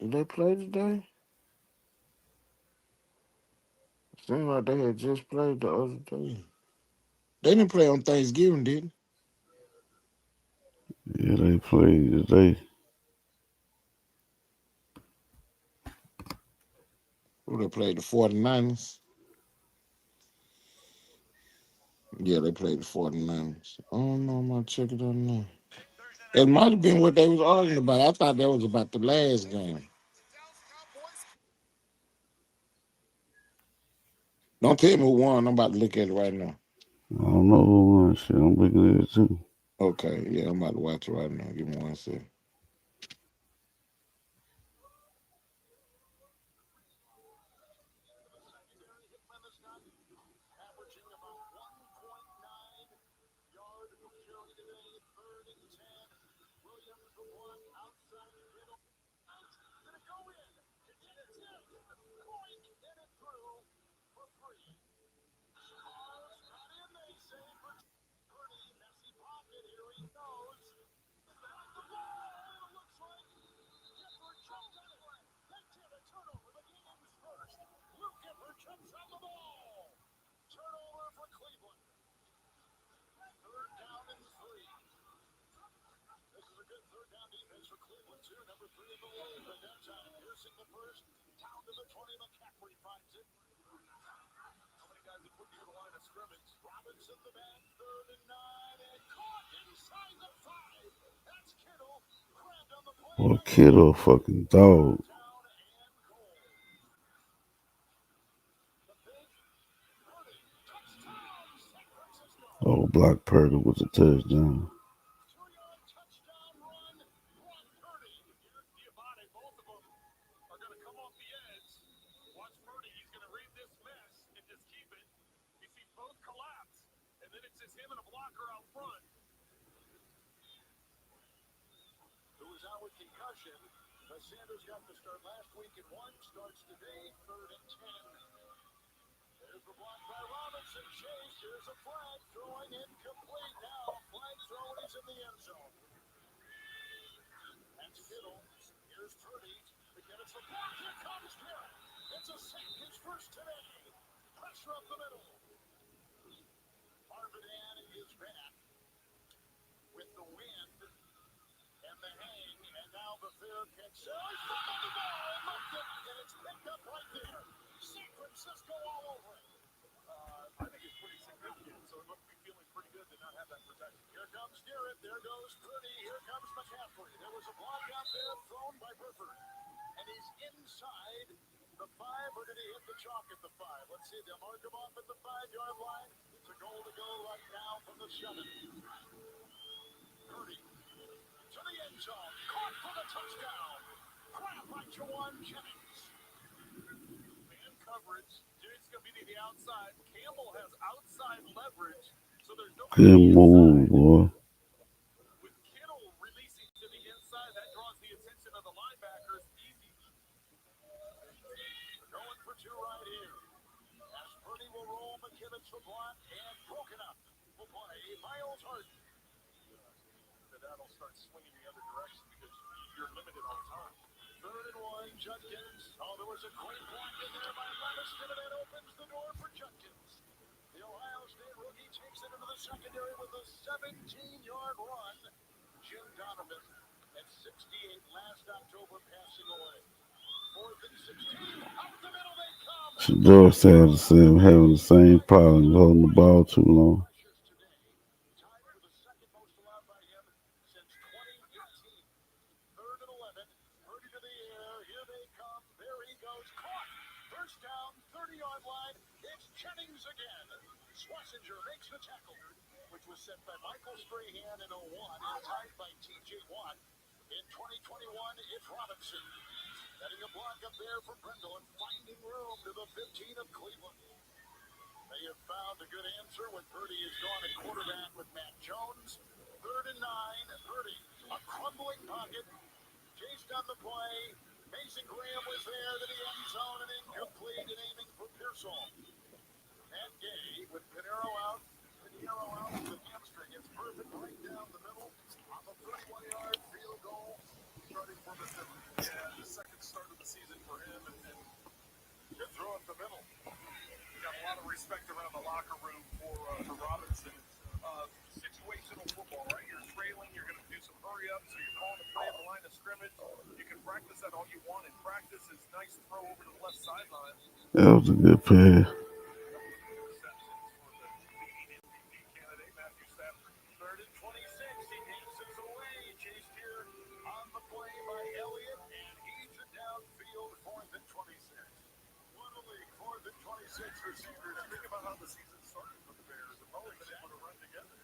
Did they play today? Seemed like they had just played the other day. They didn't play on Thanksgiving, did they? Yeah, they played today. Who they played? The 49ers? Yeah, they played the 49ers. I don't know, I'm gonna check it out now. It might have been what they was arguing about. I thought that was about the last game. Don't tell me who won. I'm about to look at it right now. I don't know who won. Shit, I'm looking at it too. Okay, yeah, I'm about to watch it right now. Give me 1 second. Boy, Kittle a fucking dog. Brock Purdy with a touchdown. Sanders got the start last week and one, starts today, 3rd and 10. There's the block by Robinson. Chase, here's a flag, throwing incomplete now. Flag throw, and he's in the end zone. That's Kittle. Here's Purdy. Again, it's the block. Here comes Garrett. It's a sack, his first today. Pressure up the middle. Marvin is back with the wind and the hang, and now the fair catch. Oh, he's on the ball, muffed it, and it's picked up right there. San Francisco all over it. I think it's pretty significant, so it must be feeling pretty good to not have that protection. Here comes Garrett, there goes Purdy, here comes McCaffrey. There was a block out there thrown by Burford, and he's inside the 5, or did he hit the chalk at the 5? Let's see, they'll mark him off at the 5-yard line. It's a goal to go right now from the 7. Purdy to the end zone, caught for the touchdown. Grab by Jawan Jennings. Man coverage. It's going to be to the outside. Campbell has outside leverage, so there's no. Good move, boy. With Kittle releasing to the inside, that draws the attention of the linebackers. Easy. Going for 2 right here. As Purdy will roll, McKinnon to block, and broken up. Will play Miles Harden. That'll start swinging the other direction because you're limited on time. 3rd and 1, Judkins. Oh, there was a great block in there by Leviston, and that opens the door for Judkins. The Ohio State rookie takes it into the secondary with a 17-yard run. Jim Donovan at 68 last October passing away. 4th and 16. Up the middle they come. Shador said having the same problem holding the ball too long. Swessinger makes the tackle, which was set by Michael Strahan in 01 and tied by T.J. Watt. In 2021, it's Robinson. Setting a block up there for Brendel and finding room to the 15 of Cleveland. They have found a good answer when Purdy is gone at quarterback with Matt Jones. 3rd and 9, Purdy, a crumbling pocket, chased on the play. Mason Graham was there to the end zone and incomplete and aiming for Pearsall. And Gay with Pinheiro out with the hamstring. It's perfect right down the middle on the 31-yard field goal. Starting for Mississippi. Yeah, the second start of the season for him, and good throw up the middle. Got a lot of respect around the locker room for Robinson. Situational football, right? You're trailing, you're going to do some hurry up, so you're calling the play at the line of scrimmage. You can practice that all you want in practice. Is nice throw over to the left sideline. That was a good pass. For Sanders. Think about how the season started for the Bears. The Bowies able to run together.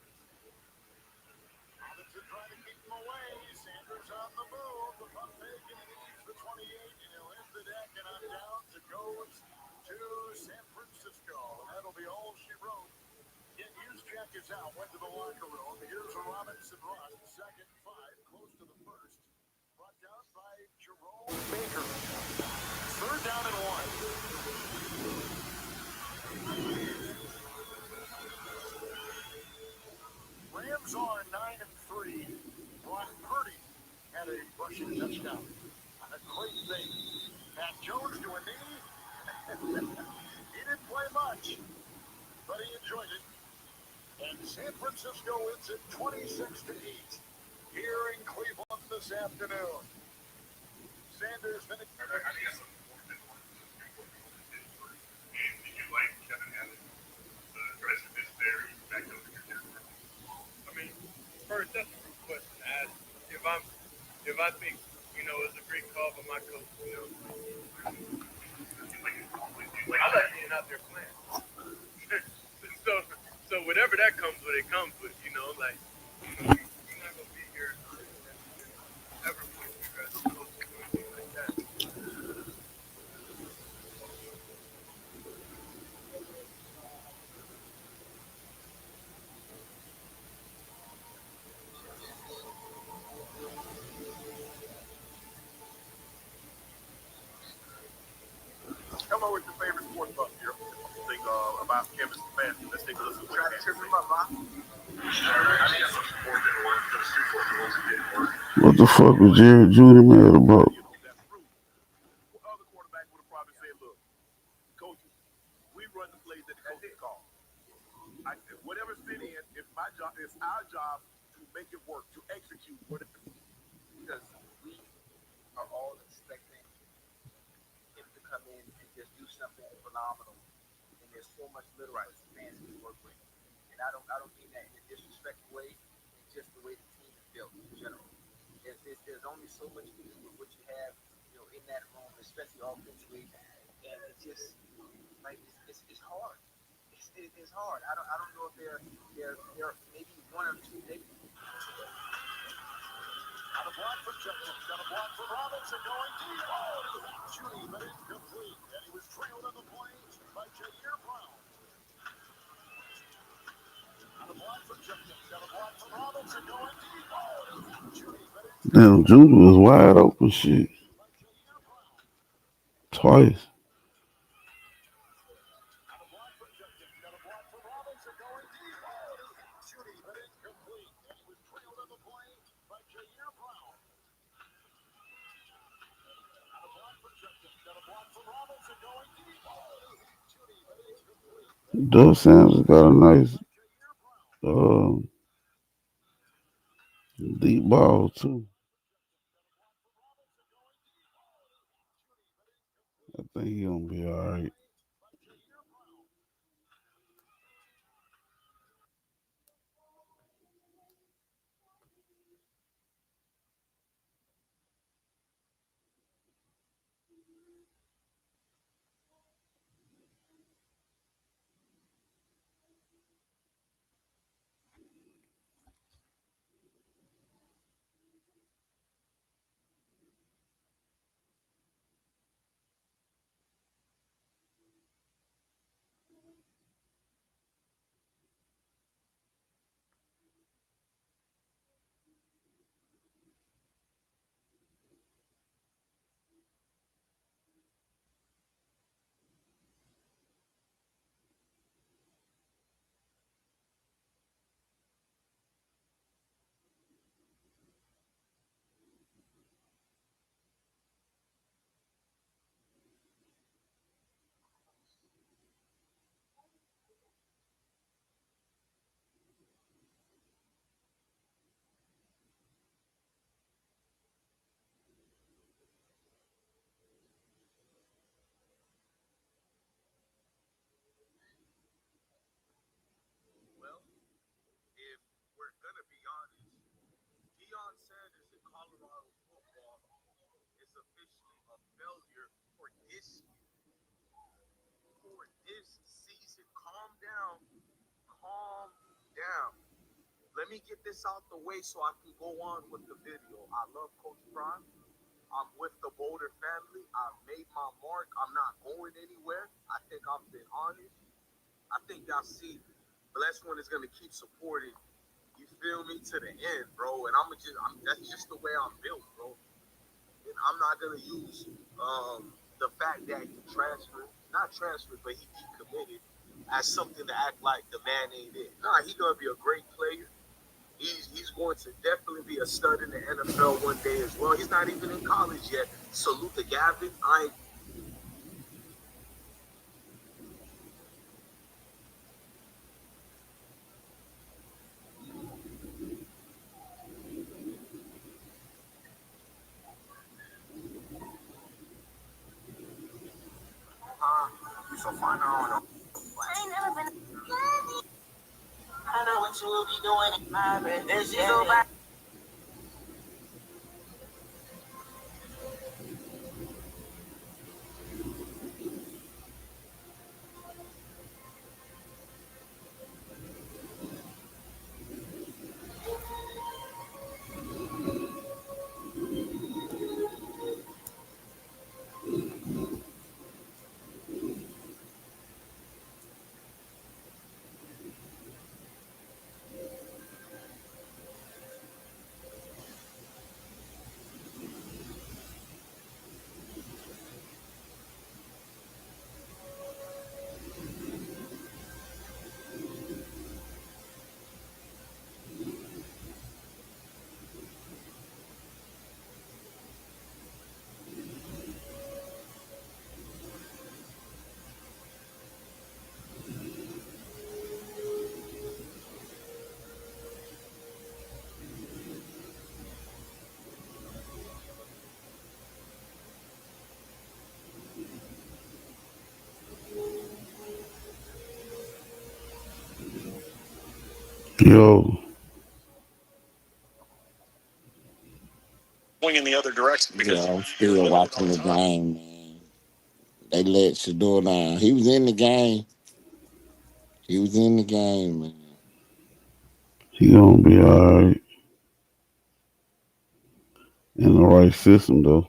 Robinson trying to keep him away. Sanders on the move. The pump fake, and he needs the 28, and he'll hit the deck and on down to go to San Francisco. That'll be all she wrote. Yet Juszczyk is out. Went to the locker room. Here's a Robinson run. 2nd, 5, close to the 1st. Brought down by Jerome Baker. 3rd down and 1. Rams are 9-3. Brock Purdy had a rushing touchdown. A great thing. Matt Jones to a knee. He didn't play much, but he enjoyed it. And San Francisco wins it 26-8 here in Cleveland this afternoon. Sanders finished. First, that's a good question to ask. If I think, it was a great call by my coach, I like being out there playing. so whatever that comes with, it comes with. You know, like you're not gonna be here ever put stress or anything like that. Come on with your favorite sports buff here. Think about Kevin Stefanski. Let's take a listen to what he had to say. What the fuck was Jerry Judy mad about? Other quarterback would have probably said, look, coaches, we run the plays that the coaches call. Whatever's fit in, it's my job, it's our job to make it work, to execute what it is. Because we are all expecting him to come in and just do something phenomenal. And there's so much little fans to work with. And I don't mean that in a disrespectful way. It's just the way the team is built in general. There's only so much you can do with what you have, in that room, especially offensively. And it's just like it's hard. It's hard. I don't know if there are maybe one or two maybe. On a block from Judkins, got a block from Robinson going deep. Oh, shooting, but incomplete. And he was trailed on the play by Jair Brown. On a block from Judkins, got a block from Robinson going deep. Oh, shooting, but Damn, Judy was wide open shit. Twice. Doug Sanders got a nice deep ball too. I think he gonna be all right. Well, if we're gonna be honest, Deion Sanders in Colorado football is officially a failure for this season. Calm down. Calm down. Let me get this out the way so I can go on with the video. I love Coach Prime. I'm with the Boulder family. I've made my mark. I'm not going anywhere. I think I've been honest. I think y'all see Blessed One is gonna keep supporting. You feel me to the end, bro. And that's just the way I'm built, bro. And I'm not gonna use the fact that he not transferred, but he decommitted as something to act like the man ain't it. Nah, he's gonna be a great player. He's going to definitely be a stud in the NFL one day as well. He's not even in college yet. Salute to Gavin. So far now, I ain't never been. I know what you will be doing. My bad. There she go back. Yo, Swing in the other direction because Yeah, I'm still watching the game, man. They let Shador down. He was in the game. He was in the game, man. he gonna be alright in the right system though.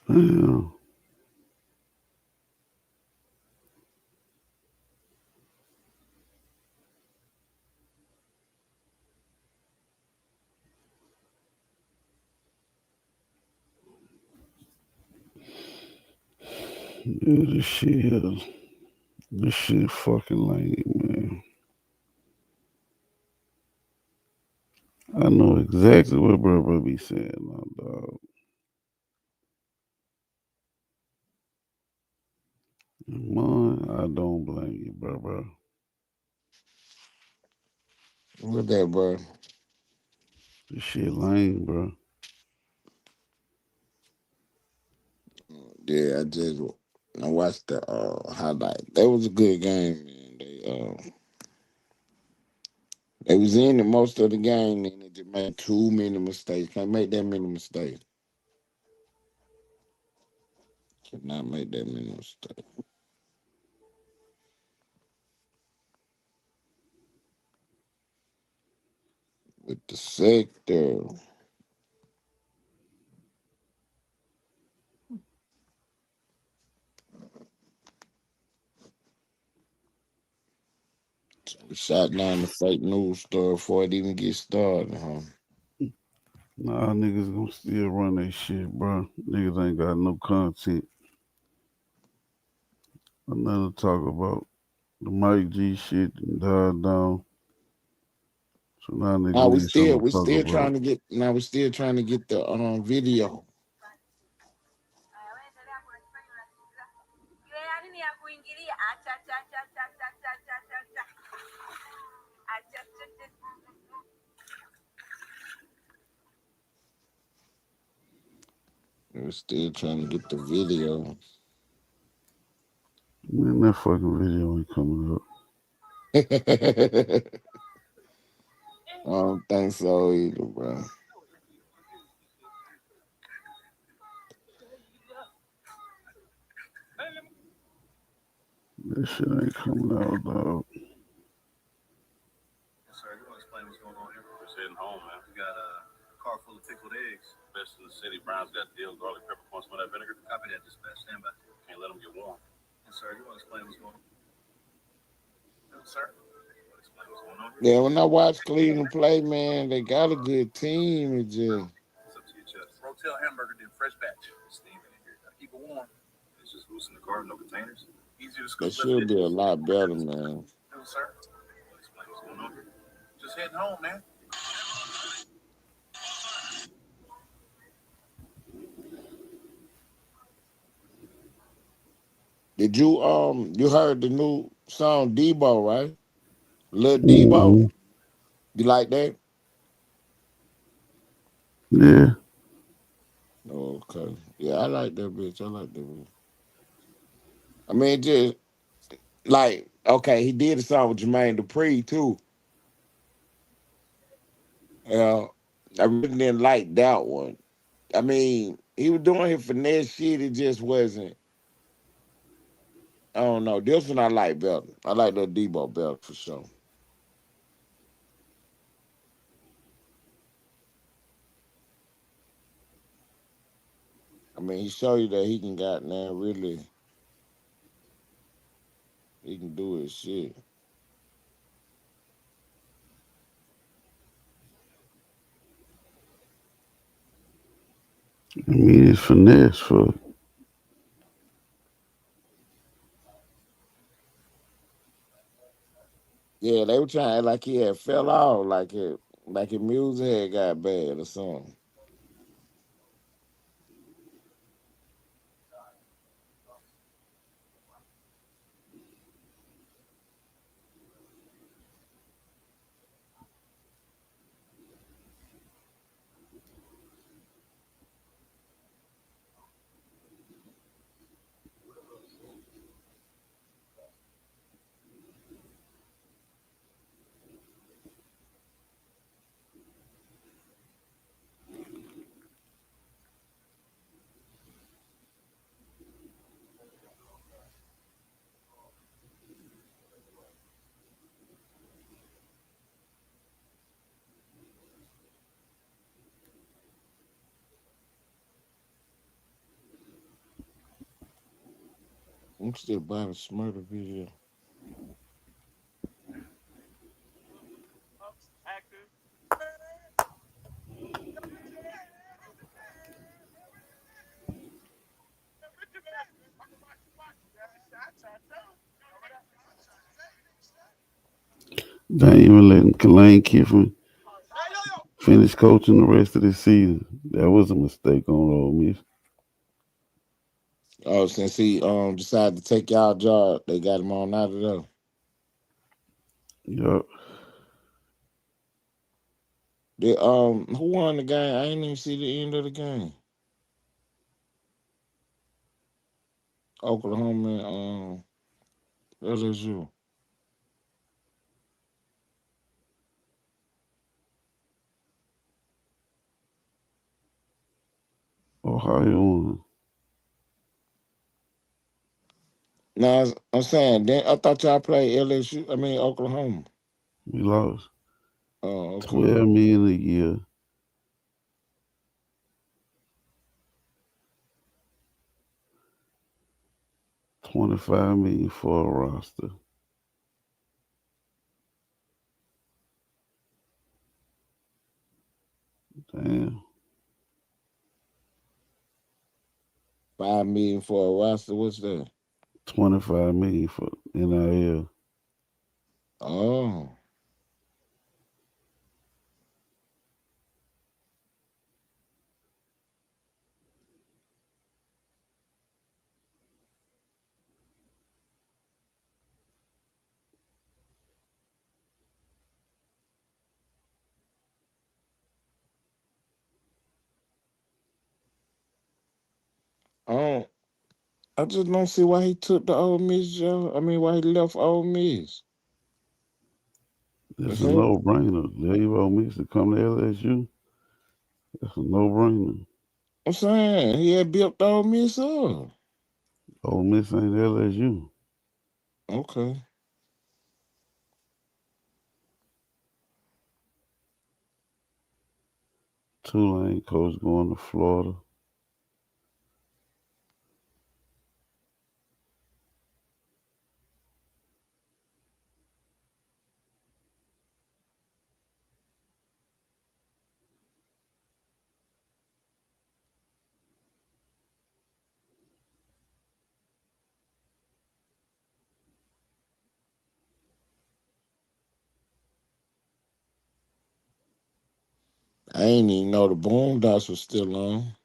Damn. Yeah, this shit fucking lame, man. I know exactly what bro be saying, my dog. Man, I don't blame you, bro. What that, bro? This shit lame, bro. Yeah, I watched the highlight. That was a good game, man. They was in it most of the game, and they just made too many mistakes. Can't make that many mistakes. Cannot make that many mistakes. With the sector. We shot down the fake news story before it even get started, huh? Nah, niggas gonna still run that shit, bro. Niggas ain't got no content. Nothing to talk about. The Mike G shit died down. So now niggas Now need something we to talk still about. trying to get the video. We're still trying to get the video. Man, that fucking video ain't coming up. I don't think so either, bro. That shit ain't coming out, dog. Yes, sir. You want to explain what's going on here? We're sitting home, man. We got a car full of pickled eggs. Best in the city. Brown's got deal, garlic, pepper, corn, some of that vinegar. Copy that dispatch. Stand by. Can't let them get warm. Yes, sir. You want to explain what's going on? Yes, sir. You want to explain what's going on here? Yeah, when I watch Cleveland play, man, they got a good team. It's just It's up to your chest. Rotel hamburger did fresh batch. Steaming in here. Gotta keep it warm. It's just loose in the car, no containers. Easy to they scoop. should be a lot better, man. No, sir. You want to explain what's going on here? Just heading home, man. Did you you heard the new song Debo, right? Lil Debo. Mm-hmm. You like that? Yeah. Okay. Yeah, I like that bitch. I like that bitch. I mean, just like, okay, he did a song with Jermaine Dupri too. Yeah. I really didn't like that one. I mean, he was doing his finesse shit. It just wasn't. I don't know. This one I like better. I like the Debo better for sure. I mean, he showed you that he can got now really. He can do his shit. I mean, it's finesse for. Yeah, they were trying like he had fell off, like his music had got bad or something. I'm still buying a Smurder video. They ain't even letting Lane Kiffin finish coaching the rest of the season. That was a mistake on Ole Miss. Oh, since he decided to take y'all job, they got him on out of there. Yup. Who won the game? I didn't even see the end of the game. Oklahoma and LSU. Ohio won. Now I'm saying, then I thought y'all played LSU. I mean Oklahoma. We lost. Oh, okay. 12 million a year. $25 million for a roster. Damn. $5 million for a roster. What's that? $25 million for NIL. Oh. Oh, I just don't see why he took the Ole Miss job. I mean, why he left Ole Miss. It's a no-brainer. Leave Ole Miss to come to LSU. That's a no-brainer. I'm saying he had built Ole Miss up. Ole Miss ain't LSU. Okay. Tulane coach going to Florida. I ain't even know the Boondocks was still on.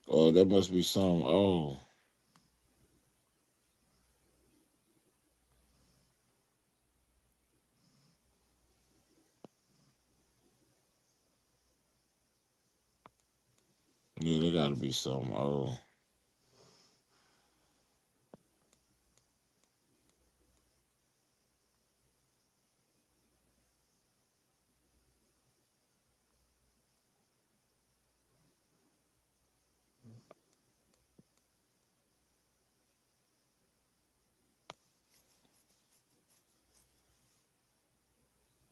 Oh, that must be something. Oh. Yeah, there gotta be something. Oh.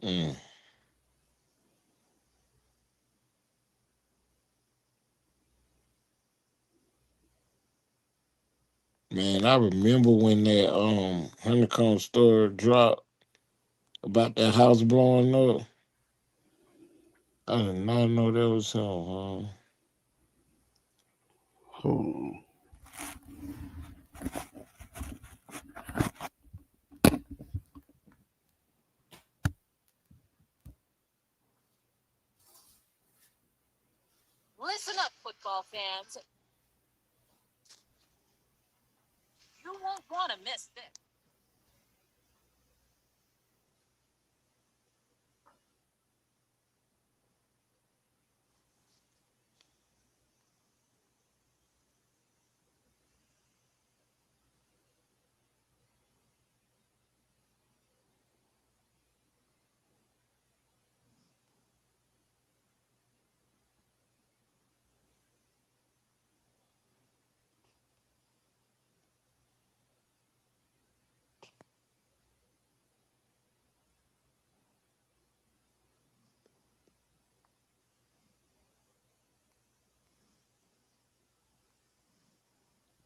Mm. Man, I remember when that honeycomb story dropped about that house blowing up. I did not know that was him. Hold on. Listen up, football fans. You won't want to miss this.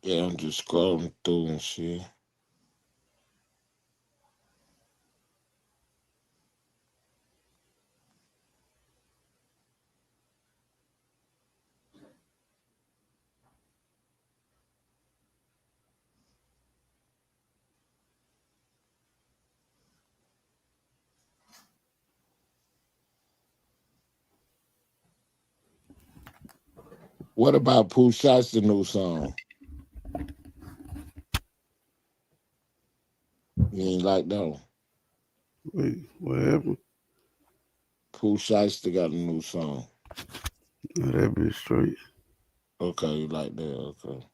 Yeah, I'm just scrolling through and shit. What about Pooh Shots, the new song? You ain't like that one? Wait, what happened? Pooh Shots got a new song. Oh, that bitch straight. Okay, you like that? Okay.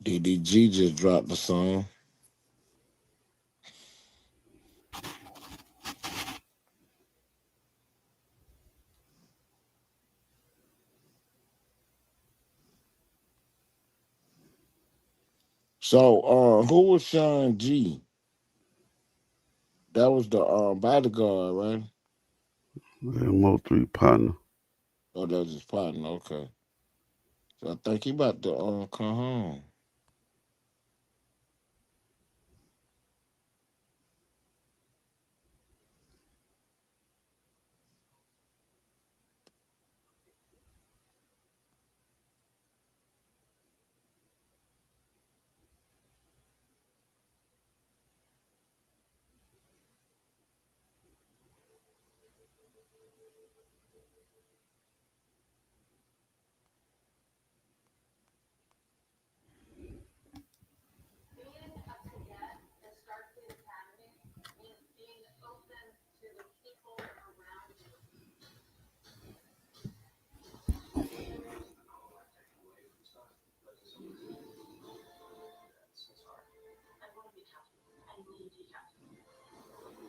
DDG just dropped the song. So, who was Sean G? That was the bodyguard, right? Yeah, Mo3 partner. Oh, that was his partner. Okay. So I think he about to come home.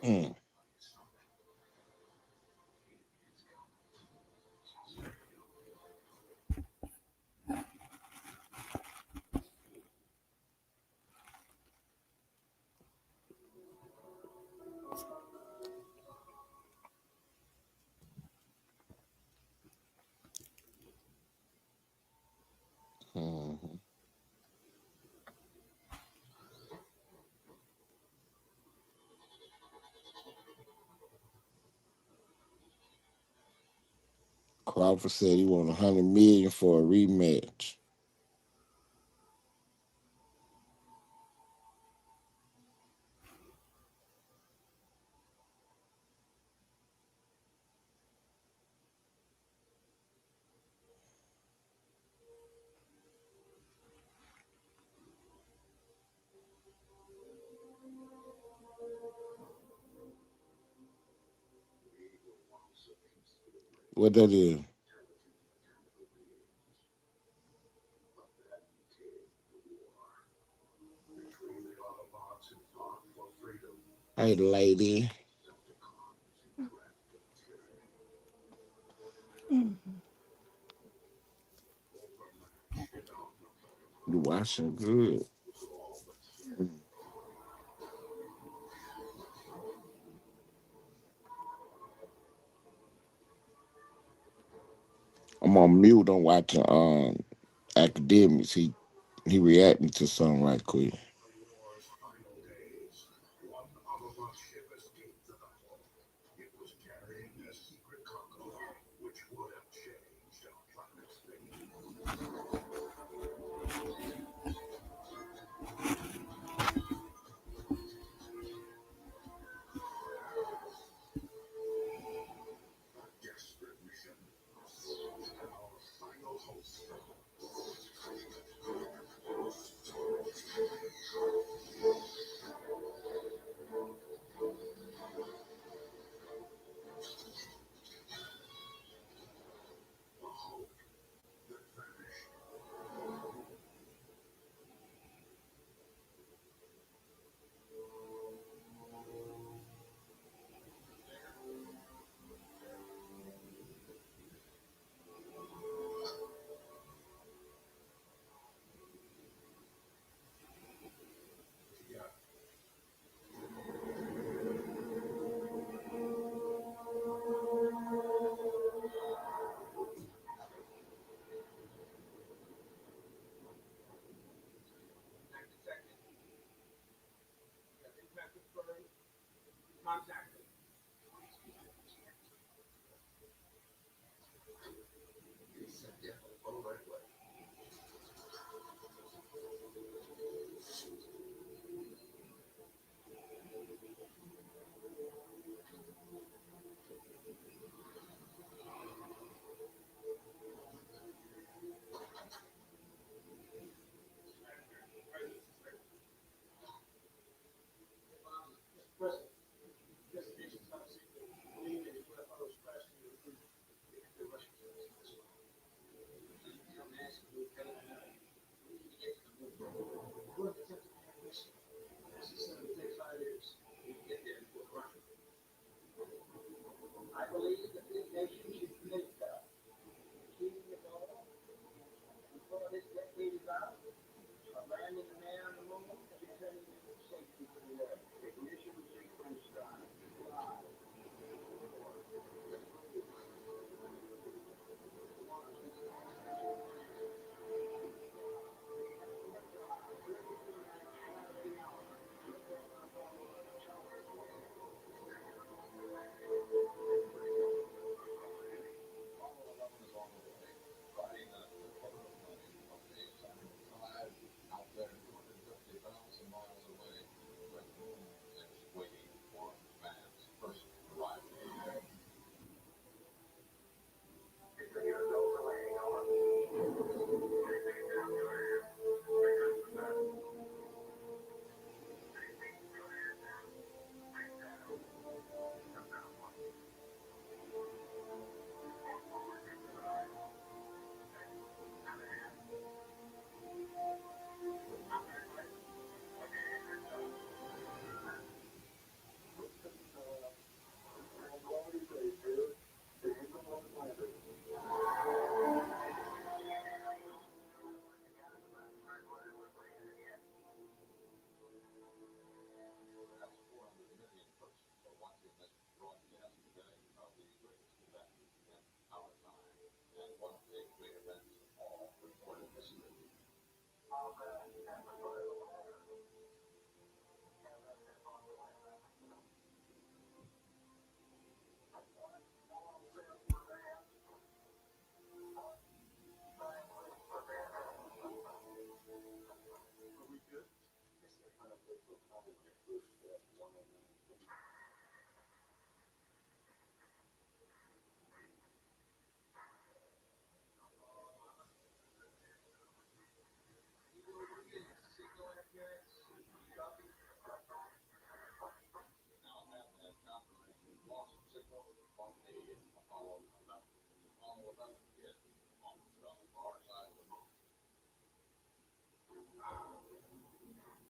Mm. Mhm. Crawford said he want $100 million for a rematch. What that is? Hey, lady. You watching good. I'm on mute. I'm watching academics. He reacting to something right quick.